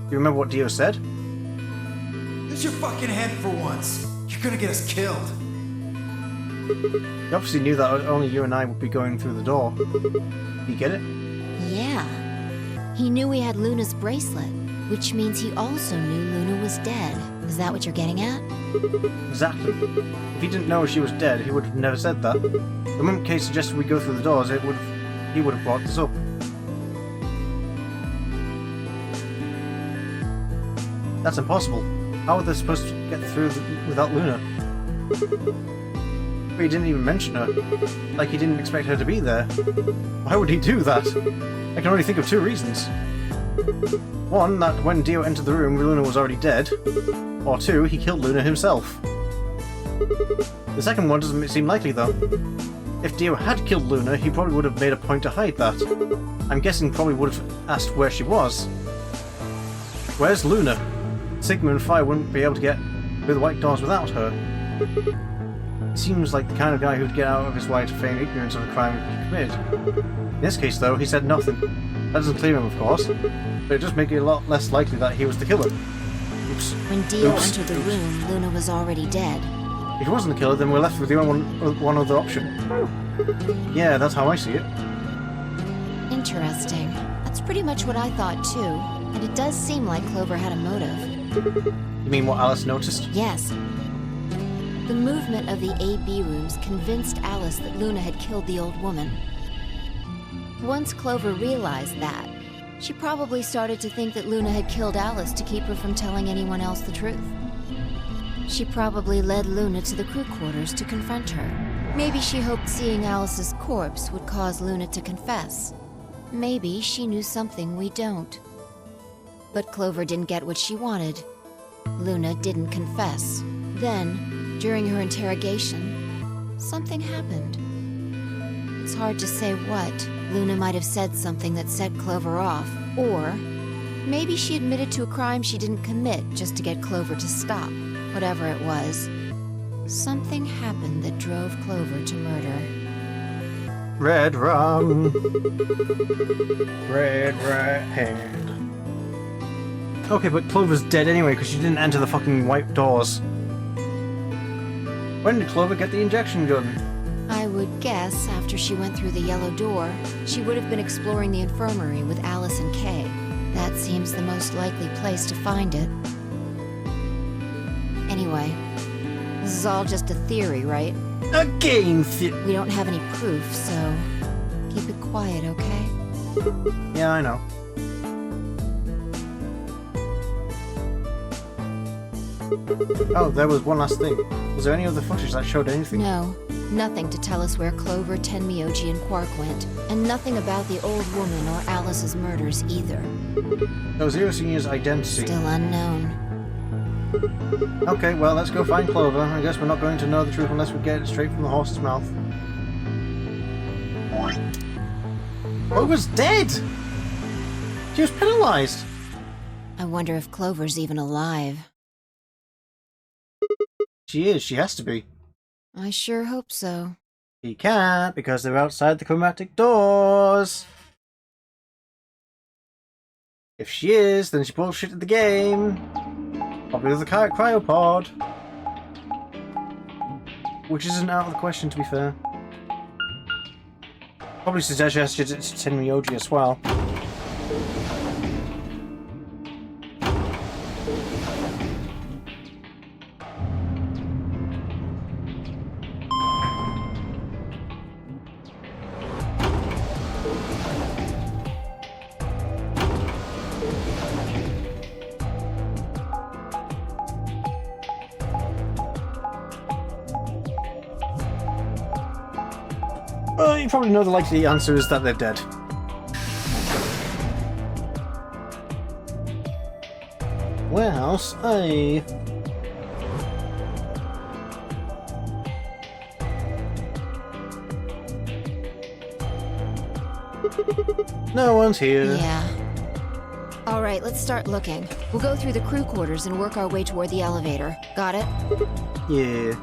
you remember what Dio said? Use your fucking head for once. You're gonna get us killed. He obviously knew that only you and I would be going through the door. You get it? Yeah. He knew he had Luna's bracelet, which means he also knew Luna was dead. Is that what you're getting at? Exactly. If he didn't know she was dead, he would have never said that. The moment Kay suggested we go through the doors, he would have brought this up. That's impossible. How are they supposed to get through without Luna? But he didn't even mention her. Like he didn't expect her to be there. Why would he do that? I can only think of 2 reasons. One, that when Dio entered the room, Luna was already dead. Or 2, he killed Luna himself. The second one doesn't seem likely though. If Dio had killed Luna, he probably would have made a point to hide that. I'm guessing probably would have asked where she was. Where's Luna? Sigma and Phi wouldn't be able to get through the White Doors without her. He seems like the kind of guy who'd get out of his way to feign ignorance of the crime he committed. In this case though, he said nothing. That doesn't clear him of course, but it does make it a lot less likely that he was the killer. Oops. When Dio entered the room, Luna was already dead. If he wasn't the killer, then we're left with the only one other option. Yeah, that's how I see it. Interesting. That's pretty much what I thought too, and it does seem like Clover had a motive. You mean what Alice noticed? Yes. The movement of the AB rooms convinced Alice that Luna had killed the old woman. Once Clover realized that, she probably started to think that Luna had killed Alice to keep her from telling anyone else the truth. She probably led Luna to the crew quarters to confront her. Maybe she hoped seeing Alice's corpse would cause Luna to confess. Maybe she knew something we don't. But Clover didn't get what she wanted. Luna didn't confess. Then, during her interrogation, something happened. It's hard to say what. Luna might have said something that set Clover off, or maybe she admitted to a crime she didn't commit just to get Clover to stop. Whatever it was, something happened that drove Clover to murder. Red rum. Red right hand. Okay, but Clover's dead anyway because she didn't enter the fucking White Doors. When did Clover get the injection gun? I would guess after she went through the yellow door, she would have been exploring the infirmary with Alice and Kay. That seems the most likely place to find it. Anyway, this is all just a theory, right? A game We don't have any proof, so keep it quiet, okay? Yeah, I know. Oh, there was one last thing. Was there any other footage that showed anything? No. Nothing to tell us where Clover, Tenmyoji, and Quark went. And nothing about the old woman or Alice's murders either. So Zero Senior's identity. Still unknown. Okay, well, let's go find Clover. I guess we're not going to know the truth unless we get it straight from the horse's mouth. Clover's dead! She was penalized! I wonder if Clover's even alive. She is, she has to be. I sure hope so. She can't, because they're outside the chromatic doors. If she is, then she bullshitted the game. Probably with the cryopod. Which isn't out of the question, to be fair. Probably suggested it to Tenmyoji as well. Well, you probably know the likely answer is that they're dead. Warehouse A. No one's here. Yeah. Alright, let's start looking. We'll go through the crew quarters and work our way toward the elevator. Got it? Yeah.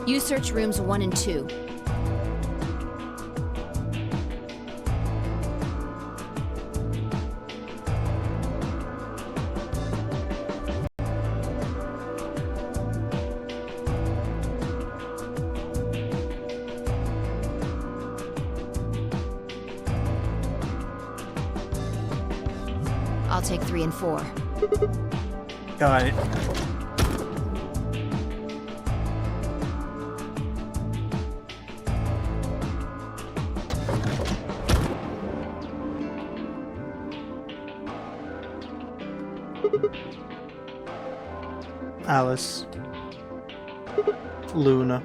You search rooms 1 and 2. I'll take 3 and 4. Got it. Alice. Luna.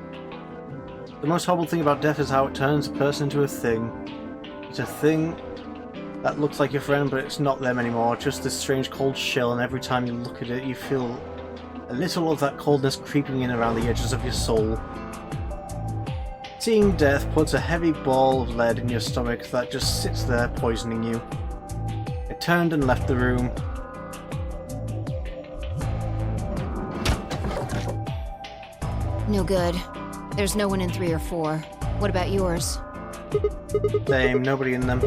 The most horrible thing about death is how it turns a person into a thing. It's a thing that looks like your friend, but it's not them anymore, just this strange cold shell, and every time you look at it, you feel a little of that coldness creeping in around the edges of your soul. Seeing death puts a heavy ball of lead in your stomach that just sits there poisoning you. I turned and left the room. No good. There's no one in 3 or 4. What about yours? Same, nobody in them.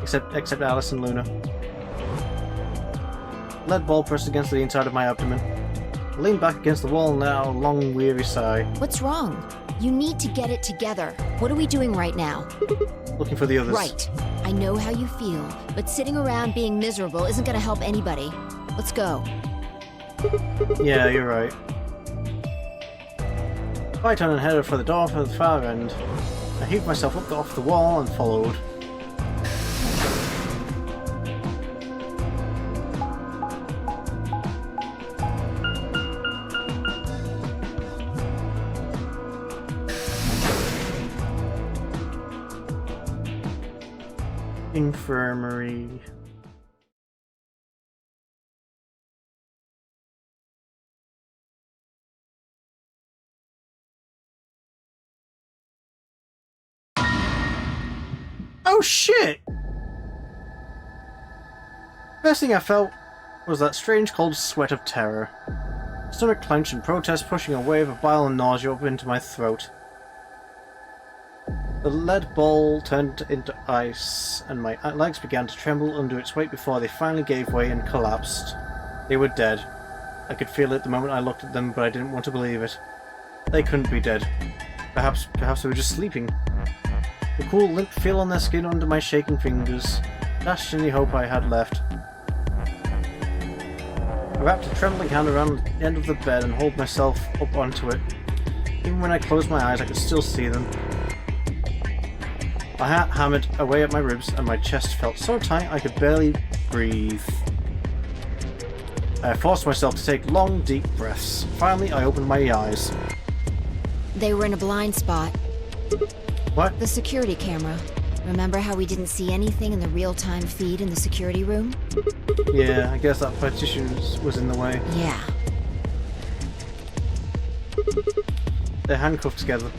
Except Alice and Luna. Lead ball pressed against the inside of my abdomen. I leaned back against the wall now, a long, weary sigh. What's wrong? You need to get it together. What are we doing right now? Looking for the others. Right. I know how you feel, but sitting around being miserable isn't gonna help anybody. Let's go. Yeah, you're right. I turned and headed for the door for the far end. I heaved myself up off the wall and followed. Infirmary. Oh shit! First thing I felt was that strange cold sweat of terror. Stomach clenched in protest, pushing a wave of bile and nausea up into my throat. The lead ball turned into ice, and my legs began to tremble under its weight before they finally gave way and collapsed. They were dead. I could feel it the moment I looked at them, but I didn't want to believe it. They couldn't be dead. Perhaps they were just sleeping. The cool limp feel on their skin under my shaking fingers dashed any hope I had left. I wrapped a trembling hand around the end of the bed and hauled myself up onto it. Even when I closed my eyes, I could still see them. My heart hammered away at my ribs, and my chest felt so tight I could barely breathe. I forced myself to take long, deep breaths. Finally, I opened my eyes. They were in a blind spot. What? The security camera. Remember how we didn't see anything in the real-time feed in the security room? Yeah, I guess that partition was in the way. Yeah. They're handcuffed together.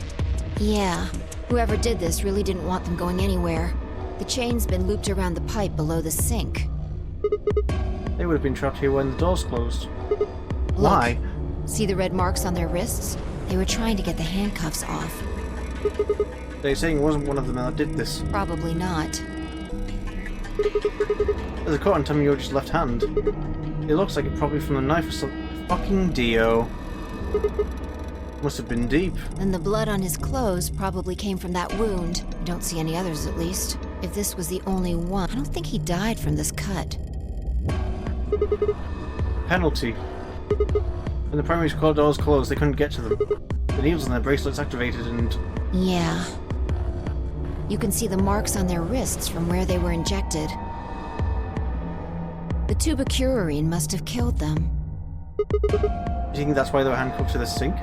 Yeah. Whoever did this really didn't want them going anywhere. The chain's been looped around the pipe below the sink. They would have been trapped here when the doors closed. Look, why? See the red marks on their wrists? They were trying to get the handcuffs off. They're saying it wasn't one of them that did this. Probably not. There's a cut on Tommy Yoji's left hand. It looks like it probably from the knife or something. Fucking Dio. Must have been deep. And the blood on his clothes probably came from that wound. I don't see any others, at least. If this was the only one, I don't think he died from this cut. Penalty. When the primary squad doors closed, they couldn't get to them. The needles in their bracelets activated and... Yeah. You can see the marks on their wrists from where they were injected. The tubocurarine must have killed them. Do you think that's why they were handcuffed to the sink?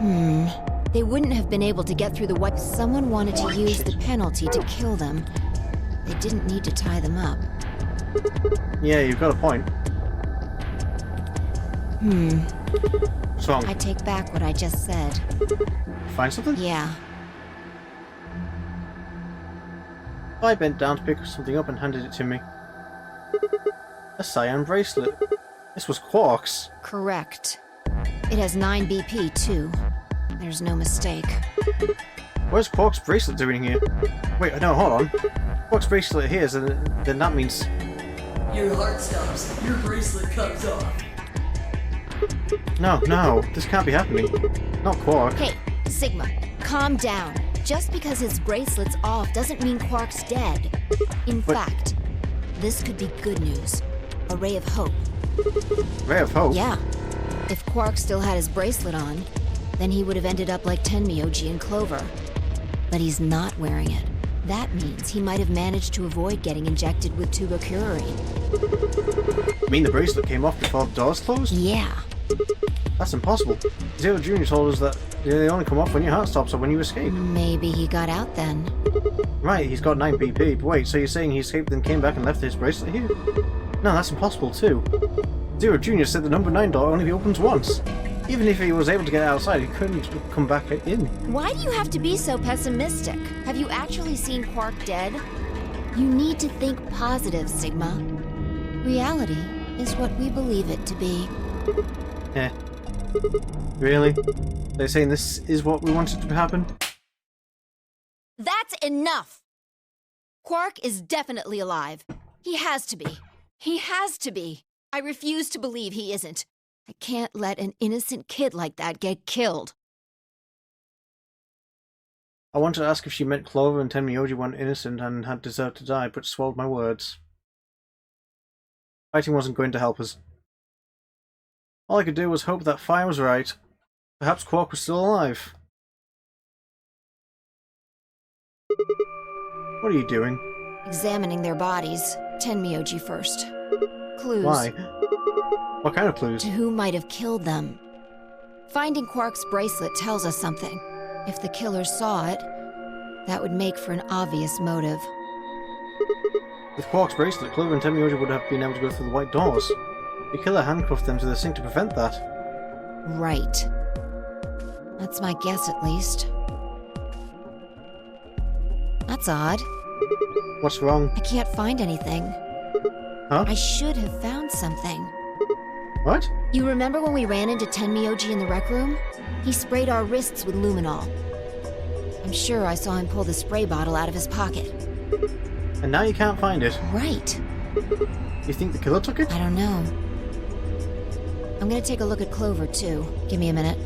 They wouldn't have been able to get through the white. Someone wanted to use the penalty to kill them. They didn't need to tie them up. Yeah, you've got a point. What's wrong? I take back what I just said. Find something? Yeah. I bent down to pick something up and handed it to me. A cyan bracelet. This was Quark's. Correct. It has 9 BP, too. There's no mistake. Where's Quark's bracelet doing here? Wait, no, hold on. Quark's bracelet here, so then that means... Your heart stops. Your bracelet comes off. No, this can't be happening. Not Quark. Hey, Sigma, calm down. Just because his bracelet's off doesn't mean Quark's dead. In fact, this could be good news. A ray of hope. Ray of hope? Yeah. If Quark still had his bracelet on, then he would have ended up like Tenmyoji and Clover. But he's not wearing it. That means he might have managed to avoid getting injected with tubercularine. You mean the bracelet came off before the doors closed? Yeah. That's impossible. Zero Jr. told us that they only come off when your heart stops or when you escape. Maybe he got out then. Right, he's got 9 BP, but wait, so you're saying he escaped then came back and left his bracelet here? No, that's impossible too. Zero Jr. said the number 9 door only opens once. Even if he was able to get outside, he couldn't come back in. Why do you have to be so pessimistic? Have you actually seen Quark dead? You need to think positive, Sigma. Reality is what we believe it to be. Eh. Really? They're saying this is what we wanted to happen? That's enough! Quark is definitely alive. He has to be. He has to be. I refuse to believe he isn't. I can't let an innocent kid like that get killed. I wanted to ask if she meant Clover and Tenmyoji weren't innocent and had deserved to die, but swallowed my words. Fighting wasn't going to help us. All I could do was hope that Fire was right. Perhaps Quark was still alive. What are you doing? Examining their bodies. Tenmyoji first. Clues. Why? What kind of clues? To who might have killed them. Finding Quark's bracelet tells us something. If the killer saw it, that would make for an obvious motive. With Quark's bracelet, Clover and Tenmyoji would have been able to go through the white doors. The killer handcuffed them to the sink to prevent that. Right. That's my guess, at least. That's odd. What's wrong? I can't find anything. Huh? I should have found something. What? You remember when we ran into Tenmyoji in the rec room? He sprayed our wrists with luminol. I'm sure I saw him pull the spray bottle out of his pocket. And now you can't find it. Right. You think the killer took it? I don't know. I'm gonna take a look at Clover, too. Give me a minute.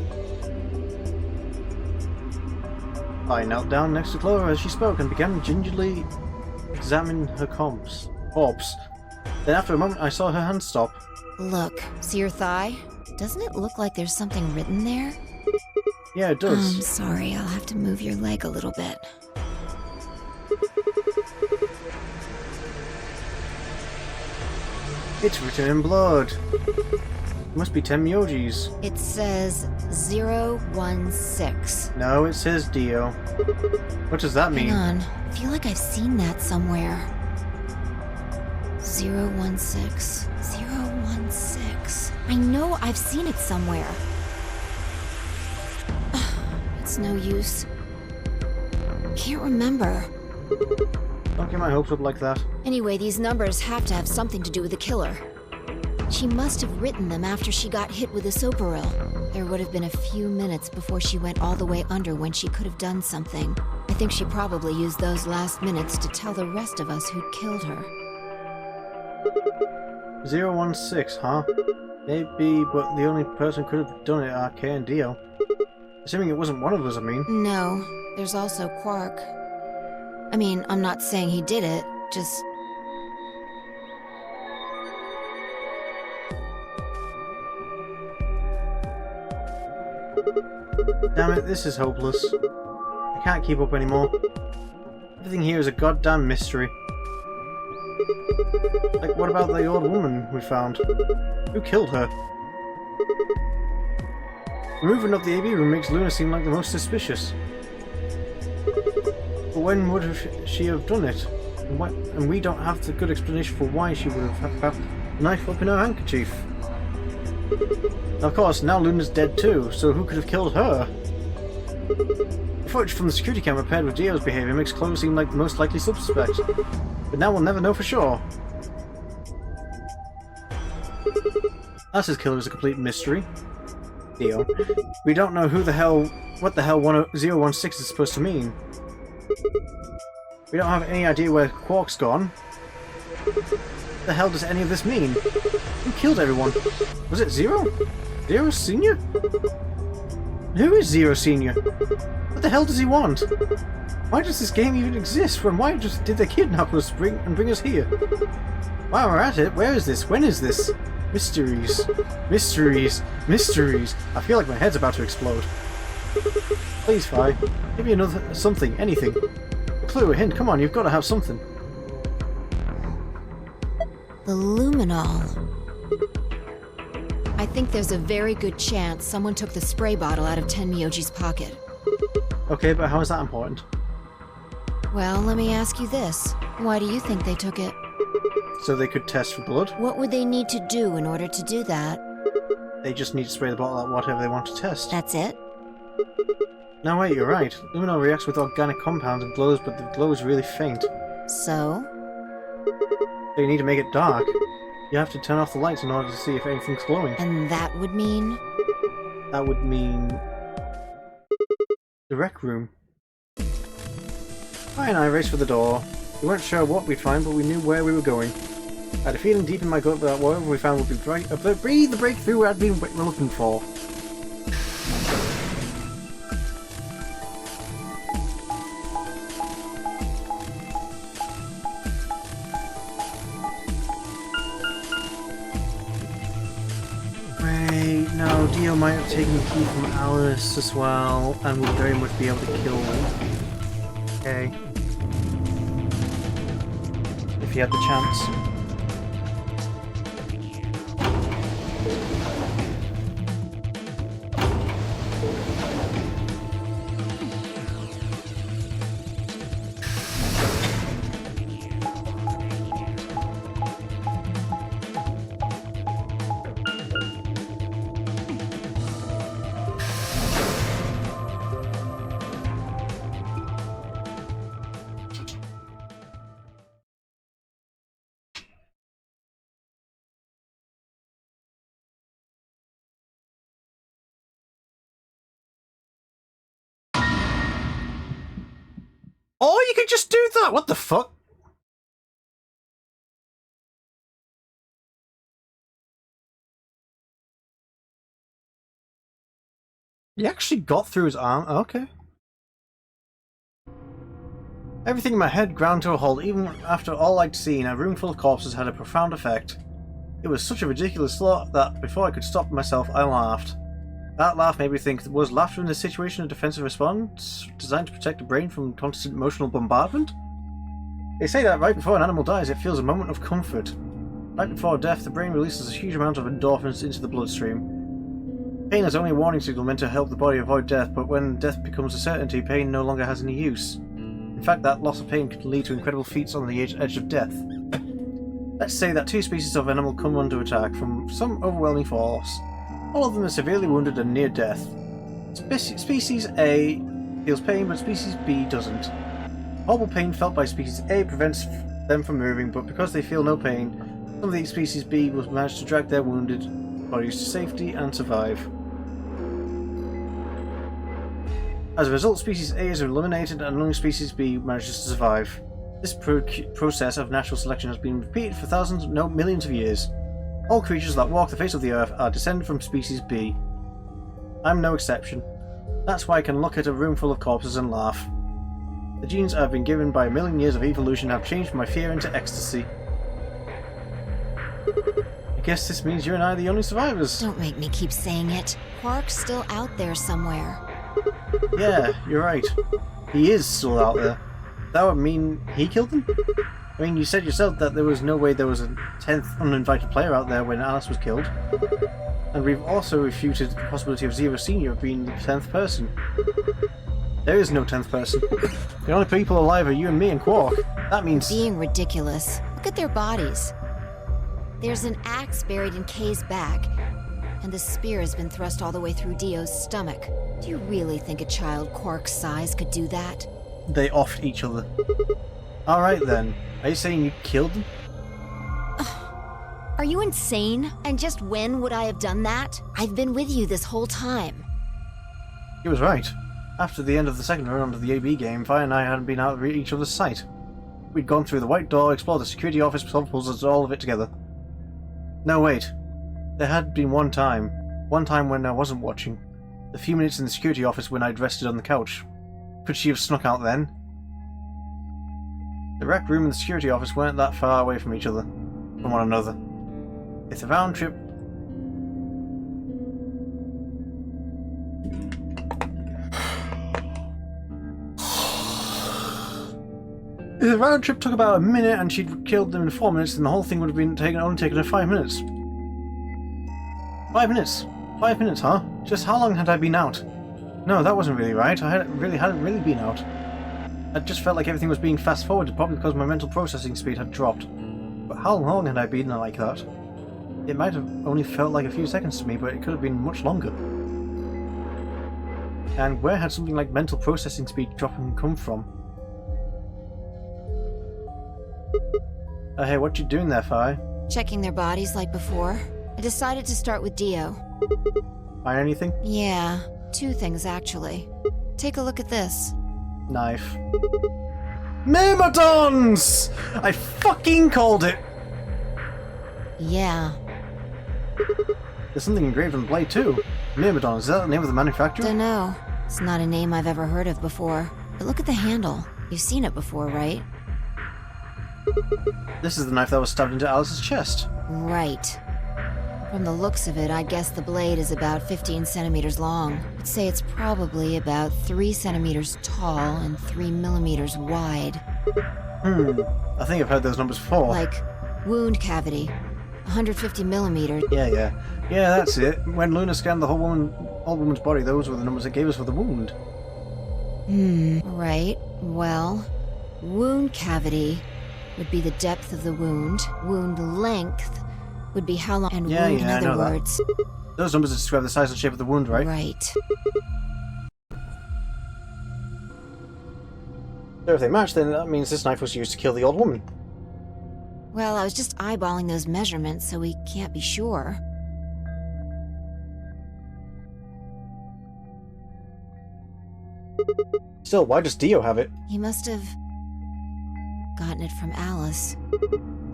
I knelt down next to Clover as she spoke and began gingerly examining her corpse. Then after a moment I saw her hand stop. Look, see your thigh? Doesn't it look like there's something written there? Yeah, it does. I'm sorry, I'll have to move your leg a little bit. It's written in blood. It must be Tenmyoji's. It says 016. No, it says Dio. What does that mean? Hang on. I feel like I've seen that somewhere. 016. 016. I know I've seen it somewhere. It's no use. Can't remember. Don't get my hopes up like that. Anyway, these numbers have to have something to do with the killer. She must have written them after she got hit with a soparil. There would have been a few minutes before she went all the way under when she could have done something. I think she probably used those last minutes to tell the rest of us who'd killed her. 016, huh? Maybe, but the only person could have done it are Kay and Dio. Assuming it wasn't one of us, I mean. No, there's also Quark. I mean, I'm not saying he did it, just... Damn it, this is hopeless. I can't keep up anymore. Everything here is a goddamn mystery. Like, what about the old woman we found? Who killed her? Removing up the AV room makes Luna seem like the most suspicious. But when would she have done it? And we don't have the good explanation for why she would have wrapped the knife up in her handkerchief. Of course, now Luna's dead too, so who could have killed her? The footage from the security camera paired with Dio's behavior makes Chloe seem like the most likely suspect. But now we'll never know for sure. Alice's killer is a complete mystery. Dio. We don't know what the hell 016 is supposed to mean. We don't have any idea where Quark's gone. What the hell does any of this mean? Who killed everyone? Was it Zero? Zero Senior? Who is Zero Senior? What the hell does he want? Why does this game even exist? Why did they kidnap us and bring us here? While we're at it, where is this? When is this? Mysteries. Mysteries. Mysteries. I feel like my head's about to explode. Please, Fi. Give me another something, anything. A clue, a hint, come on, you've got to have something. The luminol. I think there's a very good chance someone took the spray bottle out of Tenmyoji's pocket. Okay, but how is that important? Well, let me ask you this. Why do you think they took it? So they could test for blood? What would they need to do in order to do that? They just need to spray the bottle at whatever they want to test. That's it? No, wait, you're right. Luminol reacts with organic compounds and glows, but the glow is really faint. So? So you need to make it dark. You have to turn off the lights in order to see if anything's glowing. And that would mean? That would mean... the rec room. Fi and I raced for the door. We weren't sure what we'd find, but we knew where we were going. I had a feeling deep in my gut that whatever we found would be the breakthrough I'd been looking for. Wait, no, Dio might have taken the key from Alice as well, and would very much be able to kill her. Okay. If he had the chance. Oh, you could just do that! What the fuck? He actually got through his arm? Okay. Everything in my head ground to a halt. Even after all I'd seen, a room full of corpses had a profound effect. It was such a ridiculous thought that before I could stop myself, I laughed. That laugh made me think, was laughter in this situation a defensive response designed to protect the brain from constant emotional bombardment? They say that right before an animal dies, it feels a moment of comfort. Right before death, the brain releases a huge amount of endorphins into the bloodstream. Pain is only a warning signal meant to help the body avoid death, but when death becomes a certainty, pain no longer has any use. In fact, that loss of pain can lead to incredible feats on the edge of death. Let's say that two species of animal come under attack from some overwhelming force. All of them are severely wounded and near death. Species A feels pain, but species B doesn't. Horrible pain felt by species A prevents them from moving, but because they feel no pain, some of the species B will manage to drag their wounded bodies to safety and survive. As a result, species A is eliminated and only species B manages to survive. This process of natural selection has been repeated for thousands, no, millions of years. All creatures that walk the face of the earth are descended from species B. I'm no exception. That's why I can look at a room full of corpses and laugh. The genes I've been given by a million years of evolution have changed my fear into ecstasy. I guess this means you and I are the only survivors. Don't make me keep saying it. Quark's still out there somewhere. Yeah, you're right. He is still out there. That would mean he killed them? I mean, you said yourself that there was no way there was a 10th uninvited player out there when Alice was killed. And we've also refuted the possibility of Zero Senior being the 10th person. There is no 10th person. The only people alive are you and me and Quark. That means... Being ridiculous. Look at their bodies. There's an axe buried in Kay's back, and the spear has been thrust all the way through Dio's stomach. Do you really think a child Quark's size could do that? They offed each other. Alright then. Are you saying you killed them? Are you insane? And just when would I have done that? I've been with you this whole time. He was right. After the end of the second round of the AB game, Vi and I hadn't been out of each other's sight. We'd gone through the white door, explored the security office, solved puzzles, all of it together. No, wait. There had been one time when I wasn't watching. The few minutes in the security office when I'd rested on the couch. Could she have snuck out then? The rec room and the security office weren't that far away from each other, from one another. If the round trip... If the round trip took about a minute and she'd killed them in 4 minutes, then the whole thing would have been only taken her 5 minutes. 5 minutes? 5 minutes, huh? Just how long had I been out? No, that wasn't really right. I hadn't really been out. I just felt like everything was being fast-forwarded, probably because my mental processing speed had dropped. But how long had I been like that? It might have only felt like a few seconds to me, but it could have been much longer. And where had something like mental processing speed dropping come from? Oh hey, what you doing there, Fi? Checking their bodies like before. I decided to start with Dio. Find anything? Yeah, 2 things actually. Take a look at this. Knife. Myrmidons! I fucking called it! Yeah. There's something engraved on the blade too. Myrmidons, is that the name of the manufacturer? Dunno. It's not a name I've ever heard of before. But look at the handle. You've seen it before, right? This is the knife that was stabbed into Alice's chest. Right. From the looks of it, I guess the blade is about 15 centimeters long. I'd say it's probably about 3 centimeters tall and 3 millimeters wide. I think I've heard those numbers before. Like, wound cavity. 150 millimeters. Yeah, that's it. When Luna scanned the whole woman's body, those were the numbers it gave us for the wound. Right. Well, wound cavity would be the depth of the wound. Wound length would be how long, and wound in other words. Those numbers describe the size and shape of the wound, right? Right. So if they match, then that means this knife was used to kill the old woman. Well, I was just eyeballing those measurements, so we can't be sure. Still, why does Dio have it? He must have gotten it from Alice.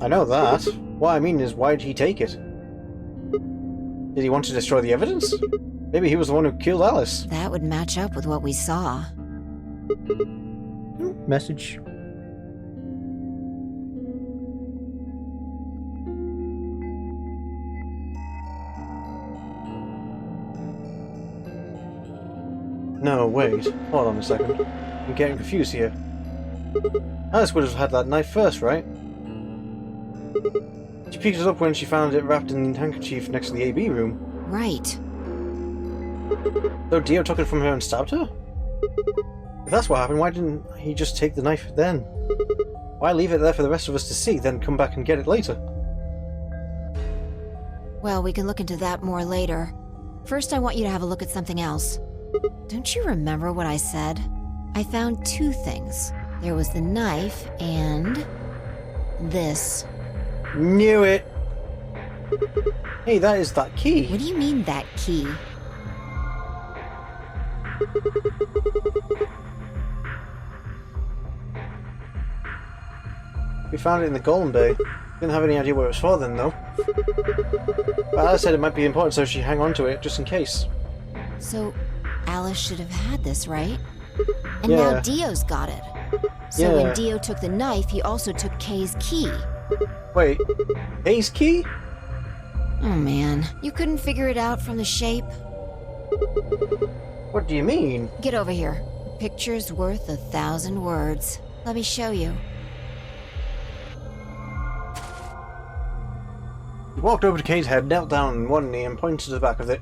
I know that. What I mean is, why did he take it? Did he want to destroy the evidence? Maybe he was the one who killed Alice. That would match up with what we saw. Message. No, wait. Hold on a second. I'm getting confused here. Alice would have had that knife first, right? She picked it up when she found it wrapped in the handkerchief next to the AB room. Right. So Dio took it from her and stabbed her? If that's what happened, why didn't he just take the knife then? Why leave it there for the rest of us to see, then come back and get it later? Well, we can look into that more later. First, I want you to have a look at something else. Don't you remember what I said? I found 2 things. There was the knife and... this. Knew it! Hey, that is that key. What do you mean, that key? We found it in the Golem Bay. Didn't have any idea what it was for then, though. But Alice said it might be important, so she'd hang on to it, just in case. So, Alice should have had this, right? And now Dio's got it. So when Dio took the knife, he also took Kay's key. Wait, Kay's key? Oh man, you couldn't figure it out from the shape? What do you mean? Get over here. A picture's worth 1,000 words. Let me show you. He walked over to Kay's head, knelt down on one knee, and pointed to the back of it.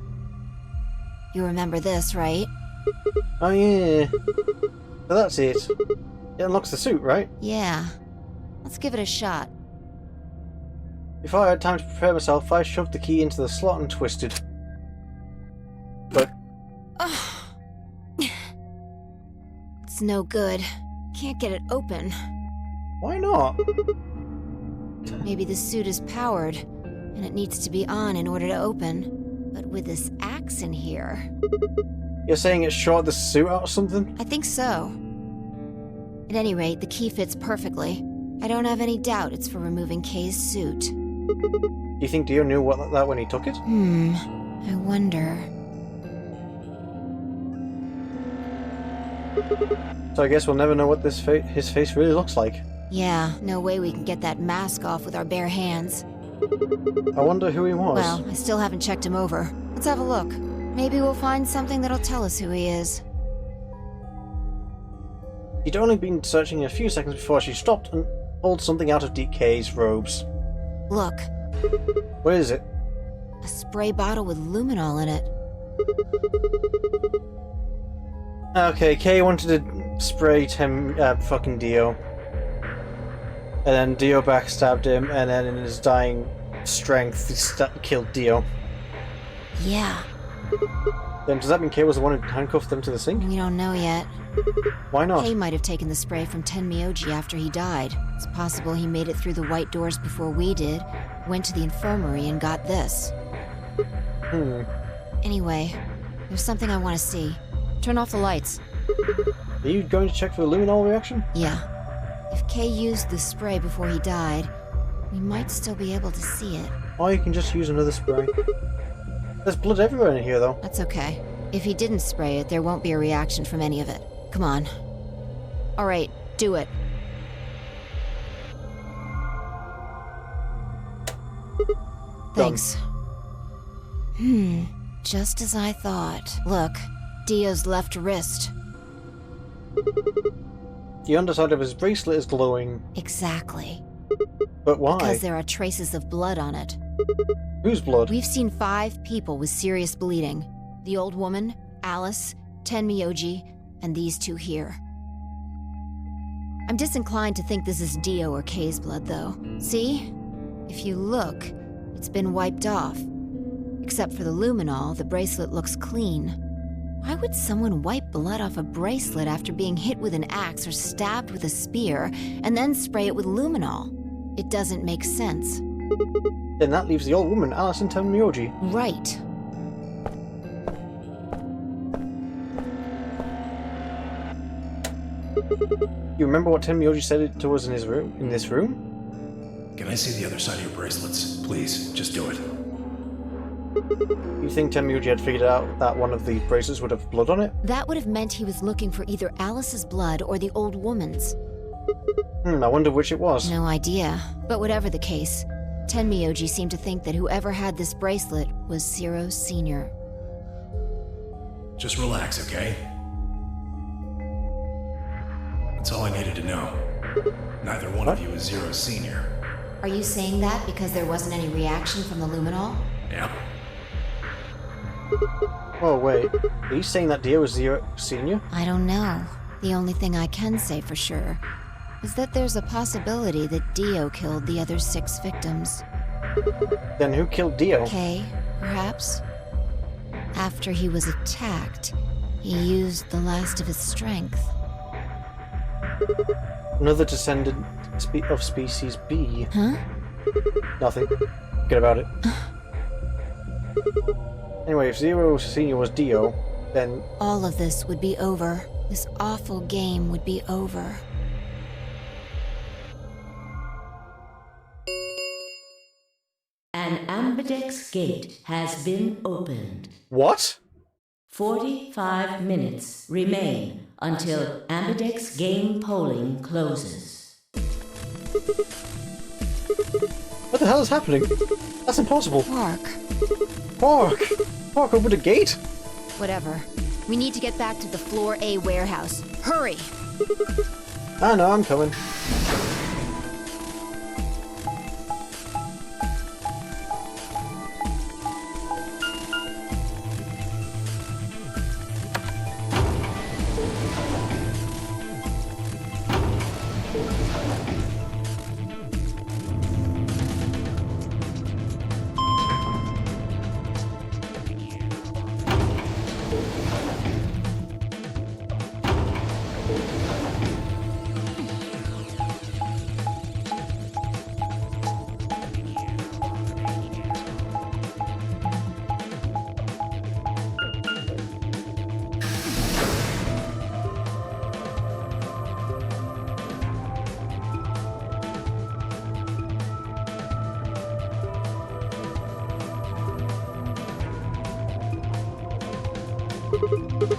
You remember this, right? Oh yeah. So that's it. It unlocks the suit, right? Yeah. Let's give it a shot. Before I had time to prepare myself, I shoved the key into the slot and twisted. But... It's no good. Can't get it open. why not? Maybe the suit is powered, and it needs to be on in order to open. But with this axe in here... You're saying it shorted the suit out or something? I think so. At any rate, the key fits perfectly. I don't have any doubt it's for removing Kay's suit. Do you think Dio knew that when he took it? I wonder... So I guess we'll never know what his face really looks like. Yeah, no way we can get that mask off with our bare hands. I wonder who he was. Well, I still haven't checked him over. Let's have a look. Maybe we'll find something that'll tell us who he is. He'd only been searching a few seconds before she stopped and pulled something out of DK's robes. Look. What is it? A spray bottle with luminol in it. Okay, Kay wanted to spray fucking Dio. And then Dio backstabbed him, and then in his dying strength, he killed Dio. Yeah. Then does that mean Kay was the one who handcuffed them to the sink? We don't know yet. Why not? Kay might have taken the spray from Tenmyoji after he died. It's possible he made it through the white doors before we did, went to the infirmary and got this. Anyway, there's something I want to see. Turn off the lights. Are you going to check for the luminol reaction? Yeah. If Kay used the spray before he died, we might still be able to see it. Or you can just use another spray. There's blood everywhere in here, though. That's okay. If he didn't spray it, there won't be a reaction from any of it. Come on. Alright, do it. Thanks. Just as I thought. Look, Dio's left wrist. The underside of his bracelet is glowing. Exactly. But why? Because there are traces of blood on it. Whose blood? We've seen 5 people with serious bleeding. The old woman, Alice, Tenmyoji, and these 2 here. I'm disinclined to think this is Dio or Kay's blood, though. See? If you look, it's been wiped off. Except for the luminol, the bracelet looks clean. Why would someone wipe blood off a bracelet after being hit with an axe or stabbed with a spear, and then spray it with luminol? It doesn't make sense. Then that leaves the old woman, Alice and Tenmyoji. Right. You remember what Tenmyoji said to us in this room? Can I see the other side of your bracelets? Please, just do it. You think Tenmyoji had figured out that one of the bracelets would have blood on it? That would have meant he was looking for either Alice's blood or the old woman's. I wonder which it was. No idea. But whatever the case, Tenmyoji seemed to think that whoever had this bracelet was Zero Sr. Just relax, okay? That's all I needed to know. Neither one of you is Zero Senior. Are you saying that because there wasn't any reaction from the luminol? Yeah. Oh, wait. Are you saying that Dio was Zero Senior? I don't know. The only thing I can say for sure is that there's a possibility that Dio killed the other 6 victims. Then who killed Dio? Kay, perhaps? After he was attacked, he used the last of his strength. Another descendant of species B. Huh? Nothing. Forget about it. Anyway, if Zero Senior was Dio, then... all of this would be over. This awful game would be over. An ambidex gate has been opened. What? 45 minutes remain until ambidex game polling closes. What the hell is happening? That's impossible. Quark. Quark! Quark opened a gate? Whatever. We need to get back to the Floor A warehouse. Hurry! I know, I'm coming.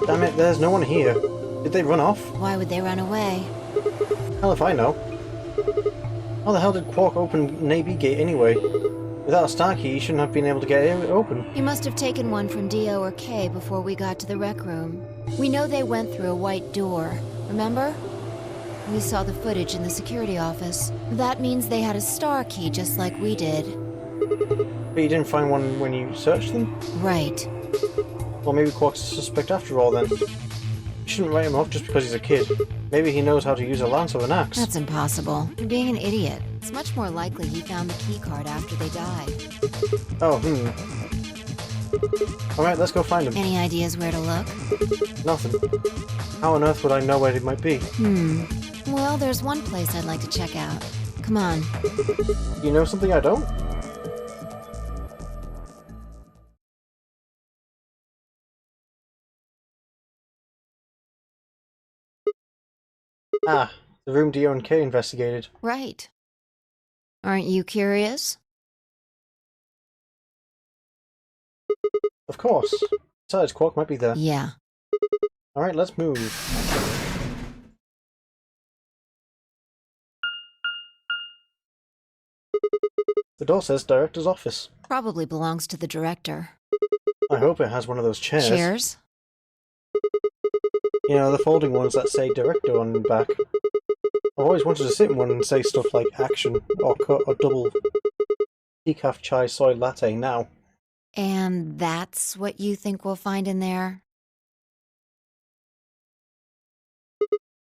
Damn it, there's no one here. Did they run off? Why would they run away? Hell if I know. How the hell did Quark open Navy Gate anyway? Without a star key, he shouldn't have been able to get it open. You must have taken one from Dio or Kay before we got to the rec room. We know they went through a white door, remember? We saw the footage in the security office. That means they had a star key just like we did. But you didn't find one when you searched them? Right. Well, maybe Quark's a suspect after all then. You shouldn't write him off just because he's a kid. Maybe he knows how to use a lance or an axe. That's impossible. You're being an idiot. It's much more likely he found the key card after they died. Oh, Alright, let's go find him. Any ideas where to look? Nothing. How on earth would I know where he might be? Well, there's one place I'd like to check out. Come on. You know something I don't? Ah, the room Dio and Kay investigated. Right. Aren't you curious? Of course. Besides, Quark might be there. Yeah. Alright, let's move. The door says Director's Office. Probably belongs to the director. I hope it has one of those chairs. Chairs? You know, the folding ones that say Director on the back. I've always wanted to sit in one and say stuff like action, or cut, or double decaf chai soy latte now. And that's what you think we'll find in there?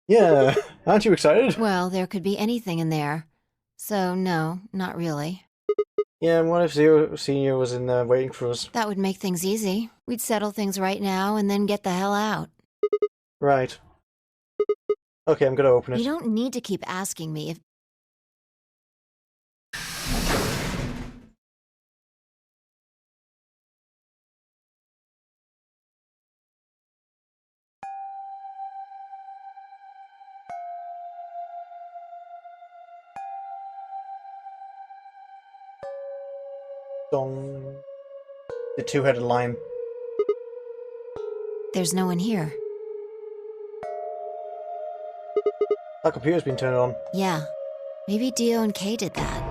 Yeah, aren't you excited? Well, there could be anything in there. So, no, not really. Yeah, and what if Zero Senior was in there waiting for us? That would make things easy. We'd settle things right now and then get the hell out. Right. Okay, I'm gonna open it. You don't need to keep asking me if... Dong. The two-headed lion. There's no one here. That computer's been turned on. Yeah. Maybe Dio and Kay did that.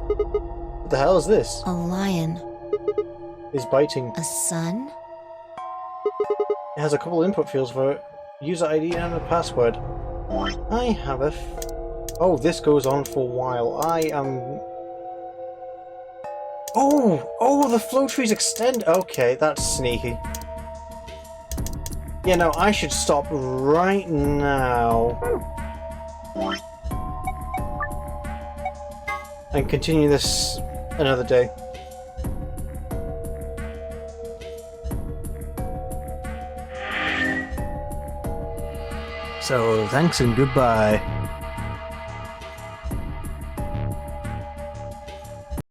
What the hell is this? A lion. He's biting. A sun? It has a couple input fields for user ID and a password. I have a oh, this goes on for a while. I am... Oh, the flow trees extend. Okay, that's sneaky. Yeah, no, I should stop right now. And continue this another day. So, thanks and goodbye.